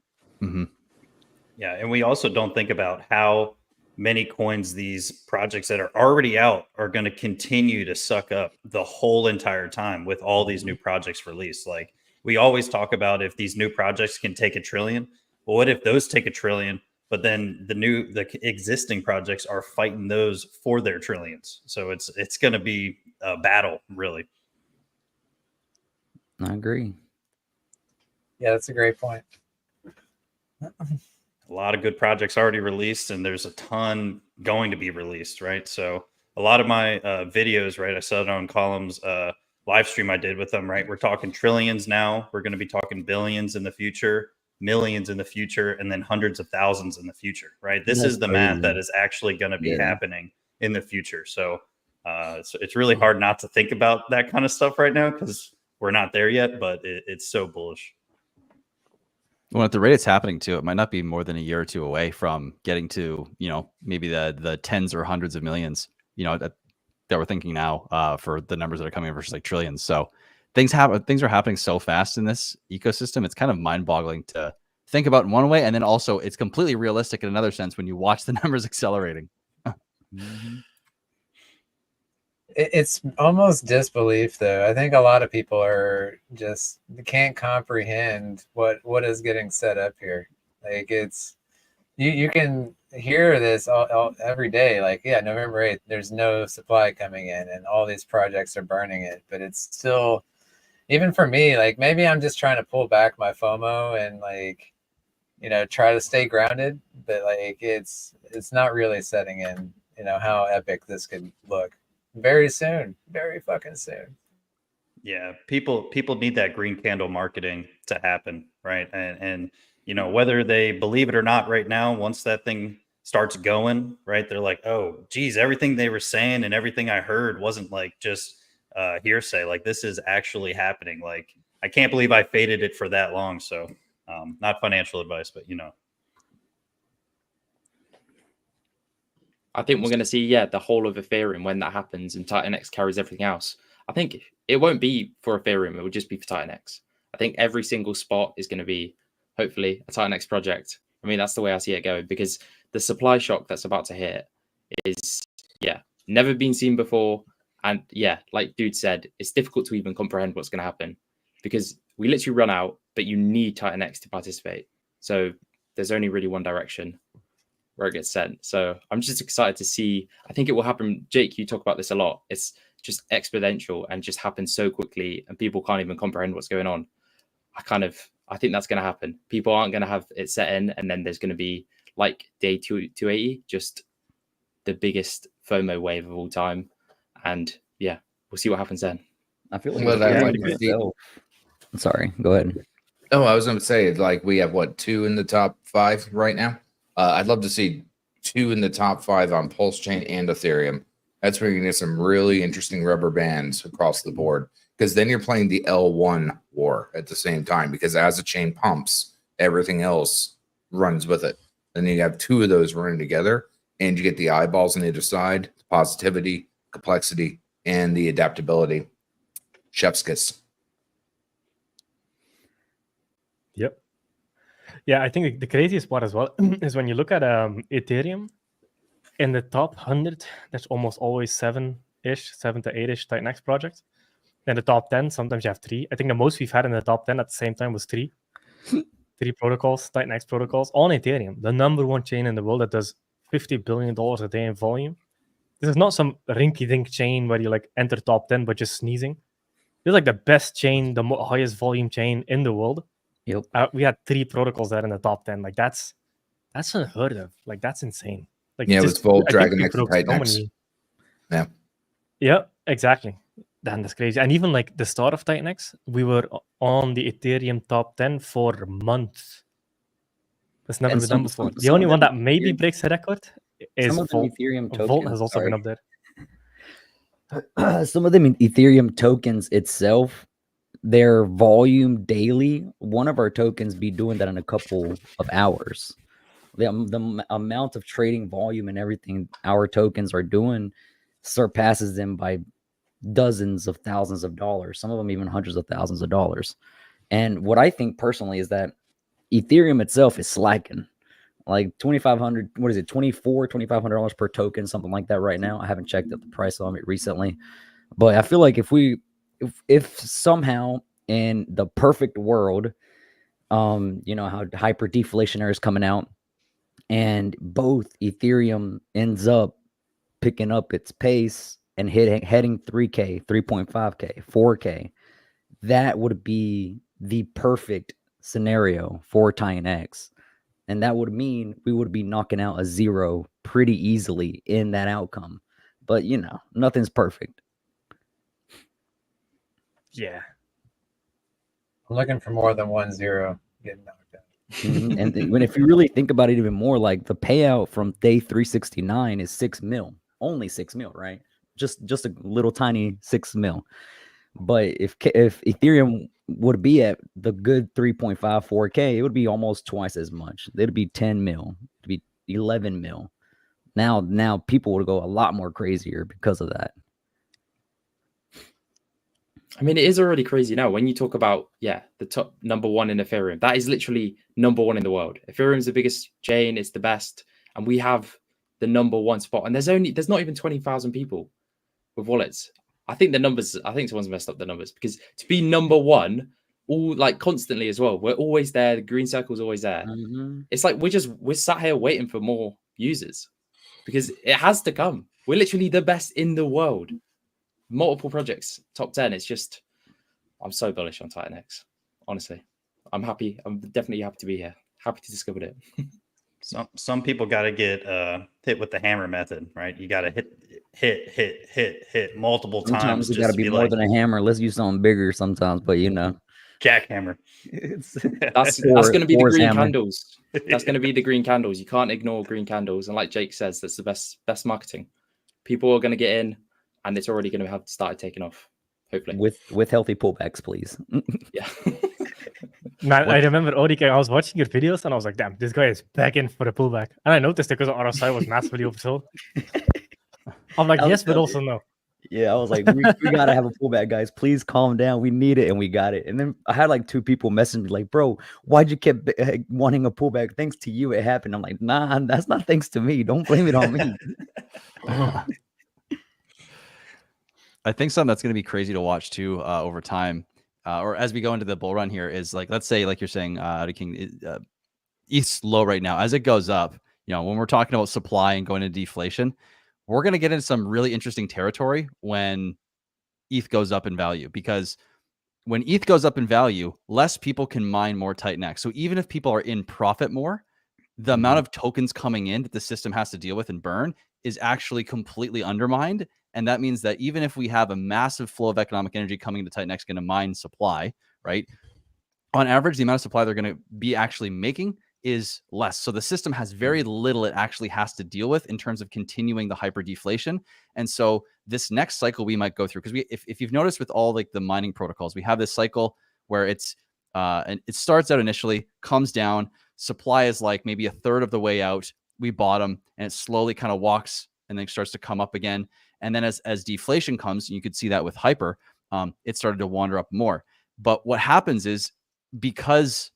Yeah, and we also don't think about how many coins these projects that are already out are going to continue to suck up the whole entire time with all these new projects released. Like we always talk about, if these new projects can take 1 trillion, well, what if those take 1 trillion, but then the existing projects are fighting those for their trillions? So it's going to be a battle, really. I agree. Yeah, that's a great point. A lot of good projects already released, and there's a ton going to be released, right? So a lot of my videos, right, I saw it on Column's live stream I did with them, right? We're talking trillions now. We're going to be talking billions in the future, millions in the future, and then hundreds of thousands in the future, right? This That's is the math crazy. that is actually going to be happening in the future. So it's really hard not to think about that kind of stuff right now because we're not there yet, but it's so bullish. Well, at the rate it's happening to, it might not be more than a year or two away from getting to, maybe the tens or hundreds of millions, that we're thinking now for the numbers that are coming in versus like trillions. So things are happening so fast in this ecosystem. It's kind of mind-boggling to think about in one way, and then also it's completely realistic in another sense when you watch the numbers accelerating. It's almost disbelief, though. I think a lot of people are can't comprehend what is getting set up here. Like you can hear this every day. Like, yeah, November 8th, there's no supply coming in, and all these projects are burning it. But it's still, even for me, like maybe I'm just trying to pull back my FOMO and like, try to stay grounded. But like, it's not really setting in. How epic this could look very soon, very fucking soon. Yeah, people need that green candle marketing to happen, right? And whether they believe it or not right now, once that thing starts going, right, they're like, oh geez, everything they were saying and everything I heard wasn't like just hearsay. Like, this is actually happening. Like, I can't believe I faded it for that long. So not financial advice, but I think we're going to see, the whole of Ethereum when that happens, and Titanx carries everything else. I think it won't be for Ethereum; it will just be for Titanx. I think every single spot is going to be, hopefully, a Titanx project. I mean, that's the way I see it going, because the supply shock that's about to hit is, never been seen before. And like Dude said, it's difficult to even comprehend what's going to happen, because we literally run out, but you need Titanx to participate. So there's only really one direction where it gets sent. So I'm just excited to see. I think it will happen. Jake, you talk about this a lot. It's just exponential and just happens so quickly, and people can't even comprehend what's going on. I think that's going to happen. People aren't going to have it set in, and then there's going to be, like day 280, just the biggest FOMO wave of all time. And we'll see what happens then. I feel like I'm sorry, go ahead. Oh, I was going to say, like, we have what, 2 in the top 5 right now? I'd love to see 2 in the top 5 on Pulse Chain and Ethereum. That's where you're going to get some really interesting rubber bands across the board, because then you're playing the L1 war at the same time, because as the chain pumps, everything else runs with it. And then you have 2 of those running together, and you get the eyeballs on either side, the positivity, complexity, and the adaptability. Chef's kiss. Yep. Yeah, I think the craziest part as well is when you look at Ethereum, in the top 100, there's almost always 7 to 8-ish Titanx projects. In the top 10, sometimes you have 3. I think the most we've had in the top 10 at the same time was 3. 3 protocols, Titanx protocols, on Ethereum, the number 1 chain in the world that does $50 billion a day in volume. This is not some rinky-dink chain where you like enter top 10 but just sneezing. This is like the best chain, the highest volume chain in the world. Yep. We had 3 protocols there in the top 10. Like that's unheard of. Like that's insane. Like Yeah, it was Volt, Dragon X, and Titanx. Yeah. Yeah, exactly. Then that's crazy. And even like the start of Titanx, we were on the Ethereum top 10 for months. That's never been done before. The only one that maybe breaks the record is Volt. Ethereum tokens. Volt has also been up there. Some of them in Ethereum tokens itself, their volume daily, one of our tokens be doing that in a couple of hours. The amount of trading volume and everything our tokens are doing surpasses them by dozens of thousands of dollars, some of them even hundreds of thousands of dollars. And what I think personally is that Ethereum itself is slacking. Like $2,500, what is it, $2,500 per token, something like that right now. I haven't checked out the price on it recently, but I feel like if somehow in the perfect world, how hyper deflationary is coming out, and both Ethereum ends up picking up its pace and heading 3K, 3.5K, 4K, that would be the perfect scenario for Titanx. And that would mean we would be knocking out a 0 pretty easily in that outcome. But, nothing's perfect. Yeah. I'm looking for more than 1 0 getting knocked out. And if you really think about it even more, like the payout from day 369 is 6 mil, only 6 mil, right? Just a little tiny 6 mil. But if Ethereum would be at the good 3.5, 4K, it would be almost twice as much. It'd be 10 mil, it'd be 11 mil. Now people would go a lot more crazier because of that. I mean, it is already crazy now. When you talk about, the top number 1 in Ethereum, that is literally number 1 in the world. Ethereum is the biggest chain, it's the best, and we have the number 1 spot. And there's not even 20,000 people with wallets. I think someone's messed up the numbers, because to be number 1 all like constantly as well. We're always there. The green circle's always there. It's like we're sat here waiting for more users because it has to come. We're literally the best in the world. Multiple projects, top 10. It's just, I'm so bullish on Titanx. Honestly, I'm happy. I'm definitely happy to be here. Happy to discover it. Some people got to get hit with the hammer method, right? You got to hit multiple times. Sometimes it got to be more like, than a hammer. Let's use something bigger sometimes, but you know, jackhammer. That's going to be the green hammer. candles. That's going to be the green candles. You can't ignore green candles. And like Jake says, that's the best marketing. People are going to get in, and it's already going to have started taking off. Hopefully, with healthy pullbacks, please. Yeah. Man, I remember Odik, I was watching your videos and I was like, damn, this guy is begging for a pullback. And I noticed it because RSI was massively oversold. I'm like, yes, but also no. Yeah, I was like, we gotta have a pullback, guys. Please calm down. We need it, and we got it. And then I had like 2 people message me like, bro, why'd you keep wanting a pullback? Thanks to you, it happened. I'm like, nah, that's not thanks to me. Don't blame it on me. I think something that's going to be crazy to watch too over time, or as we go into the bull run here, is like, let's say, like you're saying, King, ETH's low right now. As it goes up, you know, when we're talking about supply and going into deflation, we're going to get into some really interesting territory when ETH goes up in value, because when ETH goes up in value, less people can mine more Titanx. So even if people are in profit more, the amount of tokens coming in that the system has to deal with and burn is actually completely undermined. And that means that even if we have a massive flow of economic energy coming into Titanx going to mine supply, right? On average, the amount of supply they're going to be actually making is less. So the system has very little it actually has to deal with in terms of continuing the hyper deflation. And so this next cycle we might go through, because if you've noticed with all like the mining protocols, we have this cycle where it's and it starts out initially, comes down, supply is like maybe a third of the way out, we bottom, and it slowly kind of walks and then starts to come up again. And then as deflation comes, and you could see that with hyper, it started to wander up more. But what happens is, because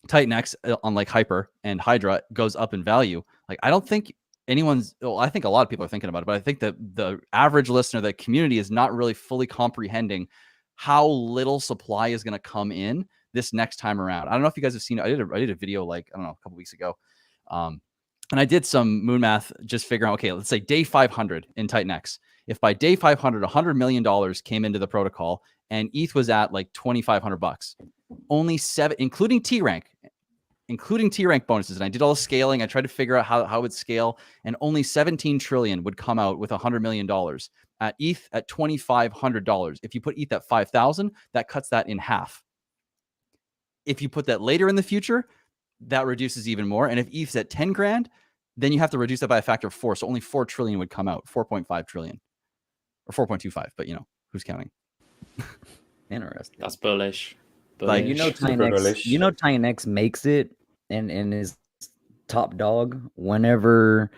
Titanx, unlike hyper and Hydra, goes up in value, like I don't think I think a lot of people are thinking about it, but I think that the average listener, the community, is not really fully comprehending how little supply is going to come in this next time around. I don't know if you guys have seen, I did a video like, I don't know, a couple weeks ago. And I did some moon math, just figuring out, okay, let's say day 500 in Titanx. If by day 500, $100 million came into the protocol and ETH was at like $2,500, only 7, including T rank bonuses. And I did all the scaling. I tried to figure out how it would scale, and only 17 trillion would come out with $100 million at ETH at $2,500. If you put ETH at 5,000, that cuts that in half. If you put that later in the future, that reduces even more. And if ETH's at 10 grand, then you have to reduce that by a factor of 4. So only 4 trillion would come out, 4.5 trillion or 4.25. But you know, who's counting? Interesting. That's bullish. Like, Titanx makes it and is top dog whenever,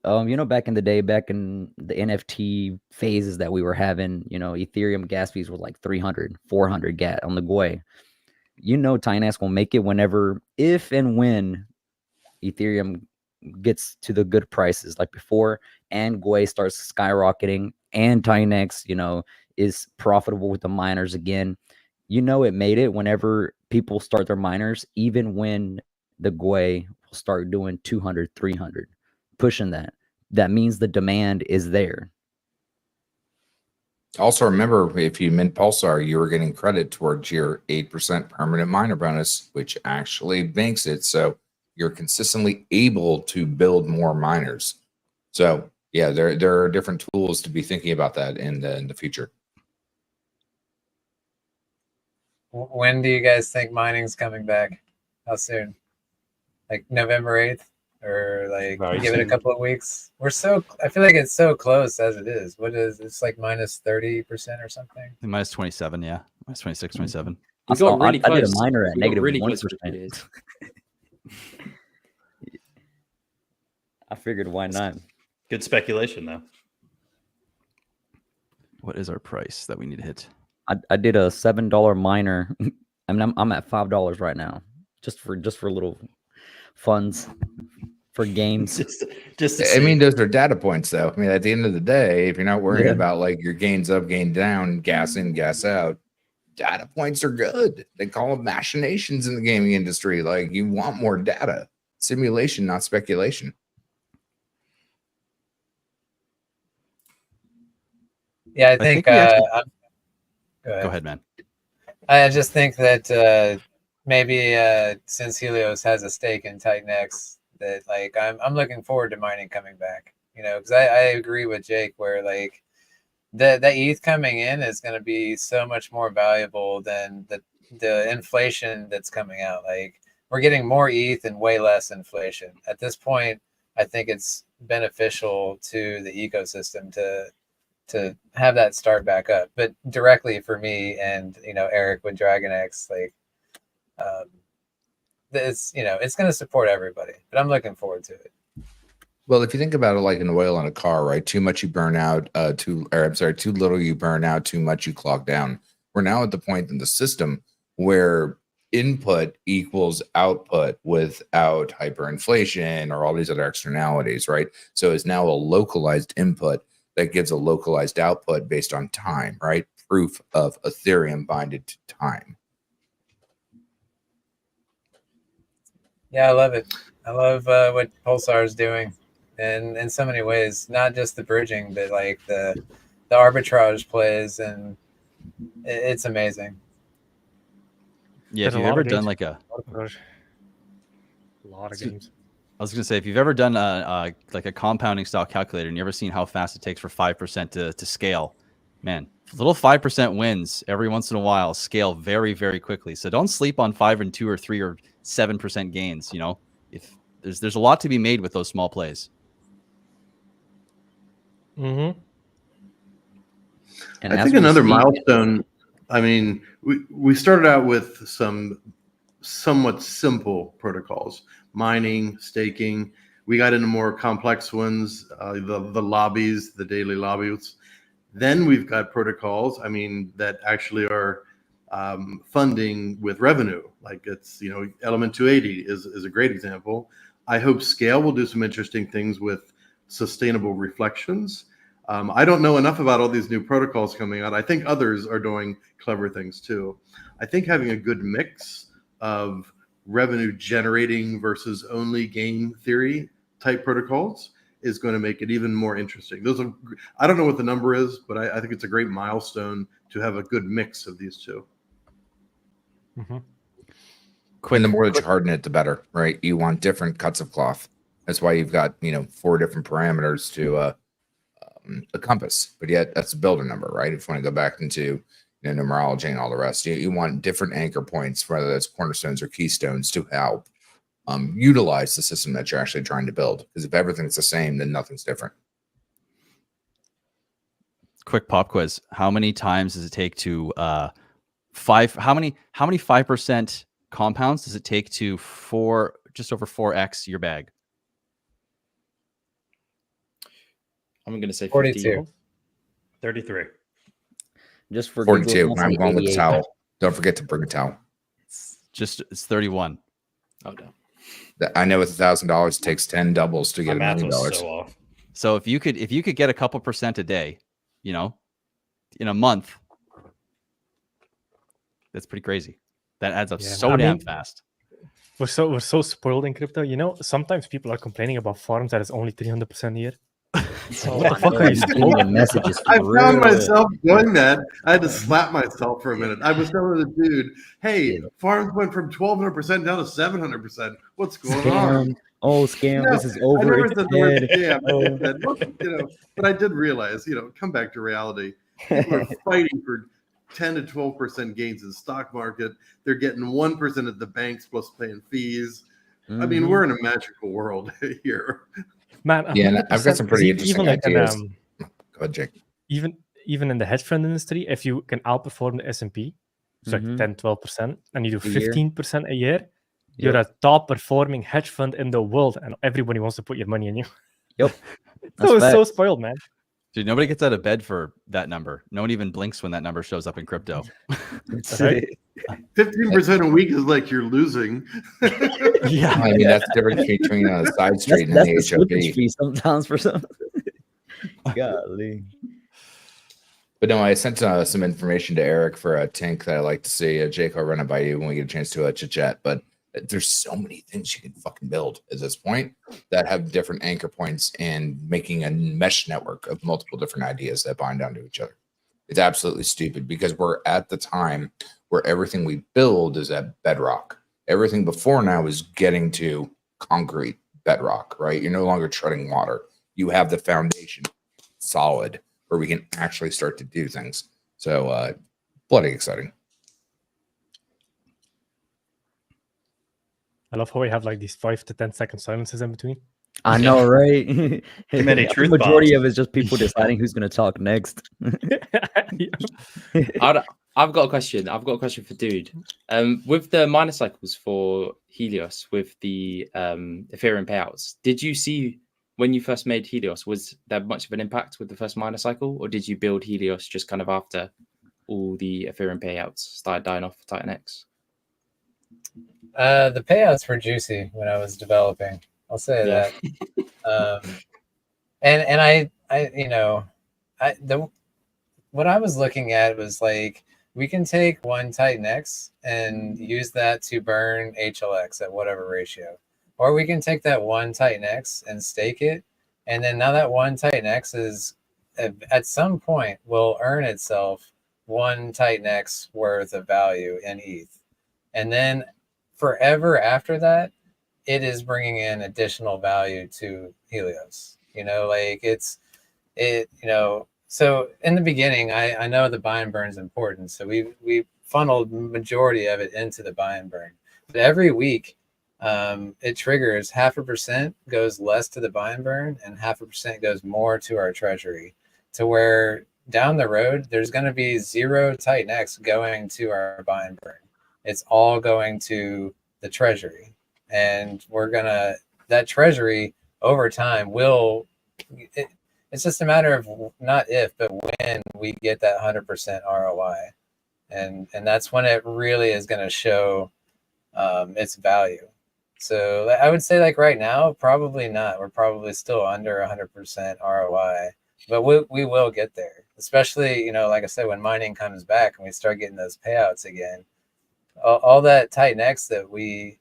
back in the day, back in the NFT phases that we were having, Ethereum gas fees were like 300, 400 gat on the GUI. Titanx will make it whenever, if and when Ethereum gets to the good prices like before, and GUI starts skyrocketing, and Titanx, is profitable with the miners again. It made it whenever people start their miners, even when the GUI will start doing 200, 300, pushing that. That means the demand is there. Also, remember, if you mint Pulsar, you were getting credit towards your 8% permanent miner bonus, which actually banks it. So you're consistently able to build more miners. So yeah, there are different tools to be thinking about that in the future. When do you guys think mining's coming back? How soon? Like November 8th? Or like give it a couple of weeks? I feel like it's so close as it is. It's like minus 30% or something? Minus 27, yeah. Minus 26, 27. I did a miner at negative 1%. I figured, why not? Good speculation, though. What is our price that we need to hit? I did a $7 miner. I mean, I'm at $5 right now, just for little funds, for games. I mean, those are data points, though. I mean, at the end of the day, if you're not worried about like your gains up, gain down, gas in, gas out, data points are good. They call them machinations in the gaming industry. Like, you want more data, simulation, not speculation. Yeah, I think. we actually... Go ahead, man. I just think that maybe since Helios has a stake in Titanx, that like I'm looking forward to mining coming back. You know, because I agree with Jake where like the ETH coming in is going to be so much more valuable than the inflation that's coming out. Like, we're getting more ETH and way less inflation. At this point, I think it's beneficial to the ecosystem to have that start back up. But directly for me and, you know, Eric with DragonX, like, it's, you know, it's going to support everybody, but I'm looking forward to it. Well, if you think about it like an oil in a car, right? Too much you burn out, too little you burn out, too much you clog down. We're now at the point in the system where input equals output without hyperinflation or all these other externalities, right? So it's now a localized input that gives a localized output based on time, right? Proof of Ethereum binded to time. Yeah, I love it. I love what Pulsar is doing, and in so many ways, not just the bridging, but like the arbitrage plays, and it's amazing. Yeah, if you've ever done like a lot of games. I was gonna say, if you've ever done like a compounding style calculator and you ever seen how fast it takes for 5% to scale, man, little 5% wins every once in a while scale very, very quickly. So don't sleep on 5 and 2 or 3 or 7% gains. You know, if there's a lot to be made with those small plays. I think another milestone. I mean, we started out with some somewhat simple protocols, mining, staking. We got into more complex ones, the lobbies, the daily lobbies. Then we've got protocols, I mean, that actually are funding with revenue. Like, it's, you know, Element 280 is a great example. I hope Scale will do some interesting things with sustainable reflections. I don't know enough about all these new protocols coming out. I think others are doing clever things too. I think having a good mix of revenue generating versus only game theory type protocols is going to make it even more interesting. I don't know what the number is, but I think it's a great milestone to have a good mix of these two. And the more that you harden it, the better, right? You want different cuts of cloth. That's why you've got, you know, 4 different parameters to a compass, but yet that's a builder number, right? If you want to go back into, you know, numerology and all the rest, you want different anchor points, whether that's cornerstones or keystones, to help utilize the system that you're actually trying to build. Because if everything's the same, then nothing's different. Quick pop quiz: how many times does it take to how many 5% compounds does it take to just over 4x your bag? I'm going to say 42. 33. Just for 42. I'm going with the towel. Don't forget to bring a towel. It's 31. Oh, no. I know with $1,000 it takes 10 doubles to get My $1 million. math was so off. So if you could get a couple percent a day, you know, in a month, that's pretty crazy. That adds up damn fast. We're so spoiled in crypto. You know, sometimes people are complaining about farms that is only 300% a year. So what the fuck are you doing? I found myself doing that. I had to slap myself for a minute. I was telling the dude, "Hey, farms went from 1,200% down to 700%. What's going on?" Oh, scam! You know, this is over. I never said the word Dead. scam. Oh. I said, "Look," you know, but I did realize, you know, come back to reality. People are fighting for 10 to 12% gains in the stock market. They're getting 1% at the banks plus paying fees. I mean, we're in a magical world here. Man, yeah, and I've got some pretty interesting ideas. Go ahead, Jake. Even in the hedge fund industry, if you can outperform the S&P, so like 10-12%, and you do 15% a year, you're a top performing hedge fund in the world, and everybody wants to put your money in you. Yep. So spoiled, man. Dude, nobody gets out of bed for that number. No one even blinks when that number shows up in crypto. 15% a week is like you're losing. Yeah, I mean, that's the difference between a side street and the HOP. Fee sometimes for some. Golly. But no, I sent some information to Eric for a tank that I like to see. Jake, I'll run it by you when we get a chance to chit chat. But there's so many things you can fucking build at this point that have different anchor points and making a mesh network of multiple different ideas that bind onto each other. It's absolutely stupid because we're at the time where everything we build is at bedrock. Everything before now is getting to concrete bedrock, right? You're no longer treading water. You have the foundation solid where we can actually start to do things. So bloody exciting. I love how we have like these 5 to 10 second silences in between. I know, right? Too many The truth majority bombs. of it is just people deciding who's going to talk next. I've got a question. I've got a question for Dude. With the minor cycles for Helios, with the Ethereum payouts, did you see when you first made Helios, was there much of an impact with the first minor cycle, or did you build Helios just kind of after all the Ethereum payouts started dying off for Titanx? The payouts were juicy when I was developing. I'll say that. And I you know, what I was looking at was like, we can take one Titanx and use that to burn HLX at whatever ratio. Or we can take that one Titanx and stake it. And then now that one Titanx is at some point will earn itself one Titanx worth of value in ETH. And then forever after that, it is bringing in additional value to Helios. You know, like you know, so in the beginning, I know the buy and burn is important. So we funneled majority of it into the buy and burn. But every week, it triggers 0.5% goes less to the buy and burn, and 0.5% goes more to our treasury, to where down the road there's going to be 0 Titanx going to our buy and burn. It's all going to the treasury, and that treasury over time will. It's just a matter of not if, but when we get that 100% ROI, and that's when it really is going to show its value. So I would say, like, right now, probably not. We're probably still under 100% ROI, but we will get there. Especially, you know, like I said, when mining comes back and we start getting those payouts again, all that Titanx that we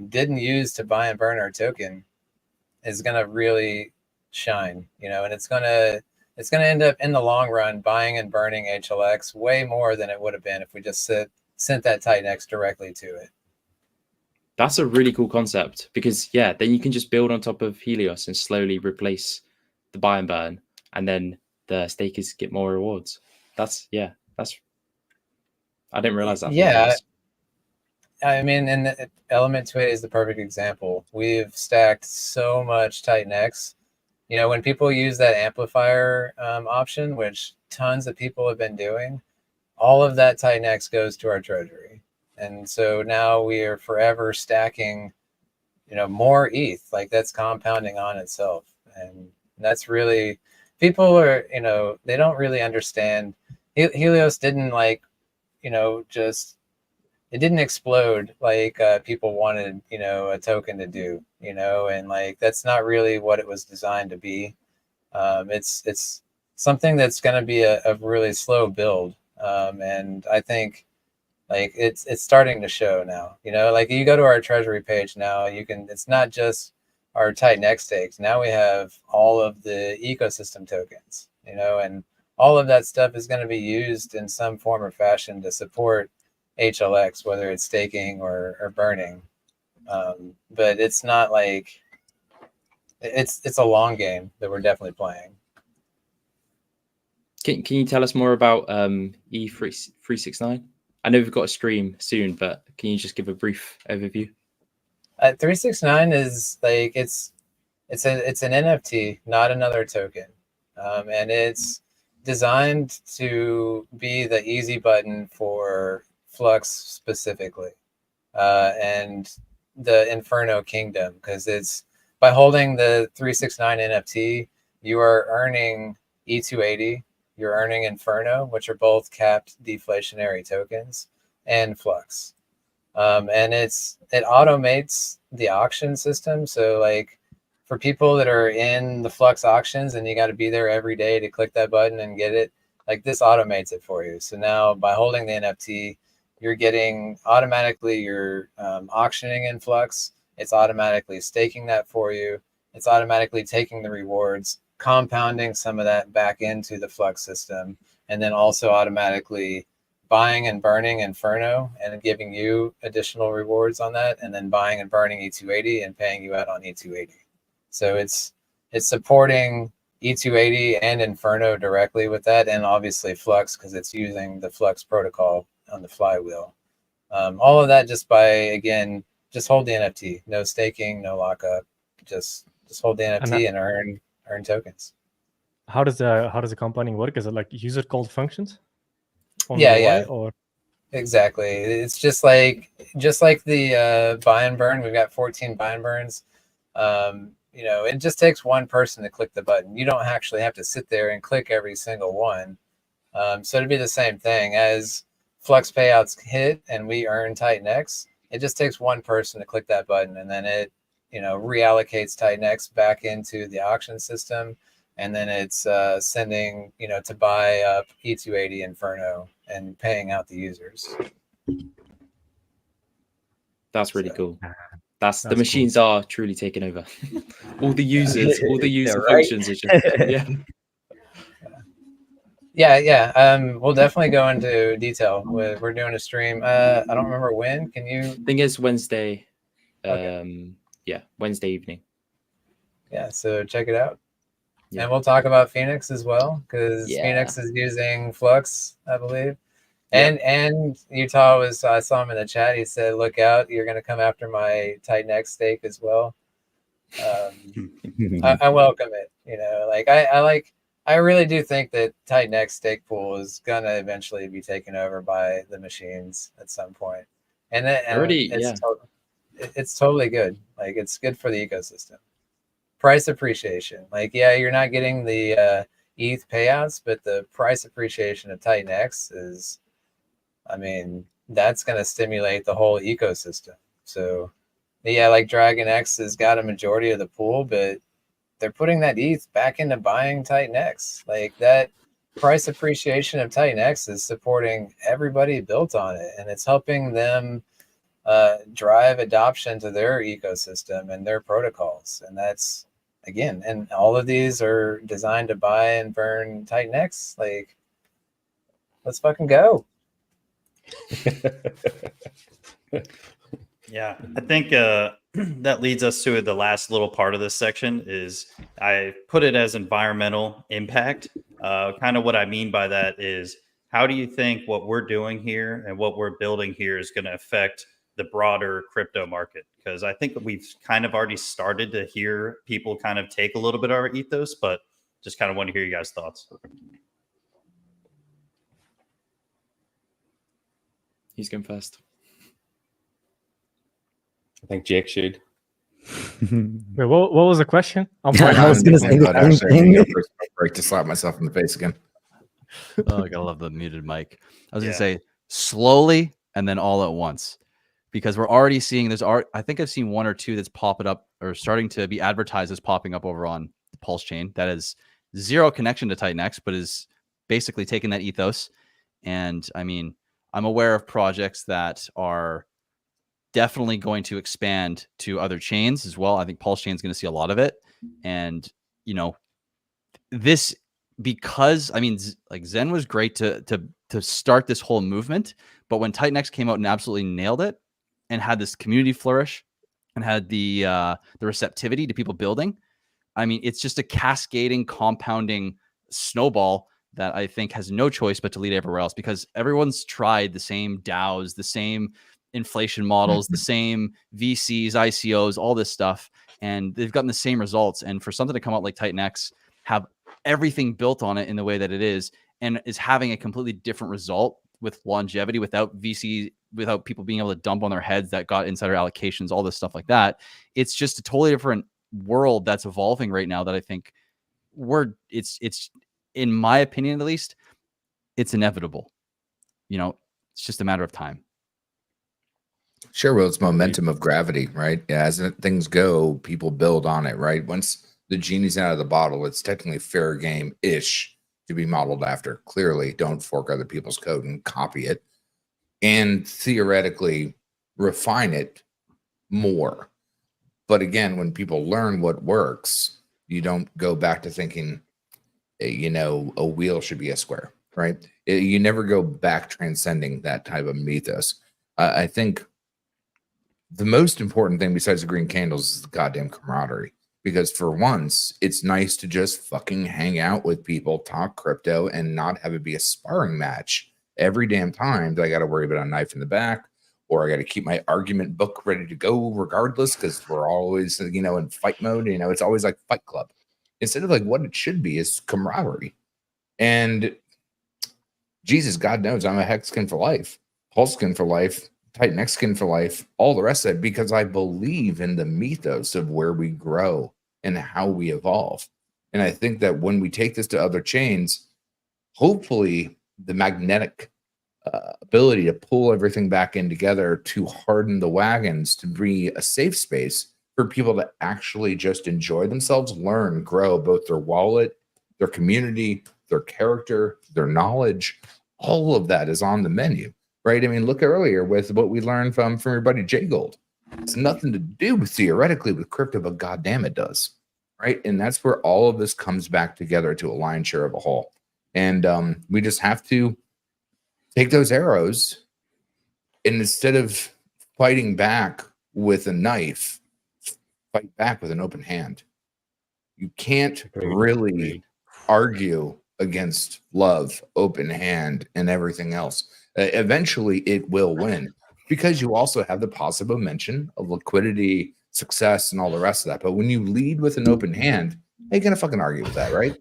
didn't use to buy and burn our token is gonna really shine, you know, and it's gonna end up in the long run buying and burning HLX way more than it would have been if we just sent that Titanx directly to it. That's a really cool concept, because then you can just build on top of Helios and slowly replace the buy and burn, and then the stakers get more rewards. That's I didn't realize that. Yeah, I mean, and the Element 2 is the perfect example. We've stacked so much Titanx. You know, when people use that amplifier option, which tons of people have been doing, all of that Titanx goes to our treasury. And so now we are forever stacking, you know, more ETH. Like, that's compounding on itself. And that's really, people are, you know, they don't really understand. Helios didn't, like, you know, just, it didn't explode like people wanted, you know, a token to do, you know, and like, that's not really what it was designed to be. It's something that's going to be a really slow build. And I think, like, it's starting to show now, you know, like, you go to our treasury page now, it's not just our Titanx stakes. Now we have all of the ecosystem tokens, you know, and all of that stuff is going to be used in some form or fashion to support HLX, whether it's staking or burning. But it's not like, it's a long game that we're definitely playing. Can you tell us more about E369? I know we've got a stream soon, but can you just give a brief overview? 369 is like, it's an NFT, not another token, and it's designed to be the easy button for Flux specifically, and the Inferno Kingdom, because it's, by holding the 369 NFT, you are earning E280, you're earning Inferno, which are both capped deflationary tokens, and Flux. And it automates the auction system. So, like, for people that are in the Flux auctions and you got to be there every day to click that button and get it, like this automates it for you. So now by holding the NFT, you're getting automatically your auctioning in Flux. It's automatically staking that for you. It's automatically taking the rewards, compounding some of that back into the Flux system, and then also automatically buying and burning Inferno and giving you additional rewards on that, and then buying and burning E280 and paying you out on E280. So it's supporting E280 and Inferno directly with that, and obviously Flux because it's using the Flux protocol on the flywheel. All of that just by, again, just hold the NFT. No staking, no lockup. Just hold the NFT and earn tokens. How does the compounding work? Is it like user called functions? Yeah. Or exactly. It's just like the buy and burn. We've got 14 buy and burns. You know, it just takes one person to click the button. You don't actually have to sit there and click every single one. So it'd be the same thing as Flux payouts hit and we earn Titanx. It just takes one person to click that button, and then it, you know, reallocates Titanx back into the auction system, and then it's sending, you know, to buy up E280 Inferno and paying out the users. That's really cool. That's the machines cool. Are truly taking over. all the users, all the user functions are just Yeah. We'll definitely go into detail. We're doing a stream. I don't remember when. Can you? I think it's Wednesday. Okay. Yeah, Wednesday evening. Yeah, so check it out. Yeah. And we'll talk about Phoenix as well, because Phoenix is using Flux, I believe. And Utah was, I saw him in the chat. He said, "Look out, you're going to come after my Titanx stake as well." I welcome it. You know, like I really do think that Titanx stake pool is going to eventually be taken over by the machines at some point. And it's totally good. Like, it's good for the ecosystem. Price appreciation. Like, yeah, you're not getting the ETH payouts, but the price appreciation of Titanx is, I mean, that's going to stimulate the whole ecosystem. So, yeah, like Dragon X has got a majority of the pool, but they're putting that ETH back into buying Titanx. Like, that price appreciation of Titanx is supporting everybody built on it, and it's helping them drive adoption to their ecosystem and their protocols. And that's, again, and all of these are designed to buy and burn Titanx. Like, let's fucking go. Yeah, I think that leads us to the last little part of this section. Is I put it as environmental impact. Kind of what I mean by that is, how do you think what we're doing here and what we're building here is going to affect the broader crypto market? Because I think we've kind of already started to hear people kind of take a little bit of our ethos, but just kind of want to hear you guys' thoughts. He's going first. I think Jake should. Wait, what was the question? I was going to say the same thing. Break to slap myself in the face again. Oh, I gotta love the muted mic. I was gonna say slowly and then all at once, because we're already seeing I think I've seen one or two that's popping up or starting to be advertised as popping up over on the Pulse chain that is zero connection to Titanx, but is basically taking that ethos. And I mean, I'm aware of projects that are definitely going to expand to other chains as well. I think Pulse chain is going to see a lot of it. And, you know, this, because I mean, like, Zen was great to start this whole movement, but when Titanx came out and absolutely nailed it and had this community flourish and had the receptivity to people building, I mean, it's just a cascading, compounding snowball that I think has no choice but to lead everywhere else, because everyone's tried the same DAOs, the same inflation models, the same VCs, ICOs, all this stuff, and they've gotten the same results. And for something to come out like Titanx, have everything built on it in the way that it is, and is having a completely different result with longevity, without VC, without people being able to dump on their heads that got insider allocations, all this stuff like that. It's just a totally different world that's evolving right now that I think it's in my opinion, at least, it's inevitable. You know, it's just a matter of time. Sure. Well, it's momentum of gravity, right? Yeah, as things go, people build on it, right? Once the genie's out of the bottle, it's technically fair game-ish to be modeled after. Clearly, don't fork other people's code and copy it, and theoretically refine it more. But again, when people learn what works, you don't go back to thinking, you know, a wheel should be a square, right? You never go back transcending that type of mythos. I think the most important thing besides the green candles is the goddamn camaraderie. Because for once, it's nice to just fucking hang out with people, talk crypto, and not have it be a sparring match every damn time that I got to worry about a knife in the back, or I got to keep my argument book ready to go regardless, because we're always, you know, in fight mode. You know, it's always like Fight Club. Instead of like what it should be is camaraderie. And Jesus, God knows I'm a Hexkin for life, Pulskin for life, Titanx for life, all the rest of it, because I believe in the mythos of where we grow and how we evolve. And I think that when we take this to other chains, hopefully the magnetic ability to pull everything back in together to harden the wagons to be a safe space for people to actually just enjoy themselves, learn, grow both their wallet, their community, their character, their knowledge. All of that is on the menu. Right? I mean, look earlier with what we learned from your buddy J Gold. It's nothing to do with theoretically with crypto, but goddamn it does. Right? And that's where all of this comes back together to a lion's share of a whole. And we just have to take those arrows, and instead of fighting back with a knife, fight back with an open hand. You can't really argue against love, open hand, and everything else. Eventually it will win, because you also have the positive mention of liquidity, success, and all the rest of that. But when you lead with an open hand, how you gonna fucking argue with that, right?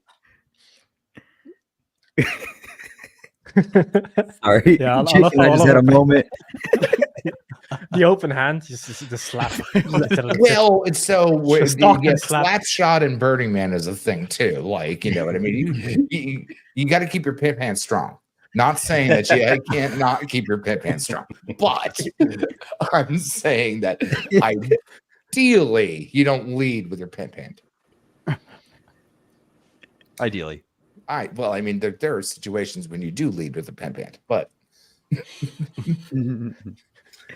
Sorry, Yeah, I just had a moment. The open hand, just slap. Well, it's so Stock yeah, and slap. slap shot and Burning Man is a thing too. Like, you know what I mean? You got to keep your pimp hand strong. Not saying that you can't not keep your pimp hand strong, but I'm saying that ideally you don't lead with your pimp hand. Ideally. Well, I mean, there are situations when you do lead with a pimp hand, but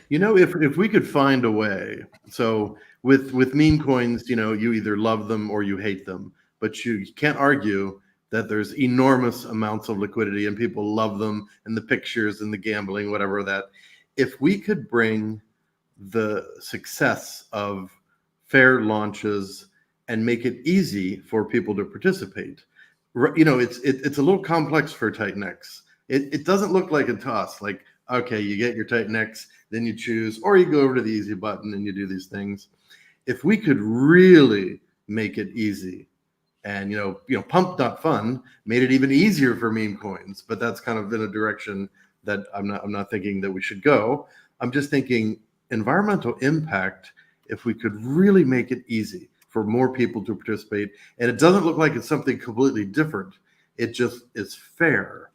you know, if we could find a way, so with meme coins, you know, you either love them or you hate them, but you can't argue that there's enormous amounts of liquidity and people love them and the pictures and the gambling, whatever that. If we could bring the success of fair launches and make it easy for people to participate, you know, it's a little complex for Titanx. It doesn't look like a toss. Like, okay, you get your Titanx, then you choose, or you go over to the easy button and you do these things. If we could really make it easy, and you know, Pump.fun made it even easier for meme coins, but that's kind of in a direction that I'm not thinking that we should go. I'm just thinking environmental impact. If we could really make it easy for more people to participate, and it doesn't look like it's something completely different, it just is fair.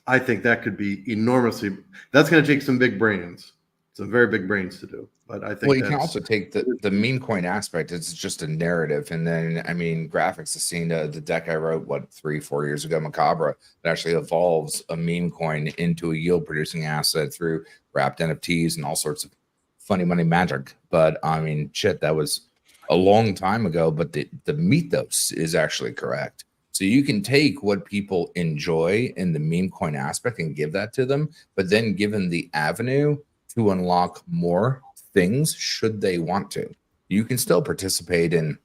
I think that could be enormously. That's going to take some big brains, some very big brains to do. But I think, well, you can also take the meme coin aspect. It's just a narrative, and then I mean, graphics has seen the deck I wrote 3-4 years ago, Macabre, that actually evolves a meme coin into a yield producing asset through wrapped NFTs and all sorts of funny money magic. But I mean, shit, that was a long time ago. But the mythos is actually correct. So you can take what people enjoy in the meme coin aspect and give that to them, but then give them the avenue to unlock more things should they want to. You can still participate in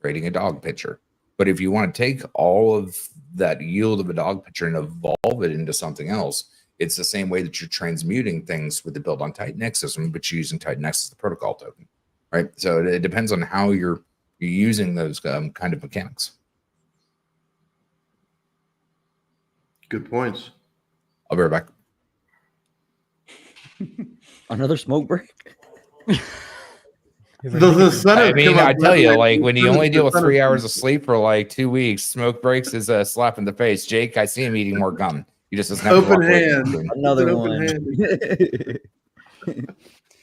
creating a dog picture. But if you want to take all of that yield of a dog picture and evolve it into something else, it's the same way that you're transmuting things with the build on Titanx system, but you're using Titanx as the protocol token, right? So it depends on how you're using those kind of mechanics. Good points. I'll be right back. Another smoke break? I mean, I tell you, like when you only deal with 3 hours of sleep for like 2 weeks, smoke breaks is a slap in the face. Jake, I see him eating more gum. He just doesn't have open hand. Another one.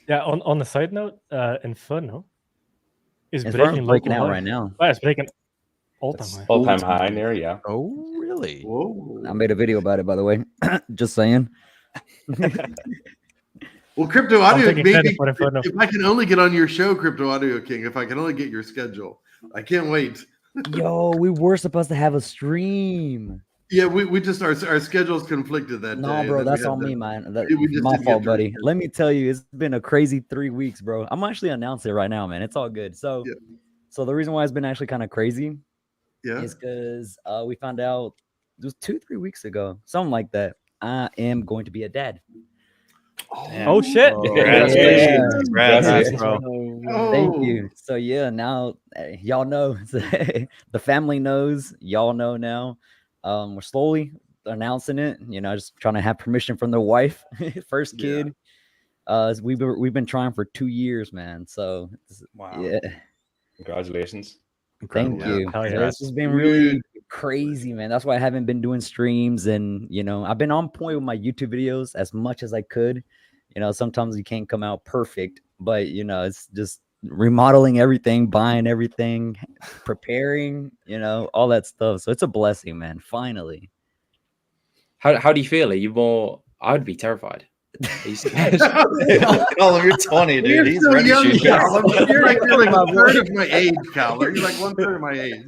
Yeah. On the side note, Inferno is Inferno breaking breaking local out high. right now. Oh, it's breaking all-time high. All-time high in there, yeah. Oh, Really? Whoa. I made a video about it, by the way. Just saying. Well, Crypto I'm Audio, taking maybe credit for Inferno. if I can only get on your show, Crypto Audio King, if I can only get your schedule, I can't wait. Yo, we were supposed to have a stream. Yeah, we just our schedules conflicted that day. No, and bro, then we that's had on to- me, man. That, we just my didn't get fault, to buddy. record. Let me tell you, it's been a crazy 3 weeks, bro. I'm actually announcing it right now, man. It's all good. So, so the reason why it's been actually kind of crazy is because we found out it was 2-3 weeks ago, something like that. I am going to be a dad. Oh shit! Congratulations. Congratulations, bro. Thank you. So yeah, now y'all know. The family knows. Y'all know now. We're slowly announcing it. You know, just trying to have permission from the wife. First kid. We've been trying for 2 years, man. So wow. Yeah. Congratulations. Thank you. Hell So yeah. this has been really crazy, man. That's why I haven't been doing streams, and you know, I've been on point with my YouTube videos as much as I could. You know, sometimes you can't come out perfect, but you know, it's just remodeling everything, buying everything, preparing, you know, all that stuff. So it's a blessing, man. Finally. How do you feel? Are you more? I would be terrified. Are you scared? Callum, you're 20, dude. You're He's so ready to young, shoot Callum. back. You're like a third of my age, Callum. You're like 1/3 of my age.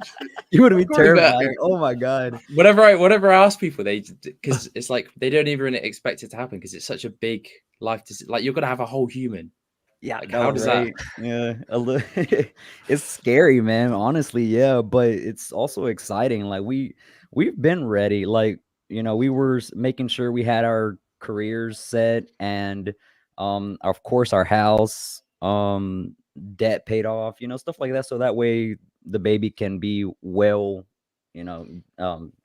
You would be course. terrified. Oh my god. Whenever I ask people, because it's like they don't even expect it to happen because it's such a big life. Like you're gonna have a whole human. Yeah, Like, no, how does right? Yeah, it's scary, man. Honestly, yeah, but it's also exciting. Like we've been ready. Like, you know, we were making sure we had our careers set, and of course our house, debt paid off, you know, stuff like that. So that way the baby can be well, you know,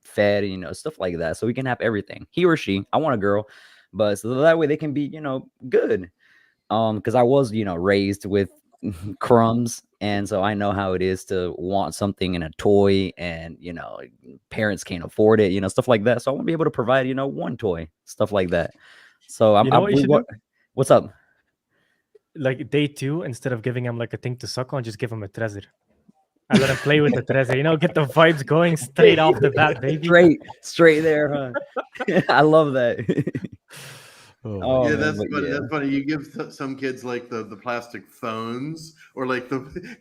fed, you know, stuff like that. So we can have everything. He or she. I want a girl, but so that way they can be, you know, good. Because I was, you know, raised with crumbs, and so I know how it is to want something in a toy, and you know, parents can't afford it, you know, stuff like that. So I want to be able to provide, you know, one toy, stuff like that. So You know what you should do? What's up? Like day 2, instead of giving him like a thing to suck on, just give him a treasure. I let him play with the treasure. You know, get the vibes going straight off the bat, baby. Straight there, huh? I love that. Yeah, that's funny. That's funny. You give some kids like the plastic phones, or like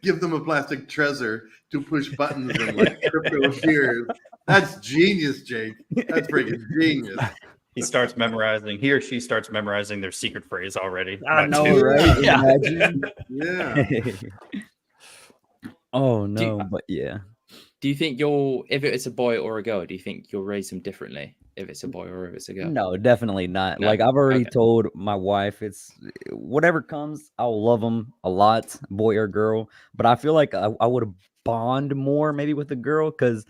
give them a plastic treasure to push buttons and like crypto appears. That's genius, Jake. That's freaking genius. He starts memorizing. He or she starts memorizing their secret phrase already. I by know, 2. right? Yeah. Imagine. Yeah. Oh no, but yeah. Do you think if it's a boy or a girl, do you think you'll raise them differently if it's a boy or if it's a girl? No, definitely not. No? Like I've already Okay. told my wife, it's whatever comes, I'll love them a lot, boy or girl. But I feel like I would bond more maybe with a girl, because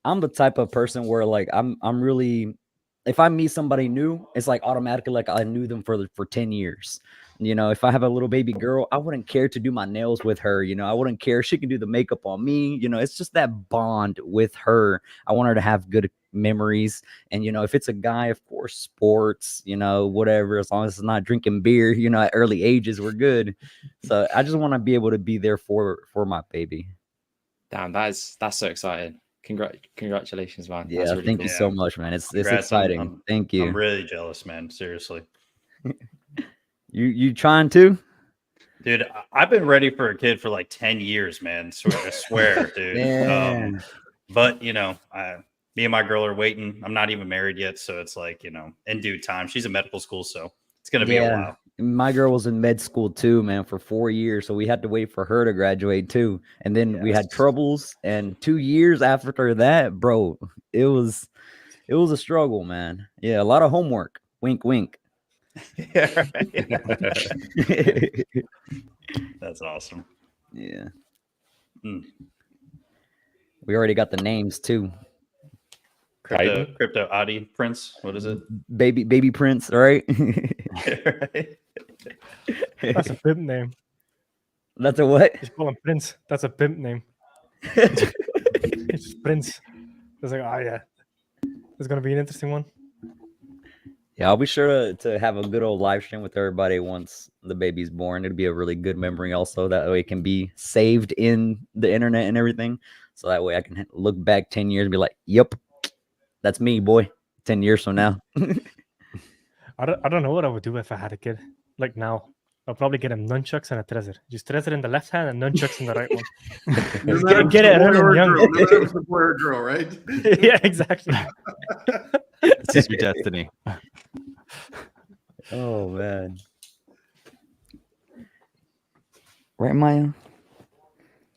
I'm the type of person where like I'm really, if I meet somebody new, it's like automatically like I knew them for 10 years. You know, if I have a little baby girl, I wouldn't care to do my nails with her. You know, I wouldn't care. She can do the makeup on me. You know, it's just that bond with her. I want her to have good memories. And, you know, if it's a guy, of course, sports, you know, whatever, as long as it's not drinking beer, you know, at early ages, we're good. So I just want to be able to be there for my baby. Damn, that's so exciting. Congratulations, man. Yeah, That's really thank cool. you so much, man. It's Congrats. exciting. Thank you. I'm really jealous, man. Seriously. You trying to? Dude, I've been ready for a kid for like 10 years, man. I swear, dude. Man. But, you know, me and my girl are waiting. I'm not even married yet. So it's like, you know, in due time. She's in medical school. So it's going to be a while. My girl was in med school too, man, for 4 years. So we had to wait for her to graduate too. And then we had troubles. And 2 years after that, bro, it was a struggle, man. Yeah, a lot of homework. Wink, wink. Yeah, that's awesome. Yeah. Mm. We already got the names too. Crypto Adi Prince. What is it? Baby Prince, right? That's a pimp name. That's a what? Just call him Prince. That's a pimp name. It's just Prince. It's like, oh yeah, it's gonna be an interesting one. Yeah, I'll be sure to have a good old live stream with everybody once the baby's born. It'll be a really good memory also. That way it can be saved in the internet and everything. So that way I can look back 10 years and be like, yep, That's me, boy. 10 years from now. I don't know what I would do if I had a kid. Like now, I'll probably get him nunchucks and a treasure. Just treasure in the left hand and nunchucks in the right one. No Just matter if get it's it a boy running or a young. girl, no matter if it's a boy or a girl, right? Yeah, exactly. This is your destiny. Oh man. Right, Maya?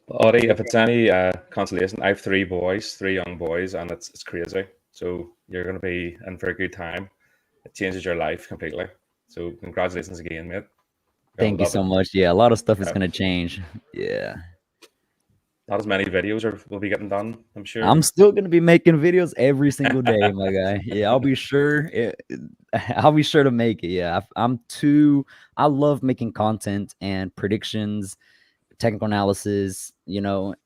Audie, if it's any consolation, I have 3 boys, 3 young boys, and it's crazy. So you're going to be in for a good time. It changes your life completely. So congratulations again, mate. Thank you so much. Yeah, a lot of stuff is Yeah. gonna change. Yeah. Not as many videos will be getting done, I'm sure. I'm still gonna be making videos every single day, my guy. Yeah, I'll be sure. I'll be sure to make it. Yeah, I love making content and predictions, technical analysis,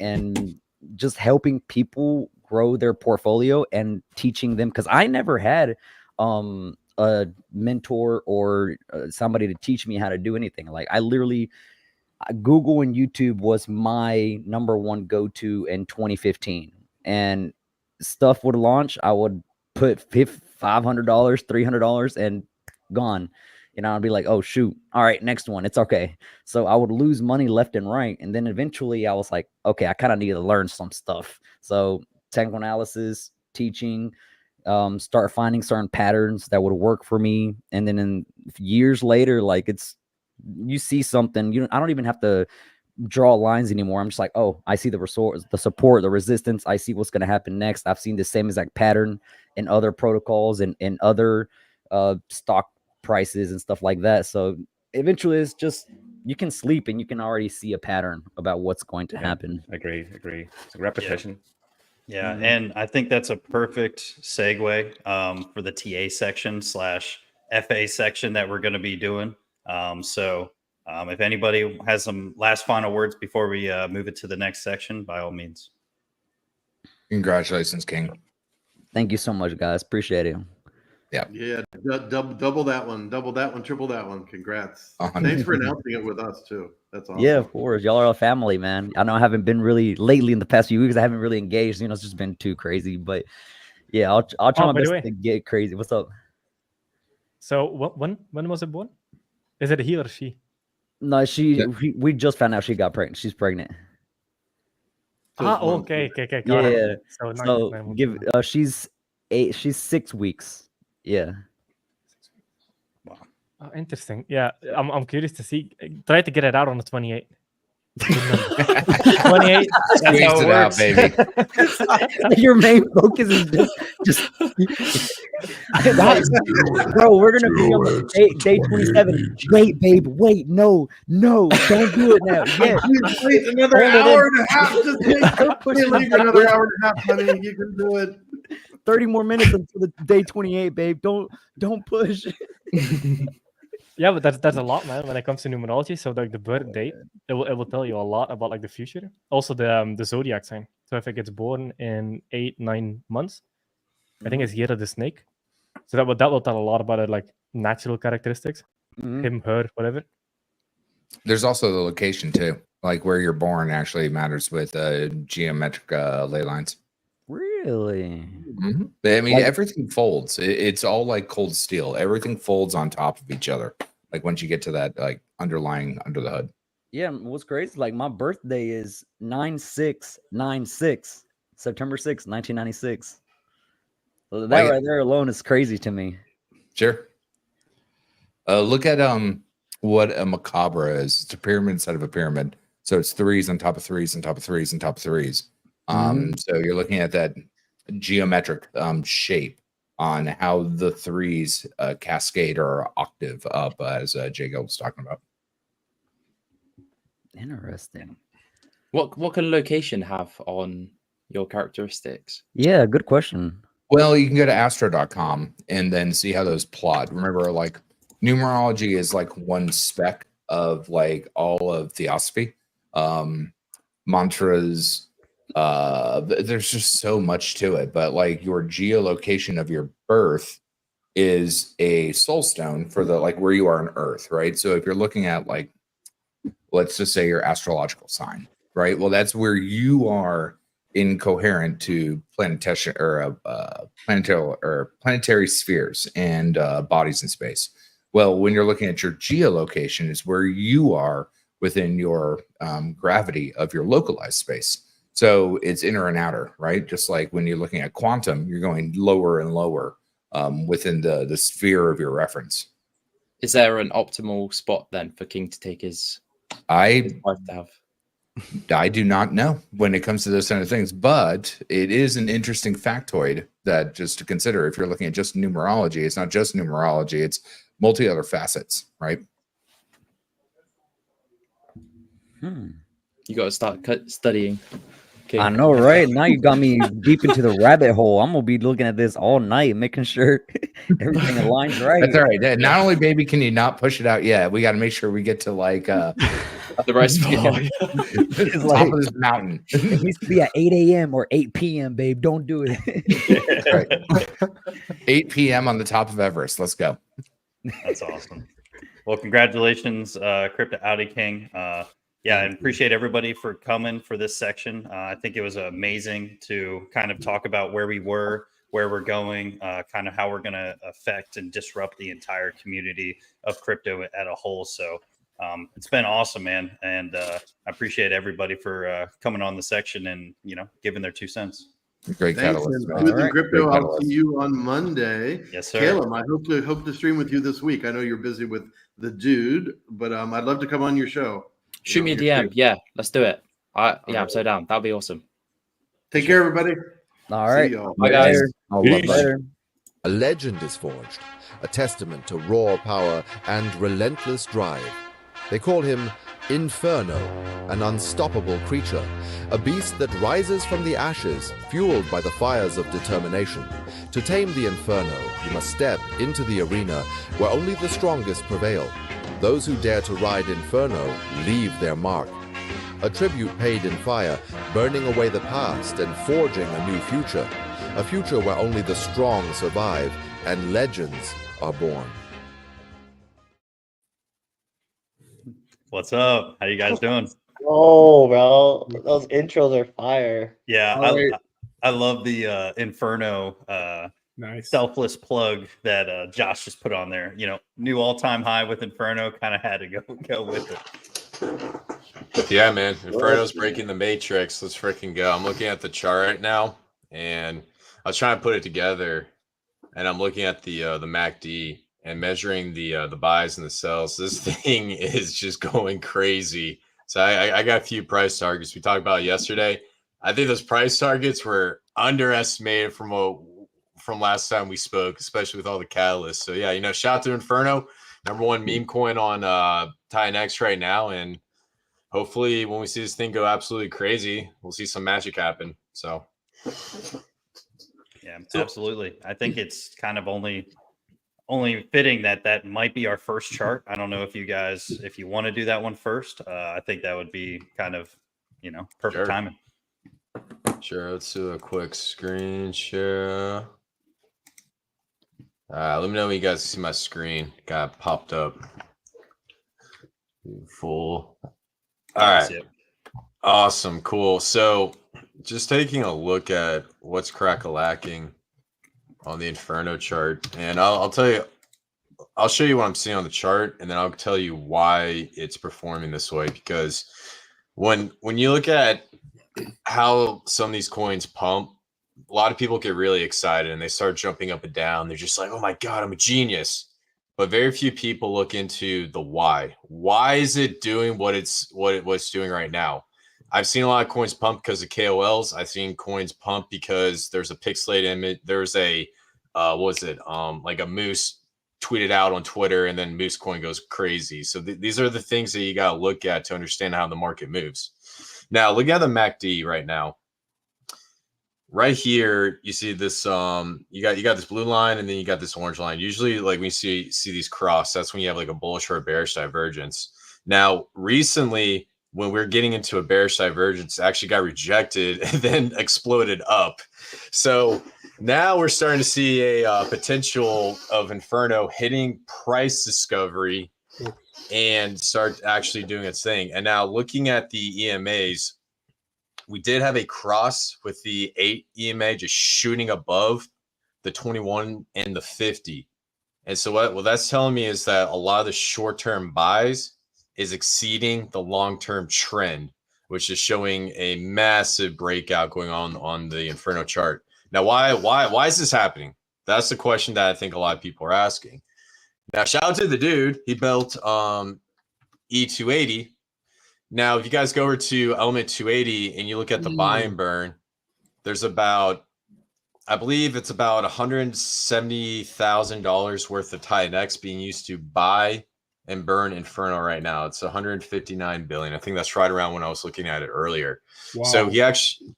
and just helping people grow their portfolio and teaching them, because I never had a mentor or somebody to teach me how to do anything. Like I literally, Google and YouTube was my number one go-to in 2015, and stuff would launch. I would put $500, $300 and gone. I'd be like, oh shoot, all right, next one. It's okay. So I would lose money left and right. And then eventually I was like, okay, I kind of need to learn some stuff. So technical analysis, teaching, start finding certain patterns that would work for me. And then in years later, like you see something, I don't even have to draw lines anymore. I'm just like, oh, I see the support, the resistance. I see what's going to happen next. I've seen the same exact pattern in other protocols and in other stock prices and stuff like that. So eventually it's just, you can sleep and you can already see a pattern about what's going to happen. Agree. It's a repetition. Yeah, and I think that's a perfect segue for the TA section / FA section that we're going to be doing. So if anybody has some last final words before we move it to the next section, by all means. Congratulations, King. Thank you so much, guys. Appreciate it. Yeah. Double that one, triple that one. Congrats. 100. Thanks for announcing it with us too. That's awesome. Yeah, of course. Y'all are a family, man. I know I haven't been really lately in the past few weeks. I haven't really engaged. It's just been too crazy. But yeah, I'll try my best to get crazy. What's up? So when was it born? Is it a he or she? No, we just found out she got pregnant. She's pregnant. Okay. Yeah. So she's 6 weeks. Yeah. Oh, interesting. Yeah, I'm curious to see. Try to get it out on the 28th. 28. Squeeze it out, baby. Your main focus is just bro. We're gonna be on the day 27. Wait, babe. Wait, no, don't do it now. Yeah, wait another hour and a half. Just leave another hour and a half, honey. You can do it. 30 more minutes until the day 28, babe. Don't push. Yeah, but that's a lot, man. When it comes to numerology, so like the birth date, it will tell you a lot about like the future. Also the zodiac sign. So if it gets born in 8-9 months, I think it's year of the snake. So that will tell a lot about it, like natural characteristics, him, her, whatever. There's also the location too, like where you're born actually matters with geometric ley lines. Really? Mm-hmm. I mean, everything folds. It's all like cold steel. Everything folds on top of each other. Like once you get to that, like underlying under the hood. Yeah, what's crazy? Like my birthday is 9696, September 6th, 1996. So that right there alone is crazy to me. Sure. Look at what a macabre is. It's a pyramid instead of a pyramid. So it's threes on top of threes on top of threes on top of threes. So you're looking at that geometric shape on how the threes cascade or octave up, as Jay Gold was talking about. Interesting. What can location have on your characteristics? Yeah, good question. Well, you can go to astro.com and then see how those plot. Remember, like numerology is like one speck of like all of theosophy. Mantras, there's just so much to it, but like your geolocation of your birth is a soul stone for the like where you are on earth, right? So if you're looking at like, let's just say your astrological sign, right? Well, that's where you are incoherent to planetary spheres and bodies in space. Well, when you're looking at your geolocation, is where you are within your gravity of your localized space. So it's inner and outer, right? Just like when you're looking at quantum, you're going lower and lower within the sphere of your reference. Is there an optimal spot then for King to take his wife to have? I do not know when it comes to those kind of things, but it is an interesting factoid that just to consider if you're looking at just numerology. It's not just numerology, it's multi other facets, right? You got to start studying. Okay. I know, right? Now you got me deep into the rabbit hole. I'm gonna be looking at this all night, making sure everything aligns right. That's all right. Not only, baby, can you not push it out yet, we got to make sure we get to like the right spot. Top like, of this mountain. It needs to be at 8 a.m. or 8 p.m., babe. Don't do it. Right. 8 p.m. on the top of Everest. Let's go. That's awesome. Well, congratulations, Crypto Audi King. Yeah, and appreciate everybody for coming for this section. I think it was amazing to kind of talk about where we were, where we're going, kind of how we're going to affect and disrupt the entire community of crypto at a whole. So it's been awesome, man. And I appreciate everybody for coming on the section and, giving their 2 cents. Great Thanks, catalyst. and Smooth and Crypto. Great I'll catalyst. see you on Monday. Yes, sir. Caleb, I hope to stream with you this week. I know you're busy with the dude, but I'd love to come on your show. Shoot me a DM. Yeah, let's do it. I'm so down. That'll be awesome. Take care, everybody. All right. See y'all. Bye, guys. Later. A legend is forged, a testament to raw power and relentless drive. They call him Inferno, an unstoppable creature, a beast that rises from the ashes, fueled by the fires of determination. To tame the Inferno, you must step into the arena where only the strongest prevail. Those who dare to ride Inferno leave their mark. A tribute paid in fire, burning away the past and forging a new future. A future where only the strong survive and legends are born. What's up? How you guys doing? Oh, bro, those intros are fire. Yeah, I love the Inferno Nice. selfless plug that Josh just put on there. New all-time high with Inferno, kind of had to go with it. Yeah, man. Inferno's breaking the matrix. Let's freaking go. I'm looking at the chart now, and I was trying to put it together, and I'm looking at the MACD and measuring the buys and the sells. This thing is just going crazy. So I got a few price targets we talked about yesterday. I think those price targets were underestimated from last time we spoke, especially with all the catalysts. So yeah, shout out to Inferno, #1 meme coin on Titanx right now, and hopefully when we see this thing go absolutely crazy, we'll see some magic happen. So yeah, absolutely. I think it's kind of only fitting that might be our first chart. I don't know if you want to do that one first. I think that would be kind of perfect timing. Sure, let's do a quick screen share. Let me know when you guys see my screen. Got popped up. Full. All right. Awesome. Cool. So just taking a look at what's crack-a-lacking on the Inferno chart. And I'll tell you, I'll show you what I'm seeing on the chart, and then I'll tell you why it's performing this way. Because when you look at how some of these coins pump, a lot of people get really excited and they start jumping up and down. They're just like, oh my God, I'm a genius. But very few people look into the why. Why is it doing what it's doing right now? I've seen a lot of coins pump because of KOLs. I've seen coins pump because there's a pixelated image. There's a like a moose tweeted out on Twitter, and then moose coin goes crazy. So these are the things that you got to look at to understand how the market moves. Now, look at the MACD right now. Right here, you see this. You got this blue line, and then you got this orange line. Usually, like when you see these cross, that's when you have like a bullish or a bearish divergence. Now, recently, when we're getting into a bearish divergence, it actually got rejected and then exploded up. So now we're starting to see a potential of Inferno hitting price discovery and start actually doing its thing. And now looking at the EMAs, we did have a cross with the 8 EMA just shooting above the 21 and the 50. And so what that's telling me is that a lot of the short-term buys is exceeding the long-term trend, which is showing a massive breakout going on the Inferno chart. Now, why is this happening? That's the question that I think a lot of people are asking. Now, shout out to the dude. He built E280. Now, if you guys go over to Element 280 and you look at the buy and burn, there's about, I believe it's about $170,000 worth of Titanx being used to buy and burn Inferno right now. It's 159 billion. I think that's right around when I was looking at it earlier. Wow. So he actually,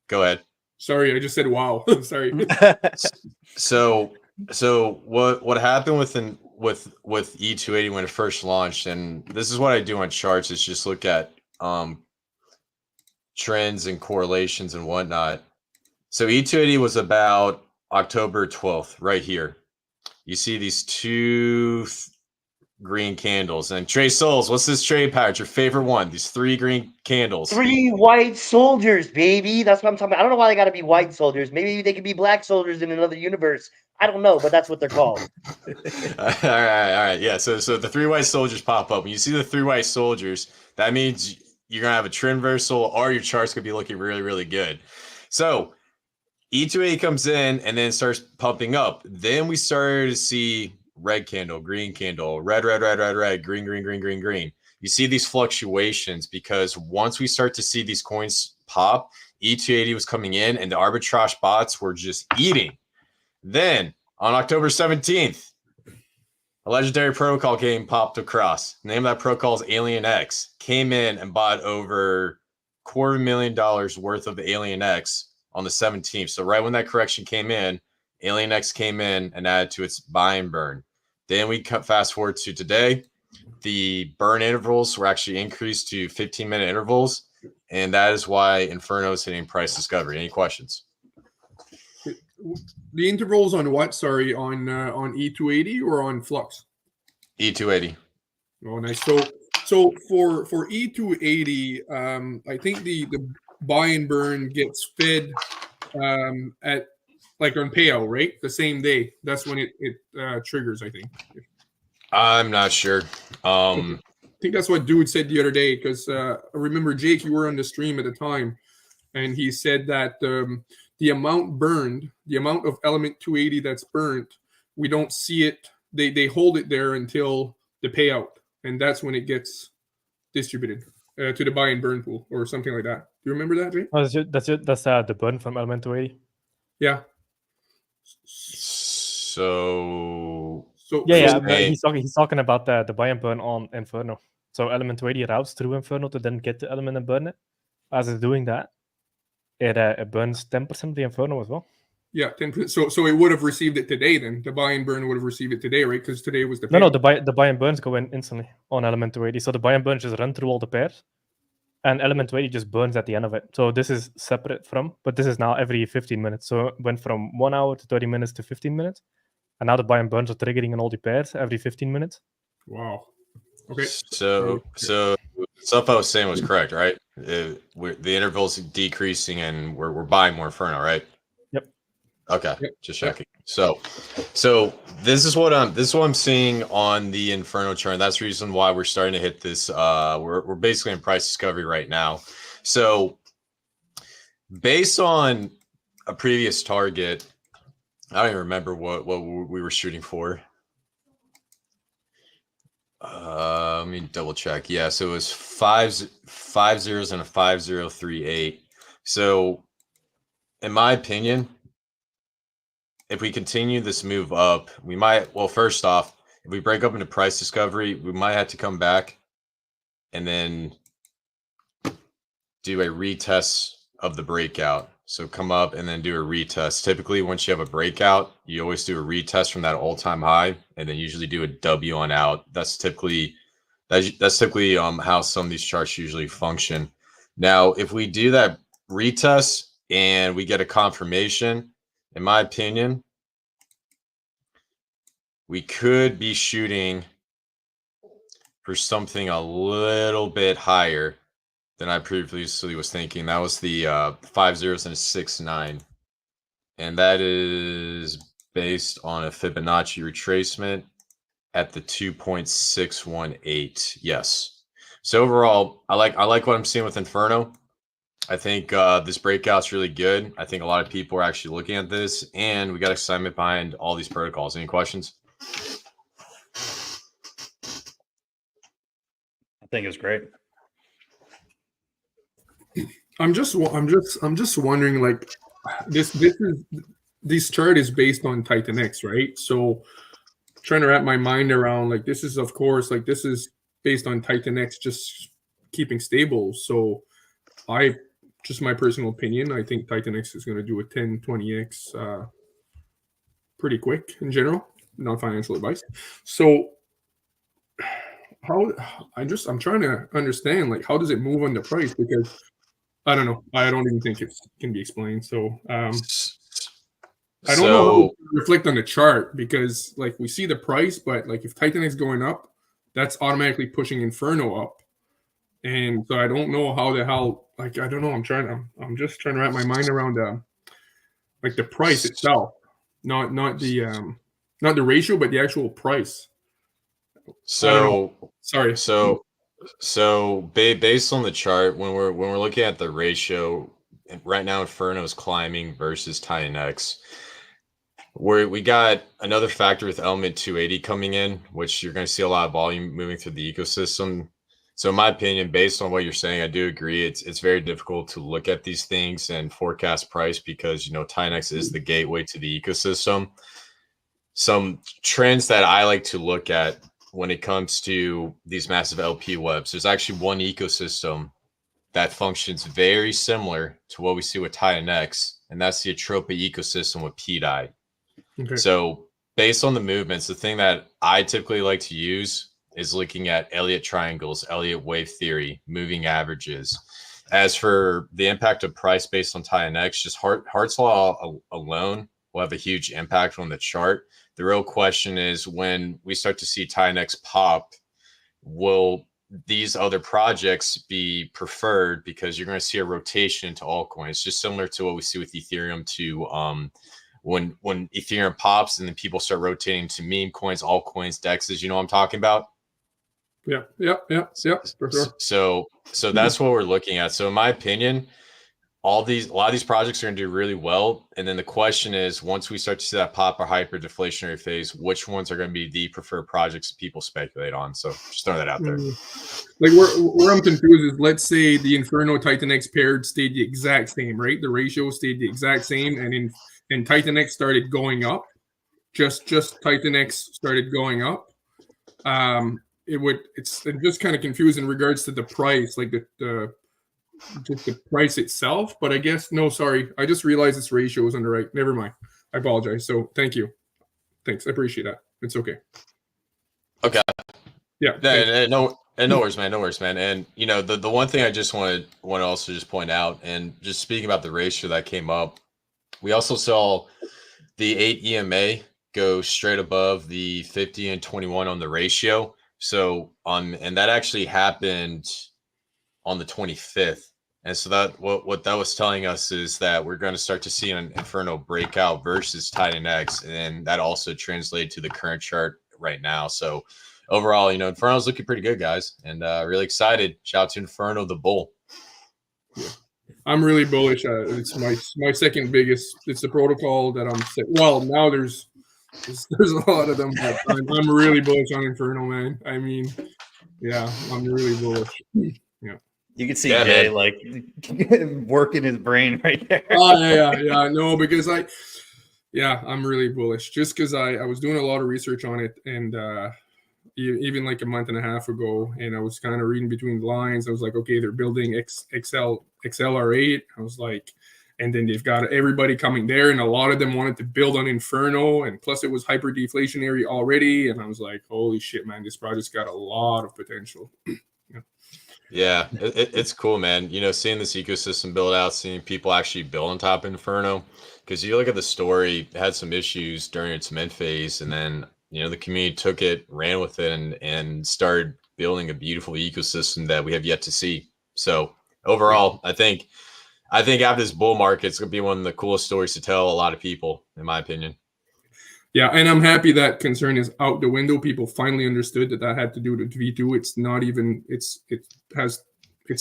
go ahead. Sorry, I just said wow. Sorry. So what happened with E280 when it first launched, and this is what I do on charts, is just look at trends and correlations and whatnot. So E280 was about October 12th, right here. You see these two green candles. And Trey Souls, what's this trade pattern? Your favorite one? These 3 green candles. 3 white soldiers, baby. That's what I'm talking about. I don't know why they got to be white soldiers. Maybe they could be black soldiers in another universe. I don't know, but that's what they're called. All right. Yeah. So the 3 white soldiers pop up. When you see the 3 white soldiers, that means you're gonna have a trend reversal, or your chart's gonna be looking really, really good. So E280 comes in and then starts pumping up. Then we started to see red candle, green candle, red, green. You see these fluctuations because once we start to see these coins pop, E280 was coming in and the arbitrage bots were just eating. Then on October 17th, a legendary protocol game popped across. The name of that protocol is Alien X. Came in and bought over $250,000 worth of Alien X on the 17th. So right when that correction came in, Alien X came in and added to its buy and burn. Then we fast forward to today. The burn intervals were actually increased to 15-minute intervals, and that is why Inferno is hitting price discovery. Any questions? The intervals on what? Sorry, on E280 or on Flux? E280. Oh, nice. So for E280, I think the buy and burn gets fed at like on payout, right? The same day. That's when it triggers, I think. I'm not sure. I think that's what Dude said the other day, because I remember, Jake, you were on the stream at the time, and he said that the amount burned, the amount of element 280 that's burnt, we don't see it. They hold it there until the payout, and that's when it gets distributed to the buy and burn pool or something like that. Do you remember that, Jake? Oh, that's the burn from element 280. Yeah. So he's talking about the buy and burn on Inferno. So element 280 routes through Inferno to then get the element and burn it. As it's doing that, it burns 10% of the Inferno as well. Yeah, 10%. So it would have received it today then. The buy and burn would have received it today, right? Because today was the No, the buy and burns go in instantly on element 280. So the buy and burn just run through all the pairs, and element 280 just burns at the end of it. So this is separate from, but this is now every 15 minutes. So it went from 1 hour to 30 minutes to 15 minutes. And now the buy and burns are triggering in all the pairs every 15 minutes. Wow. Okay. So stuff I was saying was correct, right? The interval's decreasing and we're buying more Inferno, right? Yep. Okay, just checking. So this is what I'm seeing on the Inferno chart. That's the reason why we're starting to hit this. We're basically in price discovery right now. So based on a previous target, I don't even remember what we were shooting for. Let me double check. Yeah, so it was 5 zeros and a 5038. So in my opinion, if we continue this move up, we might, well, first off, if we break up into price discovery, we might have to come back and then do a retest of the breakout. So come up and then do a retest. Typically, once you have a breakout, you always do a retest from that all-time high, and then usually do a W on out. That's typically how some of these charts usually function. Now, if we do that retest and we get a confirmation, in my opinion, we could be shooting for something a little bit higher than I previously was thinking. That was the 5 zeros and a 6 9, and that is based on a Fibonacci retracement at the 2.618. Yes. So overall, I like what I'm seeing with Inferno. I think this breakout's really good. I think a lot of people are actually looking at this, and we got excitement behind all these protocols. Any questions? I think it's great. I'm just wondering, like, this chart is based on Titanx, right? So trying to wrap my mind around, like, this is, of course, like, this is based on Titanx just keeping stable. So just my personal opinion, I think Titanx is going to do a 10, 20x pretty quick in general, not financial advice. So I'm trying to understand, like, how does it move on the price? Because I don't know. I don't even think it can be explained. So I don't know how to reflect on the chart, because, like, we see the price, but, like, if Titanx is going up, that's automatically pushing Inferno up. And so I don't know how the hell, like, I don't know. I'm just trying to wrap my mind around like the price itself, not the ratio, but the actual price. So sorry. So based on the chart, when we're looking at the ratio, right now Inferno is climbing versus Titanx. We got another factor with element 280 coming in, which you're going to see a lot of volume moving through the ecosystem. So in my opinion, based on what you're saying, I do agree. It's very difficult to look at these things and forecast price, because, you know, Titanx is the gateway to the ecosystem. Some trends that I like to look at when it comes to these massive LP webs, there's actually one ecosystem that functions very similar to what we see with Titanx, and that's the Atropa ecosystem with PDI. Okay. So based on the movements, the thing that I typically like to use is looking at Elliott triangles, Elliott wave theory, moving averages. As for the impact of price based on Titanx, just Hart's law alone will have a huge impact on the chart. The real question is, when we start to see Titanx pop, will these other projects be preferred? Because you're going to see a rotation into altcoins, just similar to what we see with Ethereum to when Ethereum pops and then people start rotating to meme coins, altcoins, dexes. You know what I'm talking about? Yeah, for sure. So that's what we're looking at. So in my opinion, a lot of these projects are going to do really well. And then the question is, once we start to see that pop or hyper deflationary phase, which ones are going to be the preferred projects people speculate on? So just throw that out there. Like, where I'm confused is, let's say the Inferno Titanx paired stayed the exact same, right? The ratio stayed the exact same, and Titanx started going up. Just Titanx started going up. It's just kind of confused in regards to the price, like just the price itself. But I guess, no, sorry, I just realized this ratio was on the right. Never mind. I apologize. So thank you. Thanks. I appreciate that. It's okay. Okay. Yeah. No worries, man. No worries, man. And, you know, the one thing I just want to also just point out, and just speaking about the ratio that came up, we also saw the 8 EMA go straight above the 50 and 21 on the ratio. So and that actually happened on the 25th. And so that what that was telling us is that we're going to start to see an Inferno breakout versus Titanx, and that also translated to the current chart right now. So overall, you know, Inferno's looking pretty good, guys, and really excited. Shout out to Inferno, the bull. Yeah. I'm really bullish. It's my second biggest. It's the protocol that I'm. Well, now there's a lot of them, but I'm really bullish on Inferno, man. I mean, yeah, I'm really bullish. Yeah. You can see Jay man. like working his brain right there. Oh yeah. No, because I'm really bullish. Just because I was doing a lot of research on it, and even like a month and a half ago, and I was kind of reading between the lines. I was like, okay, they're building XLR8. I was like, and then they've got everybody coming there, and a lot of them wanted to build on Inferno, and plus it was hyper deflationary already. And I was like, holy shit, man, this project's got a lot of potential. Yeah, it's cool, man. You know, seeing this ecosystem build out, seeing people actually build on top of Inferno, because you look at the story, it had some issues during its mint phase, and then, you know, the community took it, ran with it, and started building a beautiful ecosystem that we have yet to see. So overall, I think after this bull market, it's gonna be one of the coolest stories to tell a lot of people, in my opinion. Yeah, and I'm happy that concern is out the window. People finally understood that had to do with V2. It's not even. It's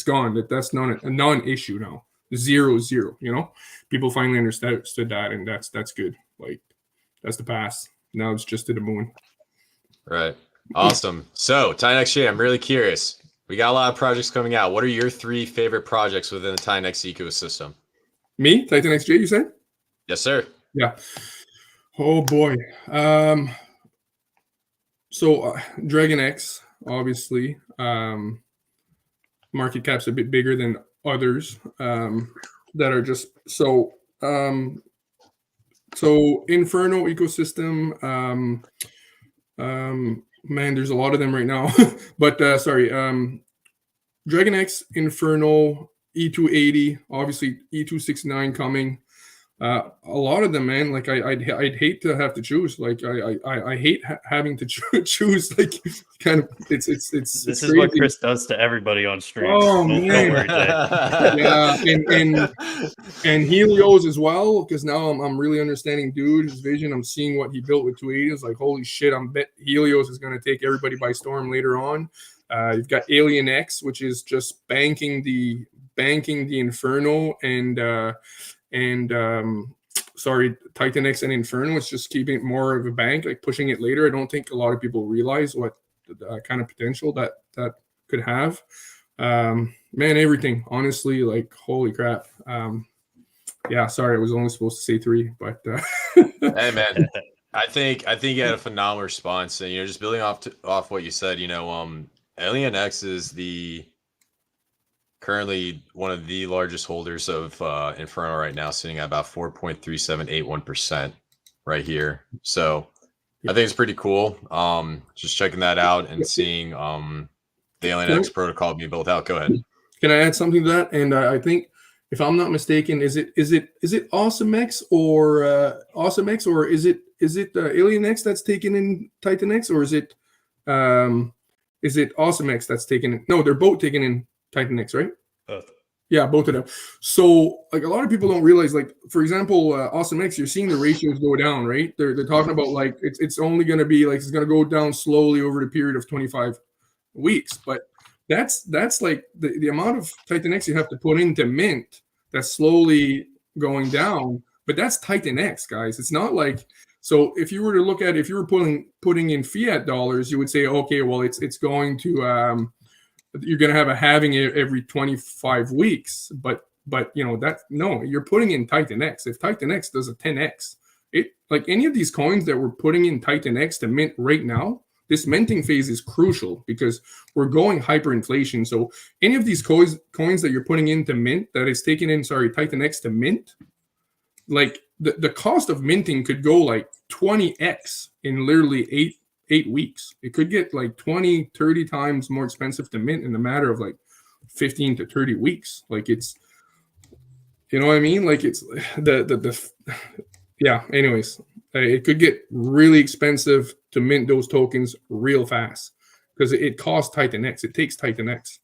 gone. That's not a non-issue now. 0-0. You know, people finally understood that, and that's good. Like, that's the past. Now it's just to the moon. Right. Awesome. So, Titanx, I'm really curious. We got a lot of projects coming out. What are your 3 favorite projects within the Titanx ecosystem? Me, Titanx, you said? Yes, sir. Yeah. Oh boy. So Dragon X, obviously, market cap's a bit bigger than others that are just so. So Inferno ecosystem. Man, there's a lot of them right now. But sorry, Dragon X, Inferno, E280, obviously E269 coming. A lot of them, man. Like I'd hate to have to choose. Like I hate having to choose. Like kind of it's This is crazy. what Chris does to everybody on stream. Oh Don't man, worry, Jay. yeah, and Helios as well, because now I'm really understanding dude his vision. I'm seeing what he built with 280. It's like holy shit. I'm bet Helios is going to take everybody by storm later on. You've got Alien X, which is just banking the Inferno and Titanx and Inferno. It's just keeping it more of a bank, like pushing it later. I don't think a lot of people realize what kind of potential that could have. Man, everything, honestly, like holy crap. Yeah, sorry, I was only supposed to say 3, but Hey man, I think you had a phenomenal response, and just building off what you said. Alien X is currently one of the largest holders of Inferno right now, sitting at about 4.3781% right here. So I think it's pretty cool. Just checking that out and seeing the Alien X protocol being built out. Go ahead. Can I add something to that? And I think, if I'm not mistaken, is it AwesomeX or is it Alien X that's taken in Titanx, or is it AwesomeX that's taken in? No, they're both taken in Titanx, right? Both. Yeah, both of them. So, like, a lot of people don't realize, like, for example, AwesomeX, you're seeing the ratios go down, right? They're talking about like it's only going to be like it's going to go down slowly over the period of 25 weeks, but that's like the amount of Titanx you have to put into mint that's slowly going down. But that's Titanx, guys. It's not like, so if you were to look at, if you were putting in fiat dollars, you would say, okay, well, it's going to you're going to have a halving every 25 weeks. But you're putting in Titanx. If Titanx does a 10x, like any of these coins that we're putting in Titanx to mint right now, this minting phase is crucial because we're going hyperinflation. So any of these coins that you're putting into mint that is taking in, Titanx to mint, like the cost of minting could go like 20x in literally eight weeks. It could get like 20, 30 times more expensive to mint in a matter of like 15 to 30 weeks. Like it's, you know what I mean? Like it's yeah, anyways. It could get really expensive to mint those tokens real fast because it costs Titanx. It takes Titanx,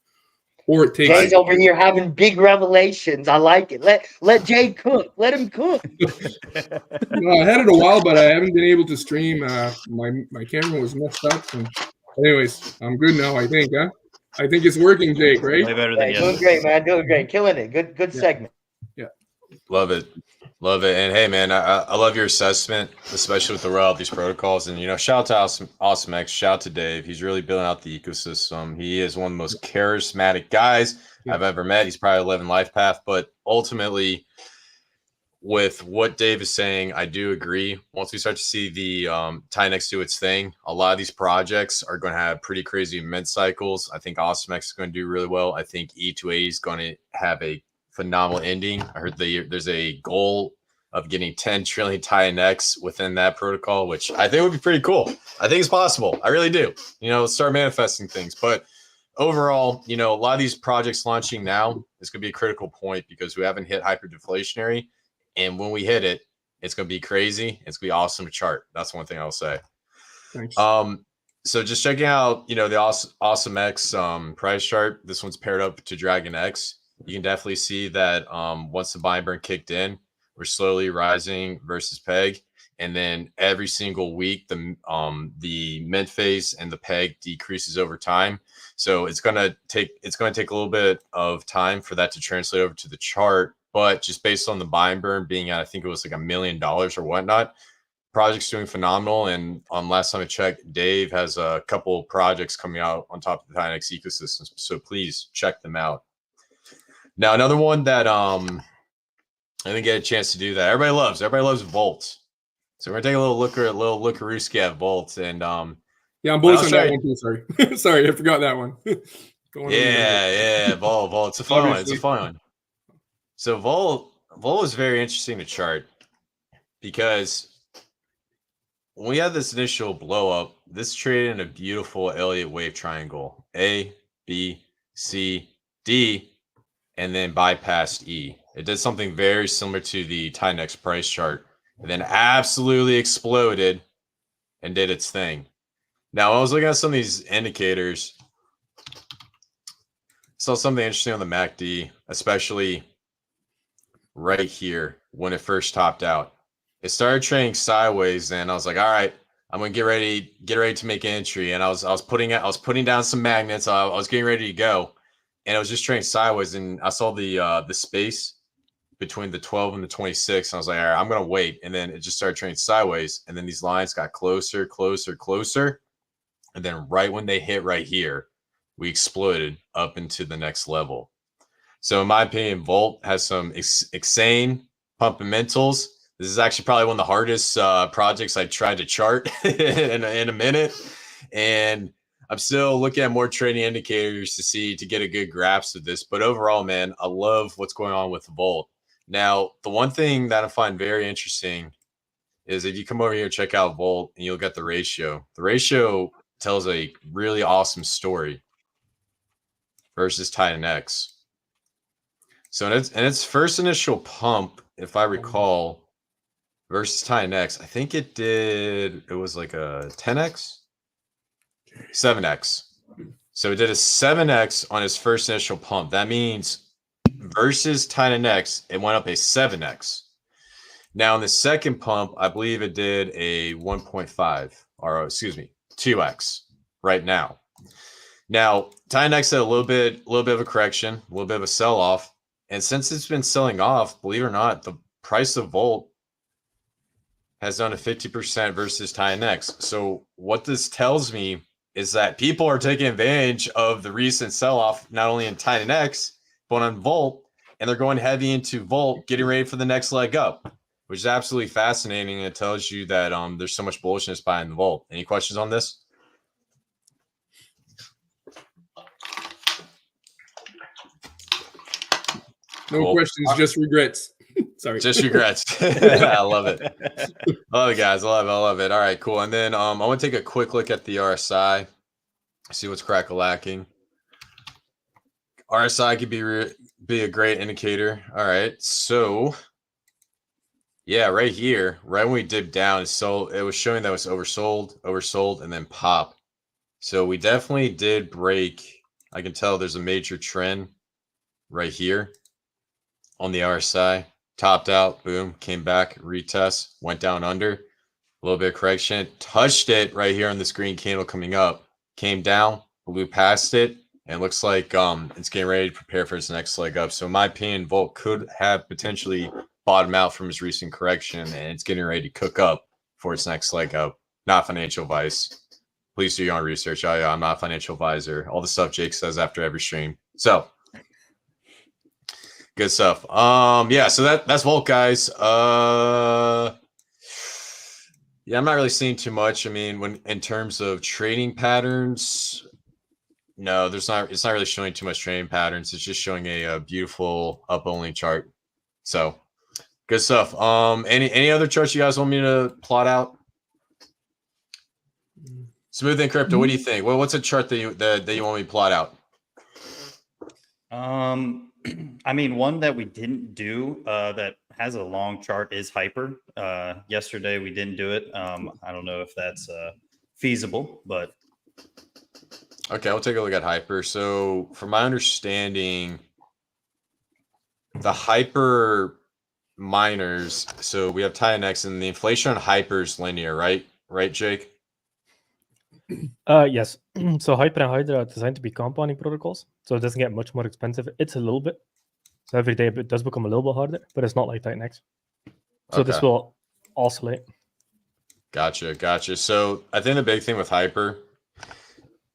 or it takes. Jay's over here having big revelations. I like it. Let Jay cook. Let him cook. I had it a while, but I haven't been able to stream. My camera was messed up. And anyways, I'm good now. I think. Huh? I think it's working, Jake. Right? Way better than doing great, man. Doing great. Killing it. Good segment. Yeah. Love it. And hey, man, I love your assessment, especially with the royalties protocols. And, shout out to AwesomeX, shout out to Dave. He's really building out the ecosystem. He is one of the most charismatic guys I've ever met. He's probably 11 life path. But ultimately, with what Dave is saying, I do agree. Once we start to see the Titanx do its thing, a lot of these projects are going to have pretty crazy mint cycles. I think AwesomeX is going to do really well. I think E2A is going to have a phenomenal ending. I heard there's a goal of getting 10 trillion Titanx within that protocol, which I think would be pretty cool. I think it's possible. I really do. Start manifesting things. But overall, a lot of these projects launching now is going to be a critical point because we haven't hit hyperdeflationary. And when we hit it, it's going to be crazy. It's going to be awesome to chart. That's one thing I'll say. Thanks. So just checking out, the AwesomeX price chart. This one's paired up to Dragon X. you can definitely see that once the buy burn kicked in, we're slowly rising versus peg. And then every single week, the mint phase and the peg decreases over time. So it's gonna take a little bit of time for that to translate over to the chart. But just based on the buy and burn being at, I think it was like $1 million or whatnot, project's doing phenomenal. And last time I checked, Dave has a couple of projects coming out on top of the Titanx ecosystem. So please check them out. Now, another one that I didn't get a chance to do that. Everybody loves Volt. So we're gonna take a little lookarooski at Volt, and yeah, I'm bullish on that one too. Sorry, sorry, I forgot that one. Volt. It's a fun one. It's a fun one. So Volt was very interesting to chart because when we had this initial blow up, this traded in a beautiful Elliott wave triangle: A, B, C, D, and then bypassed E. It did something very similar to the Titanx price chart, and then absolutely exploded and did its thing. Now, I was looking at some of these indicators, saw something interesting on the MACD, especially right here when it first topped out. It started trading sideways, and I was like, all right, I'm gonna get ready to make an entry. And I was putting down some magnets. I was getting ready to go, and it was just trading sideways. And I saw the space between the 12 and the 26. And I was like, all right, I'm gonna wait. And then it just started trading sideways. And then these lines got closer. And then right when they hit right here, we exploded up into the next level. So in my opinion, Volt has some insane fundamentals. This is actually probably one of the hardest projects I tried to chart in a minute. And I'm still looking at more trading indicators to get a good grasp of this. But overall, man, I love what's going on with Volt. Now, the one thing that I find very interesting is if you come over here and check out Volt and you'll get the ratio. The ratio tells a really awesome story versus Titanx. So in its first initial pump, if I recall, versus Titanx, I think it was like a 10x? 7x. So it did a 7x on its first initial pump. That means versus Titanx, it went up a 7x. Now in the second pump, I believe it did a 1.5, or excuse me, 2x right now. Now Titanx had a little bit of a correction, a little bit of a sell-off. And since it's been selling off, believe it or not, the price of Volt has done a 50% versus Titanx. So what this tells me is that people are taking advantage of the recent sell-off, not only in Titanx, but on Volt, and they're going heavy into Volt, getting ready for the next leg up, which is absolutely fascinating. And it tells you that there's so much bullishness behind the Volt. Any questions on this? No questions, just regrets. Sorry. Just regrets. I love it. I love it, guys. I love it. All right, cool. And then I want to take a quick look at the RSI, see what's crack-a-lacking. RSI could be a great indicator. All right, so yeah, right here, right when we dipped down, so it was showing that it was oversold, and then pop. So we definitely did break. I can tell there's a major trend right here on the RSI. Topped out, boom, came back, retest, went down under, a little bit of correction, touched it right here on this green candle coming up, came down, blew past it, and looks like it's getting ready to prepare for its next leg up. So in my opinion, Volt could have potentially bottomed out from its recent correction, and it's getting ready to cook up for its next leg up. Not financial advice. Please do your own research. I'm not a financial advisor. All the stuff Jake says after every stream. So good stuff. Yeah, so that's Volt, guys. Yeah, I'm not really seeing too much. I mean, when in terms of trading patterns, no, it's not really showing too much trading patterns. It's just showing a beautiful up only chart. So good stuff. Any other charts you guys want me to plot out? Smooth and Crypto, what do you think? Well, what's a chart that you want me to plot out? I mean, one that we didn't do that has a long chart is Hyper. Yesterday we didn't do it. I don't know if that's feasible, but okay, I'll take a look at Hyper. So from my understanding, the hyper miners. So we have Titanx, and the inflation on hyper is linear, right? Right, Jake? Yes. So Hyper and Hydra are designed to be compounding protocols, so it doesn't get much more expensive. It's a little bit. So every day it does become a little bit harder, but it's not like Titanx. So this Okay. will oscillate. Gotcha. So I think the big thing with hyper,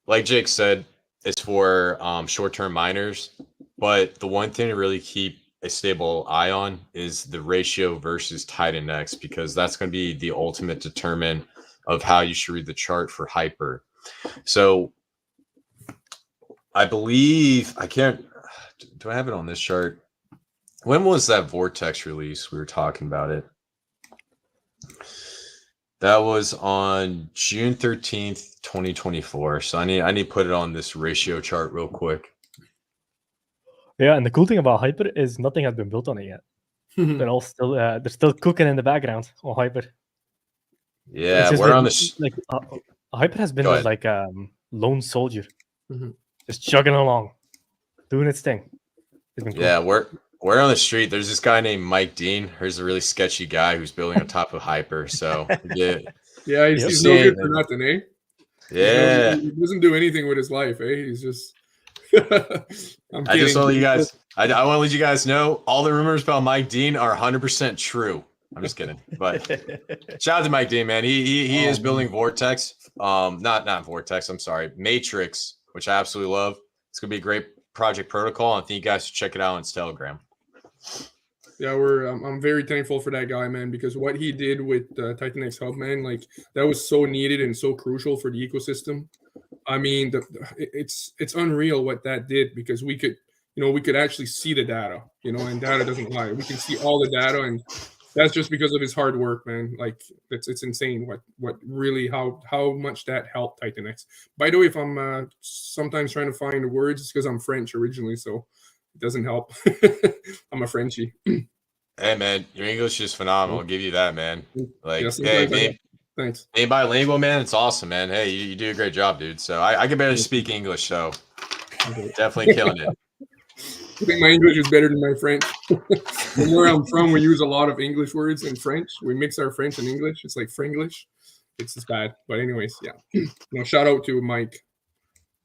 like Jake said, is for short-term miners. But the one thing to really keep a stable eye on is the ratio versus Titanx, because that's going to be the ultimate determinant of how you should read the chart for hyper. So I believe do I have it on this chart? When was that Vortex release? We were talking about it. That was on June 13th, 2024. So I need to put it on this ratio chart real quick. Yeah, and the cool thing about Hyper is nothing has been built on it yet. They're all still they're still cooking in the background on Hyper. Yeah, we're on the like Hyper has been Go this like lone soldier, Mhm. just chugging along, doing its thing. It's been cool. Yeah, we're on the street. There's this guy named Mike Dean. He's a really sketchy guy who's building on top of hyper. So yeah, Yeah, he's no good for nothing, eh? Yeah. He doesn't do anything with his life, eh? He's just. I'm I just kidding. want to let you guys. I want to let you guys know all the rumors about Mike Dean are 100% true. I'm just kidding, but shout out to Mike Dean, man. He is building Vortex. Not Vortex. I'm sorry, Matrix, which I absolutely love. It's gonna be a great project protocol. I think you guys should check it out on his Telegram. Yeah, I'm very thankful for that guy, man, because what he did with Titanx Hub, man, like that was so needed and so crucial for the ecosystem. I mean, it's unreal what that did, because we could actually see the data, and data doesn't lie. We can see all the data, and that's just because of his hard work, man. Like it's insane what really how much that helped Titanx. By the way, if I'm sometimes trying to find words, it's because I'm French originally, so it doesn't help. I'm a Frenchie. Hey, man, your English is phenomenal. I'll give you that, man. Like, Yeah, hey, sometimes man, thanks. being bilingual, man, it's awesome, man. Hey, you do a great job, dude. So I can barely speak English, so definitely killing it. I think my English is better than my French. From where I'm from, we use a lot of English words in French. We mix our French and English. It's like Franglish. It's just bad. But anyways, yeah. Shout out to Mike.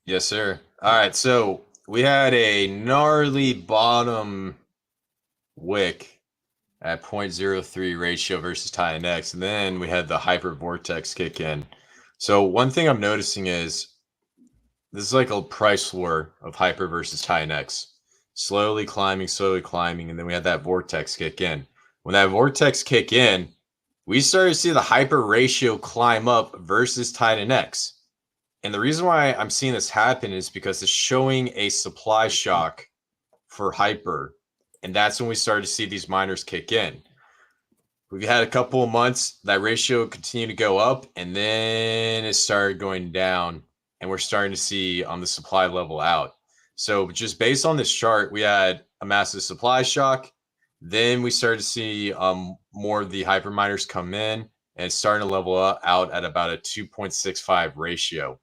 Yes, sir. All right, so we had a gnarly bottom wick at 0.03 ratio versus Titanx, and then we had the hyper vortex kick in. So one thing I'm noticing is this is like a price war of hyper versus Titanx. Slowly climbing, and then we had that vortex kick in. When that vortex kick in, we started to see the hyper ratio climb up versus Titanx. And the reason why I'm seeing this happen is because it's showing a supply shock for hyper. And that's when we started to see these miners kick in. We've had a couple of months, that ratio continued to go up, and then it started going down. And we're starting to see on the supply level out. So just based on this chart, we had a massive supply shock. Then we started to see more of the hyper miners come in, and it's starting to level out at about a 2.65 ratio.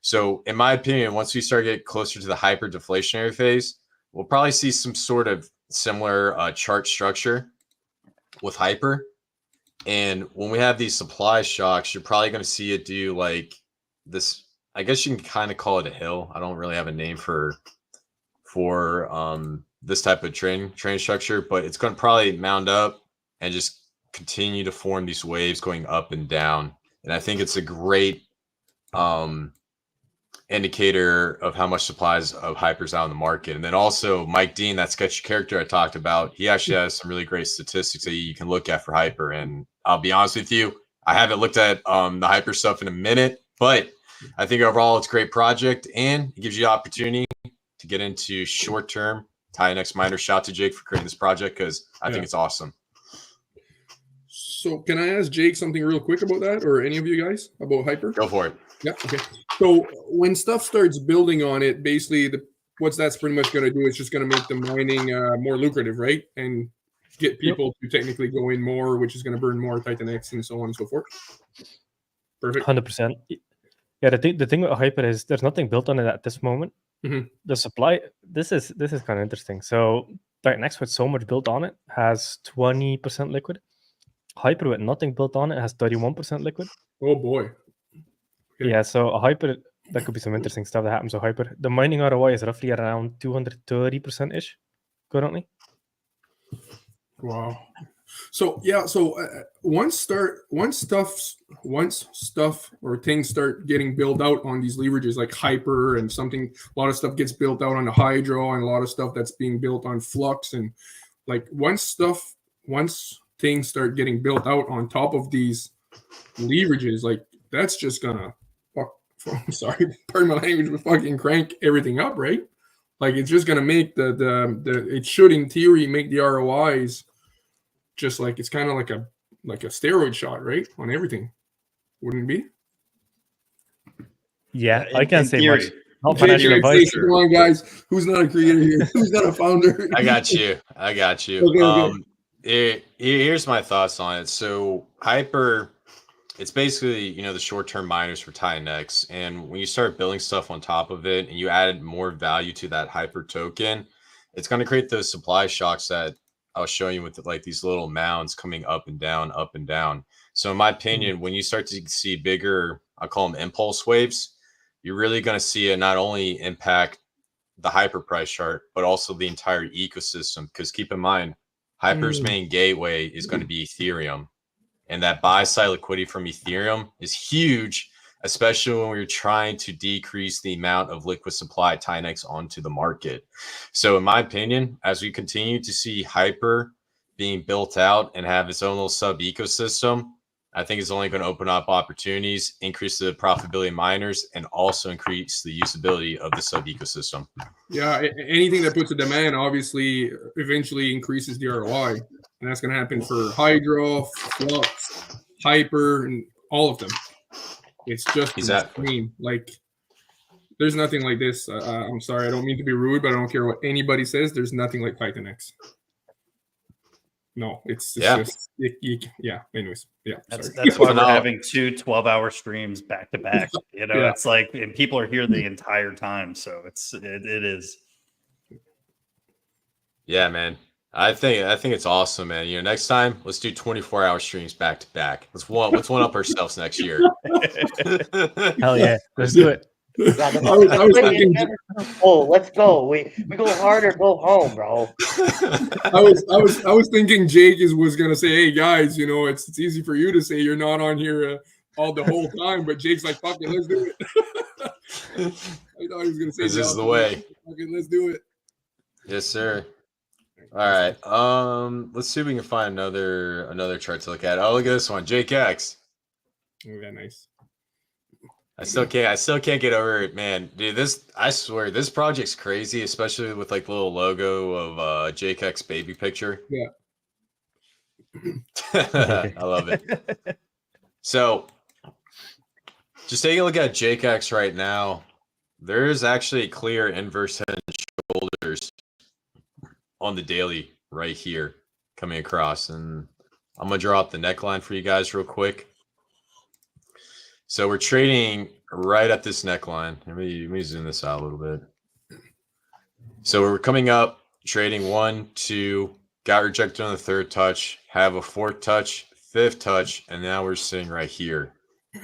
So in my opinion, once we start getting closer to the hyper deflationary phase, we'll probably see some sort of similar chart structure with hyper. And when we have these supply shocks, you're probably going to see it do like this. I guess you can kind of call it a hill. I don't really have a name for this type of train structure, but it's going to probably mound up and just continue to form these waves going up and down. And I think it's a great indicator of how much supplies of hypers out in the market. And then also Mike Dean, that sketchy character I talked about, he actually has some really great statistics that you can look at for hyper. And I'll be honest with you, I haven't looked at the hyper stuff in a minute, but I think overall it's a great project, and it gives you the opportunity to get into short-term Titanx miner. Shout out to Jake for creating this project, because I think it's awesome. So can I ask Jake something real quick about that, or any of you guys, about hyper? Go for it. Yeah. Okay. So when stuff starts building on it, basically what that's pretty much going to do is just going to make the mining more lucrative, right? And get people to technically go in more, which is going to burn more Titanx and so on and so forth. Perfect. 100%. Yeah, the thing with hyper is there's nothing built on it at this moment. Mhm. The supply. This is kind of interesting. So Titanx with so much built on it has 20% liquid. Hyper with nothing built on it has 31% liquid. Oh boy. Yeah, so a Hyper, that could be some interesting stuff that happens with Hyper. The mining ROI is roughly around 230% ish currently. Wow. So yeah, so once stuff or things start getting built out on these leverages like Hyper and something, a lot of stuff gets built out on the Hydro and a lot of stuff that's being built on Flux, and like once things start getting built out on top of these leverages, like that's just gonna I'm sorry, pardon my language, but fucking crank everything up, right? Like it's just gonna make the it should in theory make the ROIs just like it's kind of like a steroid shot, right? On everything. Wouldn't it be? Yeah, I can't say theory. much. Not financial advice. Come on, guys. Who's not a creator here? Who's not a founder? I got you. Okay. Here's my thoughts on it. So Hyper, it's basically, the short-term miners for Titanx. And when you start building stuff on top of it and you add more value to that Hyper token, it's going to create those supply shocks that I was showing you with like these little mounds coming up and down, up and down. So in my opinion, when you start to see bigger, I call them impulse waves, you're really going to see it not only impact the Hyper price chart, but also the entire ecosystem. Because keep in mind, Hyper's main gateway is going to be Ethereum. And that buy side liquidity from Ethereum is huge, especially when we're trying to decrease the amount of liquid supply Titanx onto the market. So in my opinion, as we continue to see Hyper being built out and have its own little sub ecosystem, I think it's only going to open up opportunities, increase the profitability of miners, and also increase the usability of the sub ecosystem. Yeah, anything that puts a demand obviously eventually increases the ROI. And that's going to happen for Hydro, Flux, Hyper, and all of them. It's just insane. Like, there's nothing like this. I'm sorry, I don't mean to be rude, but I don't care what anybody says. There's nothing like Titanx. No, it's just yeah. Anyways, yeah. That's why we're having 2 12-hour streams back to back. It's like, and people are here the entire time, so it is. Yeah, man. I think it's awesome, man. Next time let's do 24-hour streams back to back. Let's one up ourselves next year. Hell yeah, let's do it. I was thinking, let's go. We go hard or go home, bro. I was thinking Jake was gonna say, hey guys, it's easy for you to say you're not on here all the whole time, but Jake's like, fuck it, let's do it. I thought he was gonna say this is the way. Okay, let's do it. Yes, sir. All right. Let's see if we can find another chart to look at. Oh, look at this one, Jake X. Oh, yeah, nice. I still can't get over it, man. Dude, I swear this project's crazy, especially with like the little logo of Jake X baby picture. Yeah. I love it. So just taking a look at Jake X right now, there's actually a clear inverse head and shoulders on the daily right here coming across, and I'm gonna draw up the neckline for you guys real quick. So we're trading right at this neckline. Let me zoom this out a little bit. So we're coming up, trading 1, 2, got rejected on the 3rd touch, have a 4th touch, 5th touch, and now we're sitting right here.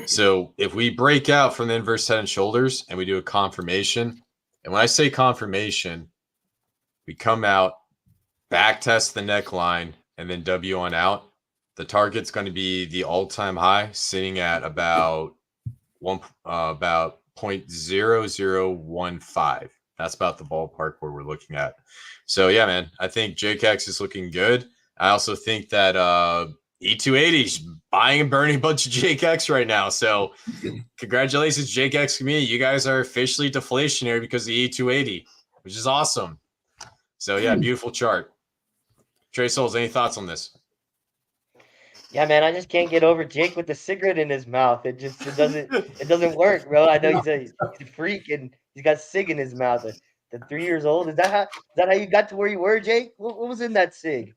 So if we break out from the inverse head and shoulders and we do a confirmation, and when I say confirmation, we come out, back test the neckline, and then W on out. The target's going to be the all-time high, sitting at about 0.0015. That's about the ballpark where we're looking at. So yeah, man, I think JKX is looking good. I also think that E280 is buying and burning a bunch of JKX right now. So congratulations, JKX community. You guys are officially deflationary because of the E280, which is awesome. So yeah, beautiful chart. Trey Souls, any thoughts on this? Yeah, man, I just can't get over Jake with the cigarette in his mouth. It doesn't work, bro. I know he's a freak and he's got cig in his mouth. At 3 years old, is that how you got to where you were, Jake? What was in that cig?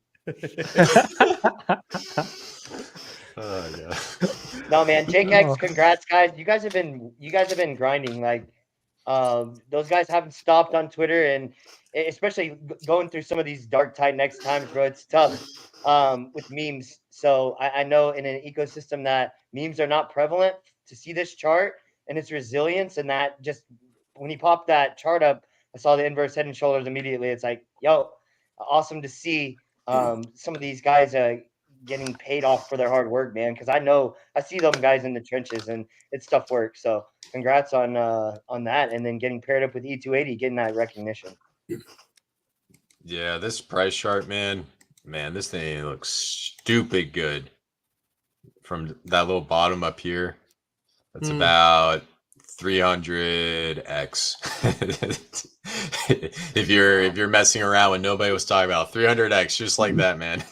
Yeah. No, man, Jake X, congrats, guys. You guys have been grinding. Like, Those guys haven't stopped on Twitter, and especially going through some of these dark Titanx times, bro. It's tough with memes. So I know in an ecosystem that memes are not prevalent, to see this chart and its resilience, and that just when he popped that chart up, I saw the inverse head and shoulders immediately. It's like, yo, awesome to see some of these guys getting paid off for their hard work, man. Because I see them guys in the trenches, and it's tough work. So congrats on that, and then getting paired up with E280, getting that recognition. Yeah, this price chart, man, this thing looks stupid good. From that little bottom up here, that's about 300x. if you're messing around when nobody was talking about 300x, just like that, man.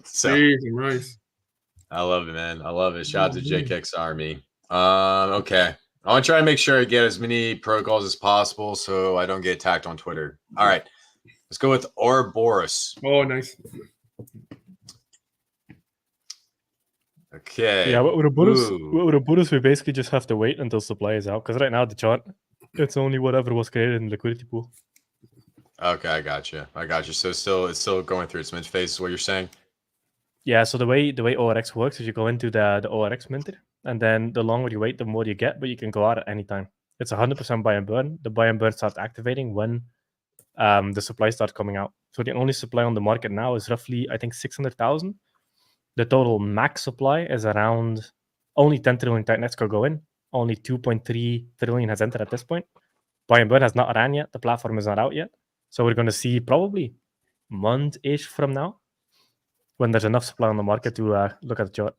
So Nice. I love it, man. I love it. Shout out to JKX Army. Okay. I want to try to make sure I get as many protocols as possible so I don't get attacked on Twitter. All right. Let's go with Ouroboros. Oh, nice. Okay. Yeah, what Ouroboros, we basically just have to wait until supply is out, because right now the chart, it's only whatever was created in the liquidity pool. Okay, I got you. So it's still going through its mint phase, is what you're saying? Yeah, so the way ORX works is you go into the ORX minter, and then the longer you wait, the more you get, but you can go out at any time. It's 100% buy and burn. The buy and burn starts activating when the supply starts coming out. So the only supply on the market now is roughly, I think, 600,000. The total max supply is around only 10 trillion Titanx could go in. Only 2.3 trillion has entered at this point. Buy and burn has not ran yet. The platform is not out yet. So we're going to see probably month-ish from now when there's enough supply on the market to look at the chart.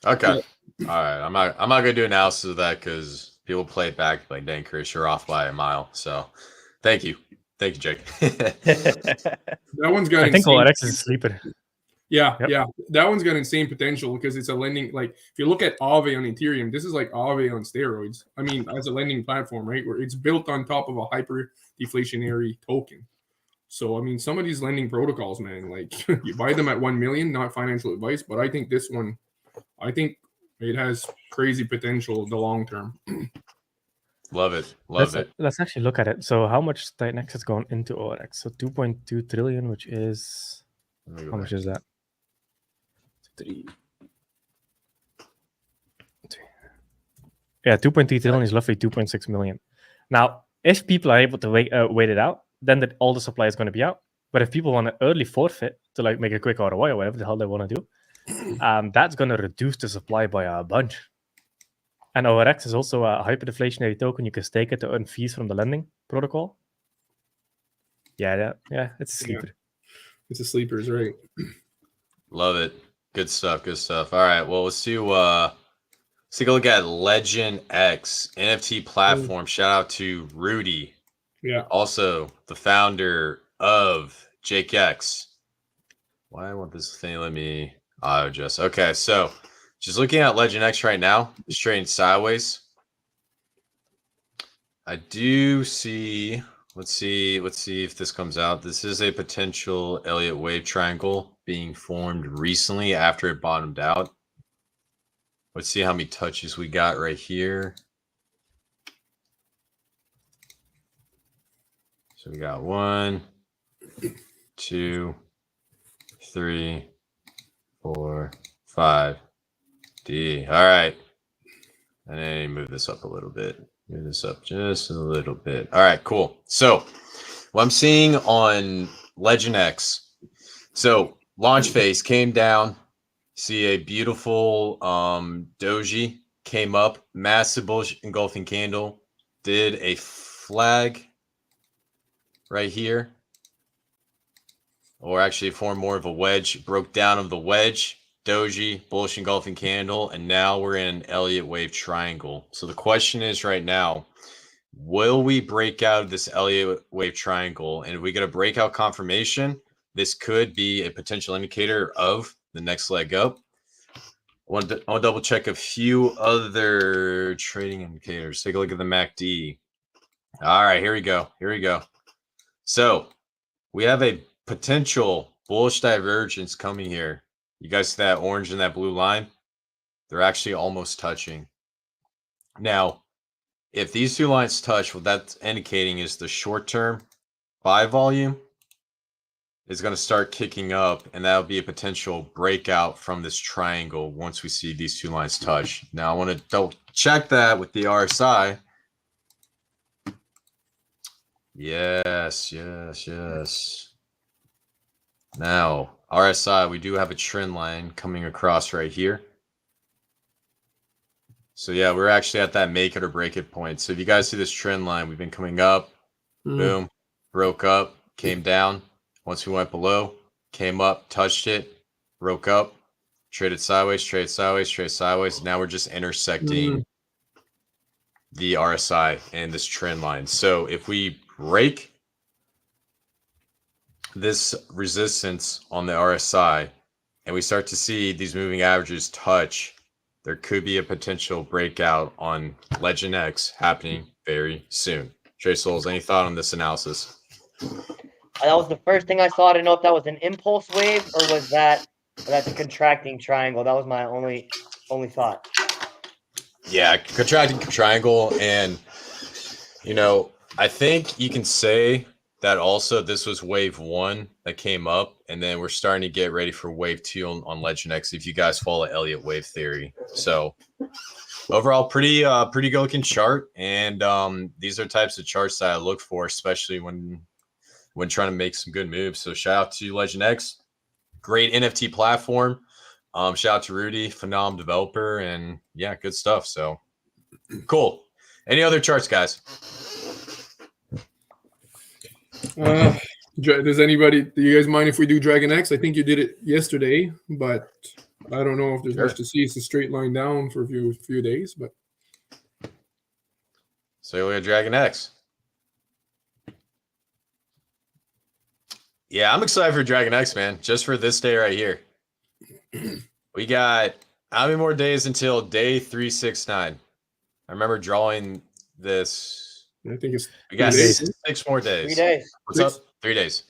Okay. All right. I'm not gonna do analysis of that because people play it back like, dang, Chris, you're off by a mile. So thank you, Jake. That one's got. I think ORX is a sleeper. Yeah, yeah, that one's got insane potential because it's a lending. Like if you look at Aave on Ethereum, this is like Aave on steroids. I mean, as a lending platform, right, where it's built on top of a hyper deflationary token. So I mean, some of these lending protocols, man, like you buy them at 1 million. Not financial advice, but I think this one, I think it has crazy potential in the long term. Love it. Let's actually look at it. So how much Titanx has gone into ORX? So 2.2 trillion, which is how much is that? 3. Yeah, 2.3 trillion is roughly 2.6 million. Now, if people are able to wait it out, then all the supply is going to be out. But if people want to early forfeit to like make a quick ROI or whatever the hell they want to do, that's going to reduce the supply by a bunch. And ORX is also a hyperdeflationary token. You can stake it to earn fees from the lending protocol. Yeah, it's a sleeper. Yeah. It's a sleeper, is right. Love it. Good stuff. All right. Well, let's take a look at Legend X NFT platform. Shout out to Rudy. Yeah. Also, the founder of JakeX. Why won't this thing let me auto adjust? Okay, so just looking at Legend X right now, it's trading sideways. I do see. Let's see if this comes out. This is a potential Elliott wave triangle being formed recently after it bottomed out. Let's see how many touches we got right here. So we got 1, 2, 3, 4, 5. D. All right. And then move this up a little bit. Move this up just a little bit. All right, cool. So what I'm seeing on Legend X. So launch phase came down. See a beautiful doji came up, massive bullish engulfing candle, did a flag right here, or actually formed more of a wedge, broke down of the wedge, doji, bullish engulfing candle, and now we're in an Elliott wave triangle. So the question is right now, will we break out of this Elliott wave triangle? And if we get a breakout confirmation, this could be a potential indicator of the next leg up. I want to double check a few other trading indicators. Take a look at the MACD. All right, here we go. So we have a potential bullish divergence coming here. You guys see that orange and that blue line? They're actually almost touching. Now, if these two lines touch, what that's indicating is the short-term buy volume is going to start kicking up, and that'll be a potential breakout from this triangle once we see these two lines touch. Now, I want to double check that with the RSI. Yes. Now, RSI, we do have a trend line coming across right here. So yeah, we're actually at that make it or break it point. So if you guys see this trend line, we've been coming up, boom, broke up, came down. Once we went below, came up, touched it, broke up, traded sideways, traded sideways, traded sideways. Now we're just intersecting the RSI and this trend line. So if we break this resistance on the RSI and we start to see these moving averages touch, there could be a potential breakout on Legend X happening very soon. Trey Souls, any thought on this analysis? That was the first thing I saw. I didn't know if that was an impulse wave or was that's a contracting triangle. That was my only thought. Yeah, contracting triangle, and I think you can say that also this was wave 1 that came up, and then we're starting to get ready for wave 2 on Legend X if you guys follow Elliott wave theory. So overall, pretty good looking chart, and these are types of charts that I look for, especially when trying to make some good moves. So shout out to Legend X, great NFT platform. Shout out to Rudy, phenom developer, and yeah, good stuff. So cool. Any other charts, guys? Does anybody? Do you guys mind if we do Dragon X? I think you did it yesterday, but I don't know if there's much to see. It's a straight line down for a few days, but so we have Dragon X. Yeah, I'm excited for Dragon X, man. Just for this day right here. We got how many more days until day 369? I remember drawing this. I think it's we got 3 6 more days. 3 days. What's up? 3 days.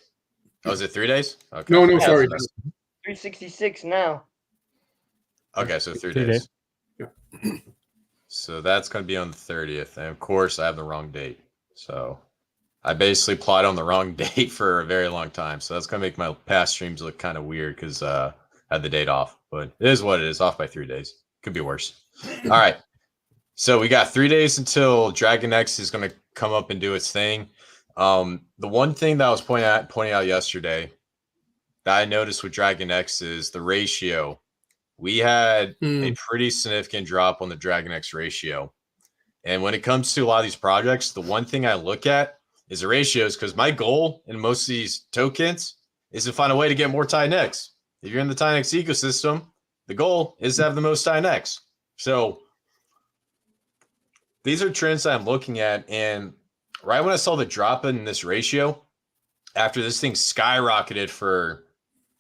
Oh, is it 3 days? Okay. No, Yeah, sorry. 366 now. Okay, so 3 3 days. Yeah. So that's going to be on the 30th. And of course, I have the wrong date. So I basically plotted on the wrong date for a very long time. So that's going to make my past streams look kind of weird because I had the date off. But it is what it is, off by 3 days. Could be worse. All right. So we got 3 days until Dragon X is going to come up and do its thing. The one thing that I was pointing out yesterday that I noticed with Dragon X is the ratio. We had a pretty significant drop on the Dragon X ratio. And when it comes to a lot of these projects, the one thing I look at is the ratios, because my goal in most of these tokens is to find a way to get more Titanx. If you're in the Titanx ecosystem, the goal is to have the most Titanx. So these are trends that I'm looking at. And right when I saw the drop in this ratio, after this thing skyrocketed for,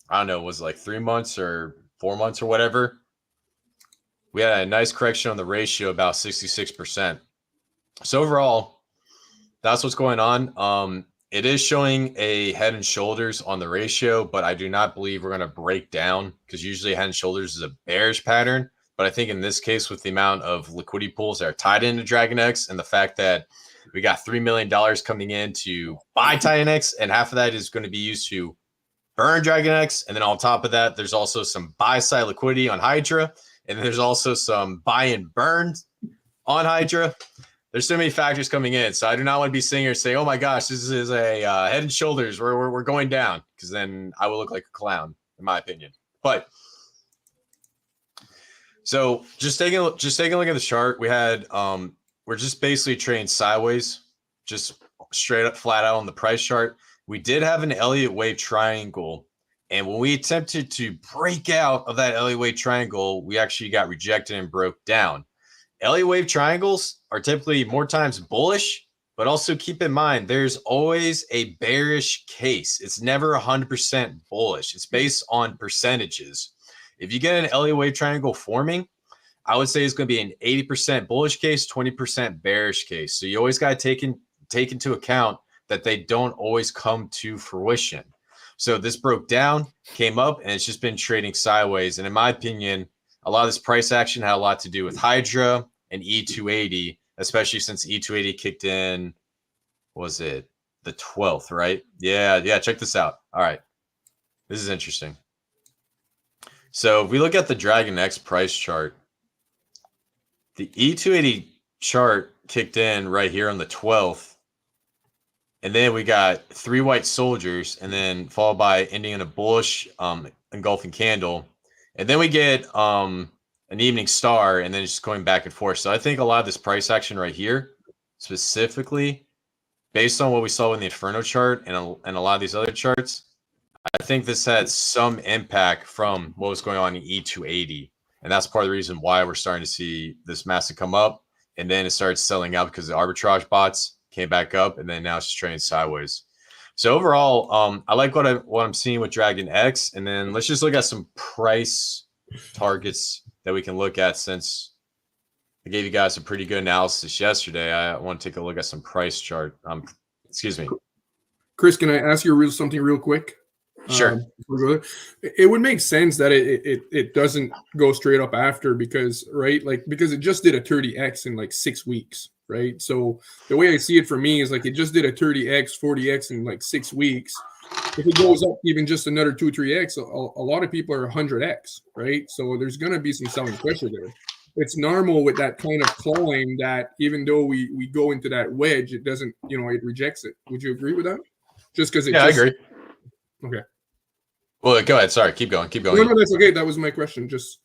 I don't know, was it like 3 months or 4 months or whatever, we had a nice correction on the ratio, about 66%. So overall, that's what's going on. It is showing a head and shoulders on the ratio, but I do not believe we're going to break down, because usually head and shoulders is a bearish pattern. But I think in this case, with the amount of liquidity pools that are tied into Dragon X and the fact that we got $3 million coming in to buy Titanx, and half of that is going to be used to burn Dragon X. And then on top of that, there's also some buy side liquidity on Hydra. And then there's also some buy and burn on Hydra. There's so many factors coming in. So I do not want to be sitting here and say, oh my gosh, this is a head and shoulders. We're going down, because then I will look like a clown, in my opinion. But so just taking a look at the chart, we had we're just basically trading sideways, just straight up flat out on the price chart. We did have an Elliott wave triangle, and when we attempted to break out of that Elliott wave triangle, we actually got rejected and broke down. Elliott wave triangles are typically more times bullish, but also keep in mind there's always a bearish case. It's never 100% bullish. It's based on percentages. If you get an Elliott wave triangle forming, I would say it's going to be an 80% bullish case, 20% bearish case. So you always got to take into account that they don't always come to fruition. So this broke down, came up, and it's just been trading sideways. And in my opinion, a lot of this price action had a lot to do with Hydra and E280 especially since E280 kicked in. Was it the 12th, right? Yeah. Check this out. All right. This is interesting. So if we look at the Dragon X price chart, the E280 chart kicked in right here on the 12th. And then we got 3 white soldiers, and then followed by ending in a bullish engulfing candle. And then we get an evening star, and then it's just going back and forth. So I think a lot of this price action right here, specifically, based on what we saw in the Inferno chart and a lot of these other charts, I think this had some impact from what was going on in E280. And that's part of the reason why we're starting to see this massive come up. And then it started selling out because the arbitrage bots came back up, and then now it's just trading sideways. So overall, I like what I'm seeing with Dragon X. And then let's just look at some price targets that we can look at. Since I gave you guys a pretty good analysis yesterday, I want to take a look at some price chart. Excuse me, Chris, can I ask you something real quick? Sure. It would make sense that it doesn't go straight up after, because because it just did a 30x in like 6 weeks, right? So the way I see it for me is like it just did a 30x, 40x in like 6 weeks. If it goes up even just another 2-3x, a lot of people are 100x, right? So there's going to be some selling pressure there. It's normal with that kind of climb that even though we go into that wedge, it doesn't, it rejects it. Would you agree with that? Just because I agree. Okay. Well, go ahead. Sorry, keep going. No, that's okay. That was my question. Just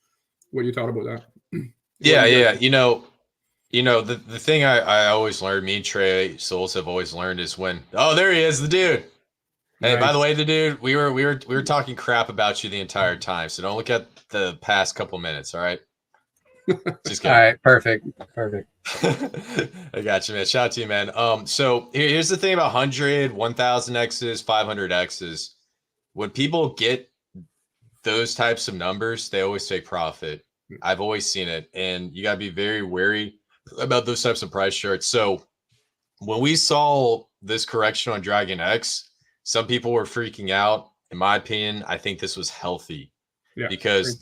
what you thought about that. Yeah. The thing I always learned, me and Trey Souls have always learned, is when there he is, the dude. Hey, by the way, the dude, we were talking crap about you the entire time, so don't look at the past couple minutes. All right. Just kidding. All right, perfect. I got you, man. Shout out to you, man. So here's the thing about 100, 1000 X's, 500 X's. When people get those types of numbers, they always take profit. I've always seen it, and you gotta be very wary about those types of price charts. So when we saw this correction on Dragon X, some people were freaking out. In my opinion, I think this was healthy, because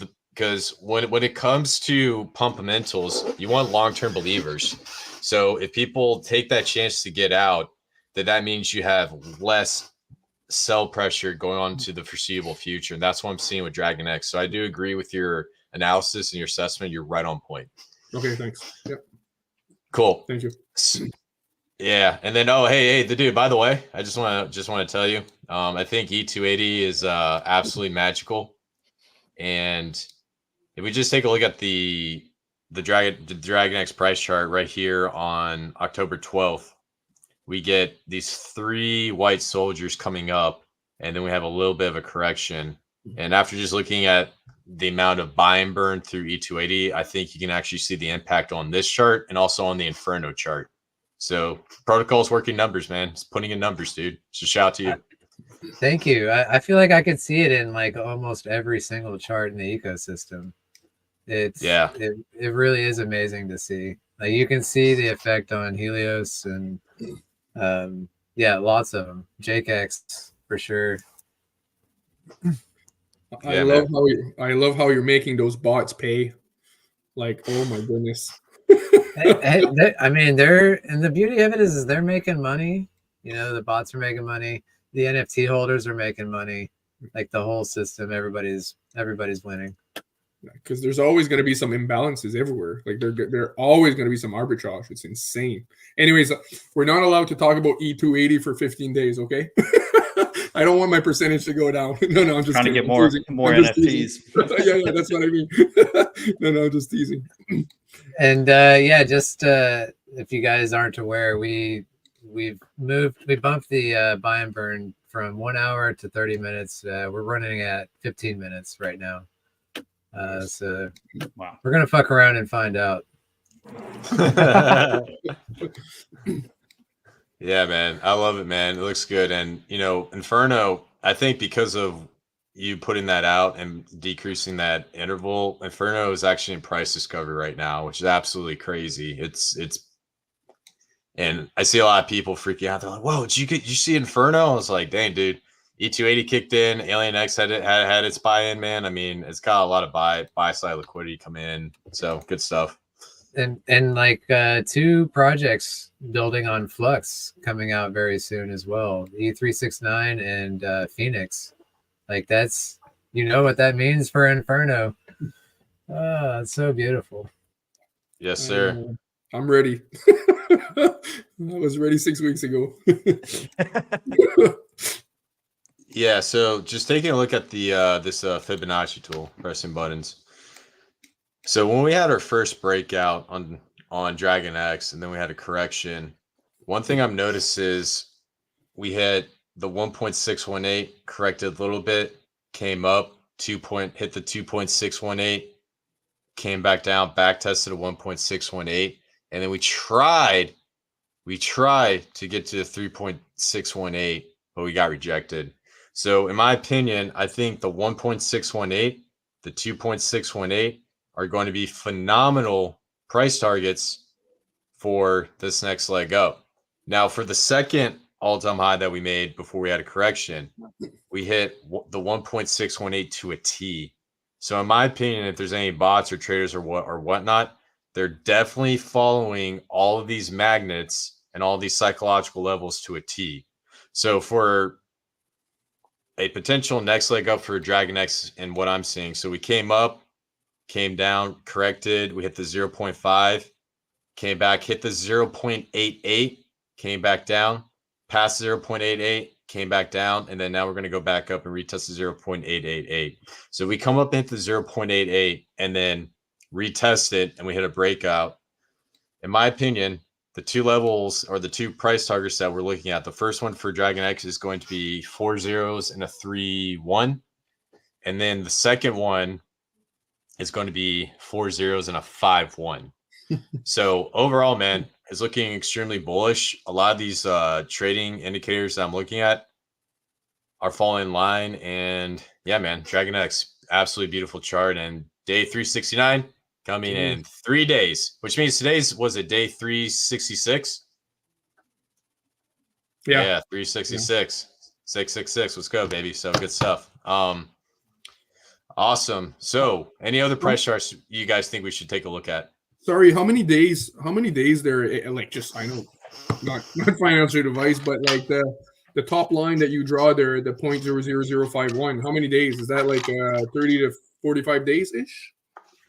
when it comes to pumpamentals, you want long-term believers. So if people take that chance to get out, that means you have less sell pressure going on to the foreseeable future. And that's what I'm seeing with Dragon X. So I do agree with your analysis and your assessment. You're right on point. Okay, thanks. Yep. Cool. Thank you. Yeah. And then, hey, the dude, by the way, I just want to tell you, I think E280 is absolutely magical. And if we just take a look at the Dragon X price chart right here on October 12th, we get these 3 white soldiers coming up, and then we have a little bit of a correction. And after just looking at the amount of buy and burn through E280, I think you can actually see the impact on this chart and also on the Inferno chart. So protocol is working numbers, man. It's putting in numbers, dude. So shout out to you. Thank you. I feel like I could see it in like almost every single chart in the ecosystem. It really is amazing to see. Like you can see the effect on Helios and lots of them. JKX for sure. I love how you're making those bots pay. Like, oh my goodness. I mean, the beauty of it is they're making money. The bots are making money. The NFT holders are making money. Like the whole system, everybody's winning. Because there's always going to be some imbalances everywhere. Like there always going to be some arbitrage. It's insane. Anyways, we're not allowed to talk about E280 for 15 days. Okay. I don't want my percentage to go down. No, I'm just trying kidding. to get more NFTs. yeah, that's what I mean. No, I'm just teasing. And just if you guys aren't aware, we bumped the buy and burn from 1 hour to 30 minutes. We're running at 15 minutes right now. So wow, we're gonna fuck around and find out. Yeah, man, I love it, man. It looks good. And Inferno, I think because of you putting that out and decreasing that interval, Inferno is actually in price discovery right now, which is absolutely crazy. It's and I see a lot of people freaking out. They're like, whoa, did you see Inferno? I was like, dang, dude. E280 kicked in. Alien X had its buy-in, man. I mean, it's got a lot of buy side liquidity come in. So good stuff. and like 2 projects building on Flux coming out very soon as well. E369 and Phoenix. Like that's, you know what that means for Inferno. Oh, it's so beautiful. Yes, sir. I'm ready. I was ready 6 weeks ago. Yeah, so just taking a look at the this Fibonacci tool, pressing buttons. So when we had our first breakout on Dragon X, and then we had a correction, one thing I've noticed is we hit the 1.618, corrected a little bit, came up, hit the 2.618, came back down, back tested a 1.618, and then we tried to get to the 3.618, but we got rejected. So in my opinion, I think the 1.618, the 2.618 are going to be phenomenal price targets for this next leg up. Now, for the second all-time high that we made before we had a correction, we hit the 1.618 to a T. So in my opinion, if there's any bots or traders or whatnot, they're definitely following all of these magnets and all these psychological levels to a T. So for a potential next leg up for Dragon X and what I'm seeing, so we came up, came down, corrected, we hit the 0.5, came back, hit the 0.88, came back down, past 0.88, came back down, and then now we're going to go back up and retest the 0.888. So we come up and hit the 0.88 and then retest it, and we hit a breakout. In my opinion, the 2 levels or the 2 price targets that we're looking at, the first one for Dragon X is going to be 4 zeros and a 3-1. And then the second one is going to be 4 zeros and a 5-1. So overall, man, it's looking extremely bullish. A lot of these trading indicators that I'm looking at are falling in line. And yeah, man, Dragon X, absolutely beautiful chart. And day 369 coming in 3 days, which means today's was it day 366? Yeah, 366. 666. Let's go, baby. So good stuff. Awesome. So any other price charts you guys think we should take a look at? Sorry, how many days there, like, just, I know, not financial advice, but like the top line that you draw there, the 0.00051, how many days? Is that like 30 to 45 days ish?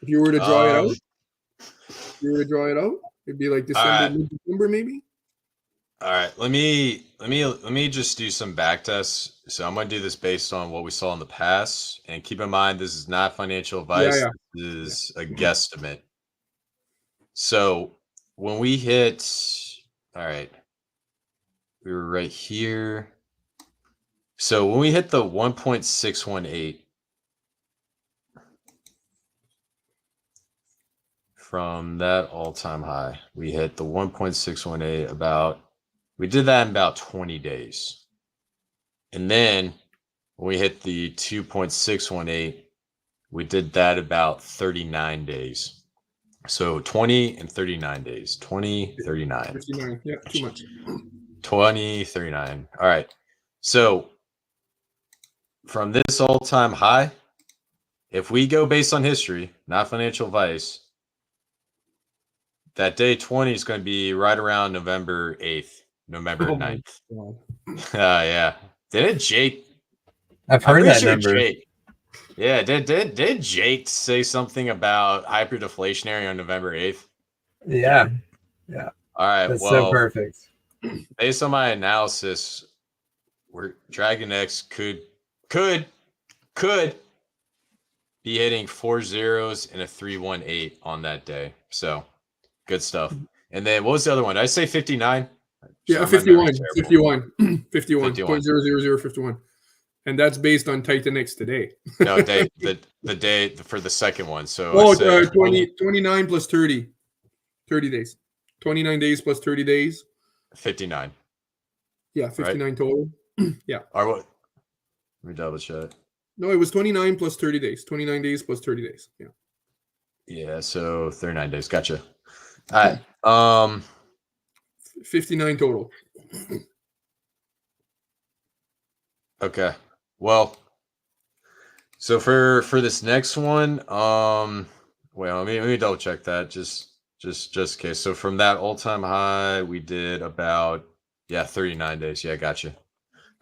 If you were to draw it out, it'd be like December, mid-December maybe. All right, let me just do some back tests. So I'm gonna do this based on what we saw in the past, and keep in mind this is not financial advice. Yeah. This is a guesstimate. So when we hit, all right, we were right here. So when we hit the 1.618 from that all-time high, we hit the 1.618 we did that in about 20 days. And then when we hit the 2.618, we did that about 39 days. So 20 and 39 days. 20, 39. 59. Yeah, too much. 20, 39. All right. So from this all-time high, if we go based on history, not financial advice, that day 20 is going to be right around November 8th, November 9th. Yeah. Didn't Jake? I've heard that number. Yeah, did Jake say something about hyperdeflationary on November 8th? Yeah. All right. That's well, so perfect. Based on my analysis, where Dragon X could be hitting 4 zeros and a 318 on that day. So good stuff. And then what was the other one? Did I say 59? Yeah, 51. 51.00051. And that's based on Titanx today. No, the day for the second one. So 29 plus 30. 30 days. 29 days plus 30 days. 59. Yeah, 59 right? Total. Yeah. Or what? Let me double check. No, it was 29 plus 30 days. 29 days plus 30 days. Yeah. Yeah, so 39 days. Gotcha. All right. 59 total. Okay. Well, so for this next one, well, let me double check that just Just in case. So from that all-time high, we did about 39 days. Yeah, gotcha.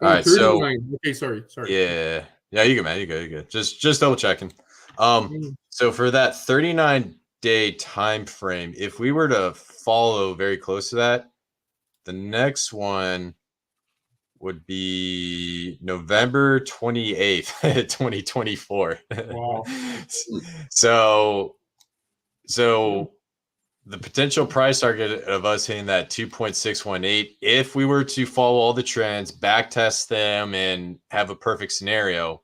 Oh, All right, so 39. Okay, sorry. yeah, you good, man. You good. Just double checking. Mm. So for that 39-day time frame, if we were to follow very close to that, the next one would be November 28th, 2024. Wow. So the potential price target of us hitting that 2.618, if we were to follow all the trends, back test them, and have a perfect scenario,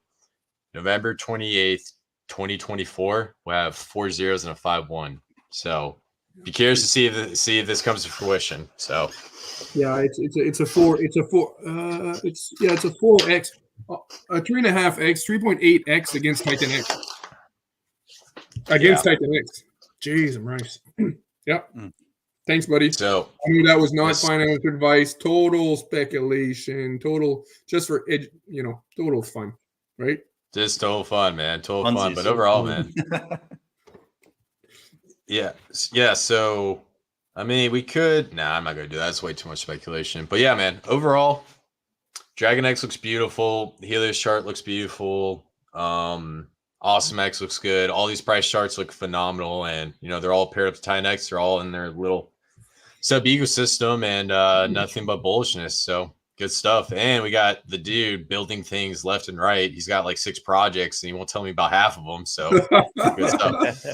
November 28th, 2024, we'll have 4 zeros and a 5-1. So be curious to see if this comes to fruition. So yeah, it's a 4x, a 3.5x, 3.8x against Titanx. Against Titanx. Jeez, I'm right. Yep. Thanks, buddy. So I mean, that was not financial advice. Total speculation. Total just for total fun, right? Just total fun, man. Total fun. But overall, man. Yeah. So, I mean, we could. Nah, I'm not going to do that. That's way too much speculation. But yeah, man. Overall, Dragon X looks beautiful. The Helios chart looks beautiful. Awesome X looks good. All these price charts look phenomenal. And, they're all paired up to Titanx. They're all in their little sub ecosystem and nothing but bullishness. So good stuff. And we got the dude building things left and right. He's got like 6 projects and he won't tell me about half of them. So good stuff.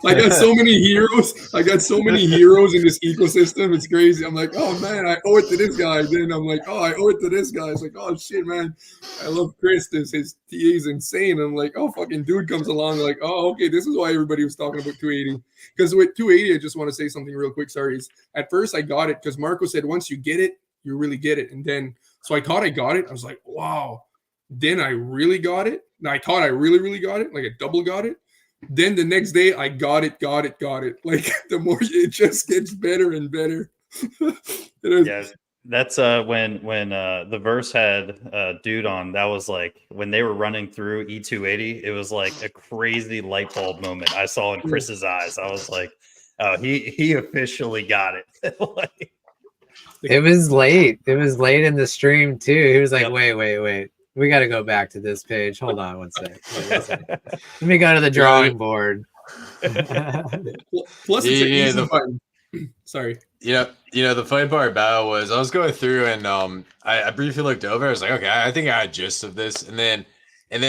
I got so many heroes. I got so many heroes in this ecosystem. It's crazy. I'm like, oh man, I owe it to this guy. Then I'm like, oh, I owe it to this guy. It's like, oh shit, man. I love Chris. His TA is insane. I'm like, oh, fucking dude comes along. Like, oh, okay, this is why everybody was talking about 280. Because with 280, I just want to say something real quick. Sorry. At first, I got it because Marco said once you get it, you really get it. And then, so I thought I got it. I was like, wow. Then I really got it. And I thought I really got it. Like a double got it. Then the next day I got it. Like the more it just gets better and better. Yeah, that's when the verse had dude on. That was like when they were running through E280. It was like a crazy light bulb moment I saw in Chris's eyes. I was like, oh, he officially got it. Like, it was late. It was late in the stream too. He was like, wait. We got to go back to this page. Hold on one sec. Let me go to the drawing board. Plus, it's an easy button. Sorry. The funny part about it was I was going through and I briefly looked over. I was like, okay, I think I had gist of this. And then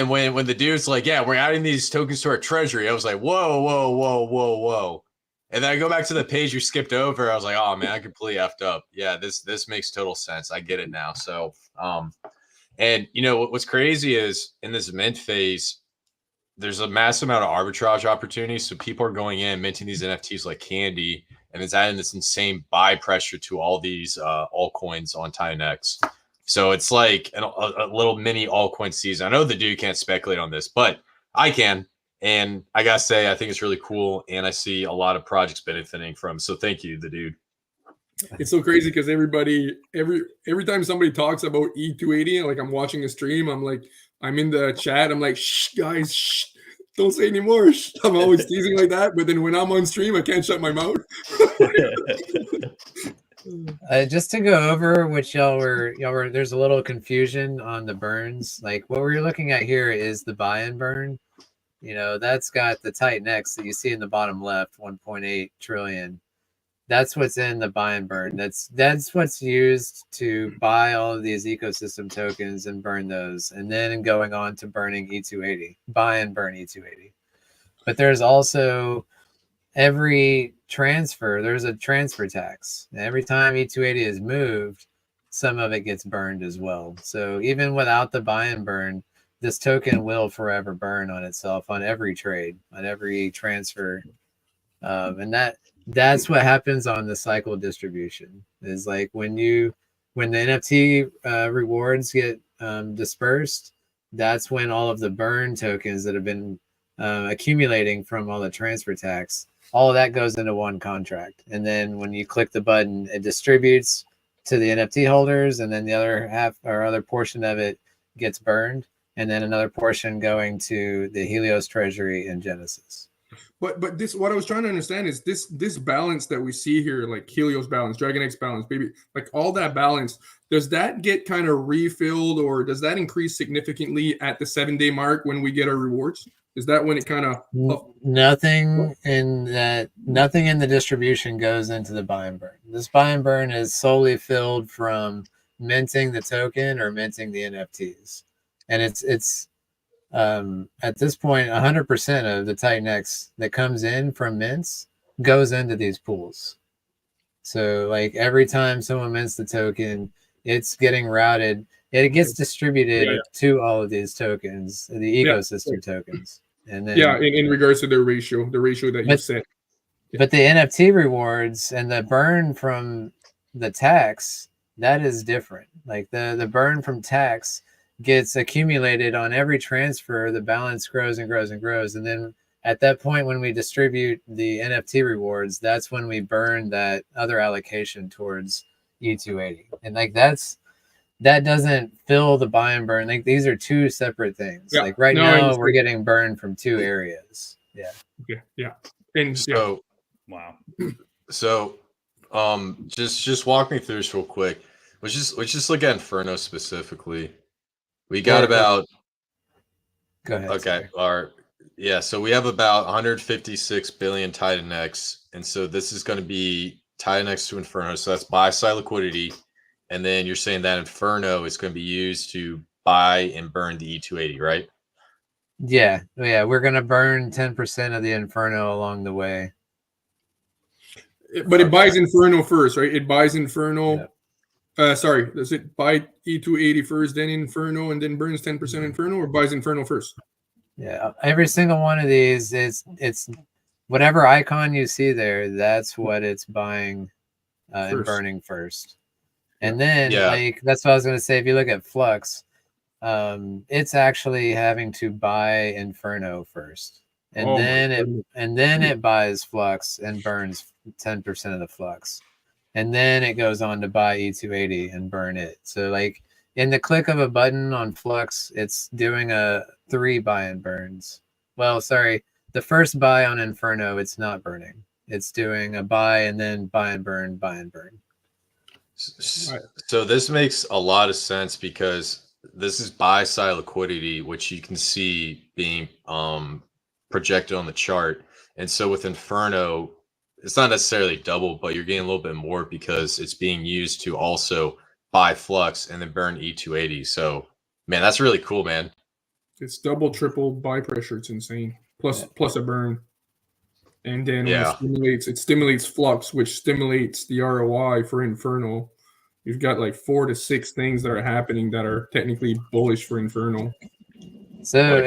when the dude's like, yeah, we're adding these tokens to our treasury, I was like, whoa. And then I go back to the page you skipped over. I was like, oh man, I completely effed up. Yeah, this makes total sense. I get it now. So and what's crazy is in this mint phase, there's a massive amount of arbitrage opportunities. So people are going in, minting these NFTs like candy, and it's adding this insane buy pressure to all these altcoins on Titanx. So it's like a little mini altcoin season. I know the dude can't speculate on this, but I can. And I gotta say, I think it's really cool, and I see a lot of projects benefiting from it. So thank you, the dude. It's so crazy because every time somebody talks about E280, like I'm watching a stream, I'm in the chat, I'm like, shh, guys, shh, don't say anymore. Shh. I'm always teasing like that, but then when I'm on stream, I can't shut my mouth. Just to go over which y'all were, there's a little confusion on the burns. Like what we're looking at here is the buy and burn. That's got the Titanx that you see in the bottom left, 1.8 trillion. That's what's in the buy and burn. That's what's used to buy all of these ecosystem tokens and burn those, and then going on to burning E280, buy and burn E280. But there's also every transfer, there's a transfer tax. Every time E280 is moved, some of it gets burned as well. So even without the buy and burn, this token will forever burn on itself on every trade, on every transfer. And that's what happens on the cycle distribution is like when the NFT rewards get dispersed, that's when all of the burn tokens that have been accumulating from all the transfer tax, all of that goes into one contract. And then when you click the button, it distributes to the NFT holders, and then the other half or other portion of it gets burned, and then another portion going to the Helios treasury and Genesis. But this, what I was trying to understand is this balance that we see here, like Helios balance, Dragon X balance, baby, like all that balance, does that get kind of refilled, or does that increase significantly at the 7-day mark when we get our rewards? Is that when it kind of Nothing in the distribution goes into the buy and burn. This buy and burn is solely filled from minting the token or minting the NFTs, and it's at this point 100% of the Titanx that comes in from mints goes into these pools. So like every time someone mints the token, it's getting routed. It gets distributed to all of these tokens, the ecosystem tokens. And then in regards to the ratio that you set. But the NFT rewards and the burn from the tax, that is different. Like the burn from tax gets accumulated on every transfer. The balance grows and grows and grows. And then at that point, when we distribute the NFT rewards, that's when we burn that other allocation towards E280. And like that doesn't fill the buy and burn. Like these are two separate things. Like right now we're getting burned from two areas. Yeah. Okay. Yeah. And so wow. So just walk me through this real quick. Let's just look at Inferno specifically. We got about go ahead. Okay. So we have about 156 billion Titanx. And so this is going to be Titanx to Inferno. So that's buy side liquidity. And then you're saying that Inferno is going to be used to buy and burn the E280, right? Yeah. We're going to burn 10% of the Inferno along the way. But it buys Inferno first, right? It buys Inferno. Sorry, does it buy E280 first, then Inferno, and then burns 10% Inferno, or buys Inferno first? Yeah. Every single one of these it's whatever icon you see there, that's what it's buying and burning first. And then like that's what I was going to say. If you look at Flux, it's actually having to buy Inferno first, and then it buys Flux and burns 10% of the Flux, and then it goes on to buy E280 and burn it. So like in the click of a button on Flux, it's doing a 3 buy and burns. Well, sorry, the first buy on Inferno, it's not burning. It's doing a buy and then buy and burn, buy and burn. So this makes a lot of sense because this is buy side liquidity, which you can see being projected on the chart. And so with Inferno, it's not necessarily double, but you're getting a little bit more because it's being used to also buy Flux and then burn E280. So man, that's really cool, man. It's double, triple buy pressure. It's insane. Plus a burn. And then when it stimulates Flux, which stimulates the ROI for Inferno. You've got like 4 to 6 things that are happening that are technically bullish for Inferno. So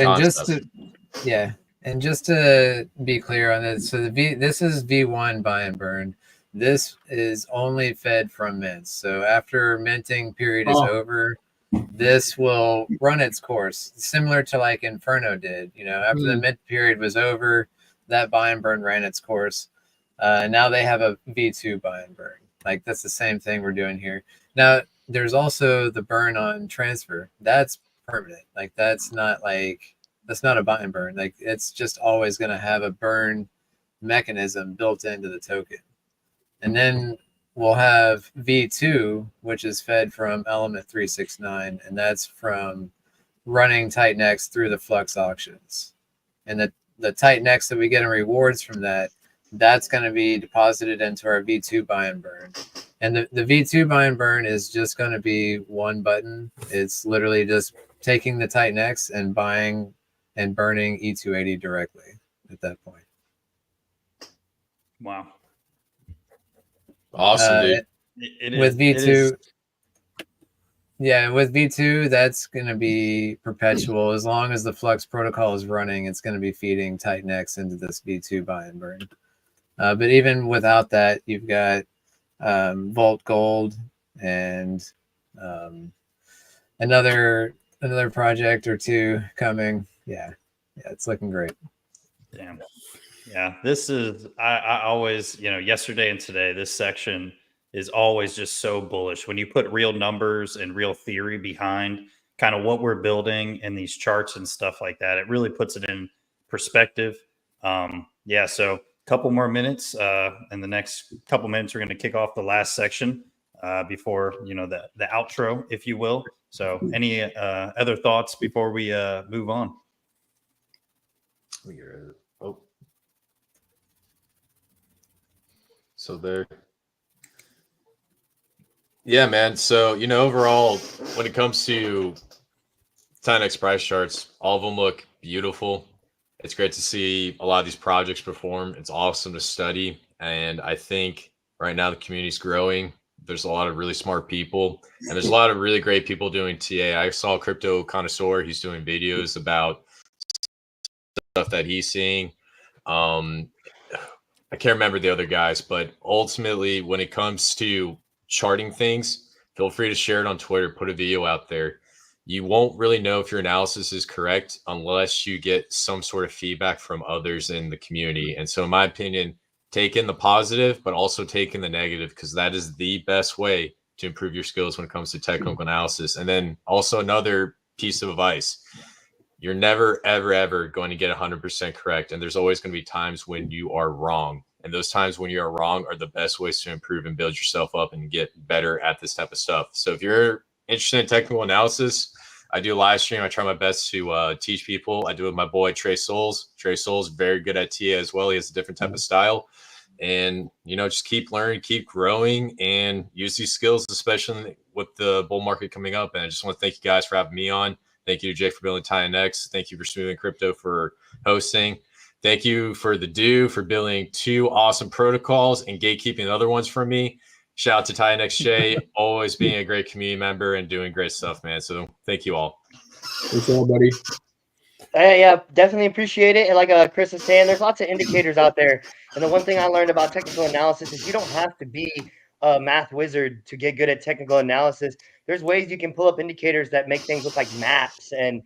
and just to be clear on this, so this is V1 buy and burn. This is only fed from mints. So after minting period is over, this will run its course, similar to like Inferno did. After the mint period was over, that buy and burn ran its course. Now they have a V2 buy and burn. Like that's the same thing we're doing here. Now there's also the burn on transfer. That's permanent. Like that's not a buy and burn. Like it's just always going to have a burn mechanism built into the token. And then we'll have V2, which is fed from element 369, and that's from running Titanx through the Flux auctions. And the Titanx that we get in rewards from that's going to be deposited into our V2 buy and burn. And the V2 buy and burn is just going to be one button. It's literally just taking the Titanx and buying and burning E280 directly at that point. Wow. Awesome, dude. With V2, with V2, that's going to be perpetual. As long as the Flux protocol is running, it's going to be feeding Titanx into this V2 buy and burn. But even without that, you've got Vault Gold and another project or two coming. Yeah, it's looking great. Damn. Yeah, this is I always, yesterday and today, this section is always just so bullish. When you put real numbers and real theory behind kind of what we're building and these charts and stuff like that, it really puts it in perspective. Yeah, so a couple more minutes. In the next couple minutes, we're going to kick off the last section before, you know, the outro, if you will. So any other thoughts before we move on? Oh. So there. Yeah, man. So, you know, overall, when it comes to Titanx price charts, all of them look beautiful. It's great to see a lot of these projects perform. It's awesome to study. And I think right now the community's growing. There's a lot of really smart people, and there's a lot of really great people doing TA. I saw Crypto Connoisseur. He's doing videos about stuff that he's seeing. I can't remember the other guys, but ultimately, when it comes to charting things, feel free to share it on Twitter, put a video out there. You won't really know if your analysis is correct unless you get some sort of feedback from others in the community. And so in my opinion, take in the positive, but also take in the negative, because that is the best way to improve your skills when it comes to technical analysis. And then also another piece of advice: you're never, ever, ever going to get 100% correct. And there's always going to be times when you are wrong. And those times when you are wrong are the best ways to improve and build yourself up and get better at this type of stuff. So if you're interested in technical analysis, I do a live stream. I try my best to teach people. I do it with my boy, Trey Souls. Trey Souls, very good at TA as well. He has a different type of style. And, you know, just keep learning, keep growing, and use these skills, especially with the bull market coming up. And I just want to thank you guys for having me on. Thank you to Jake for building Titanx. Thank you for Smoothing Crypto for hosting. Thank you for the Do for building 2 awesome protocols and gatekeeping the other ones for me. Shout out to Titanx Shay, always being a great community member and doing great stuff, man. So thank you all. Thanks, all, buddy. Yeah, definitely appreciate it. And like Chris is saying, there's lots of indicators out there. And the one thing I learned about technical analysis is you don't have to be a math wizard to get good at technical analysis. There's ways you can pull up indicators that make things look like maps, and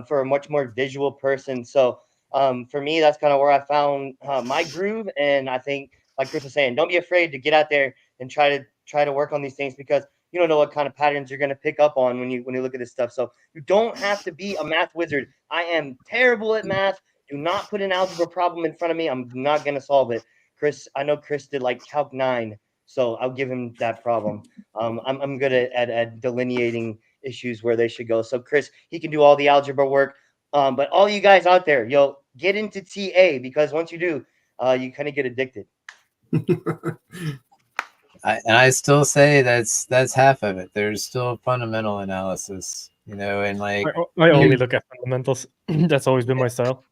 for a much more visual person. So for me, that's kind of where I found my groove. And I think, like Chris was saying, don't be afraid to get out there and try to work on these things, because you don't know what kind of patterns you're going to pick up on when you look at this stuff. So you don't have to be a math wizard. I am terrible at math. Do not put an algebra problem in front of me. I'm not going to solve it. Chris, I know Chris did like Calc 9, so I'll give him that problem. I'm good at delineating issues where they should go. So Chris, he can do all the algebra work. But all you guys out there, yo, get into TA, because once you do, you kind of get addicted. I still say that's half of it. There's still fundamental analysis, you know, and like I only look at fundamentals. That's always been my style.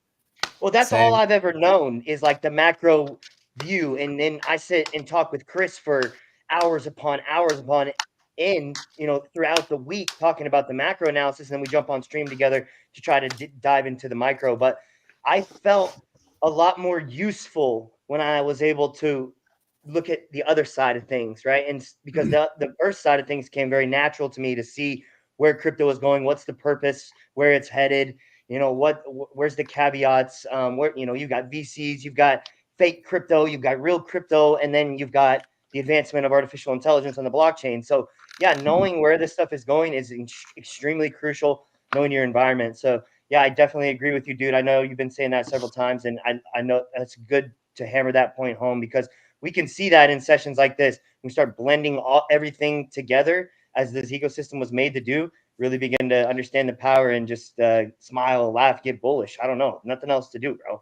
Well, that's all I've ever known is like the macro view, and then I sit and talk with Chris for hours upon end, you know, throughout the week talking about the macro analysis, and then we jump on stream together to try to dive into the micro. But I felt a lot more useful when I was able to look at the other side of things, right? And because the first side of things came very natural to me to see where crypto is going, what's the purpose, where it's headed, you know, where's the caveats, where, you know, you've got VCs, you've got fake crypto, you've got real crypto, and then you've got the advancement of artificial intelligence on the blockchain. So yeah, knowing where this stuff is going is extremely crucial, knowing your environment. So yeah, I definitely agree with you, dude. I know you've been saying that several times, and I know that's good to hammer that point home, because we can see that in sessions like this. We start blending everything together as this ecosystem was made to do, really begin to understand the power and just smile, laugh, get bullish. I don't know. Nothing else to do, bro.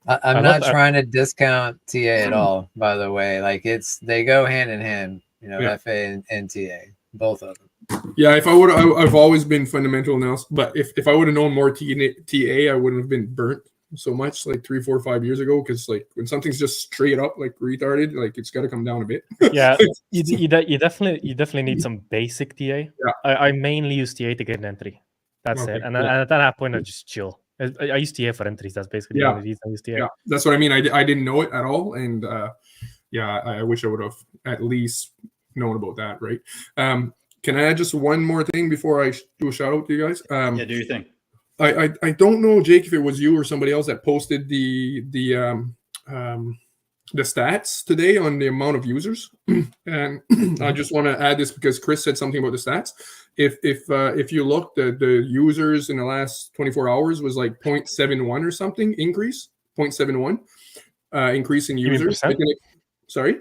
I'm not trying to discount TA at all, by the way. Like they go hand in hand, you know, Yeah. FA and TA, both of them. Yeah, if I would, I've always been fundamental analysis, but if I would have known more TA, I wouldn't have been burnt so much like 3, 4, 5 years ago. Because like when something's just straight up like retarded, like it's got to come down a bit. Yeah, you definitely need some basic TA. Yeah. I mainly use TA to get an entry. That's Okay, it. And yeah. at that point, I just chill. I use TA for entries. That's basically the only reason I use TA. Yeah, that's what I mean. I didn't know it at all, and yeah, I wish I would have at least known about that, right? Can I add just one more thing before I do a shout out to you guys? Yeah, do your thing. I don't know, Jake, if it was you or somebody else that posted the stats today on the amount of users, and I just want to add this because Chris said something about the stats. If you look, the users in the last 24 hours was like 0.71 or something increase 0.71 increase in You mean users. percent? Sorry?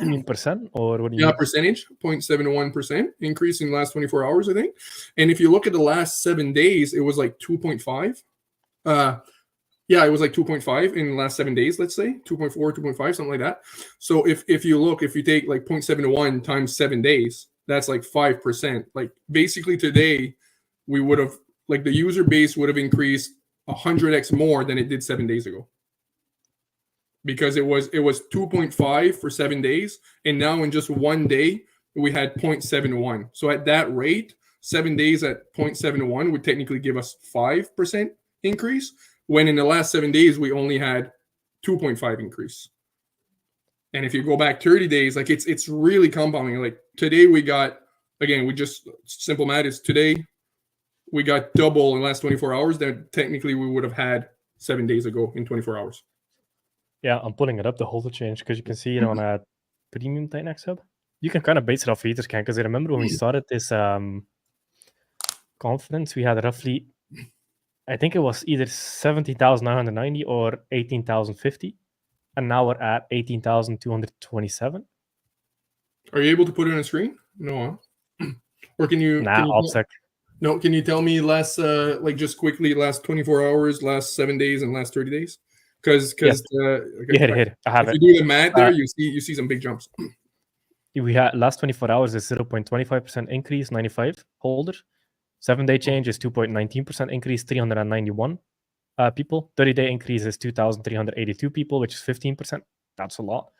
You mean percent, or what do you Yeah, mean? percentage, 0.71% increase in the last 24 hours, I think. And if you look at the last 7 days, it was like 2.5. Yeah, it was like 2.5 in the last 7 days, let's say 2.4, 2.5, something like that. So if you take like 0.71 times 7 days, that's like 5%. Like basically today, we would have, like, the user base would have increased 100x more than it did 7 days ago. Because it was 2.5 for 7 days, and now in just 1 day we had 0.71. So at that rate, 7 days at 0.71 would technically give us 5% increase, when in the last 7 days we only had 2.5 increase. And if you go back 30 days, like it's really compounding. Like today we got, again, we just, simple math is today we got double in the last 24 hours that technically we would have had 7 days ago in 24 hours. Yeah, I'm pulling it up, the holder change, because you can see it on a premium Titanx hub. You can kind of base it off Etherscan, because I remember when we started this conference, we had roughly, I think it was either 17,990 or 18,050, and now we're at 18,227. Are you able to put it on a screen? No. Or can you? Nah, OPSEC. No, can you tell me last, like just quickly, last 24 hours, last 7 days, and last 30 days? Because Yes. Here, I have if it. you do the math there, you see some big jumps. We had last 24 hours is 0.25% increase, 95 holder. 7-day change is 2.19% increase, 391 people. 30-day increase is 2,382 people, which is 15%. That's a lot.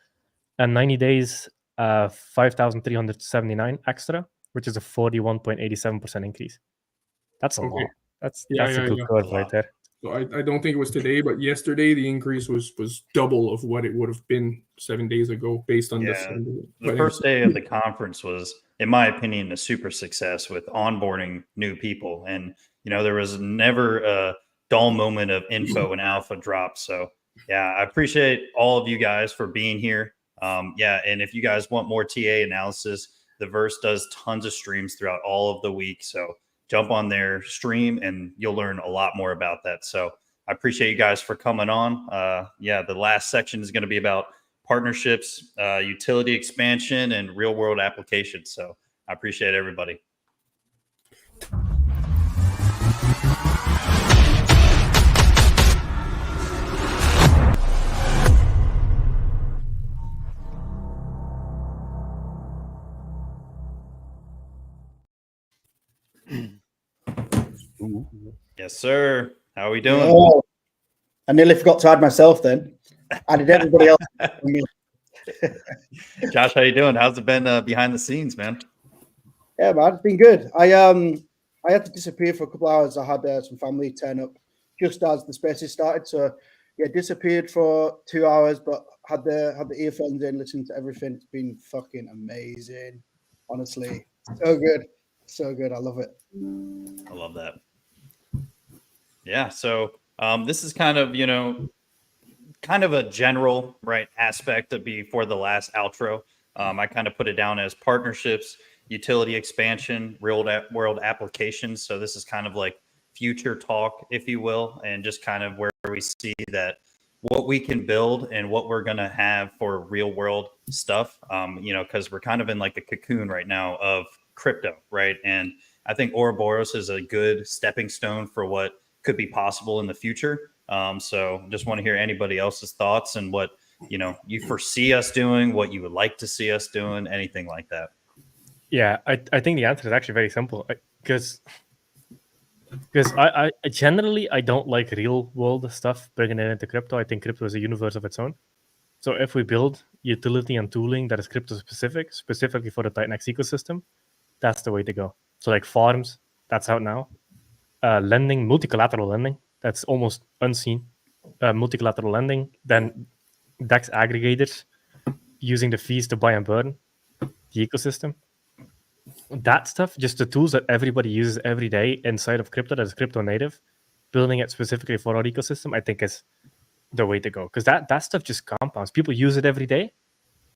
And 90 days, 5,379 extra, which is a 41.87% increase. That's a lot. That's a good curve right there. So I don't think it was today, but yesterday the increase was double of what it would have been 7 days ago based on this. The first day of the conference was, in my opinion, a super success with onboarding new people. And, there was never a dull moment of info and alpha drop. So, yeah, I appreciate all of you guys for being here. And if you guys want more TA analysis, the Verse does tons of streams throughout all of the week. So jump on their stream and you'll learn a lot more about that. So I appreciate you guys for coming on. The last section is going to be about partnerships, utility expansion, and real world applications. So I appreciate everybody. Yes, sir. How are we doing? Oh, I nearly forgot to add myself then. I did everybody else. Josh, how you doing? How's it been behind the scenes, man? Yeah, man, it's been good. I had to disappear for a couple of hours. I had some family turn up just as the spaces started. So yeah, disappeared for 2 hours, but had the earphones in, listened to everything. It's been fucking amazing. Honestly. So good. So good. I love it. I love that. Yeah. So this is kind of, kind of a general aspect of before the last outro. I kind of put it down as partnerships, utility expansion, real world applications. So this is kind of like future talk, if you will, and just kind of where we see that what we can build and what we're going to have for real world stuff, because we're kind of in like a cocoon right now of crypto, right? And I think Ouroboros is a good stepping stone for what could be possible in the future. So just want to hear anybody else's thoughts and what, you foresee us doing, what you would like to see us doing, anything like that. Yeah, I think the answer is actually very simple because I generally I don't like real world stuff bringing it into crypto. I think crypto is a universe of its own. So if we build utility and tooling that is crypto specific, specifically for the Titanx ecosystem, that's the way to go. So like farms, that's out now. Lending, multi-collateral lending, that's almost unseen. Multi-collateral lending, then DEX aggregators using the fees to buy and burn the ecosystem. That stuff, just the tools that everybody uses every day inside of crypto that is crypto native, building it specifically for our ecosystem, I think is the way to go. Because that stuff just compounds. People use it every day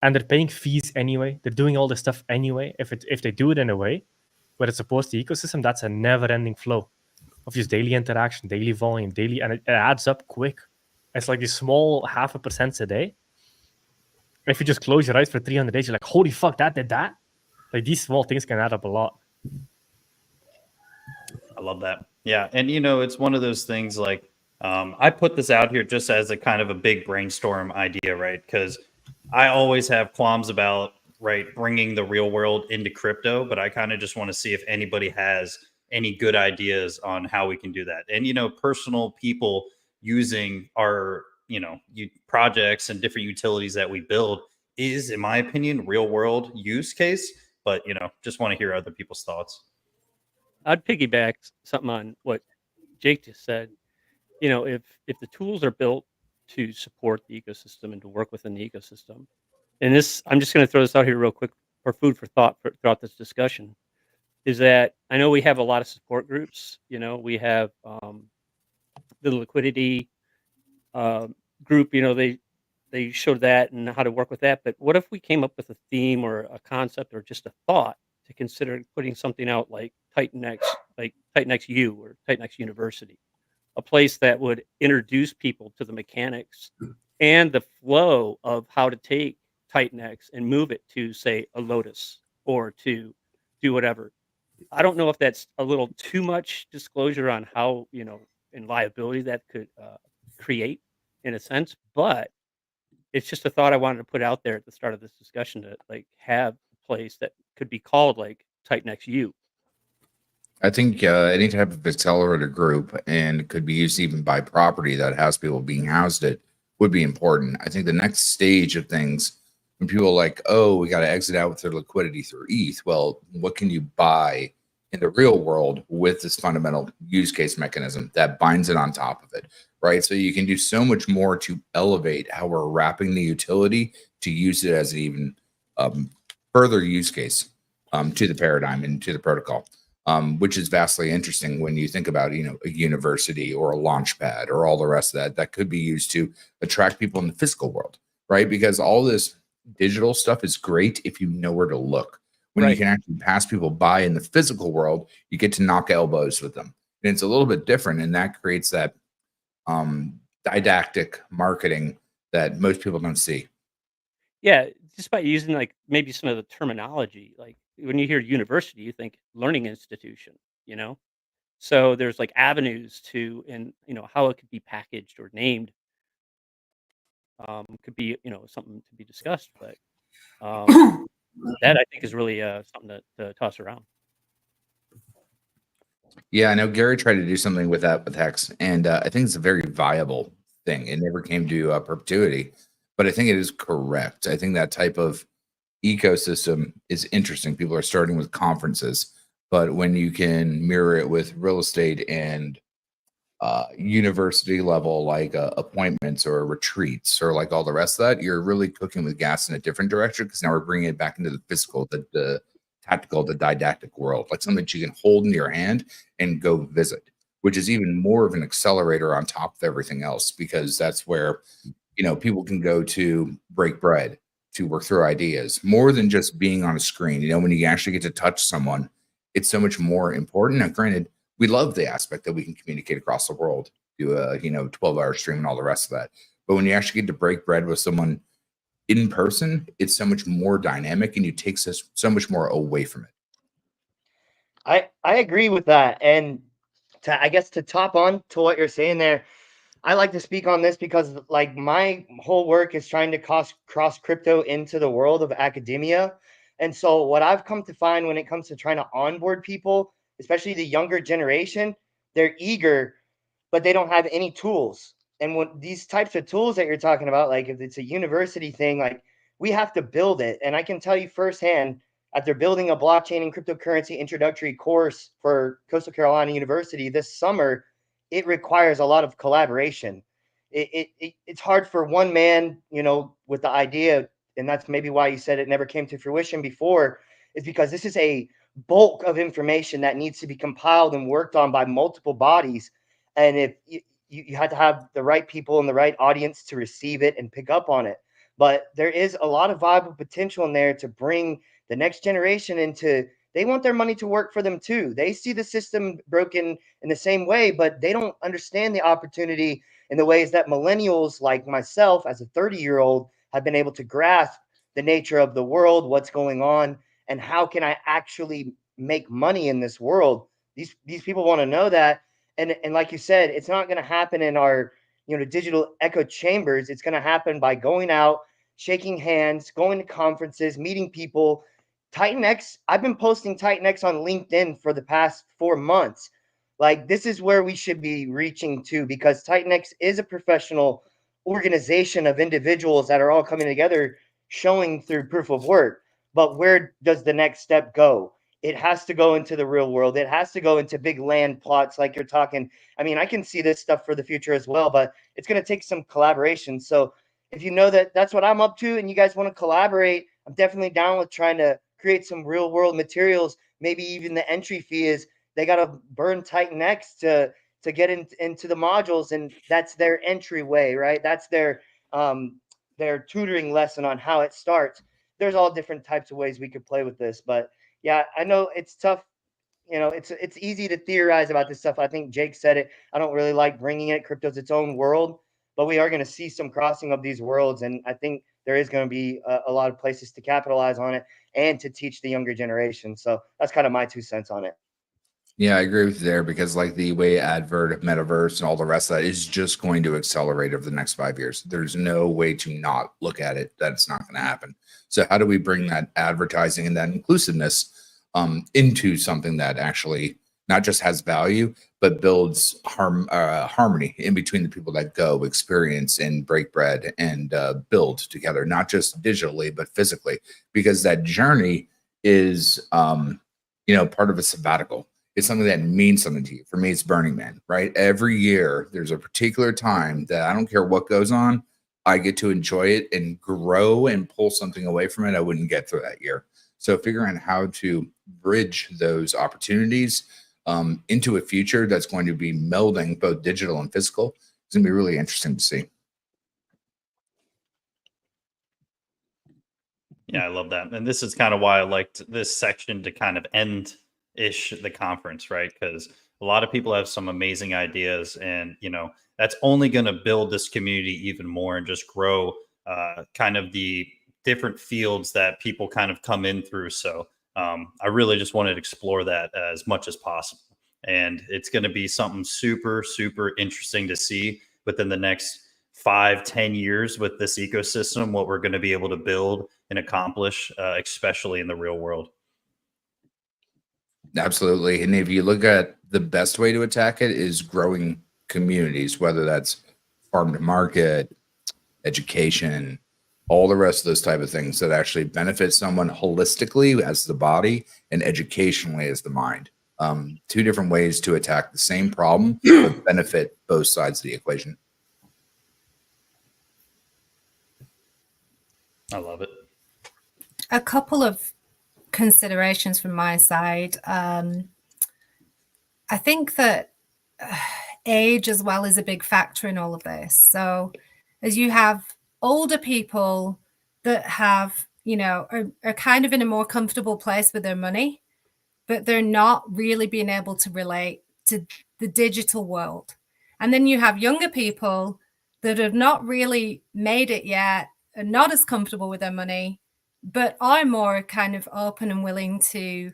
and they're paying fees anyway. They're doing all this stuff anyway. If they do it in a way where it supports the ecosystem, that's a never-ending flow of just daily interaction, daily volume, and it adds up quick. It's like these small 0.5% a day. If you just close your eyes for 300 days, you're like, holy fuck, that did that. Like these small things can add up a lot. I love that. Yeah. And, you know, it's one of those things like I put this out here just as a kind of a big brainstorm idea, right? Because I always have qualms about, right, bringing the real world into crypto, but I kind of just want to see if anybody has any good ideas on how we can do that. And, you know, personal people using our, you know, projects and different utilities that we build is, in my opinion, real world use case. But, you know, just want to hear other people's thoughts. I'd piggyback something on what Jake just said. You know, if the tools are built to support the ecosystem and to work within the ecosystem, and this, I'm just going to throw this out here real quick for food for thought throughout this discussion, is that I know we have a lot of support groups. You know, we have the Liquidity group. You know, they showed that and how to work with that. But what if we came up with a theme or a concept or just a thought to consider putting something out like Titanx, like Titanx U or Titanx University, a place that would introduce people to the mechanics and the flow of how to take Titanx and move it to, say, a Lotus or to do whatever. I don't know if that's a little too much disclosure on how, you know, and liability that could create in a sense, but it's just a thought I wanted to put out there at the start of this discussion to like have a place that could be called like Titanx U. I think any type of accelerator group, and could be used even by property that has people being housed it, would be important. I think the next stage of things, when people are like, oh, we got to exit out with their liquidity through ETH. Well, what can you buy in the real world with this fundamental use case mechanism that binds it on top of it, right? So you can do so much more to elevate how we're wrapping the utility to use it as an even further use case to the paradigm and to the protocol. Which is vastly interesting when you think about, you know, a university or a launch pad or all the rest of that, that could be used to attract people in the physical world, right? Because all this digital stuff is great if you know where to look. When you can actually pass people by in the physical world, you get to knock elbows with them. And it's a little bit different, and that creates that didactic marketing that most people don't see. Yeah, just by using like maybe some of the terminology, like when you hear university, you think learning institution, you know? So there's like avenues to, and you know, how it could be packaged or named could be, you know, something to be discussed, but that I think is really something to toss around. Yeah, I know Gary tried to do something with that with Hex, and I think it's a very viable thing. It never came to perpetuity, but I think it is correct. I think that type of ecosystem is interesting. People are starting with conferences, but when you can mirror it with real estate and university level, like appointments or retreats or like all the rest of that, you're really cooking with gas in a different direction, because now we're bringing it back into the physical, the tactical, the didactic world, like something that you can hold in your hand and go visit, which is even more of an accelerator on top of everything else, because that's where, you know, people can go to break bread, to work through ideas, more than just being on a screen. You know, when you actually get to touch someone, it's so much more important. Now, granted, we love the aspect that we can communicate across the world, do a, you know, 12-hour stream and all the rest of that. But when you actually get to break bread with someone in person, it's so much more dynamic, and you take so much more away from it. I agree with that. And I guess to top on to what you're saying there, I like to speak on this because like my whole work is trying to cross crypto into the world of academia. And so what I've come to find when it comes to trying to onboard people, especially the younger generation, they're eager, but they don't have any tools. And when these types of tools that you're talking about, like if it's a university thing, like we have to build it. And I can tell you firsthand, after building a blockchain and cryptocurrency introductory course for Coastal Carolina University this summer, it requires a lot of collaboration. It's hard for one man, you know, with the idea, and that's maybe why you said it never came to fruition before, is because this is a bulk of information that needs to be compiled and worked on by multiple bodies. And if you had to have the right people and the right audience to receive it and pick up on it. But there is a lot of viable potential in there to bring the next generation into, they want their money to work for them too. They see the system broken in the same way, but they don't understand the opportunity in the ways that millennials like myself as a 30-year-old have been able to grasp the nature of the world, what's going on, and how can I actually make money in this world. These people want to know that. And like you said, it's not going to happen in our digital echo chambers. It's going to happen by going out, shaking hands, going to conferences, meeting people. Titanx, I've been posting Titanx on LinkedIn for the past 4 months. Like, this is where we should be reaching to, because Titanx is a professional organization of individuals that are all coming together, showing through proof of work. But where does the next step go? It has to go into the real world. It has to go into big land plots like you're talking. I mean, I can see this stuff for the future as well, but it's going to take some collaboration. So if you know that that's what I'm up to and you guys want to collaborate, I'm definitely down with trying to create some real world materials. Maybe even the entry fee is they got to burn Titanx to get into the modules, and that's their entryway, right? That's their tutoring lesson on how it starts. There's all different types of ways we could play with this, but yeah, I know it's tough. It's easy to theorize about this stuff. I think Jake said it. I don't really like bringing it. Crypto's its own world, but we are going to see some crossing of these worlds, and I think there is going to be a lot of places to capitalize on it and to teach the younger generation. So that's kind of my 2 cents on it. Yeah, I agree with you there, because like the way advert, metaverse, and all the rest of that is just going to accelerate over the next 5 years. There's no way to not look at it that it's not going to happen. So how do we bring that advertising and that inclusiveness into something that actually not just has value, but builds harmony in between the people that go, experience, and break bread and build together, not just digitally, but physically, because that journey is, part of a sabbatical. It's something that means something to you. For me, it's Burning Man, right? Every year, there's a particular time that I don't care what goes on, I get to enjoy it and grow and pull something away from it I wouldn't get through that year. So figuring out how to bridge those opportunities into a future that's going to be melding both digital and physical is going to be really interesting to see. Yeah, I love that. And this is kind of why I liked this section to kind of end the conference, right? Because a lot of people have some amazing ideas, and that's only going to build this community even more and just grow kind of the different fields that people kind of come in through. So I really just wanted to explore that as much as possible, and it's going to be something super, super interesting to see within the next 5-10 years with this ecosystem, what we're going to be able to build and accomplish, especially in the real world. Absolutely. And if you look at the best way to attack it is growing communities, whether that's farm to market, education, all the rest of those type of things that actually benefit someone holistically as the body and educationally as the mind. 2 different ways to attack the same problem, but benefit both sides of the equation. I love it. A couple of considerations from my side. I think that age as well is a big factor in all of this. So as you have older people that have, are kind of in a more comfortable place with their money, but they're not really being able to relate to the digital world. And then you have younger people that have not really made it yet, are not as comfortable with their money, but are more kind of open and willing to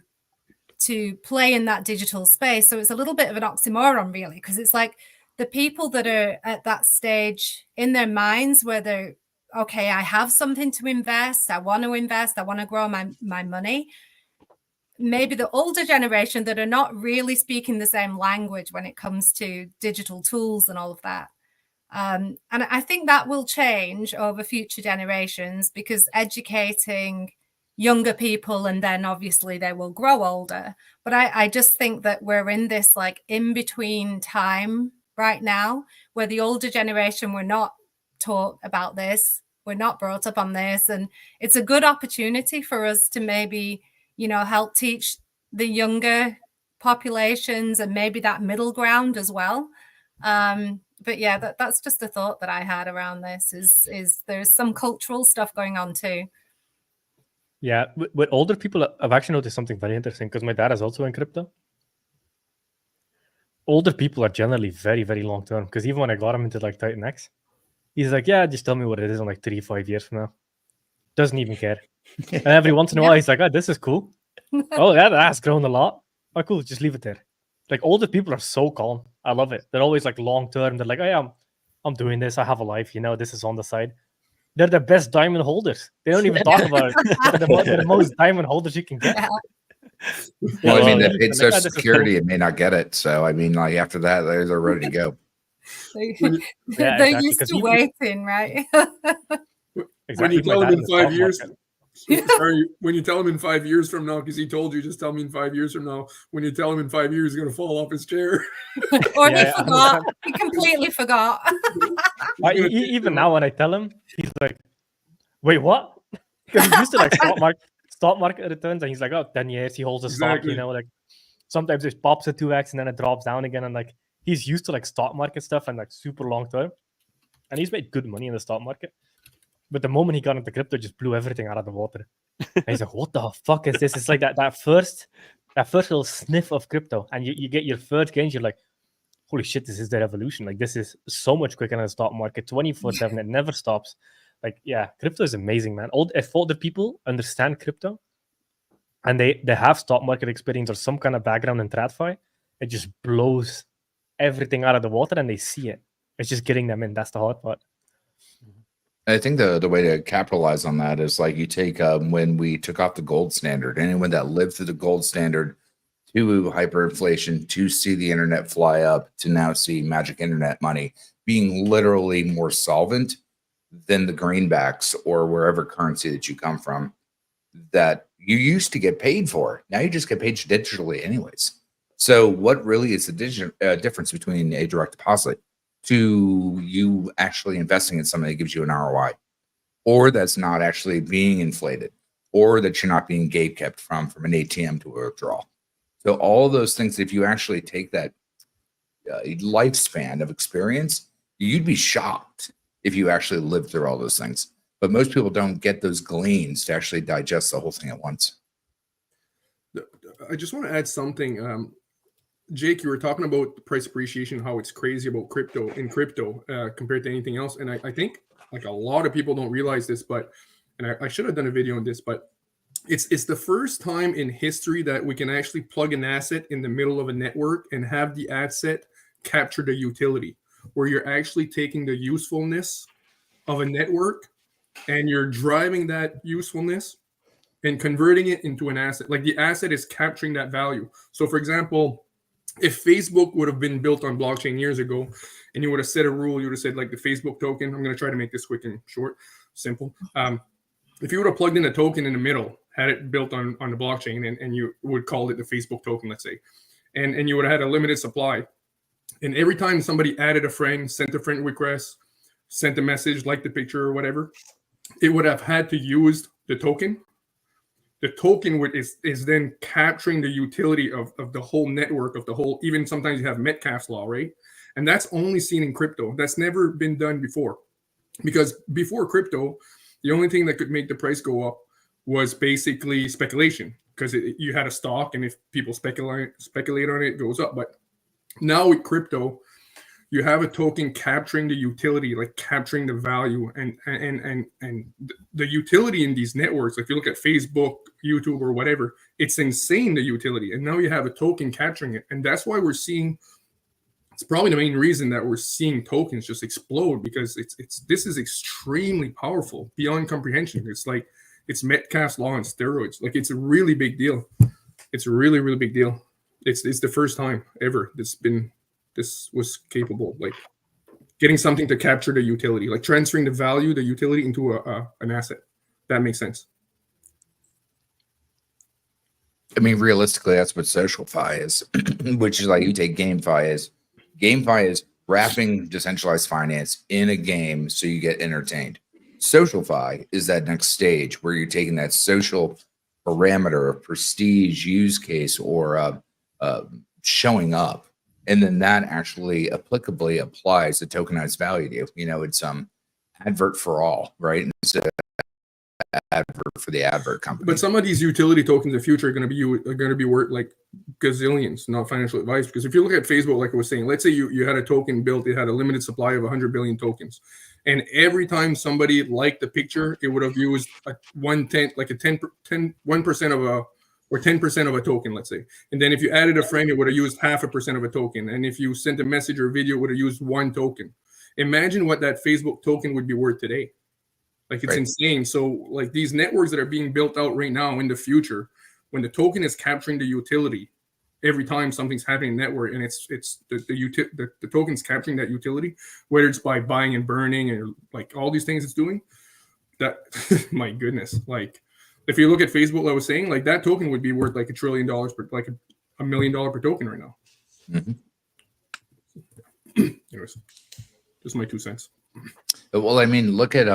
play in that digital space. So it's a little bit of an oxymoron, really, because it's like the people that are at that stage in their minds where they're, okay, I have something to invest, I want to grow my money. Maybe the older generation that are not really speaking the same language when it comes to digital tools and all of that. And I think that will change over future generations, because educating younger people, and then obviously they will grow older. But I just think that we're in this like in between time right now, where the older generation were not taught about this, we're not brought up on this, and it's a good opportunity for us to maybe help teach the younger populations and maybe that middle ground as well. But yeah, that's just a thought that I had around this. Is there's some cultural stuff going on too. Yeah, with older people, I've actually noticed something very interesting, because my dad is also in crypto. older people are generally very, very long term. Because even when I got him into like Titanx, he's like, yeah, just tell me what it is in like 3-5 years from now. Doesn't even care. And every once in a while, he's like, oh, this is cool. Oh, yeah, that's grown a lot. Oh, cool. Just leave it there. Like older people are so calm. I love it. They're always like long term. They're like, oh, yeah, I'm doing this. I have a life. This is on the side. They're the best diamond holders. They don't even talk about it. They're the most diamond holders you can get. Well, I mean, they They're paid like, Social this is Security cool. and may not get it. So, I mean, like after that, they're ready to go. They're exactly, used 'cause to even- waiting, right? When you Even my tell dad him in in the 5 stock years, market. sorry, when you tell him in 5 years from now, because he told you, just tell me in 5 years from now. When you tell him in 5 years, he's gonna fall off his chair. Or Yeah, he forgot. He completely forgot. Even now, when I tell him, he's like, "Wait, what?" Because he's used to like stock market returns, and he's like, "Oh, 10 years, he holds a stock." Exactly. Like sometimes it pops at 2x and then it drops down again, and like he's used to like stock market stuff and like super long term, and he's made good money in the stock market. But the moment he got into crypto, just blew everything out of the water. And he's like, "What the fuck is this?" It's like that first little sniff of crypto, and you get your first gains. You're like, holy shit, this is the revolution. Like, this is so much quicker than the stock market, 24/7. It never stops. Like, yeah, crypto is amazing, man. If older people understand crypto and they have stock market experience or some kind of background in TradFi, it just blows everything out of the water and they see it. It's just getting them in. That's the hard part. I think the way to capitalize on that is like you take when we took off the gold standard, anyone that lived through the gold standard to hyperinflation, to see the internet fly up, to now see magic internet money being literally more solvent than the greenbacks or wherever currency that you come from that you used to get paid for. Now you just get paid digitally anyways. So what really is the difference between a direct deposit to you actually investing in something that gives you an ROI, or that's not actually being inflated, or that you're not being gate kept from an ATM to a withdrawal? So all of those things, if you actually take that lifespan of experience, you'd be shocked if you actually lived through all those things. But most people don't get those gleans to actually digest the whole thing at once. I just want to add something. Jake, you were talking about the price appreciation, how it's crazy about crypto compared to anything else. And I think like a lot of people don't realize this, and I should have done a video on this, but it's the first time in history that we can actually plug an asset in the middle of a network and have the asset capture the utility, where you're actually taking the usefulness of a network and you're driving that usefulness and converting it into an asset. Like the asset is capturing that value. So for example, if Facebook would have been built on blockchain years ago and you would have set a rule, you would have said like the Facebook token, I'm going to try to make this quick and short, simple. If you would have plugged in a token in the middle, had it built on the blockchain, and you would call it the Facebook token, let's say, and you would have had a limited supply. And every time somebody added a friend, sent a friend request, sent a message, liked the picture or whatever, it would have had to use the token. The token is then capturing the utility of the whole network, of the whole, even sometimes you have Metcalfe's law, right? And that's only seen in crypto. That's never been done before. Because before crypto, the only thing that could make the price go up was basically speculation, because you had a stock, and if people speculate on it, it goes up. But now with crypto, you have a token capturing the utility, like capturing the value, and the utility in these networks. If you look at Facebook, YouTube, or whatever, it's insane, the utility. And now you have a token capturing it, and that's why we're seeing. It's probably the main reason that we're seeing tokens just explode, because this is extremely powerful beyond comprehension. It's like it's Metcalfe's law on steroids. Like it's a really big deal. It's a really, really big deal. It's the first time ever this was capable, like getting something to capture the utility, like transferring the value, the utility into an asset. That makes sense. I mean, realistically, that's what SocialFi is, which is like you take GameFi is. GameFi is wrapping decentralized finance in a game so you get entertained. SocialFi is that next stage where you're taking that social parameter, prestige use case, or showing up, and then that actually applicably applies the tokenized value to you. It's advert for all, right? And so advert for the advert company. But some of these utility tokens in the future are going to be worth like gazillions, not financial advice. Because if you look at Facebook, like I was saying, let's say you had a token built, it had a limited supply of 100 billion tokens, and every time somebody liked the picture, it would have used a 1/10, like a 1% of a, or 10% of a token, let's say. And then if you added a friend, it would have used 0.5% of a token. And if you sent a message or a video, it would have used 1 token. Imagine what that Facebook token would be worth today. Like, it's insane. So like these networks that are being built out right now in the future, when the token is capturing the utility every time something's happening in the network, and it's the token's capturing that utility, whether it's by buying and burning and like all these things it's doing, that my goodness, like if you look at Facebook, I was saying, like that token would be worth like $1 trillion per, like $1 million per token right now. Anyways, just my 2 cents. Well, I mean, look at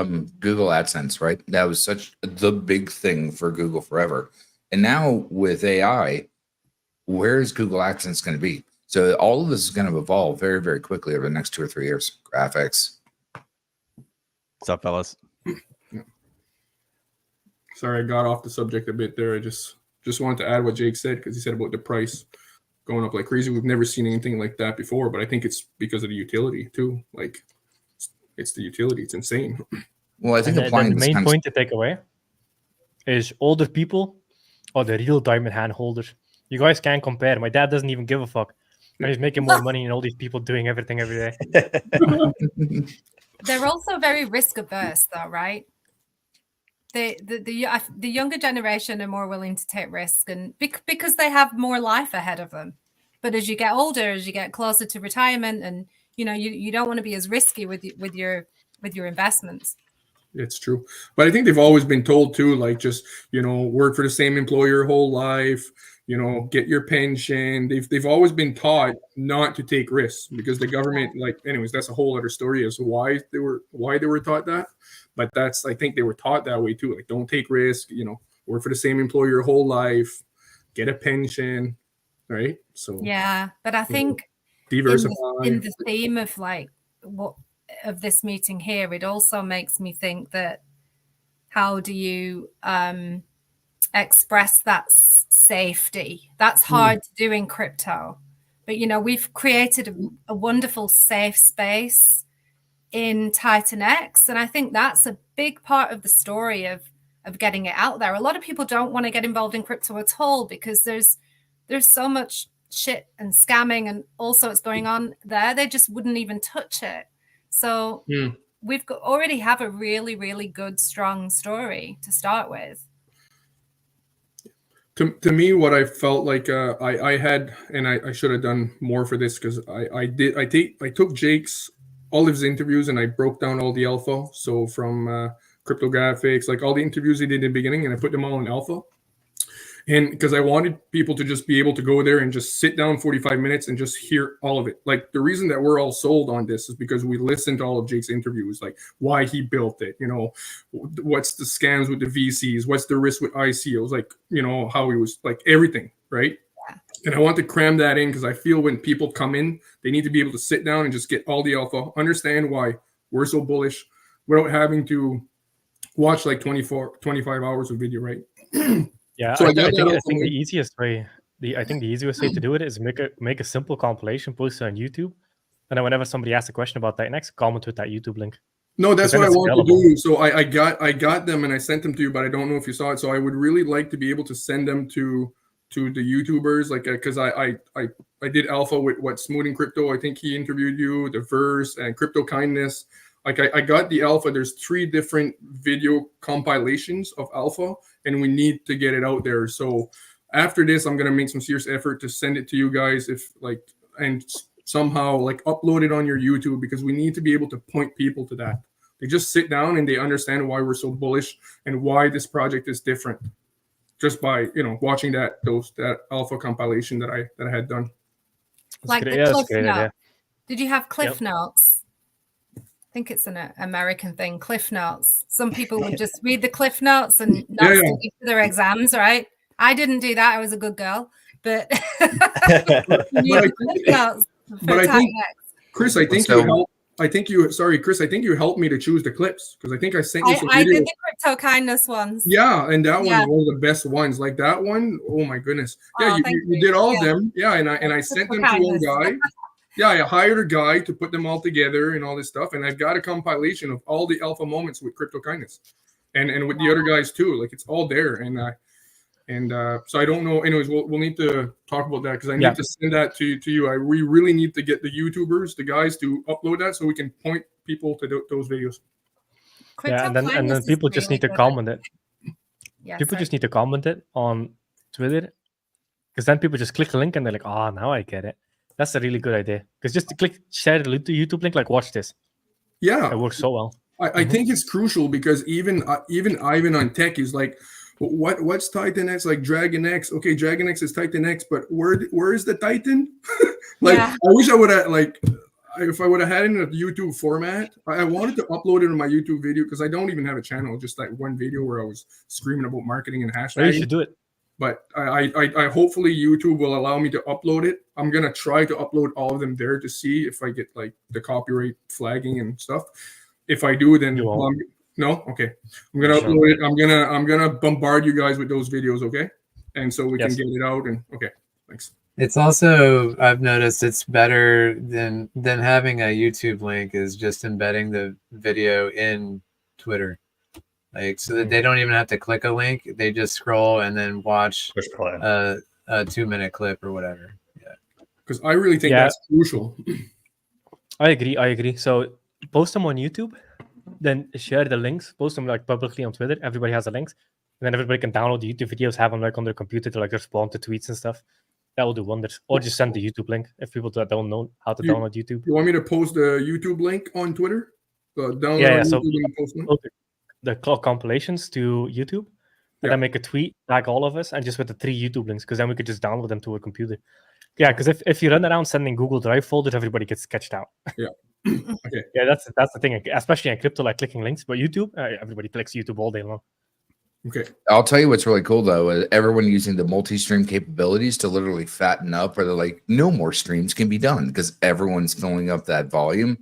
Google AdSense, right? That was such the big thing for Google forever. And now with AI, where is Google AdSense going to be? So all of this is going to evolve very, very quickly over the next 2 or 3 years. Graphics. What's up, fellas? Sorry, I got off the subject a bit there. I just wanted to add what Jake said, because he said about the price going up like crazy. We've never seen anything like that before, but I think it's because of the utility too. Like, it's the utility. It's insane. Well, I think the main point to take away is older people are the real diamond hand holders. You guys can't compare. My dad doesn't even give a fuck. And he's making more money than all these people doing everything every day. They're also very risk averse, though, right? The younger generation are more willing to take risk, and because they have more life ahead of them. But as you get older, as you get closer to retirement, and you don't want to be as risky with your investments. It's true. But I think they've always been told too, like, just, work for the same employer your whole life, get your pension. They've always been taught not to take risks, because the government, like, anyways, that's a whole other story as to why they were taught that. But I think they were taught that way too. Like, don't take risk, work for the same employer your whole life, get a pension, right? So yeah, but I think diversify. In the theme of of this meeting here, it also makes me think that how do you express that safety? That's hard to do in crypto, but we've created a wonderful safe space in Titanx, and I think that's a big part of the story of getting it out there. A lot of people don't want to get involved in crypto at all because there's so much shit and scamming and all sorts going on there. They just wouldn't even touch it. So we've already have a really, really good, strong story to start with. To me, what I felt like I had, and I should have done more for this, because I took Jake's all of his interviews and I broke down all the alpha. So from cryptographics, like all the interviews he did in the beginning, and I put them all in alpha. And because I wanted people to just be able to go there and just sit down 45 minutes and just hear all of it. Like, the reason that we're all sold on this is because we listened to all of Jake's interviews, like why he built it, what's the scams with the VCs, what's the risk with ICOs, like, how he was, like, everything, right? Yeah. And I want to cram that in because I feel when people come in, they need to be able to sit down and just get all the alpha, understand why we're so bullish without having to watch like 25 hours of video, right? Yeah, so I think the easiest way, the easiest way to do it is make a simple compilation, post it on YouTube, and then whenever somebody asks a question about Titanx, comment with that YouTube link. No, that's what I want to do. So I got them and I sent them to you, but I don't know if you saw it. So I would really like to be able to send them to the YouTubers, like, because I did alpha with Smoothing Crypto. I think he interviewed you, the Verse, and Crypto Kindness. Like, I got the alpha. There's 3 different video compilations of alpha, and we need to get it out there. So after this, I'm going to make some serious effort to send it to you guys, and somehow like upload it on your YouTube, because we need to be able to point people to that. They just sit down and they understand why we're so bullish and why this project is different, just by watching that alpha compilation that I had done. Like the Cliff Notes. Did you have Cliff Notes? I think it's an American thing, Cliff Notes. Some people would just read the Cliff Notes and not study for their exams, right? I didn't do that. I was a good girl, but I think, Chris, I think I think you, sorry, Chris, I think you helped me to choose the clips because I think I sent you some I videos. did the crypto kindness ones. Yeah, and that Yeah. one was one of the best ones. Like that one, oh my goodness. Yeah, Oh, you, thank you you. did all of Yeah. them. Yeah, and I sent Crypto them to kindness. a guy. Yeah, I hired a guy to put them all together and all this stuff. And I've got a compilation of all the alpha moments with crypto kindness. And with the other guys too. Like it's all there. And so I don't know. Anyways, we'll need to talk about that because I need Yeah. to send that to you. We really need to get the YouTubers, the guys, to upload that so we can point people to those videos. Yeah, and then people just need to comment it. Yeah, People sorry. just need to comment it on Twitter, because then people just click the link and they're like, "Oh, now I get it." That's a really good idea. Because just to click share the YouTube link, like watch this. Yeah, It works so well. I think it's crucial because even Ivan on tech is like, what's Titanx? Like Dragon X. Okay, Dragon X is Titanx, but where is the Titan? Like Yeah. I wish I would have if I would have had it in a YouTube format. I wanted to upload it in my YouTube video because I don't even have a channel, just like one video where I was screaming about marketing and hashtags. Well, you should do it. But I hopefully YouTube will allow me to upload it. I'm gonna try to upload all of them there to see if I get like the copyright flagging and stuff. If I do, then no, okay. I'm gonna upload it. I'm gonna bombard you guys with those videos, okay? And so we can get it out. And okay, thanks. It's also, I've noticed it's better than having a YouTube link is just embedding the video in Twitter. Like so that they don't even have to click a link. They just scroll and then watch a 2-minute clip or whatever. Yeah. Because I really think that's crucial. I agree. So post them on YouTube, then share the links, post them like publicly on Twitter. Everybody has the links. And then everybody can download the YouTube videos, have them like on their computer to like respond to tweets and stuff. That will do wonders. Or just send the YouTube link if people don't know how to download YouTube. You want me to post the YouTube link on Twitter? Download Yeah. on So YouTube and post link? the compilations to YouTube, and then make a tweet, tag all of us, and just with the 3 YouTube links, because then we could just download them to a computer. Yeah, because if you run around sending Google Drive folders, everybody gets sketched out. Yeah. Okay. Yeah, that's the thing, especially in crypto, like clicking links. But YouTube, everybody clicks YouTube all day long. Okay. I'll tell you what's really cool though. Everyone using the multi-stream capabilities to literally fatten up, where they're like, no more streams can be done because everyone's filling up that volume.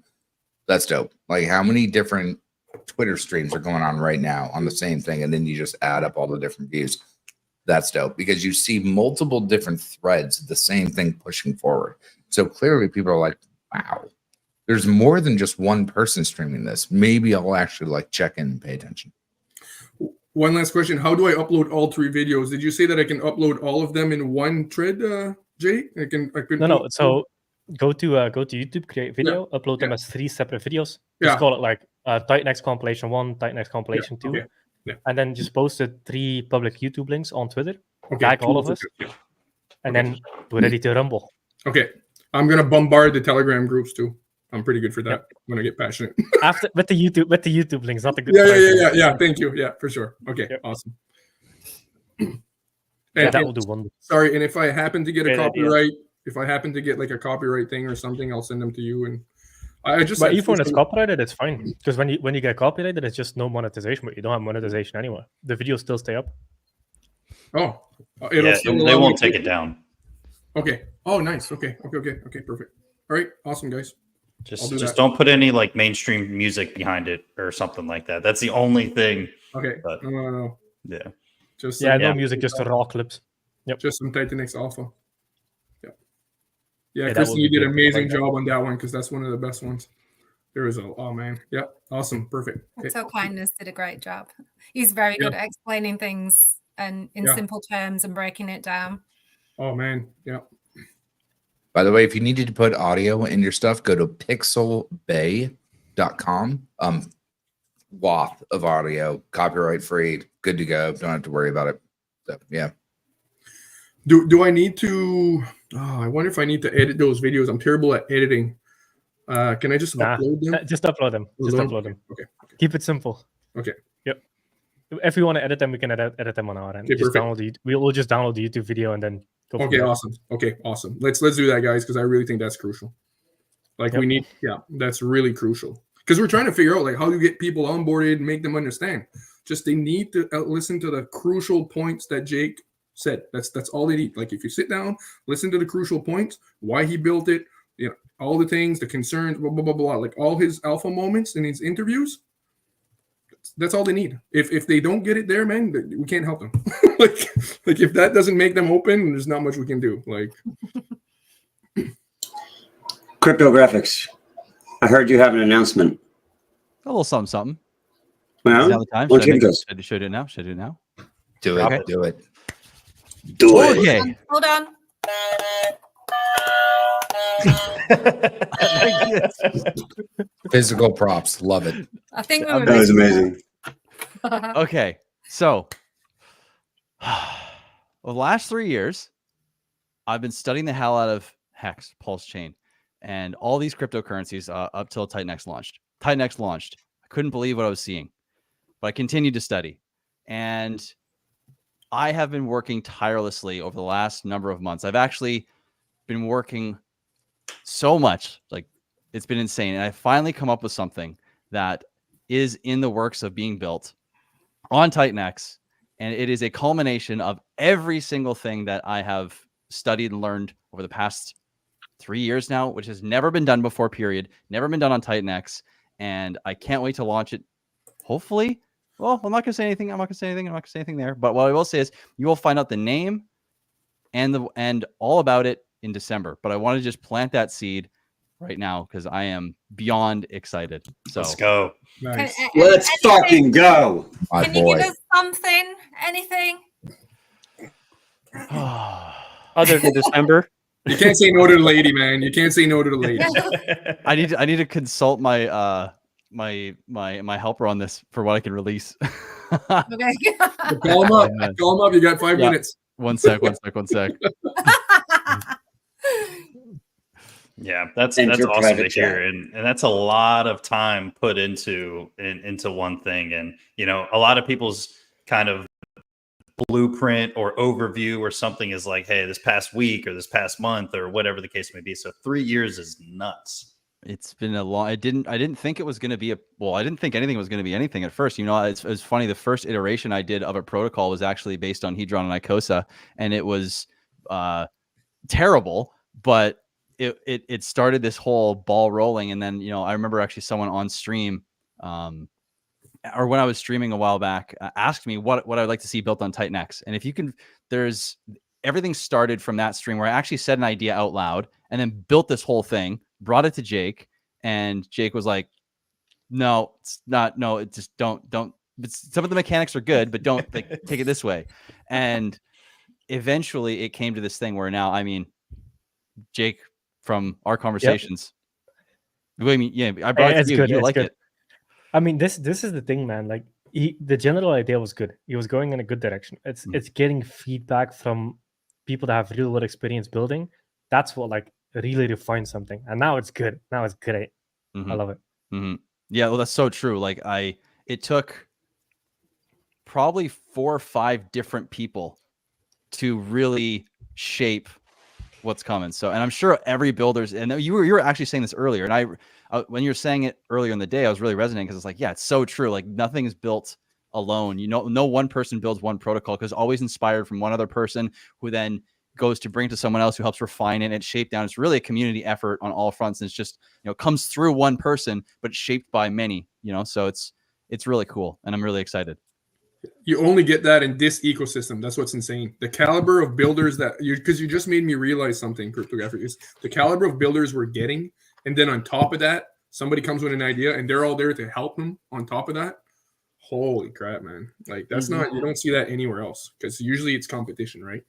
That's dope. Like how many different Twitter streams are going on right now on the same thing, and then you just add up all the different views. That's dope because you see multiple different threads of the same thing pushing forward. So clearly people are like, wow, there's more than just one person streaming this. Maybe I'll actually like check in and pay attention. One last question. How do I upload all 3 videos? Did you say that I can upload all of them in one thread, Jay? I can No. So go to YouTube, create video, upload them as 3 separate videos. Just call it like Titanx compilation 1, Titanx compilation 2. Yeah. And then just post the 3 public YouTube links on Twitter. Okay, Tag all of us. And then we're ready to rumble. Okay. I'm gonna bombard the Telegram groups too. I'm pretty good for that when I get passionate. After with the YouTube links, not the good. Yeah. Thank you. Yeah, for sure. Okay, awesome. Yeah, that will do wonders. Sorry, and if I happen to get a Great idea. copyright, if I happen to get like a copyright thing or something, I'll send them to you. And I just. But even when it's copyrighted, it's fine because when you get copyrighted, it's just no monetization. But you don't have monetization anyway. The videos still stay up. Oh, they won't take it down. Okay. Oh, nice. Okay. Perfect. All right. Awesome, guys. Just don't put any like mainstream music behind it or something like that. That's the only thing. Okay. But, No. Yeah. Just no music, just the raw clips. Yep. Just some Titanx Alpha. Yeah, that Kristen, will you be did an good. I amazing like that. job on that one because that's one of the best ones. There is man. Yeah, awesome, perfect. Okay. So Kindness did a great job. He's very good at explaining things and in simple terms and breaking it down. Oh man, yeah. By the way, if you needed to put audio in your stuff, go to pixelbay.com. Wath of audio, copyright free, good to go. Don't have to worry about it. So, yeah. Do I need to? Oh, I wonder if I need to edit those videos. I'm terrible at editing. Can I just upload them? Just upload them. Okay. Keep it simple. Okay. Yep. If we want to edit them, we can edit them on our end. Okay, Just perfect. we'll just download the YouTube video and then go. from Okay, there. awesome. Okay, awesome. Let's do that, guys, because I really think that's crucial. Like we need, that's really crucial because we're trying to figure out like how to get people onboarded and make them understand. Just they need to listen to the crucial points that Jake said. That's all they need. Like if you sit down, listen to the crucial points, why he built it. You know, all the things, the concerns, blah, blah, blah, blah, like all his alpha moments in his interviews. That's all they need. If they don't get it there, man, we can't help them. like if that doesn't make them open, there's not much we can do. Like Cryptographics. I heard you have an announcement. A little something, something. Well, Is now the time? why don't Should I, you give make, it to us? should I do it now? Should I do it now? Do it. Okay. Do it. Do it. Okay. Hold on. Physical props. Love it. I think we That were That was missing amazing. Okay, so the last 3 years, I've been studying the hell out of Hex, Pulse Chain, and all these cryptocurrencies up till Titanx launched. Titanx launched. I couldn't believe what I was seeing, but I continued to study. And I have been working tirelessly over the last number of months. I've actually been working so much, like it's been insane. And I finally come up with something that is in the works of being built on Titanx. And it is a culmination of every single thing that I have studied and learned over the past 3 years now, which has never been done before, period. Never been done on Titanx. And I can't wait to launch it. Hopefully. Well, I'm not going to say anything. I'm not going to say anything there. But what I will say is you will find out the name and all about it in December. But I want to just plant that seed right now because I am beyond excited. So Let's go. Nice. Let's fucking go. My Can you boy. give us something? Anything? Other than December. You can't say no to the lady, man. You can't say no to the lady. I need to consult my my helper on this for what I can release. Okay. Call him up. Call him up. You got 5 Yeah. minutes. One sec. Yeah, that's Enter awesome private to chat. hear, and that's a lot of time put into one thing. And you know, a lot of people's kind of blueprint or overview or something is like, hey, this past week or this past month or whatever the case may be. So 3 years is nuts. It's been a long. I didn't think it was going to be I didn't think anything was going to be anything at first. You know, it's funny. The first iteration I did of a protocol was actually based on Hedron and Icosa, and it was terrible. But it started this whole ball rolling, and then I remember actually someone on stream, or when I was streaming a while back, asked me what I'd like to see built on Titanx, and if you can, everything started from that stream where I actually said an idea out loud and then built this whole thing. Brought it to Jake, and Jake was like, "No, it's not. No, it just don't. Some of the mechanics are good, but don't take it this way." And eventually, it came to this thing where now, I mean, Jake, from our conversations, I mean, yeah, I brought it It's to you. good. You It's like good. it. I mean, this is the thing, man. Like the general idea was good. He was going in a good direction. It's getting feedback from people that have real world experience building. That's what really refine something, and now it's good. Now it's great. I love it. Yeah, well, that's so true. It took probably 4 or 5 different people to really shape what's coming. So, and I'm sure every builder's, and you were actually saying this earlier, and I when you were saying it earlier in the day, I was really resonating because it's like, yeah, it's so true. Like nothing is built alone. No one person builds one protocol because always inspired from one other person who then goes to bring to someone else who helps refine it and shape down. It's really a community effort on all fronts. And it's just, comes through one person, but it's shaped by many, so it's really cool. And I'm really excited. You only get that in this ecosystem. That's what's insane. The caliber of builders because you just made me realize something, cryptographic, is the caliber of builders we're getting. And then on top of that, somebody comes with an idea and they're all there to help them on top of that. Holy crap, man. Like that's not, you don't see that anywhere else because usually it's competition, right?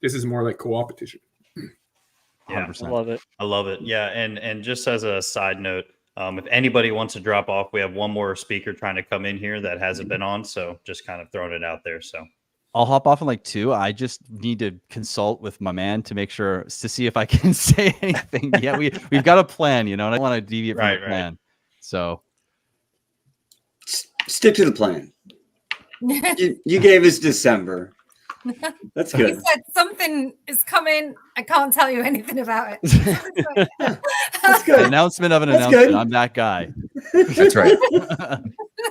This is more like co-opetition. Yeah, 100%. I love it. Yeah, and just as a side note, if anybody wants to drop off, we have one more speaker trying to come in here that hasn't been on, so just kind of throwing it out there. So I'll hop off in 2. I just need to consult with my man to make sure to see if I can say anything. Yeah, we've got a plan, and I don't want to deviate from the plan. So Stick to the plan. You gave us December. That's He good. said something is coming. I can't tell you anything about it. That's good. Announcement of an That's announcement. good. I'm that guy. That's right.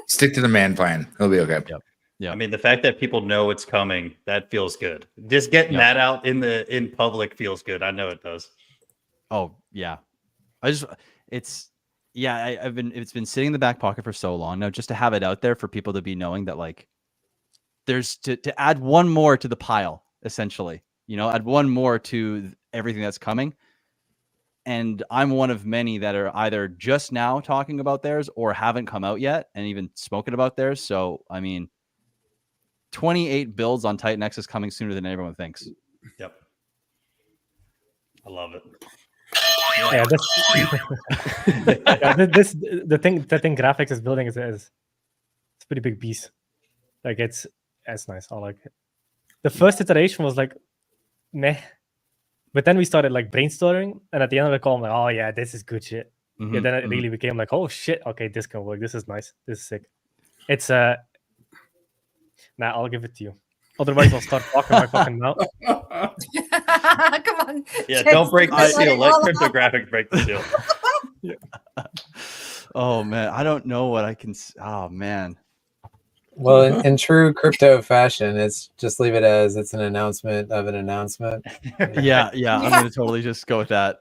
Stick to the man plan. He'll be okay. Yep. Yeah. I mean, the fact that people know it's coming, that feels good. Just getting that out in public feels good. I know it does. Oh yeah. it's been sitting in the back pocket for so long now, just to have it out there for people to be knowing that like there's to add one more to the pile, essentially, add one more to everything that's coming. And I'm one of many that are either just now talking about theirs or haven't come out yet and even spoken about theirs. So, I mean, 28 builds on Titanx is coming sooner than everyone thinks. Yep. I love it. Yeah, the thing graphics is building is it's a pretty big beast. Like it's nice. I like it. The first iteration was like meh, but then we started like brainstorming, and at the end of the call, I'm like, oh yeah, this is good shit. Yeah, then it really became like, oh shit, okay, this can work. This is nice. This is sick. It's I'll give it to you. Otherwise, I'll start talking my fucking mouth. Come on. Yeah, don't break the seal. Let cryptographic break the seal. Yeah. Oh man, I don't know what I can. Oh man. Well, in true crypto fashion, it's just leave it as it's an announcement of an announcement. Yeah. I'm gonna totally just go with that.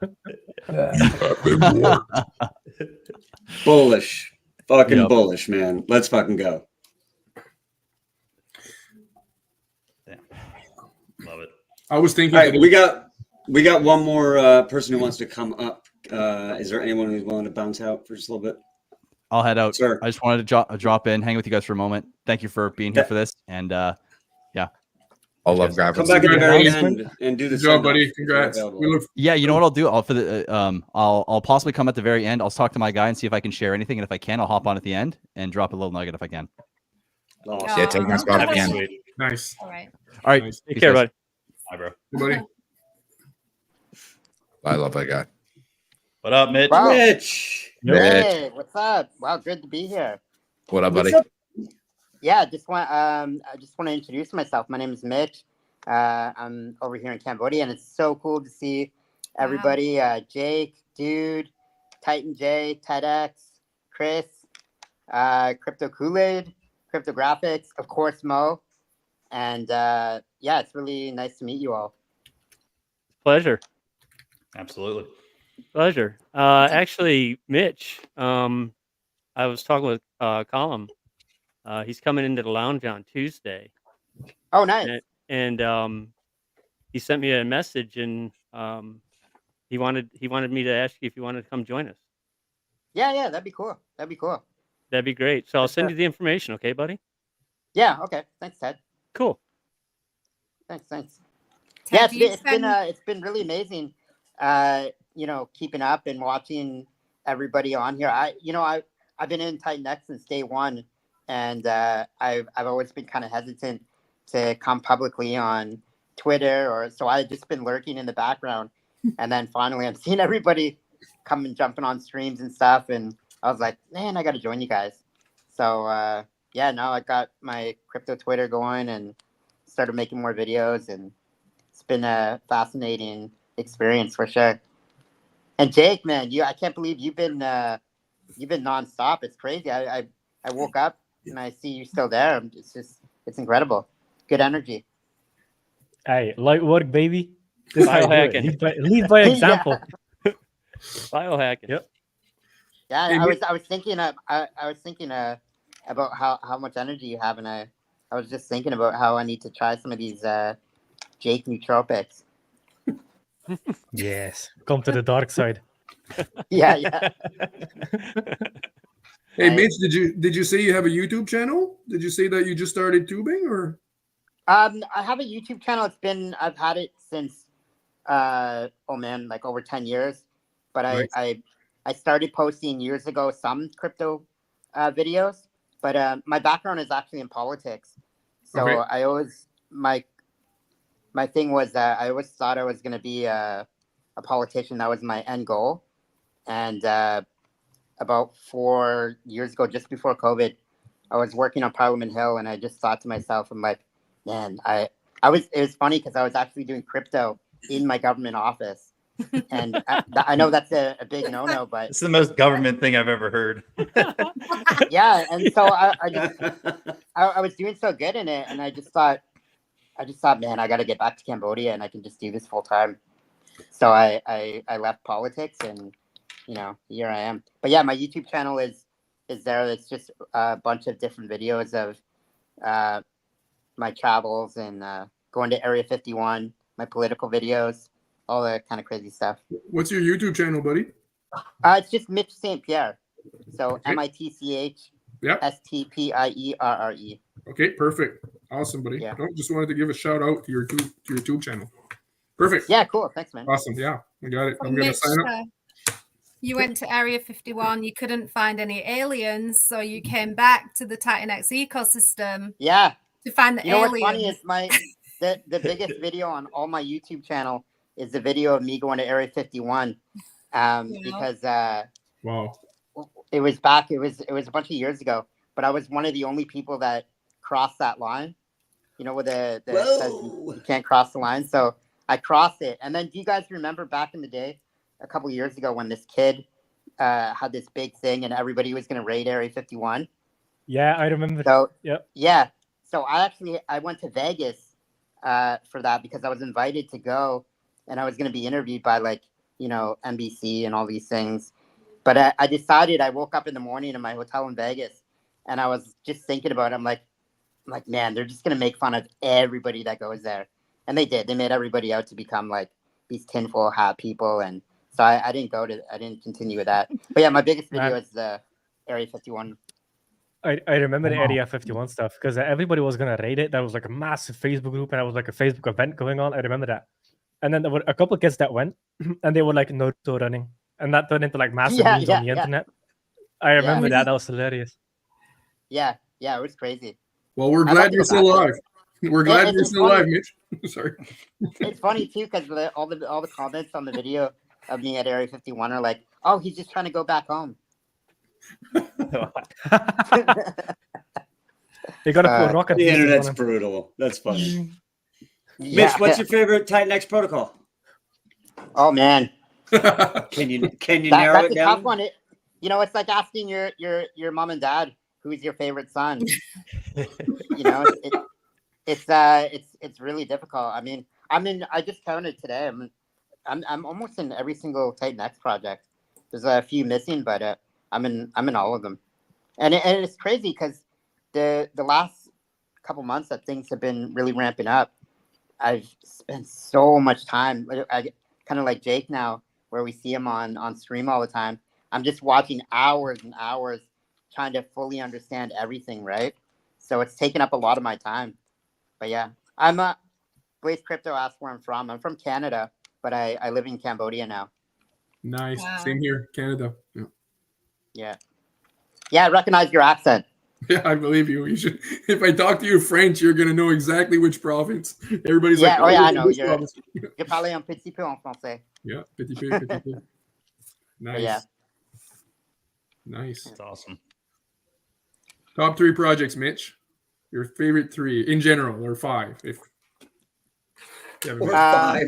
Bullish, fucking bullish, man. Let's fucking go. Love it. I was thinking. All right, we got one more person who wants to come up. Is there anyone who's willing to bounce out for just a little bit? I'll head out. Sure. I just wanted to drop in, hang with you guys for a moment. Thank you for being here for this. And yeah. I'll love graphics. Come back at the very end and do the Good job, buddy. Congrats. Yeah, you know what I'll do? I'll possibly come at the very end. I'll talk to my guy and see if I can share anything. And if I can, I'll hop on at the end and drop a little nugget if I can. Yeah, take my spot at the end. Nice. All right. All right. Nice. Take care, buddy. Hi, bro. Hey, buddy. I love that guy. What up, Mitch? Wow. Mitch. Hey, what's up? Wow, good to be here. What up, buddy? Yeah, I just want to introduce myself. My name is Mitch. I'm over here in Cambodia, and it's so cool to see everybody. Jake, Dude, Titan J, TEDx, Chris, Crypto Kool-Aid, Cryptographics, of course, Mo. And yeah, it's really nice to meet you all. Pleasure. Absolutely. Pleasure. Actually, Mitch, I was talking with Colum. He's coming into the lounge on Tuesday. Oh, nice. And he sent me a message, and he wanted me to ask you if you wanted to come join us. Yeah, that'd be cool. That'd be great. So I'll send you the information, okay, buddy? Yeah, okay. Thanks, Ted. Cool. Thanks. Ted, Yeah, it's been really amazing. Keeping up and watching everybody on here. I've been in Titanx since day one, and I've always been kind of hesitant to come publicly on Twitter, so I've just been lurking in the background, and then finally I'm seeing everybody come and jumping on streams and stuff, and I was like, man, I got to join you guys. So now I got my crypto Twitter going and started making more videos, and it's been a fascinating experience for sure. And Jake, man, I can't believe you've been nonstop. It's crazy. I woke up and I see you still there. It's incredible. Good energy. Hey, light work, baby. This is how you do it. Biohacking. Lead by example. Biohacking. Yep. Yeah, I was thinking about how much energy you have, and I was just thinking about how I need to try some of these Jake nootropics. Yes, come to the dark side. Yeah. Hey, Mitch, did you say you have a YouTube channel? Did you say that you just started tubing, or? I have a YouTube channel. I've had it since like over 10 years. But Nice. I started posting years ago some crypto videos. But my background is actually in politics. So Okay. I always my thing was that I always thought I was going to be a politician. That was my end goal. And about 4 years ago, just before COVID, I was working on Parliament Hill, and I just thought to myself, I'm like, man, it was funny because I was actually doing crypto in my government office. And I know that's a big no-no, but It's the most government thing I've ever heard. yeah. And so I was doing so good in it, and I just thought, man, I got to get back to Cambodia, and I can just do this full time. So I left politics and you know, here I am. But yeah, my YouTube channel is there. It's just a bunch of different videos of my travels and going to Area 51, my political videos, all that kind of crazy stuff. What's your YouTube channel, buddy? It's just Mitch St. Pierre. So Okay. MITCH Yep. STPIERRE. Okay, perfect. Awesome, buddy. Yeah. No, just wanted to give a shout out to your YouTube channel. Perfect. Yeah, cool. Thanks, man. Awesome. Yeah, I got it. I'm gonna Mitch, sign up. You went to Area 51, you couldn't find any aliens, so you came back to the Titanx ecosystem. Yeah. To find the you know aliens. what's funny is the biggest video on all my YouTube channel is the video of me going to Area 51. Because wow. It was a bunch of years ago, but I was one of the only people that crossed that line. You know, where the says you can't cross the line. So I crossed it. And then do you guys remember back in the day, a couple of years ago, when this kid had this big thing and everybody was going to raid Area 51? Yeah, I remember. So yep. Yeah. So I went to Vegas for that because I was invited to go, and I was going to be interviewed by, like, you know, NBC and all these things. But I decided, I woke up in the morning in my hotel in Vegas, and I was just thinking about it. I'm like, man, they're just going to make fun of everybody that goes there. And they did. They made everybody out to become like these tinfoil hat people. And so I didn't continue with that. But yeah, my biggest video is the Area 51. I remember the Area 51 stuff because everybody was going to raid it. That was like a massive Facebook group, and it was like a Facebook event going on. I remember that. And then there were a couple of kids that went, and they were like Naruto running. And that turned into like massive memes on the internet. I remember that. That was hilarious. Yeah, it was crazy. Well, we're glad you're still alive. We're glad you're still alive, Mitch. Sorry. It's funny too because all the comments on the video of me at Area 51 are like, "Oh, he's just trying to go back home." They got to put rocket. The internet's brutal. That's funny. Mitch, what's your favorite Titanx protocol? Oh man, can you narrow that's it a down? tough one. It's like asking your mom and dad who's your favorite son. It's really difficult. I mean, I just counted today. I'm almost in every single Titanx project. There's a few missing, but I'm in all of them. And it's crazy because the last couple months that things have been really ramping up. I've spent so much time. I kind of like Jake now, where we see him on stream all the time. I'm just watching hours and hours trying to fully understand everything, right? So it's taken up a lot of my time. But yeah, Blaze Crypto asked where I'm from. I'm from Canada, but I live in Cambodia now. Nice. Wow. Same here, Canada. Yeah. Yeah, I recognize your accent. Yeah, I believe you. You should. If I talk to you French, you're gonna know exactly which province. Everybody's like, "Oh yeah, I know." Je parle un petit peu en français. Yeah, petit peu, petit peu. Nice. Yeah. Nice. That's awesome. Top 3 projects, Mitch. Your favorite 3 in general, or 5, if. Or 5.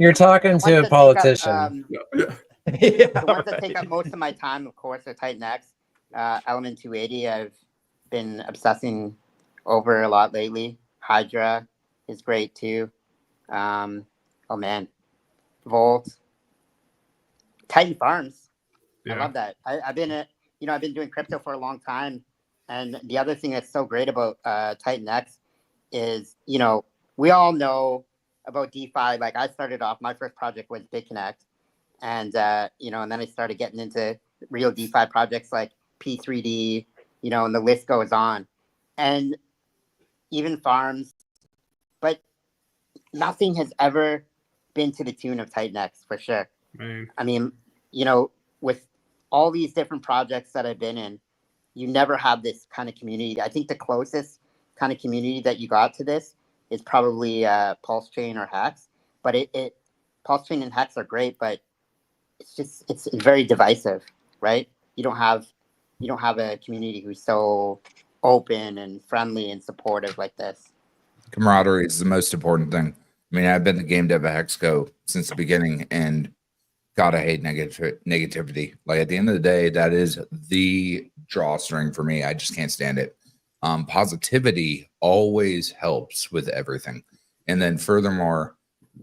You're talking to a politician. The ones that take up most of my time, of course, are Titanx. Element 280, I've been obsessing over a lot lately. Hydra is great too. Oh man, Volt, Titan Farms. Yeah. I love that. I've been doing crypto for a long time, and the other thing that's so great about Titanx is, we all know about DeFi. Like, I started off, my first project was BitConnect, and and then I started getting into real DeFi projects like P3D, and the list goes on, and even farms, but nothing has ever been to the tune of Titanx for sure. Man. I mean, with all these different projects that I've been in, you never have this kind of community. I think the closest kind of community that you got to this is probably Pulse Chain or Hex, but Pulse Chain and Hex are great, but it's very divisive, right? You don't have a community who's so open and friendly and supportive like this. Camaraderie is the most important thing. I mean, I've been the game dev at Hexco since the beginning, and God, I hate negativity. Like, at the end of the day, that is the drawstring for me. I just can't stand it. Positivity always helps with everything. And then furthermore,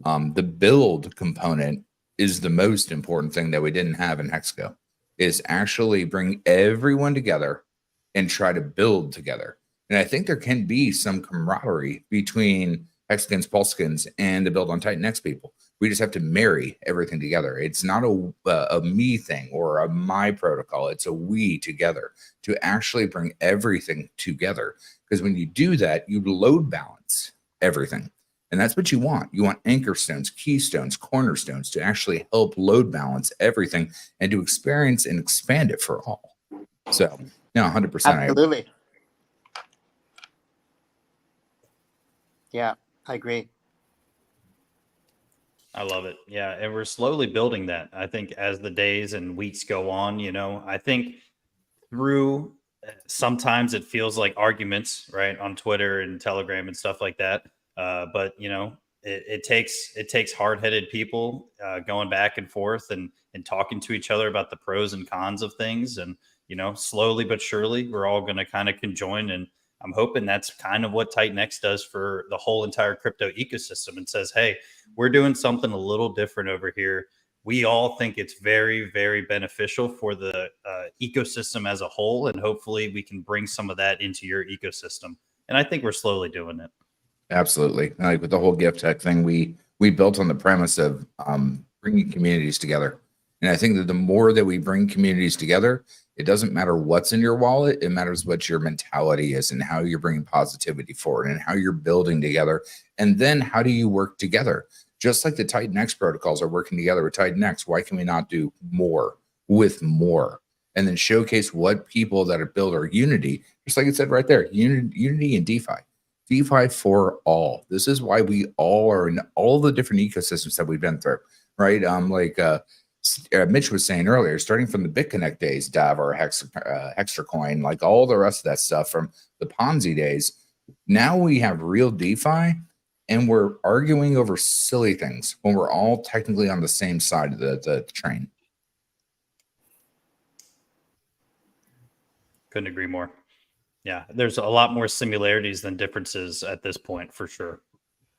the build component is the most important thing that we didn't have in Hexco, is actually bring everyone together and try to build together. And I think there can be some camaraderie between Hexicans, Pulsicans, and the Build on Titanx people. We just have to marry everything together. It's not a me thing or a my protocol. It's a we together to actually bring everything together. Because when you do that, you load balance everything. And that's what you want. You want anchor stones, keystones, cornerstones to actually help load balance everything and to experience and expand it for all. So, no, 100%. Absolutely. Yeah, I agree. I love it. Yeah. And we're slowly building that. I think as the days and weeks go on, you know, I think through sometimes it feels like arguments, right, on Twitter and Telegram and stuff like that. But you know, it takes hard-headed people going back and forth and talking to each other about the pros and cons of things. And you know, slowly but surely, we're all going to kind of conjoin. And I'm hoping that's kind of what Titanx does for the whole entire crypto ecosystem and says, hey, we're doing something a little different over here. We all think it's very, very beneficial for the ecosystem as a whole. And hopefully we can bring some of that into your ecosystem. And I think we're slowly doing it. Absolutely. Like with the whole gift tech thing, we built on the premise of bringing communities together. And I think that the more that we bring communities together, it doesn't matter what's in your wallet. It matters what your mentality is and how you're bringing positivity forward and how you're building together. And then how do you work together? Just like the Titanx protocols are working together with Titanx, why can we not do more with more? And then showcase what people that are built are unity, just like it said right there, unity and DeFi. DeFi for all. This is why we all are in all the different ecosystems that we've been through, right? Mitch was saying earlier, starting from the BitConnect days, DAV or Hexercoin, like all the rest of that stuff from the Ponzi days. Now we have real DeFi and we're arguing over silly things when we're all technically on the same side of the train. Couldn't agree more. Yeah, there's a lot more similarities than differences at this point, for sure.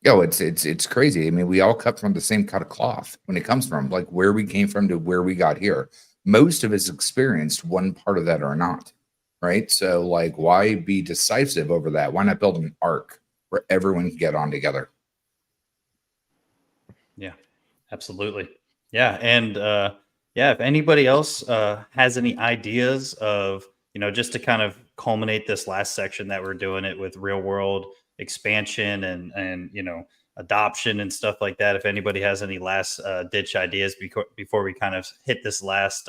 Yo, it's crazy. I mean, we all cut from the same cut of cloth when it comes from like where we came from to where we got here. Most of us experienced one part of that or not, right? So like, why be decisive over that? Why not build an arc where everyone can get on together? Yeah, absolutely. Yeah, and yeah, if anybody else has any ideas of, you know, just to kind of culminate this last section that we're doing it with real world expansion and you know, adoption and stuff like that. If anybody has any last ditch ideas before we kind of hit this last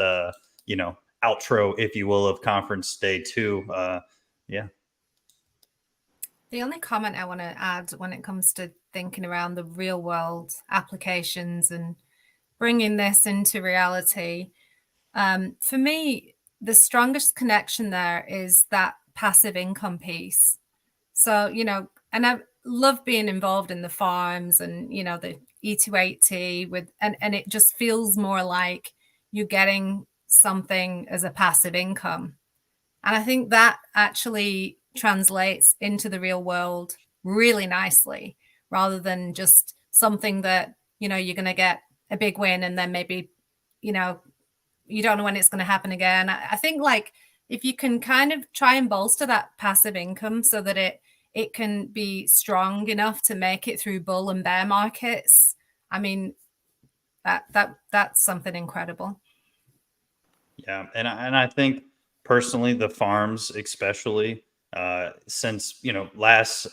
you know, outro, if you will, of conference day 2, yeah. The only comment I want to add when it comes to thinking around the real world applications and bringing this into reality, for me, the strongest connection there is that passive income piece. So, you know, and I love being involved in the farms and, you know, the E280 with, and it just feels more like you're getting something as a passive income. And I think that actually translates into the real world really nicely, rather than just something that, you know, you're going to get a big win and then maybe, you know, you don't know when it's going to happen again. I think like if you can kind of try and bolster that passive income so that it can be strong enough to make it through bull and bear markets, I mean, that's something incredible. Yeah, and I think personally the farms, especially since, you know, last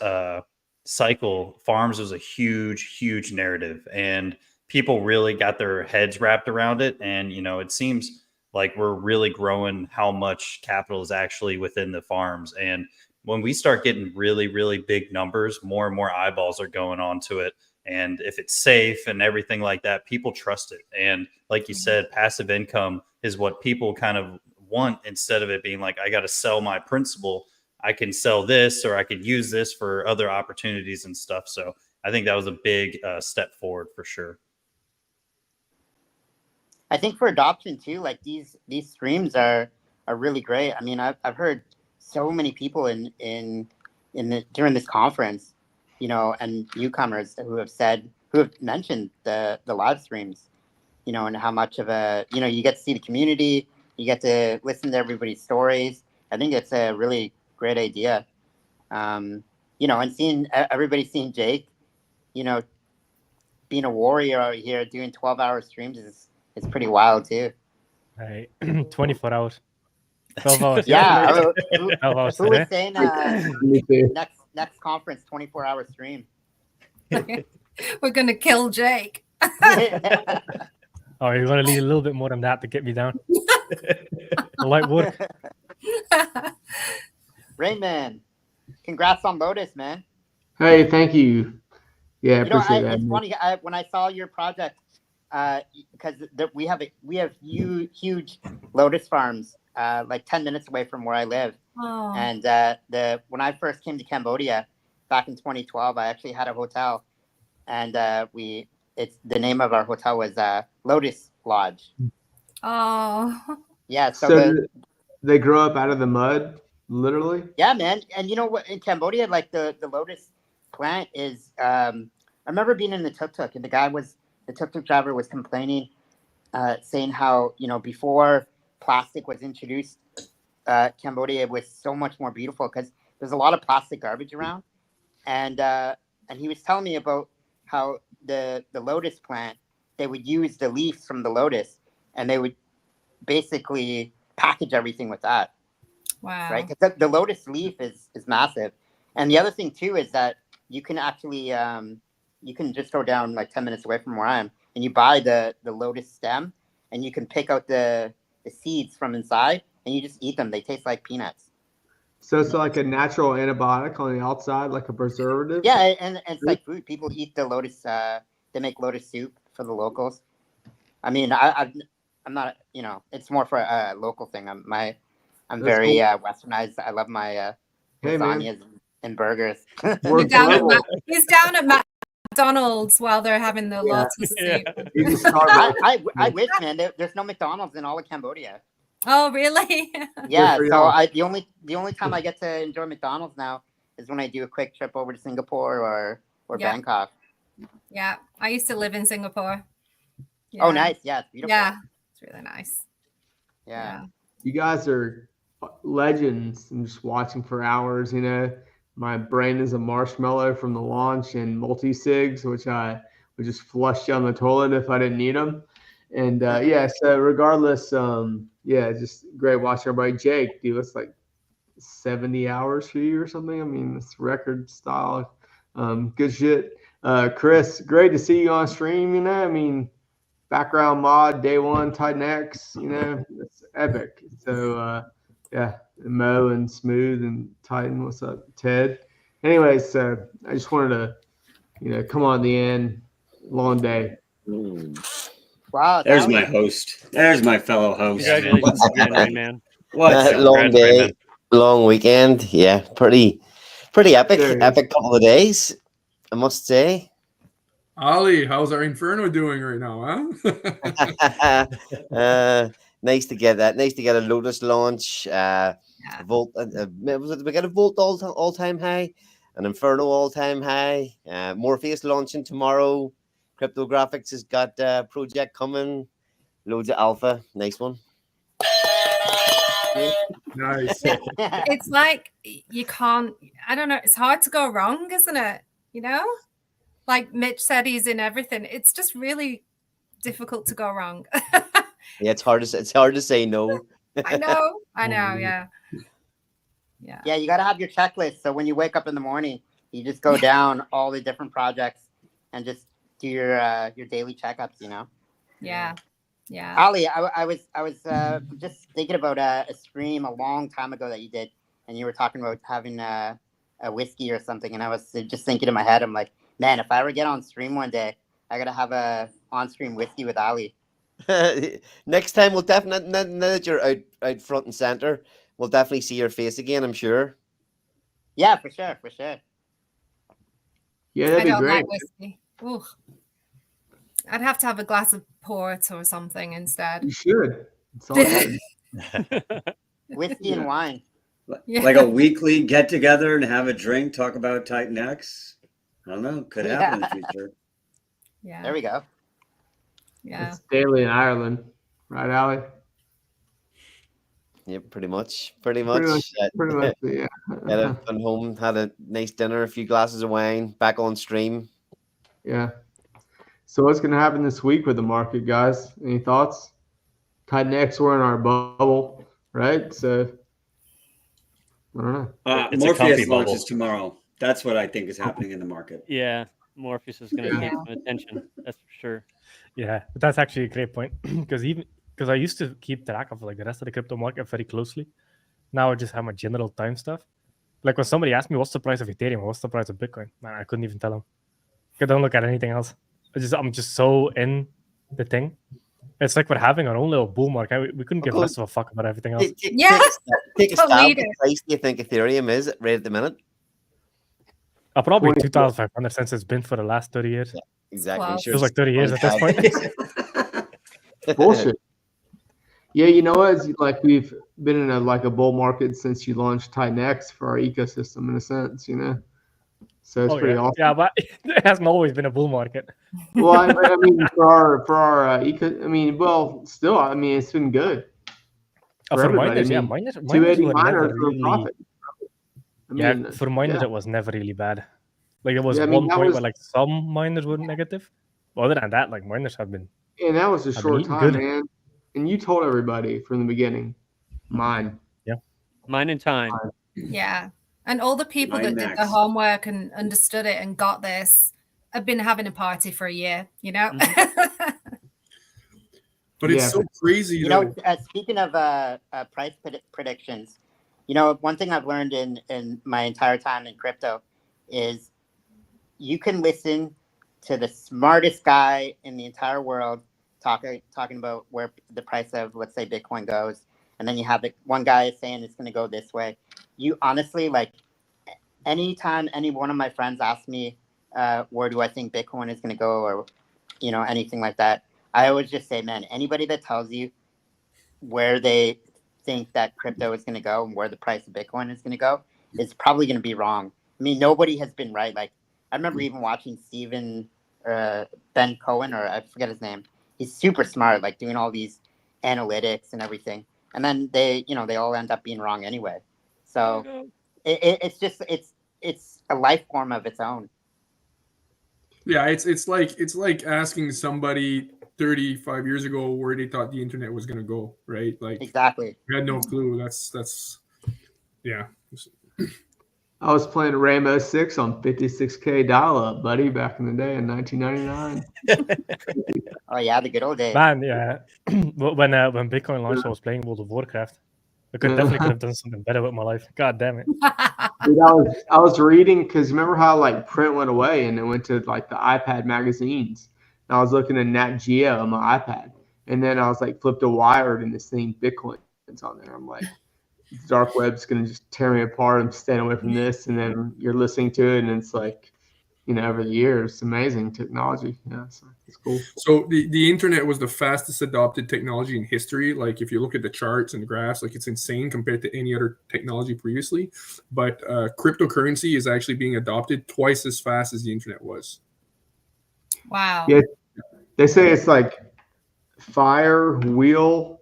cycle, farms was a huge narrative, and people really got their heads wrapped around it. And you know, it seems like we're really growing how much capital is actually within the farms. And when we start getting really big numbers, more and more eyeballs are going onto it. And if it's safe and everything like that, people trust it. And like you said, passive income is what people kind of want, instead of it being like, I got to sell my principal. I can sell this, or I could use this for other opportunities and stuff. So I think that was a big step forward for sure. I think for adoption too, like these streams are really great. I mean, I've heard so many people during this conference, you know, and newcomers who have mentioned the live streams, you know, and how much of a, you know, you get to see the community, you get to listen to everybody's stories. I think it's a really great idea. You know, and seeing everybody seeing Jake, you know, being a warrior out here doing 12-hour streams is pretty wild too. Right. 24 hours. 12 hours. Yeah. Who 12 hours was today. saying next conference 24-hour stream? We're gonna kill Jake. Oh, you're gonna need a little bit more than that to get me down. Light work. Raymond, congrats on Lotus, man. Hey, thank you. Yeah, I You know, appreciate that. it's man. funny. When I saw your project, because we have huge Lotus farms, like 10 minutes away from where I live. Oh. And when I first came to Cambodia back in 2012, I actually had a hotel, and it's the name of our hotel was Lotus Lodge. Oh. Yeah. So they grow up out of the mud, literally. Yeah, man. And you know what? In Cambodia, like the lotus plant is. I remember being in the tuk-tuk, and the tuk-tuk driver was complaining, saying how, you know, before plastic was introduced, Cambodia was so much more beautiful because there's a lot of plastic garbage around, and he was telling me about how the lotus plant, they would use the leaves from the lotus, and they would basically package everything with that. Wow. Right, because the lotus leaf is massive, and the other thing too is that you can actually you can just go down like 10 minutes away from where I am, and you buy the lotus stem, and you can pick out the seeds from inside, and you just eat them. They taste like peanuts. So it's like a natural antibiotic on the outside, like a preservative. Yeah, and it's like food. People eat the lotus. They make lotus soup for the locals. I mean, I'm not. You know, it's more for a local thing. I'm That's very cool. Westernized. I love my Hey, man. lasagnas and burgers. He's down at McDonald's while they're having the lotus soup. I wish, man. There's no McDonald's in all of Cambodia. Oh, really? Yeah, so the only time I get to enjoy McDonald's now is when I do a quick trip over to Singapore or Yeah. Bangkok. Yeah, I used to live in Singapore. Oh, Yeah. nice. Yeah, it's beautiful. Yeah, it's really nice. Yeah. You guys are legends. I'm just watching for hours. You know, my brain is a marshmallow from the launch and multi-sigs, which I would just flush down the toilet if I didn't need them. And yeah, so regardless, yeah, just great watching everybody. Jake, dude, it's like 70 hours for you or something. I mean, it's record style. Good shit. Chris, great to see you on stream. You know, I mean, background mod day one, Titanx, you know, it's epic. So yeah, Mo and Smooth and Titan, what's up, Ted? Anyways, so I just wanted to, you know, come on the end. Long day. Wow. There's my host. There's my fellow host. Congratulations again, Rayman. What's up? long Congrats, day, Rayman. long weekend. Yeah, pretty epic. There it is. Epic couple of days, I must say. Ali, how's our Inferno doing right now, huh? Nice to get that. Nice to get a Lotus launch. Volt. We got a Volt all time high, an Inferno all time high. Morpheus launching tomorrow. Cryptographics has got a project coming. Loads of alpha. Nice one. Nice. It's like you can't, I don't know, it's hard to go wrong, isn't it? You know? Like Mitch said, he's in everything. It's just really difficult to go wrong. Yeah, it's hard to say no. I know, yeah. Yeah, you got to have your checklist. So when you wake up in the morning, you just go down all the different projects and just do your daily checkups, you know? Yeah. Ali, I was just thinking about a stream a long time ago that you did, and you were talking about having a whiskey or something, and I was just thinking in my head, I'm like, man, if I ever get on stream one day, I gotta have a on-stream whiskey with Ali. Next time we'll definitely, now that you're out front and center, we'll definitely see your face again, I'm sure. Yeah, for sure. Yeah, I that'd be don't great. like whiskey. Ooh. I'd have to have a glass of port or something instead. You should. It's all good. Whiskey and wine. Yeah. Like a weekly get together and have a drink, talk about Titanx. I don't know. Could happen in the future. Yeah. There we go. Yeah. It's daily in Ireland, right, Allie? Yep, pretty much. Pretty Pretty much. much, pretty much, yeah. Went home, had a nice dinner, a few glasses of wine, back on stream. Yeah. So what's going to happen this week with the market, guys? Any thoughts? Titanx, we're in our bubble, right? So I don't know. It's a comfy Morpheus bubble. launches tomorrow. That's what I think is happening in the market. Yeah, Morpheus is going to Yeah. take some attention. That's for sure. Yeah, but that's actually a great point because I used to keep track of like the rest of the crypto market very closely. Now I just have my general time stuff. Like when somebody asked me what's the price of Ethereum, what's the price of Bitcoin, man, I couldn't even tell them. I don't look at anything else. I'm just so in the thing. It's like we're having our own little bull market. We couldn't give less of a fuck about everything else. Take a Don't stab. need What it. price do you think Ethereum is right at the minute? Probably 2,500 since it's been for the last 30 years. Yeah, exactly. Wow. Sure, Feels like 30 years at this point. Bullshit. Yeah, you know what? It's like we've been in a bull market since you launched Titanx for our ecosystem in a sense, you know. So it's pretty awesome. Yeah, but it hasn't always been a bull market. Well, I mean, for our well, still, I mean, it's been good For everybody. miners, I yeah, mean, miners 280 were miners never for really. profit. I Yeah, mean, for miners yeah. it was never really bad. Like it was Yeah, I mean, one that point was- where like some miners were negative. But other than that, like miners have been. And that was a have been short eating time, good. man. And you told everybody from the beginning, mine. Yeah. Mine in time. Yeah. And all the people Mine that did the max. homework and understood it and got this have been having a party for a year, you know? But it's Yeah, so crazy, You though. know, speaking of price predictions, you know, one thing I've learned in my entire time in crypto is you can listen to the smartest guy in the entire world talking about where the price of, let's say, Bitcoin goes, and then you have one guy saying it's going to go this way. You honestly, like, anytime any one of my friends asks me where do I think Bitcoin is going to go, or you know, anything like that, I always just say, man, anybody that tells you where they think that crypto is going to go and where the price of Bitcoin is going to go is probably going to be wrong. I mean, nobody has been right. Like, I remember even watching Ben Cohen, or I forget his name. He's super smart, like doing all these analytics and everything. And then they all end up being wrong anyway. So it's a life form of its own. Yeah, it's like asking somebody 35 years ago where they thought the internet was gonna go, right? Like Exactly. we had no clue. That's yeah. I was playing Rainbow Six on 56K dial-up, buddy, back in the day in 1999. Oh yeah, the good old days. Man, yeah. when Bitcoin launched, I was playing World of Warcraft. I definitely could have done something better with my life. God damn it. Dude, I was reading, because remember how like print went away and it went to like the iPad magazines. And I was looking at Nat Geo on my iPad, and then I was like flipped a Wired and this thing Bitcoin's on there. I'm like, the dark web's gonna just tear me apart. I'm staying away from this, and then you're listening to it, and it's like, you know, over the years, it's amazing technology. Yeah, so it's cool. So the internet was the fastest adopted technology in history. Like if you look at the charts and the graphs, like it's insane compared to any other technology previously. But cryptocurrency is actually being adopted twice as fast as the internet was. Wow. Yeah, they say it's like fire, wheel,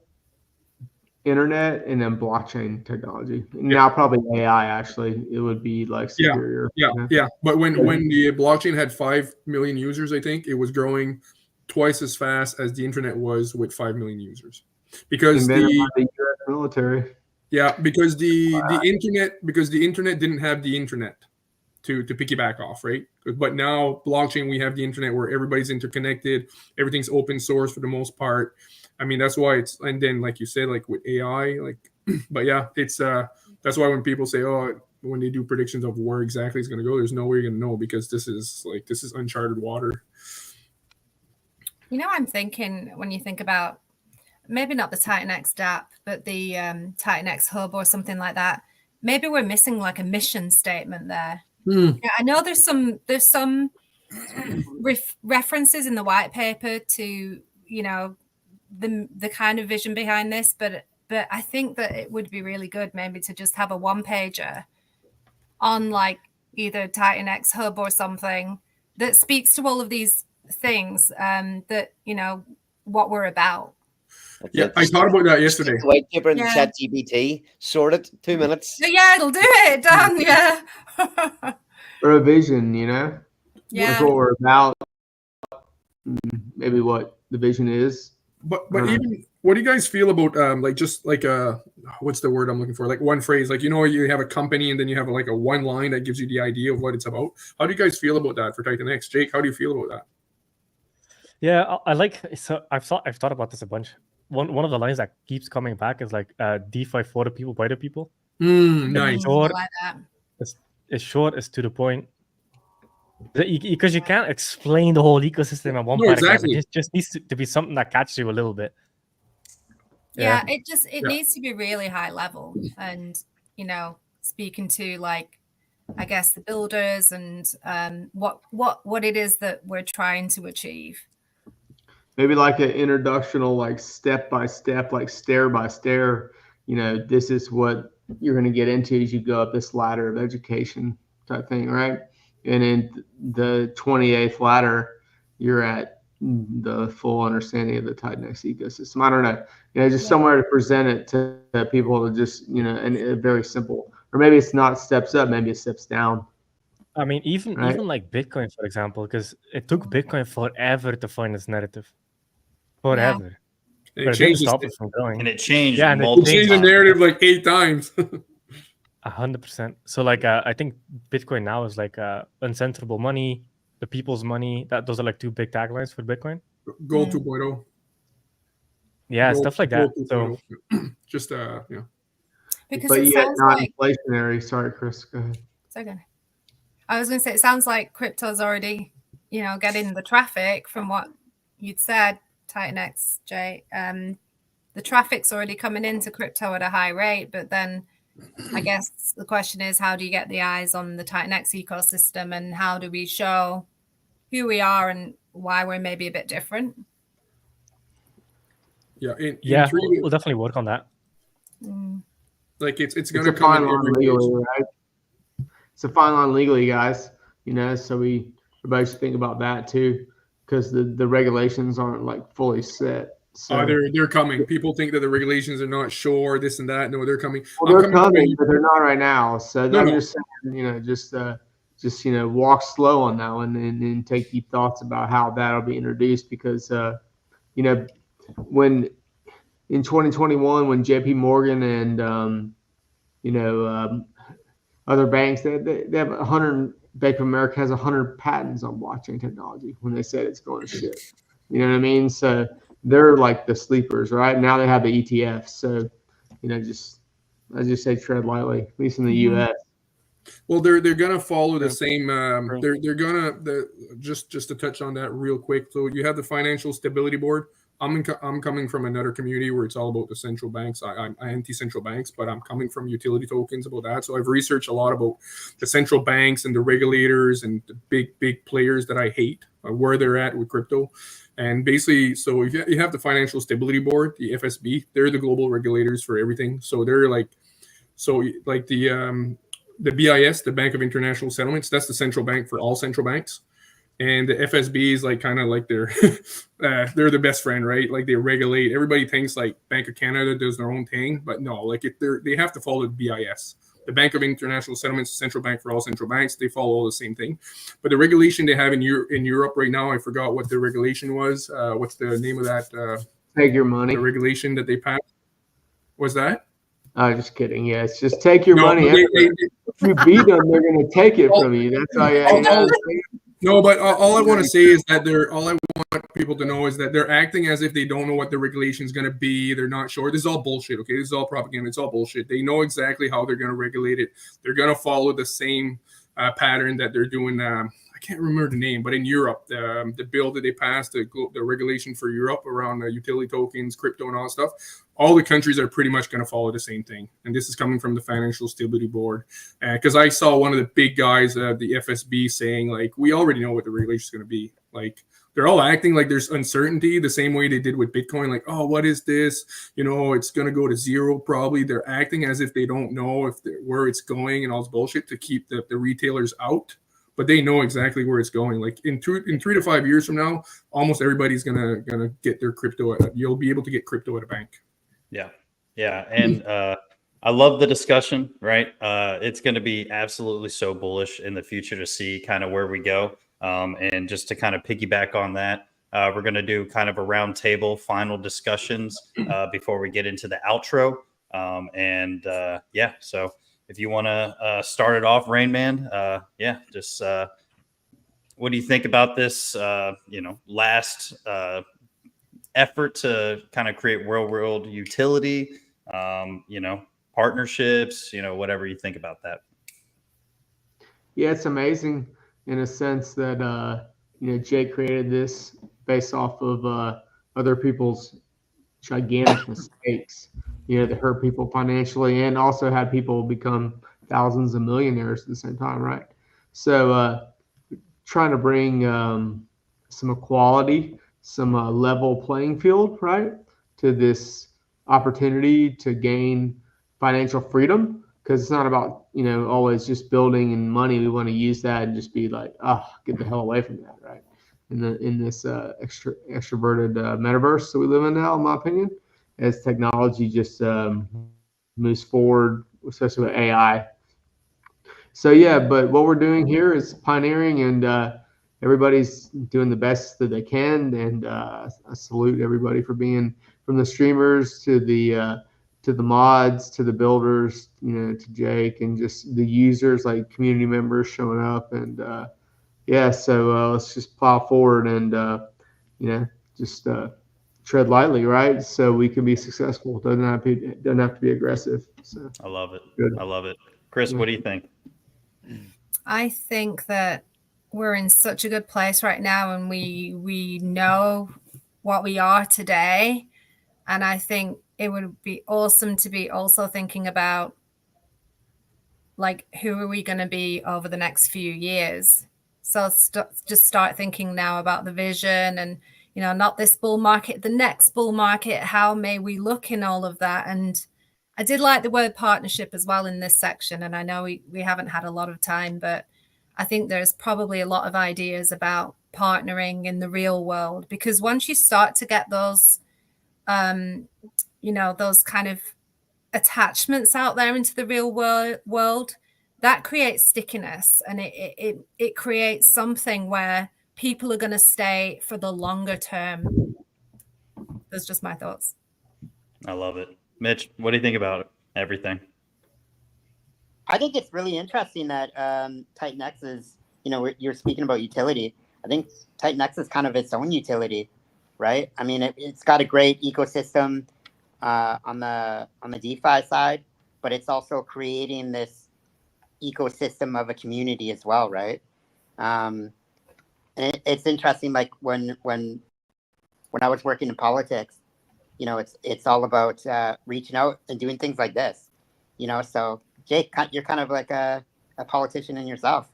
internet, and then blockchain technology. Now probably AI. Actually, it would be like superior. Yeah. But when the blockchain had 5 million users, I think it was growing twice as fast as the internet was with 5 million users, because Invented the by the US military. Yeah, because the internet didn't have the internet to piggyback off, right? But now blockchain, we have the internet where everybody's interconnected, everything's open source for the most part. I mean, that's why it's, and then like you said, like with AI, like, but yeah, it's that's why when people say, oh, when they do predictions of where exactly it's going to go, there's no way you're going to know, because this is uncharted water. You know, I'm thinking when you think about maybe not the Titanx DApp, but the Titanx Hub or something like that, maybe we're missing like a mission statement there. Yeah, I know there's some references in the white paper to, you know, the kind of vision behind this, but I think that it would be really good maybe to just have a one pager on like either Titanx Hub or something that speaks to all of these things that, you know, what we're about. Yeah, I thought about that yesterday. Stick the white paper in the Yeah. chat GPT, sort it, 2 minutes. So yeah, it'll do it. Done. Yeah. Or a vision, you know? Yeah. That's what we're about. Maybe what the vision is. But even what do you guys feel about like just like what's the word I'm looking for? Like one phrase, like, you know, you have a company and then you have like a one line that gives you the idea of what it's about. How do you guys feel about that for Titanx? Jake, how do you feel about that? Yeah, I like. So I've thought about this a bunch. One of the lines that keeps coming back is like DeFi for the people, by the people. Nice. It's short, I like that. it's short, it's to the point. Because you can't explain the whole ecosystem at one paragraph. Exactly. It just needs to be something that catches you a little bit. Yeah, it needs to be really high level, and you know, speaking to like, I guess, the builders and what it is that we're trying to achieve. Maybe like an introductional, like step by step, like stair by stair. You know, this is what you're going to get into as you go up this ladder of education type thing, right? And in the 28th ladder, you're at the full understanding of the Titanx ecosystem. I don't know, you know, just somewhere to present it to people to just, you know, and very simple. Or maybe it's not steps up, maybe it steps down. I mean, even Right. like Bitcoin, for example, because it took Bitcoin forever to find its narrative. Forever. And But it it didn't changes stop it. it from going. And it changed Yeah, and It multiple changed the times. narrative like 8 times. 100%. So like I think Bitcoin now is like uncensorable money, the people's money. Those are like two big taglines for Bitcoin. Gold 2.0. Yeah, Gold- stuff like that. Gold So 2.0. Just yeah. Because But it yet sounds not like inflationary. Sorry, Chris. Go ahead. it's okay. I was going to say, it sounds like crypto's already, you know, getting the traffic from what you'd said, Titanx, Jay. The traffic's already coming into crypto at a high rate, but then I guess the question is, how do you get the eyes on the Titanx ecosystem, and how do we show who we are and why we're maybe a bit different? Yeah. yeah, we'll definitely work on that. Like it's It's gonna a come fine in line every legally, right? It's a fine line legally, guys. You know, so everybody should think about that too, because the regulations aren't like fully set. So they're coming. People think that the regulations are not sure, this and that. No, they're coming. well, I'm they're coming from coming, a- but they're not right now. So No, I'm no. just saying, you know, just you know, walk slow on that one and take deep thoughts about how that'll be introduced, because you know, when in 2021 when JP Morgan and you know, other banks, they have 100. Bank of America has 100 patents on blockchain technology when they said it's going to shit. You know what I mean? So they're like the sleepers, right? Now they have the ETFs. So, you know, I just say tread lightly, at least in the U.S. Well, they're gonna follow the same. They're gonna just to touch on that real quick. So you have the Financial Stability Board. I'm coming from another community where it's all about the central banks. I'm anti-central banks, but I'm coming from utility tokens about that. So I've researched a lot about the central banks and the regulators and the big players that I hate, where they're at with crypto. And basically, so if you have the Financial Stability Board, the FSB, they're the global regulators for everything. So they're like the BIS, the Bank of International Settlements, that's the central bank for all central banks. And the FSB is like kind of like they're the best friend, right? Like they regulate. Everybody thinks like Bank of Canada does their own thing, but no, like they have to follow the BIS, the Bank of International Settlements, central bank for all central banks. They follow all the same thing. But the regulation they have in Europe right now, I forgot what the regulation was. What's the name of that? Take your money. The regulation that they passed. Was that? Just kidding. Yeah, it's just take your No, money. they- If you beat them, they're going to take it from you. That's all. Yeah, you know. No, but all I want to say is that all I want people to know is that they're acting as if they don't know what the regulation is going to be. They're not sure. This is all bullshit, okay? This is all propaganda. It's all bullshit. They know exactly how they're going to regulate it. They're going to follow the same pattern that they're doing. I can't remember the name, but in Europe, the bill that they passed, the regulation for Europe around utility tokens, crypto, and all that stuff, all the countries are pretty much going to follow the same thing. And this is coming from the Financial Stability Board. Because I saw one of the big guys, the FSB, saying, like, we already know what the regulation is going to be. Like, they're all acting like there's uncertainty the same way they did with Bitcoin. Like, oh, what is this? You know, it's going to go to zero probably. They're acting as if they don't know where it's going and all this bullshit to keep the retailers out. but they know exactly where it's going. Like in 3 to 5 years from now, almost everybody's gonna get their crypto. You'll be able to get crypto at a bank. Yeah. Yeah. And I love the discussion, right? It's going to be absolutely so bullish in the future to see kind of where we go. And just to kind of piggyback on that, we're going to do kind of a round table final discussions before we get into the outro. Yeah, so if you want to start it off, Rain Man, yeah, just what do you think about this, last effort to kind of create real world utility, partnerships, whatever you think about that. Yeah, it's amazing in a sense that Jay created this based off of other people's gigantic mistakes, that hurt people financially and also had people become thousands of millionaires at the same time, right? So trying to bring some equality, some level playing field, right, to this opportunity to gain financial freedom, because it's not about always just building and money. We want to use that and just be like, get the hell away from that, right? In this extroverted metaverse that we live in now, in my opinion, as technology just moves forward, especially with AI. So yeah, but what we're doing here is pioneering, and everybody's doing the best that they can, and I salute everybody for being, from the streamers to the mods to the builders, to Jake, and just the users, like community members showing up, and yeah. So let's just plow forward and just tread lightly, right? So we can be successful. Doesn't have to be aggressive. So I love it. Good. I love it. Chris, what do you think? I think that we're in such a good place right now, and we know what we are today. And I think it would be awesome to be also thinking about, like, who are we going to be over the next few years? So just start thinking now about the vision, and not this bull market, the next bull market. How may we look in all of that? And I did like the word partnership as well in this section. And I know we haven't had a lot of time, but I think there's probably a lot of ideas about partnering in the real world, because once you start to get those, those kind of attachments out there into the real world, that creates stickiness, and it creates something where people are going to stay for the longer term. That's just my thoughts. I love it. Mitch, what do you think about everything? I think it's really interesting that Titanx is, you're speaking about utility. I think Titanx is kind of its own utility, right? I mean, it's got a great ecosystem on the DeFi side, but it's also creating this ecosystem of a community as well, right? And it's interesting, like when I was working in politics, it's all about reaching out and doing things like this, so Jake, you're kind of like a politician in yourself.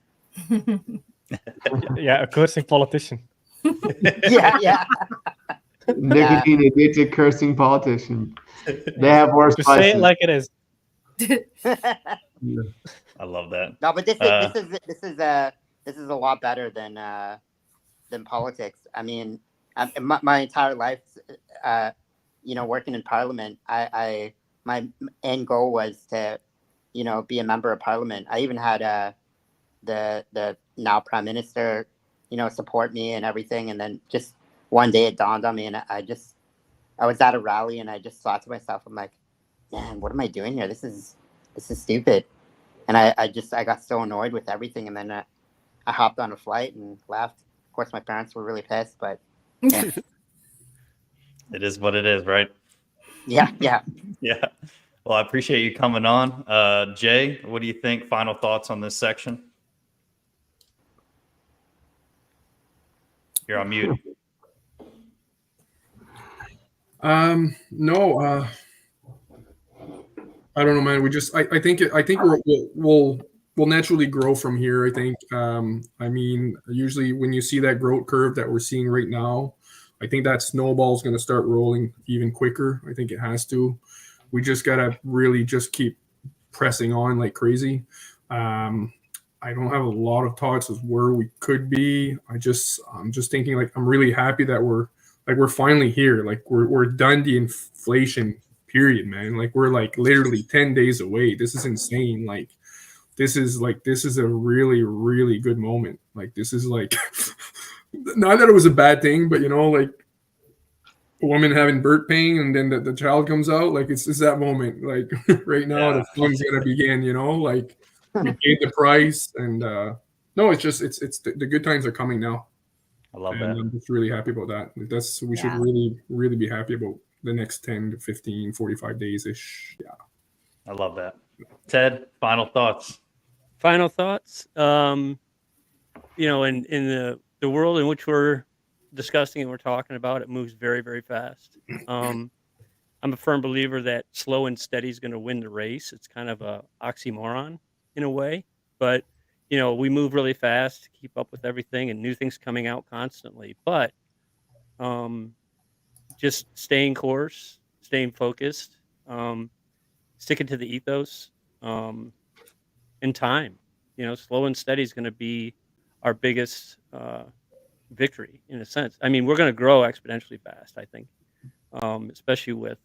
Yeah, a cursing politician. Yeah. Nicotine addicted cursing politician. They have worse. Just say it like it is. Yeah. I love that. No, but this is a lot better than politics. I mean, my entire life, working in Parliament, my end goal was to, be a member of Parliament. I even had the now Prime Minister, support me and everything. And then just one day it dawned on me, and I was at a rally, and I just thought to myself, I'm like, man, what am I doing here? This is stupid. And I got so annoyed with everything. And then I hopped on a flight and left. Of course, my parents were really pissed, but yeah. It is what it is, right? Yeah. Yeah. Well, I appreciate you coming on. Jay, what do you think? Final thoughts on this section? You're on mute. No, I don't know, man. I think we'll naturally grow from here. I think. I mean, usually when you see that growth curve that we're seeing right now, I think that snowball is going to start rolling even quicker. I think it has to. We just gotta really just keep pressing on like crazy. I I don't have a lot of thoughts of where we could be. I'm just thinking like I'm really happy that we're finally here. Like we're done the inflation period, man. Like we're like literally 10 days away. This is insane. Like this is a really, really good moment. Like this is like not that it was a bad thing, but like a woman having birth pain and then the child comes out, like it's that moment. Like right now the fun's gonna begin, like we paid the price and no, it's just it's the good times are coming now. I love and that. I'm just really happy about that. Like we should really, really be happy about the next 10 to 15, 45 days ish. Yeah. I love that. Ted, final thoughts. Final thoughts. In the world in which we're discussing and we're talking about, it moves very, very fast. I'm a firm believer that slow and steady is going to win the race. It's kind of a oxymoron in a way, but we move really fast to keep up with everything and new things coming out constantly. But just staying course, staying focused, sticking to the ethos, and time. Slow and steady is going to be our biggest victory in a sense. I mean, we're going to grow exponentially fast, I think, especially with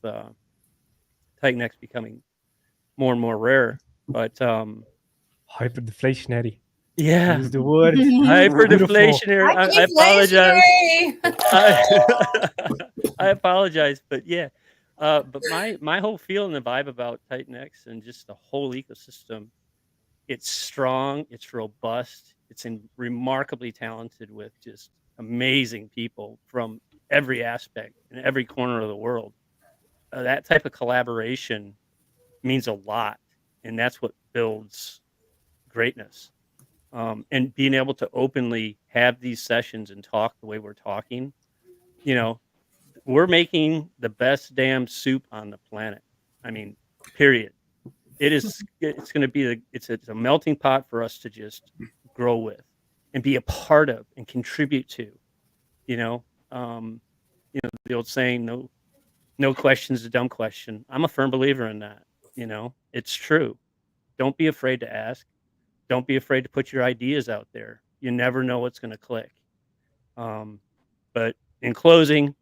Titanx becoming more and more rare. But hyperdeflationary. Yeah, use the word hyperdeflationary. I apologize. I apologize, but yeah. But my whole feel and the vibe about Titanx and just the whole ecosystem, it's strong, it's robust, it's remarkably talented with just amazing people from every aspect in every corner of the world. That type of collaboration means a lot, and that's what builds greatness. And being able to openly have these sessions and talk the way we're talking, we're making the best damn soup on the planet. I mean, period. It's going to be it's a melting pot for us to just grow with and be a part of and contribute to. The old saying, no question's a dumb question. I'm a firm believer in that. It's true. Don't be afraid to ask. Don't be afraid to put your ideas out there. You never know what's going to click. But in closing,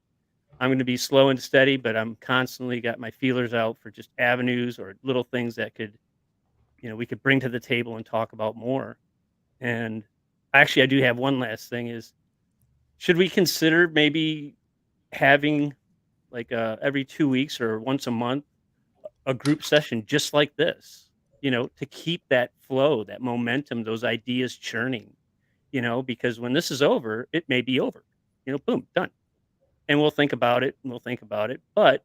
I'm going to be slow and steady, but I'm constantly got my feelers out for just avenues or little things that could, we could bring to the table and talk about more. And actually, I do have one last thing is, should we consider maybe having like every 2 weeks or once a month, a group session just like this, to keep that flow, that momentum, those ideas churning, because when this is over, it may be over, boom, done. And we'll think about it and we'll think about it. But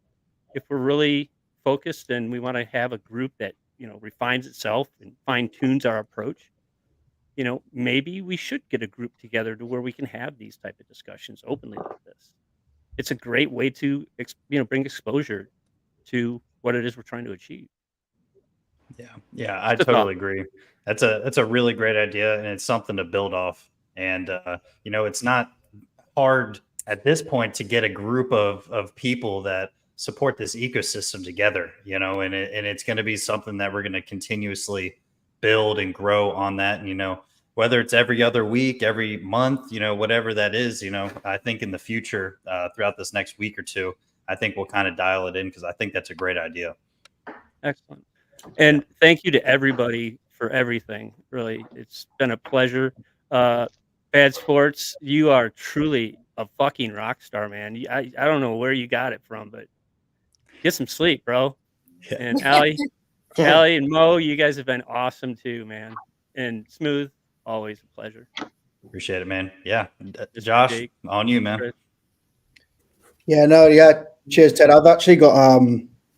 if we're really focused and we want to have a group that, refines itself and fine tunes our approach, maybe we should get a group together to where we can have these type of discussions openly like this. It's a great way to, bring exposure to what it is we're trying to achieve. Yeah, I totally agree. That's a really great idea, and it's something to build off. And it's not hard at this point to get a group of people that support this ecosystem together, and it's going to be something that we're going to continuously build and grow on that. And, whether it's every other week, every month, whatever that is, I think in the future, throughout this next week or two, I think we'll kind of dial it in because I think that's a great idea. Excellent. And thank you to everybody for everything. Really, it's been a pleasure. Bad Sports, you are truly a fucking rock star, man. I don't know where you got it from, but get some sleep, bro. And Allie and Mo, you guys have been awesome too, man. And Smooth, always a pleasure. Appreciate it, man. Yeah. Josh, Jake, on you, man. Chris. Cheers, Ted. I've actually got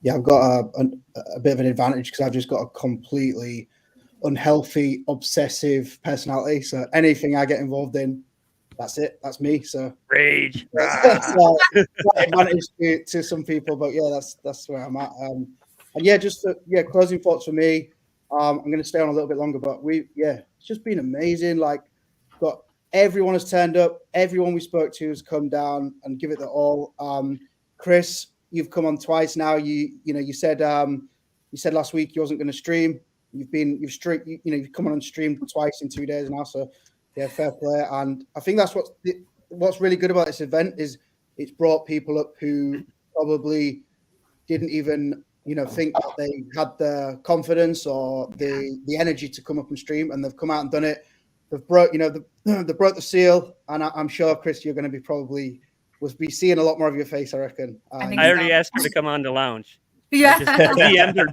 I've got a bit of an advantage because I've just got a completely unhealthy, obsessive personality. So anything I get involved in, that's it. That's me. So rage. That's advantage to some people, but yeah, that's where I'm at. And yeah, closing thoughts for me. I'm going to stay on a little bit longer, but it's just been amazing. Like, got everyone has turned up. Everyone we spoke to has come down and give it the all. Chris, you've come on twice now. You said last week you wasn't going to stream. you've come on stream twice in 2 days now, so yeah, fair play. And I think that's what's really good about this event is it's brought people up who probably didn't even think that they had the confidence or the energy to come up and stream, and they've come out and done it. They've broke they broke the seal, and I'm sure, Chris, you're going to be seeing a lot more of your face, I reckon. I already asked her to come on the lounge. Yeah. I DM'd her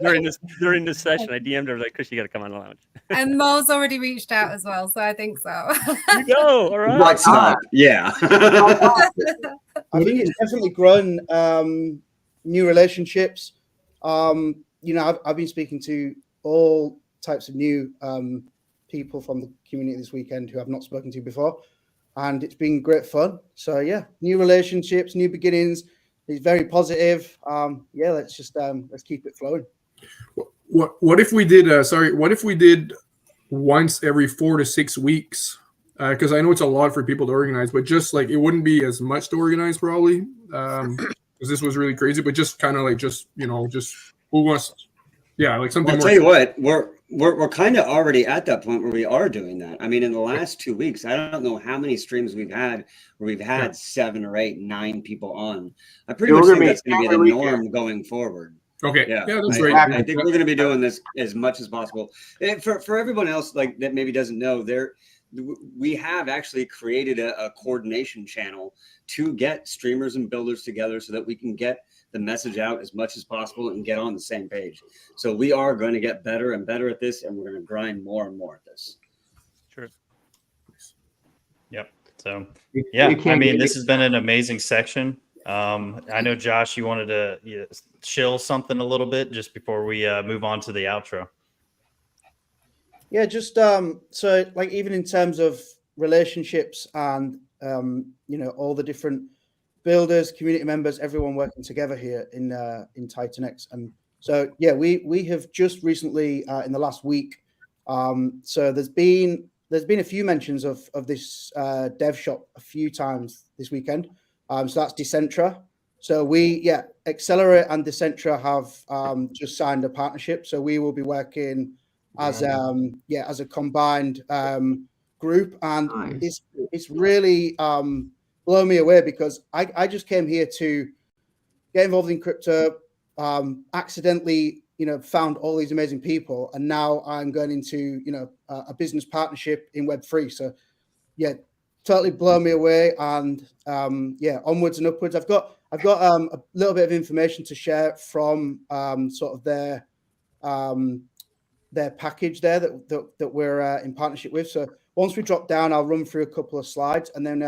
during this session. I DM'd her like, Chris, you got to come on the lounge. And Mo's already reached out as well, so I think so. You go. All right. What's up? Yeah. I think it's definitely grown new relationships. I've been speaking to all types of new people from the community this weekend who I've not spoken to before, and it's been great fun. So yeah, new relationships, new beginnings. It's very positive. Let's just let's keep it flowing. What if we did? What if we did once every 4 to 6 weeks? Because I know it's a lot for people to organize, but just like it wouldn't be as much to organize probably. Because this was really crazy, but just kind of like just who wants? Yeah, like something. Well, I'll tell you what, we're kind of already at that point where we are doing that. I mean, in the last 2 weeks, I don't know how many streams we've had where we've had 7 or 8, 9 people on. I pretty much think that's going to be the norm going forward. Okay. Yeah, that's great. I think we're going to be doing this as much as possible. And for everyone else like that maybe doesn't know, we have actually created a coordination channel to get streamers and builders together so that we can get the message out as much as possible and get on the same page. So we are going to get better and better at this, and we're going to grind more and more at this. Sure. Yep. So yeah, I mean, this has been an amazing section. I know, Josh, you wanted to chill something a little bit just before we move on to the outro. Yeah, just so like even in terms of relationships and all the different builders, community members, everyone working together here in Titanx. And so yeah, we have just recently in the last week. So there's been a few mentions of this dev shop a few times this weekend. So that's Decentra. So Accelerate and Decentra have just signed a partnership. So we will be working as a combined group, and it's really blown me away because I just came here to get involved in crypto, accidentally found all these amazing people, and now I'm going into a business partnership in Web3. So yeah, totally blown me away, and onwards and upwards. I've got a little bit of information to share from sort of their package there that we're in partnership with. So once we drop down, I'll run through a couple of slides, and then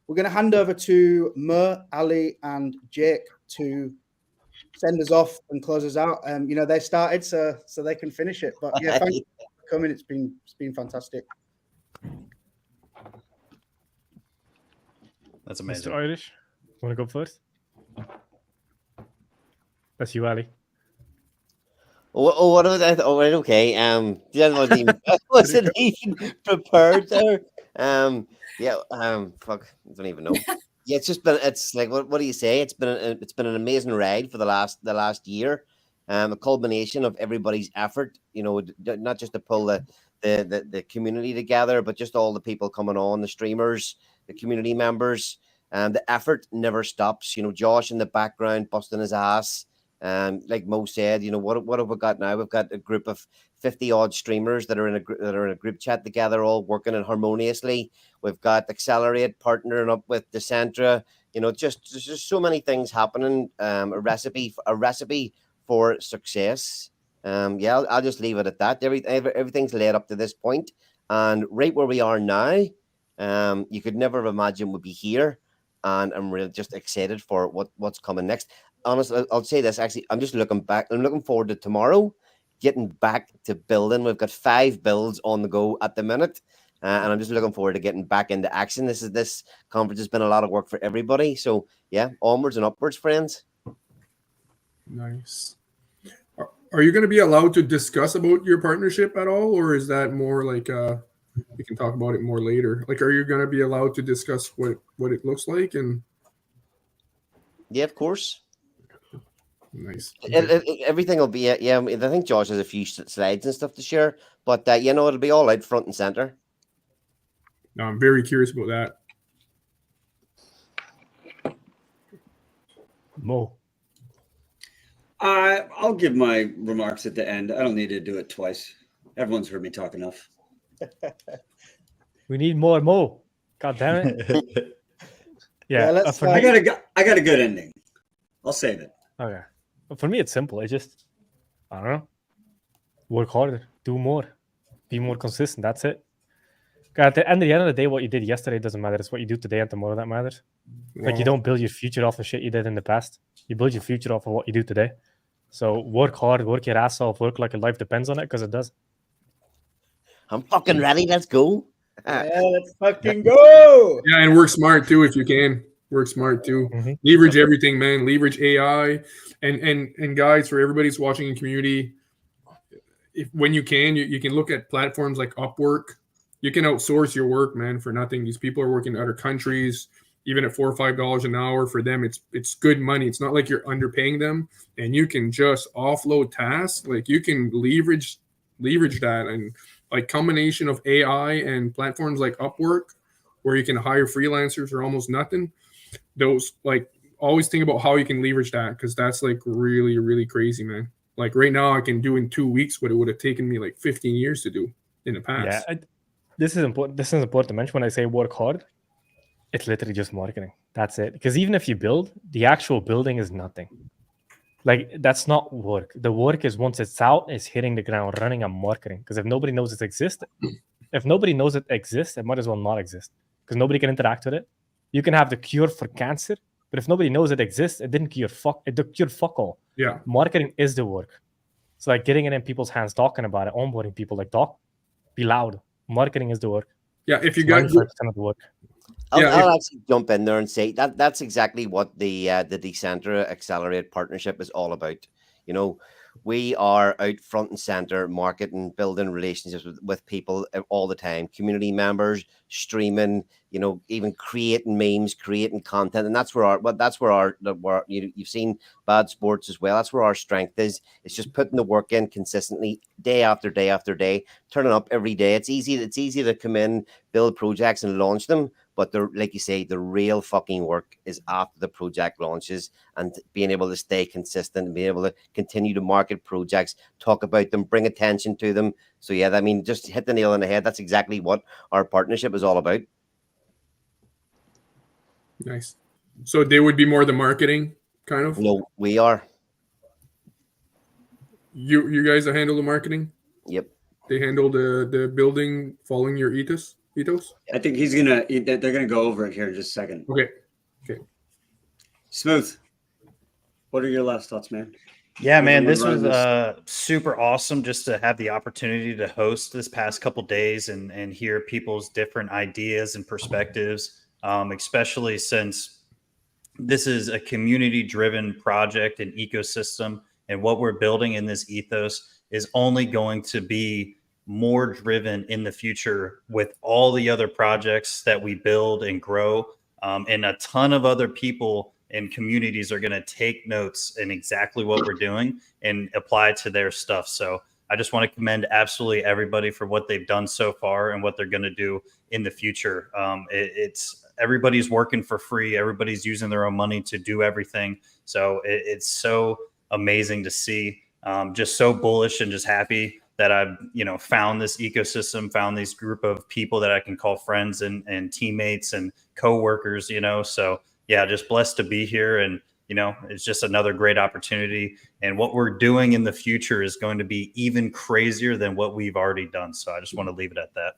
we're going to hand over to Mo, Ali, and Jake to send us off and close us out. They started, so they can finish it. But yeah, thank you for coming. It's been fantastic. That's amazing. Mr. Irish, want to go first? That's you, Ali. Oh, what was that? Oh, right, okay. Wasn't even prepared there. Fuck, I don't even know. Yeah, it's like what do you say? It's been an amazing ride for the last year. A culmination of everybody's effort. Not just to pull the community together, but just all the people coming on, the streamers, the community members. The effort never stops. Josh in the background busting his ass. Like Mo said, what have we got now? We've got a group of 50 odd streamers that are in a group chat together, all working in harmoniously. We've got Accelerate partnering up with Decentra. Just so many things happening. A recipe for success. I'll just leave it at that. Everything's led up to this point, and right where we are now, you could never have imagined we'd be here. And I'm really just excited for what's coming next. Honestly, I'll say this. Actually, I'm just looking back. I'm looking forward to tomorrow, getting back to building. We've got 5 builds on the go at the minute, and I'm just looking forward to getting back into action. This conference has been a lot of work for everybody. So yeah, onwards and upwards, friends. Nice. Are you going to be allowed to discuss about your partnership at all, or is that more like we can talk about it more later? Like, are you going to be allowed to discuss what it looks like? And yeah, of course. Nice. Everything will be yeah. I think Josh has a few slides and stuff to share, but it'll be all out front and center. No, I'm very curious about that. Mo. I'll give my remarks at the end. I don't need to do it twice. Everyone's heard me talk enough. We need more Mo. God damn it. Yeah, I got a good ending. I'll save it. Okay. But for me, it's simple. I don't know. Work harder. Do more. Be more consistent. That's it. At the end of the day, what you did yesterday doesn't matter. It's what you do today and tomorrow that matters. Like, you don't build your future off the shit you did in the past. You build your future off of what you do today. So work hard, work your ass off, work like your life depends on it, because it does. I'm fucking ready. Let's go. Yeah, let's fucking go. Yeah, and work smart too if you can. Work smart too. Leverage everything, man. Leverage AI, and guys, for everybody's watching in community, when you can, you can look at platforms like Upwork. You can outsource your work, man, for nothing. These people are working in other countries, even at $4 or $5 an hour. For them, it's good money. It's not like you're underpaying them, and you can just offload tasks. Like, you can leverage that, and like combination of AI and platforms like Upwork, where you can hire freelancers for almost nothing. Those, like, always think about how you can leverage that, because that's like really, really crazy, man. Like, right now I can do in 2 weeks what it would have taken me like 15 years to do in the past. Yeah, this is important. This is important to mention. When I say work hard, it's literally just marketing. That's it. Because even if you build, the actual building is nothing. Like, that's not work. The work is, once it's out, is hitting the ground running and marketing. Because if nobody knows it exists, it might as well not exist. Because nobody can interact with it. You can have the cure for cancer, but if nobody knows it exists, it didn't cure fuck all. Yeah. Marketing is the work. So, like, getting it in people's hands, talking about it, onboarding people, like, be loud. Marketing is the work. Yeah, if you got 95% of the work. I'll actually jump in there and say that's exactly what the Decentra Accelerate partnership is all about. You know, we are out front and center, marketing, building relationships with people all the time, community members, streaming, you know, even creating memes, creating content. And that's where you've seen Bad Sports as well. That's where our strength is. It's just putting the work in consistently, day after day after day, turning up every day. It's easy to come in, build projects and launch them. But like you say, the real fucking work is after the project launches, and being able to stay consistent and being able to continue to market projects, talk about them, bring attention to them. So yeah, I mean, just hit the nail on the head. That's exactly what our partnership is all about. Nice. So they would be more the marketing kind of? No, we are. You guys that handle the marketing? Yep. They handle the building following your ethos? I think they're gonna go over it here in just a second. Okay. Smooth. What are your last thoughts, man? Yeah, man, this was super awesome just to have the opportunity to host this past couple days and hear people's different ideas and perspectives, especially since this is a community-driven project and ecosystem, and what we're building in this ethos is only going to be more driven in the future with all the other projects that we build and grow, and a ton of other people and communities are going to take notes in exactly what we're doing and apply it to their stuff. So I just want to commend absolutely everybody for what they've done so far and what they're going to do in the future. It's everybody's working for free. Everybody's using their own money to do everything. So it's so amazing to see. Just so bullish and just happy that I've, found this ecosystem, found this group of people that I can call friends and teammates and coworkers, so yeah, just blessed to be here. And, it's just another great opportunity. And what we're doing in the future is going to be even crazier than what we've already done. So I just want to leave it at that.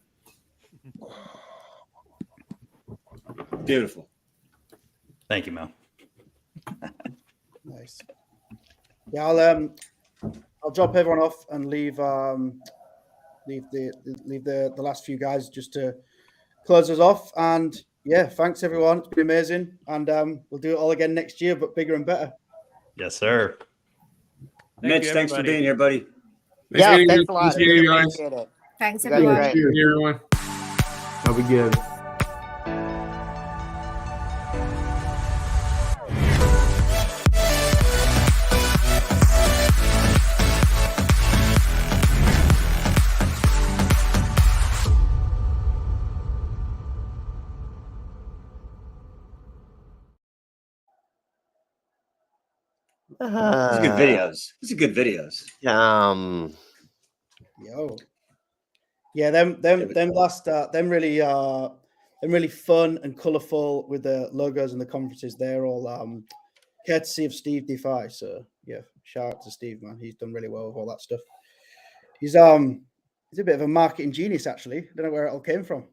Beautiful. Thank you, Mel. Nice. Yeah, I'll drop everyone off and leave the last few guys just to close us off. And yeah, thanks everyone. It's been amazing, and we'll do it all again next year, but bigger and better. Yes, sir. Mitch, thanks for being here, buddy. Thanks a lot. Thanks, Really guys. appreciate it. Thanks, You guys are everyone. great. Everyone. That'll be good. These are good videos. These are good videos. Yo. Yeah, them really fun and colourful with the logos and the conferences. They're all courtesy of Steve DeFi. So yeah, shout out to Steve, man. He's done really well with all that stuff. He's a bit of a marketing genius, actually. I don't know where it all came from.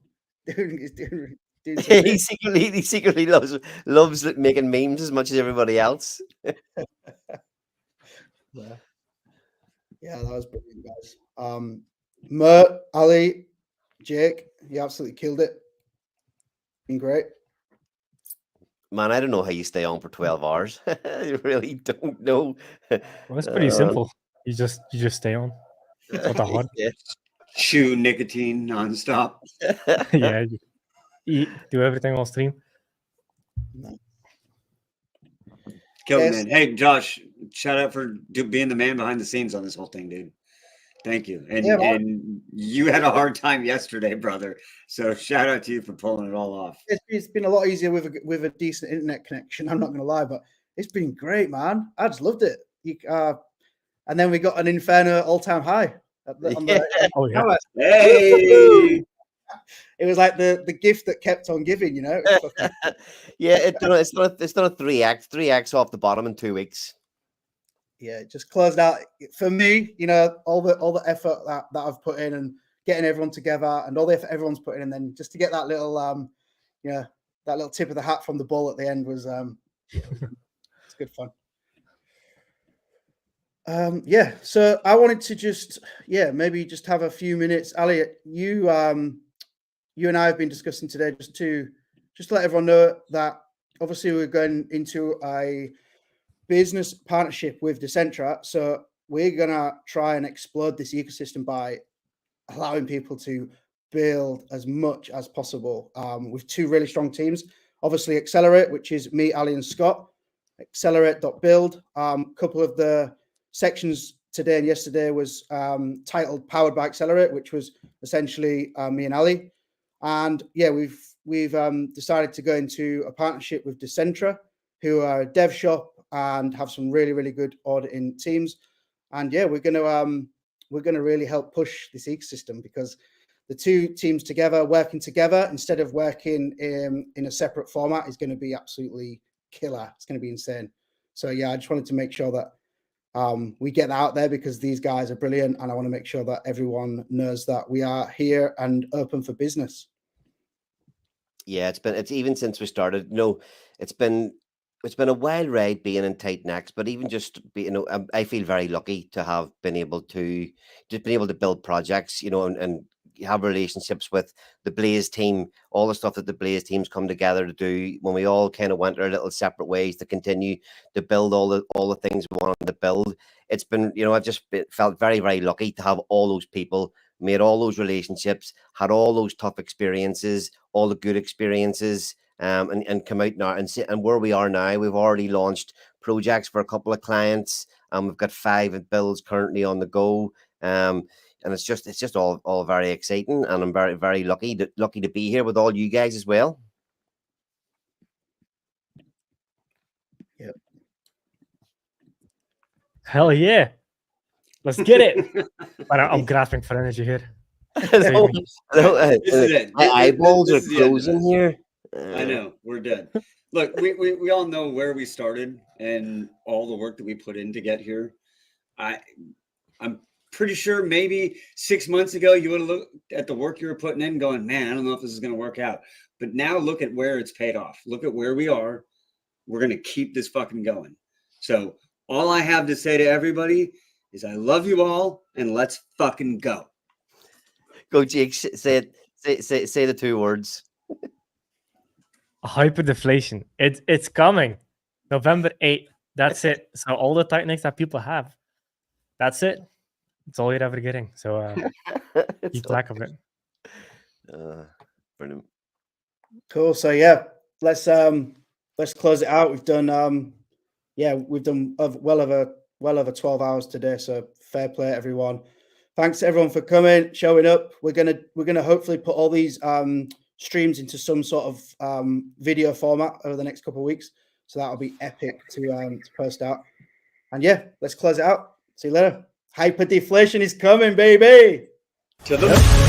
He's doing He secretly loves making memes as much as everybody else. Yeah, that was brilliant, guys. Mert, Ali, Jake, you absolutely killed it. Been great. Man, I don't know how you stay on for 12 hours. I really don't know. Well, it's pretty simple. You just stay on. It's not that hard. Yeah. Chew nicotine nonstop. Yeah, you eat, do everything on stream. Kill it, man. Hey, Josh, shout out for being the man behind the scenes on this whole thing, dude. Thank you. And and you had a hard time yesterday, brother. So shout out to you for pulling it all off. It's been a lot easier with a decent internet connection. I'm not going to lie, but it's been great, man. I just loved it. And then we got an Inferno all-time high. Oh yeah. Hey. It was like the gift that kept on giving, you know. Yeah, it's done a 3x off the bottom in 2 weeks. Yeah, it just closed out for me. You know, all the effort that I've put in and getting everyone together, and all the effort everyone's putting in, and then just to get that little that little tip of the hat from the bull at the end was it's good fun. Yeah, so I wanted to maybe just have a few minutes. Ali, you and I have been discussing today just to let everyone know that obviously we're going into a business partnership with Decentra. So we're going to try and explode this ecosystem by allowing people to build as much as possible with two really strong teams. Obviously Accelerate, which is me, Ali and Scott, accelerate.build. Couple of the sections today and yesterday was titled Powered by Accelerate, which was essentially me and Ali. And yeah, we've decided to go into a partnership with Decentra, who are a dev shop and have some really, really good auditing teams. And yeah, we're gonna really help push this ecosystem, because the two teams together, working together instead of working in a separate format, is going to be absolutely killer. It's going to be insane. So yeah, I just wanted to make sure that we get that out there, because these guys are brilliant, and I want to make sure that everyone knows that we are here and open for business. Yeah, it's even since we started. No, it's been a wild ride being in Titanx, but even just I feel very lucky to have been able to build projects, and have relationships with the Blaze team, all the stuff that the Blaze teams come together to do when we all kind of went our little separate ways to continue to build all the things we wanted to build. It's been, I've just felt very, very lucky to have all those people, made all those relationships, had all those tough experiences, all the good experiences, and come out now and where we are now. We've already launched projects for a couple of clients, and we've got 5 builds currently on the go. And it's just all very exciting, and I'm very, very lucky to be here with all you guys as well. Yep. Hell yeah. Let's get it. But I'm grasping for energy here. My eyeballs are closing here. I know, we're dead. Look, we all know where we started and all the work that we put in to get here. I'm pretty sure maybe 6 months ago you would have looked at the work you were putting in going, man, I don't know if this is going to work out. But now look at where it's paid off. Look at where we are. We're going to keep this fucking going. So all I have to say to everybody is I love you all, and let's fucking go. Go, Jake. Say the 2 words. Hyperdeflation. It's coming. November 8th. That's it. So all the Titanx that people have, that's it. It's all you're ever getting. So keep track of it. Brilliant. Cool. So yeah, let's close it out. We've done well over 12 hours today. So fair play, everyone. Thanks everyone for coming, showing up. We're gonna hopefully put all these streams into some sort of video format over the next couple of weeks. So that'll be epic to post out. And yeah, let's close it out. See you later. Hyper deflation is coming, baby. To the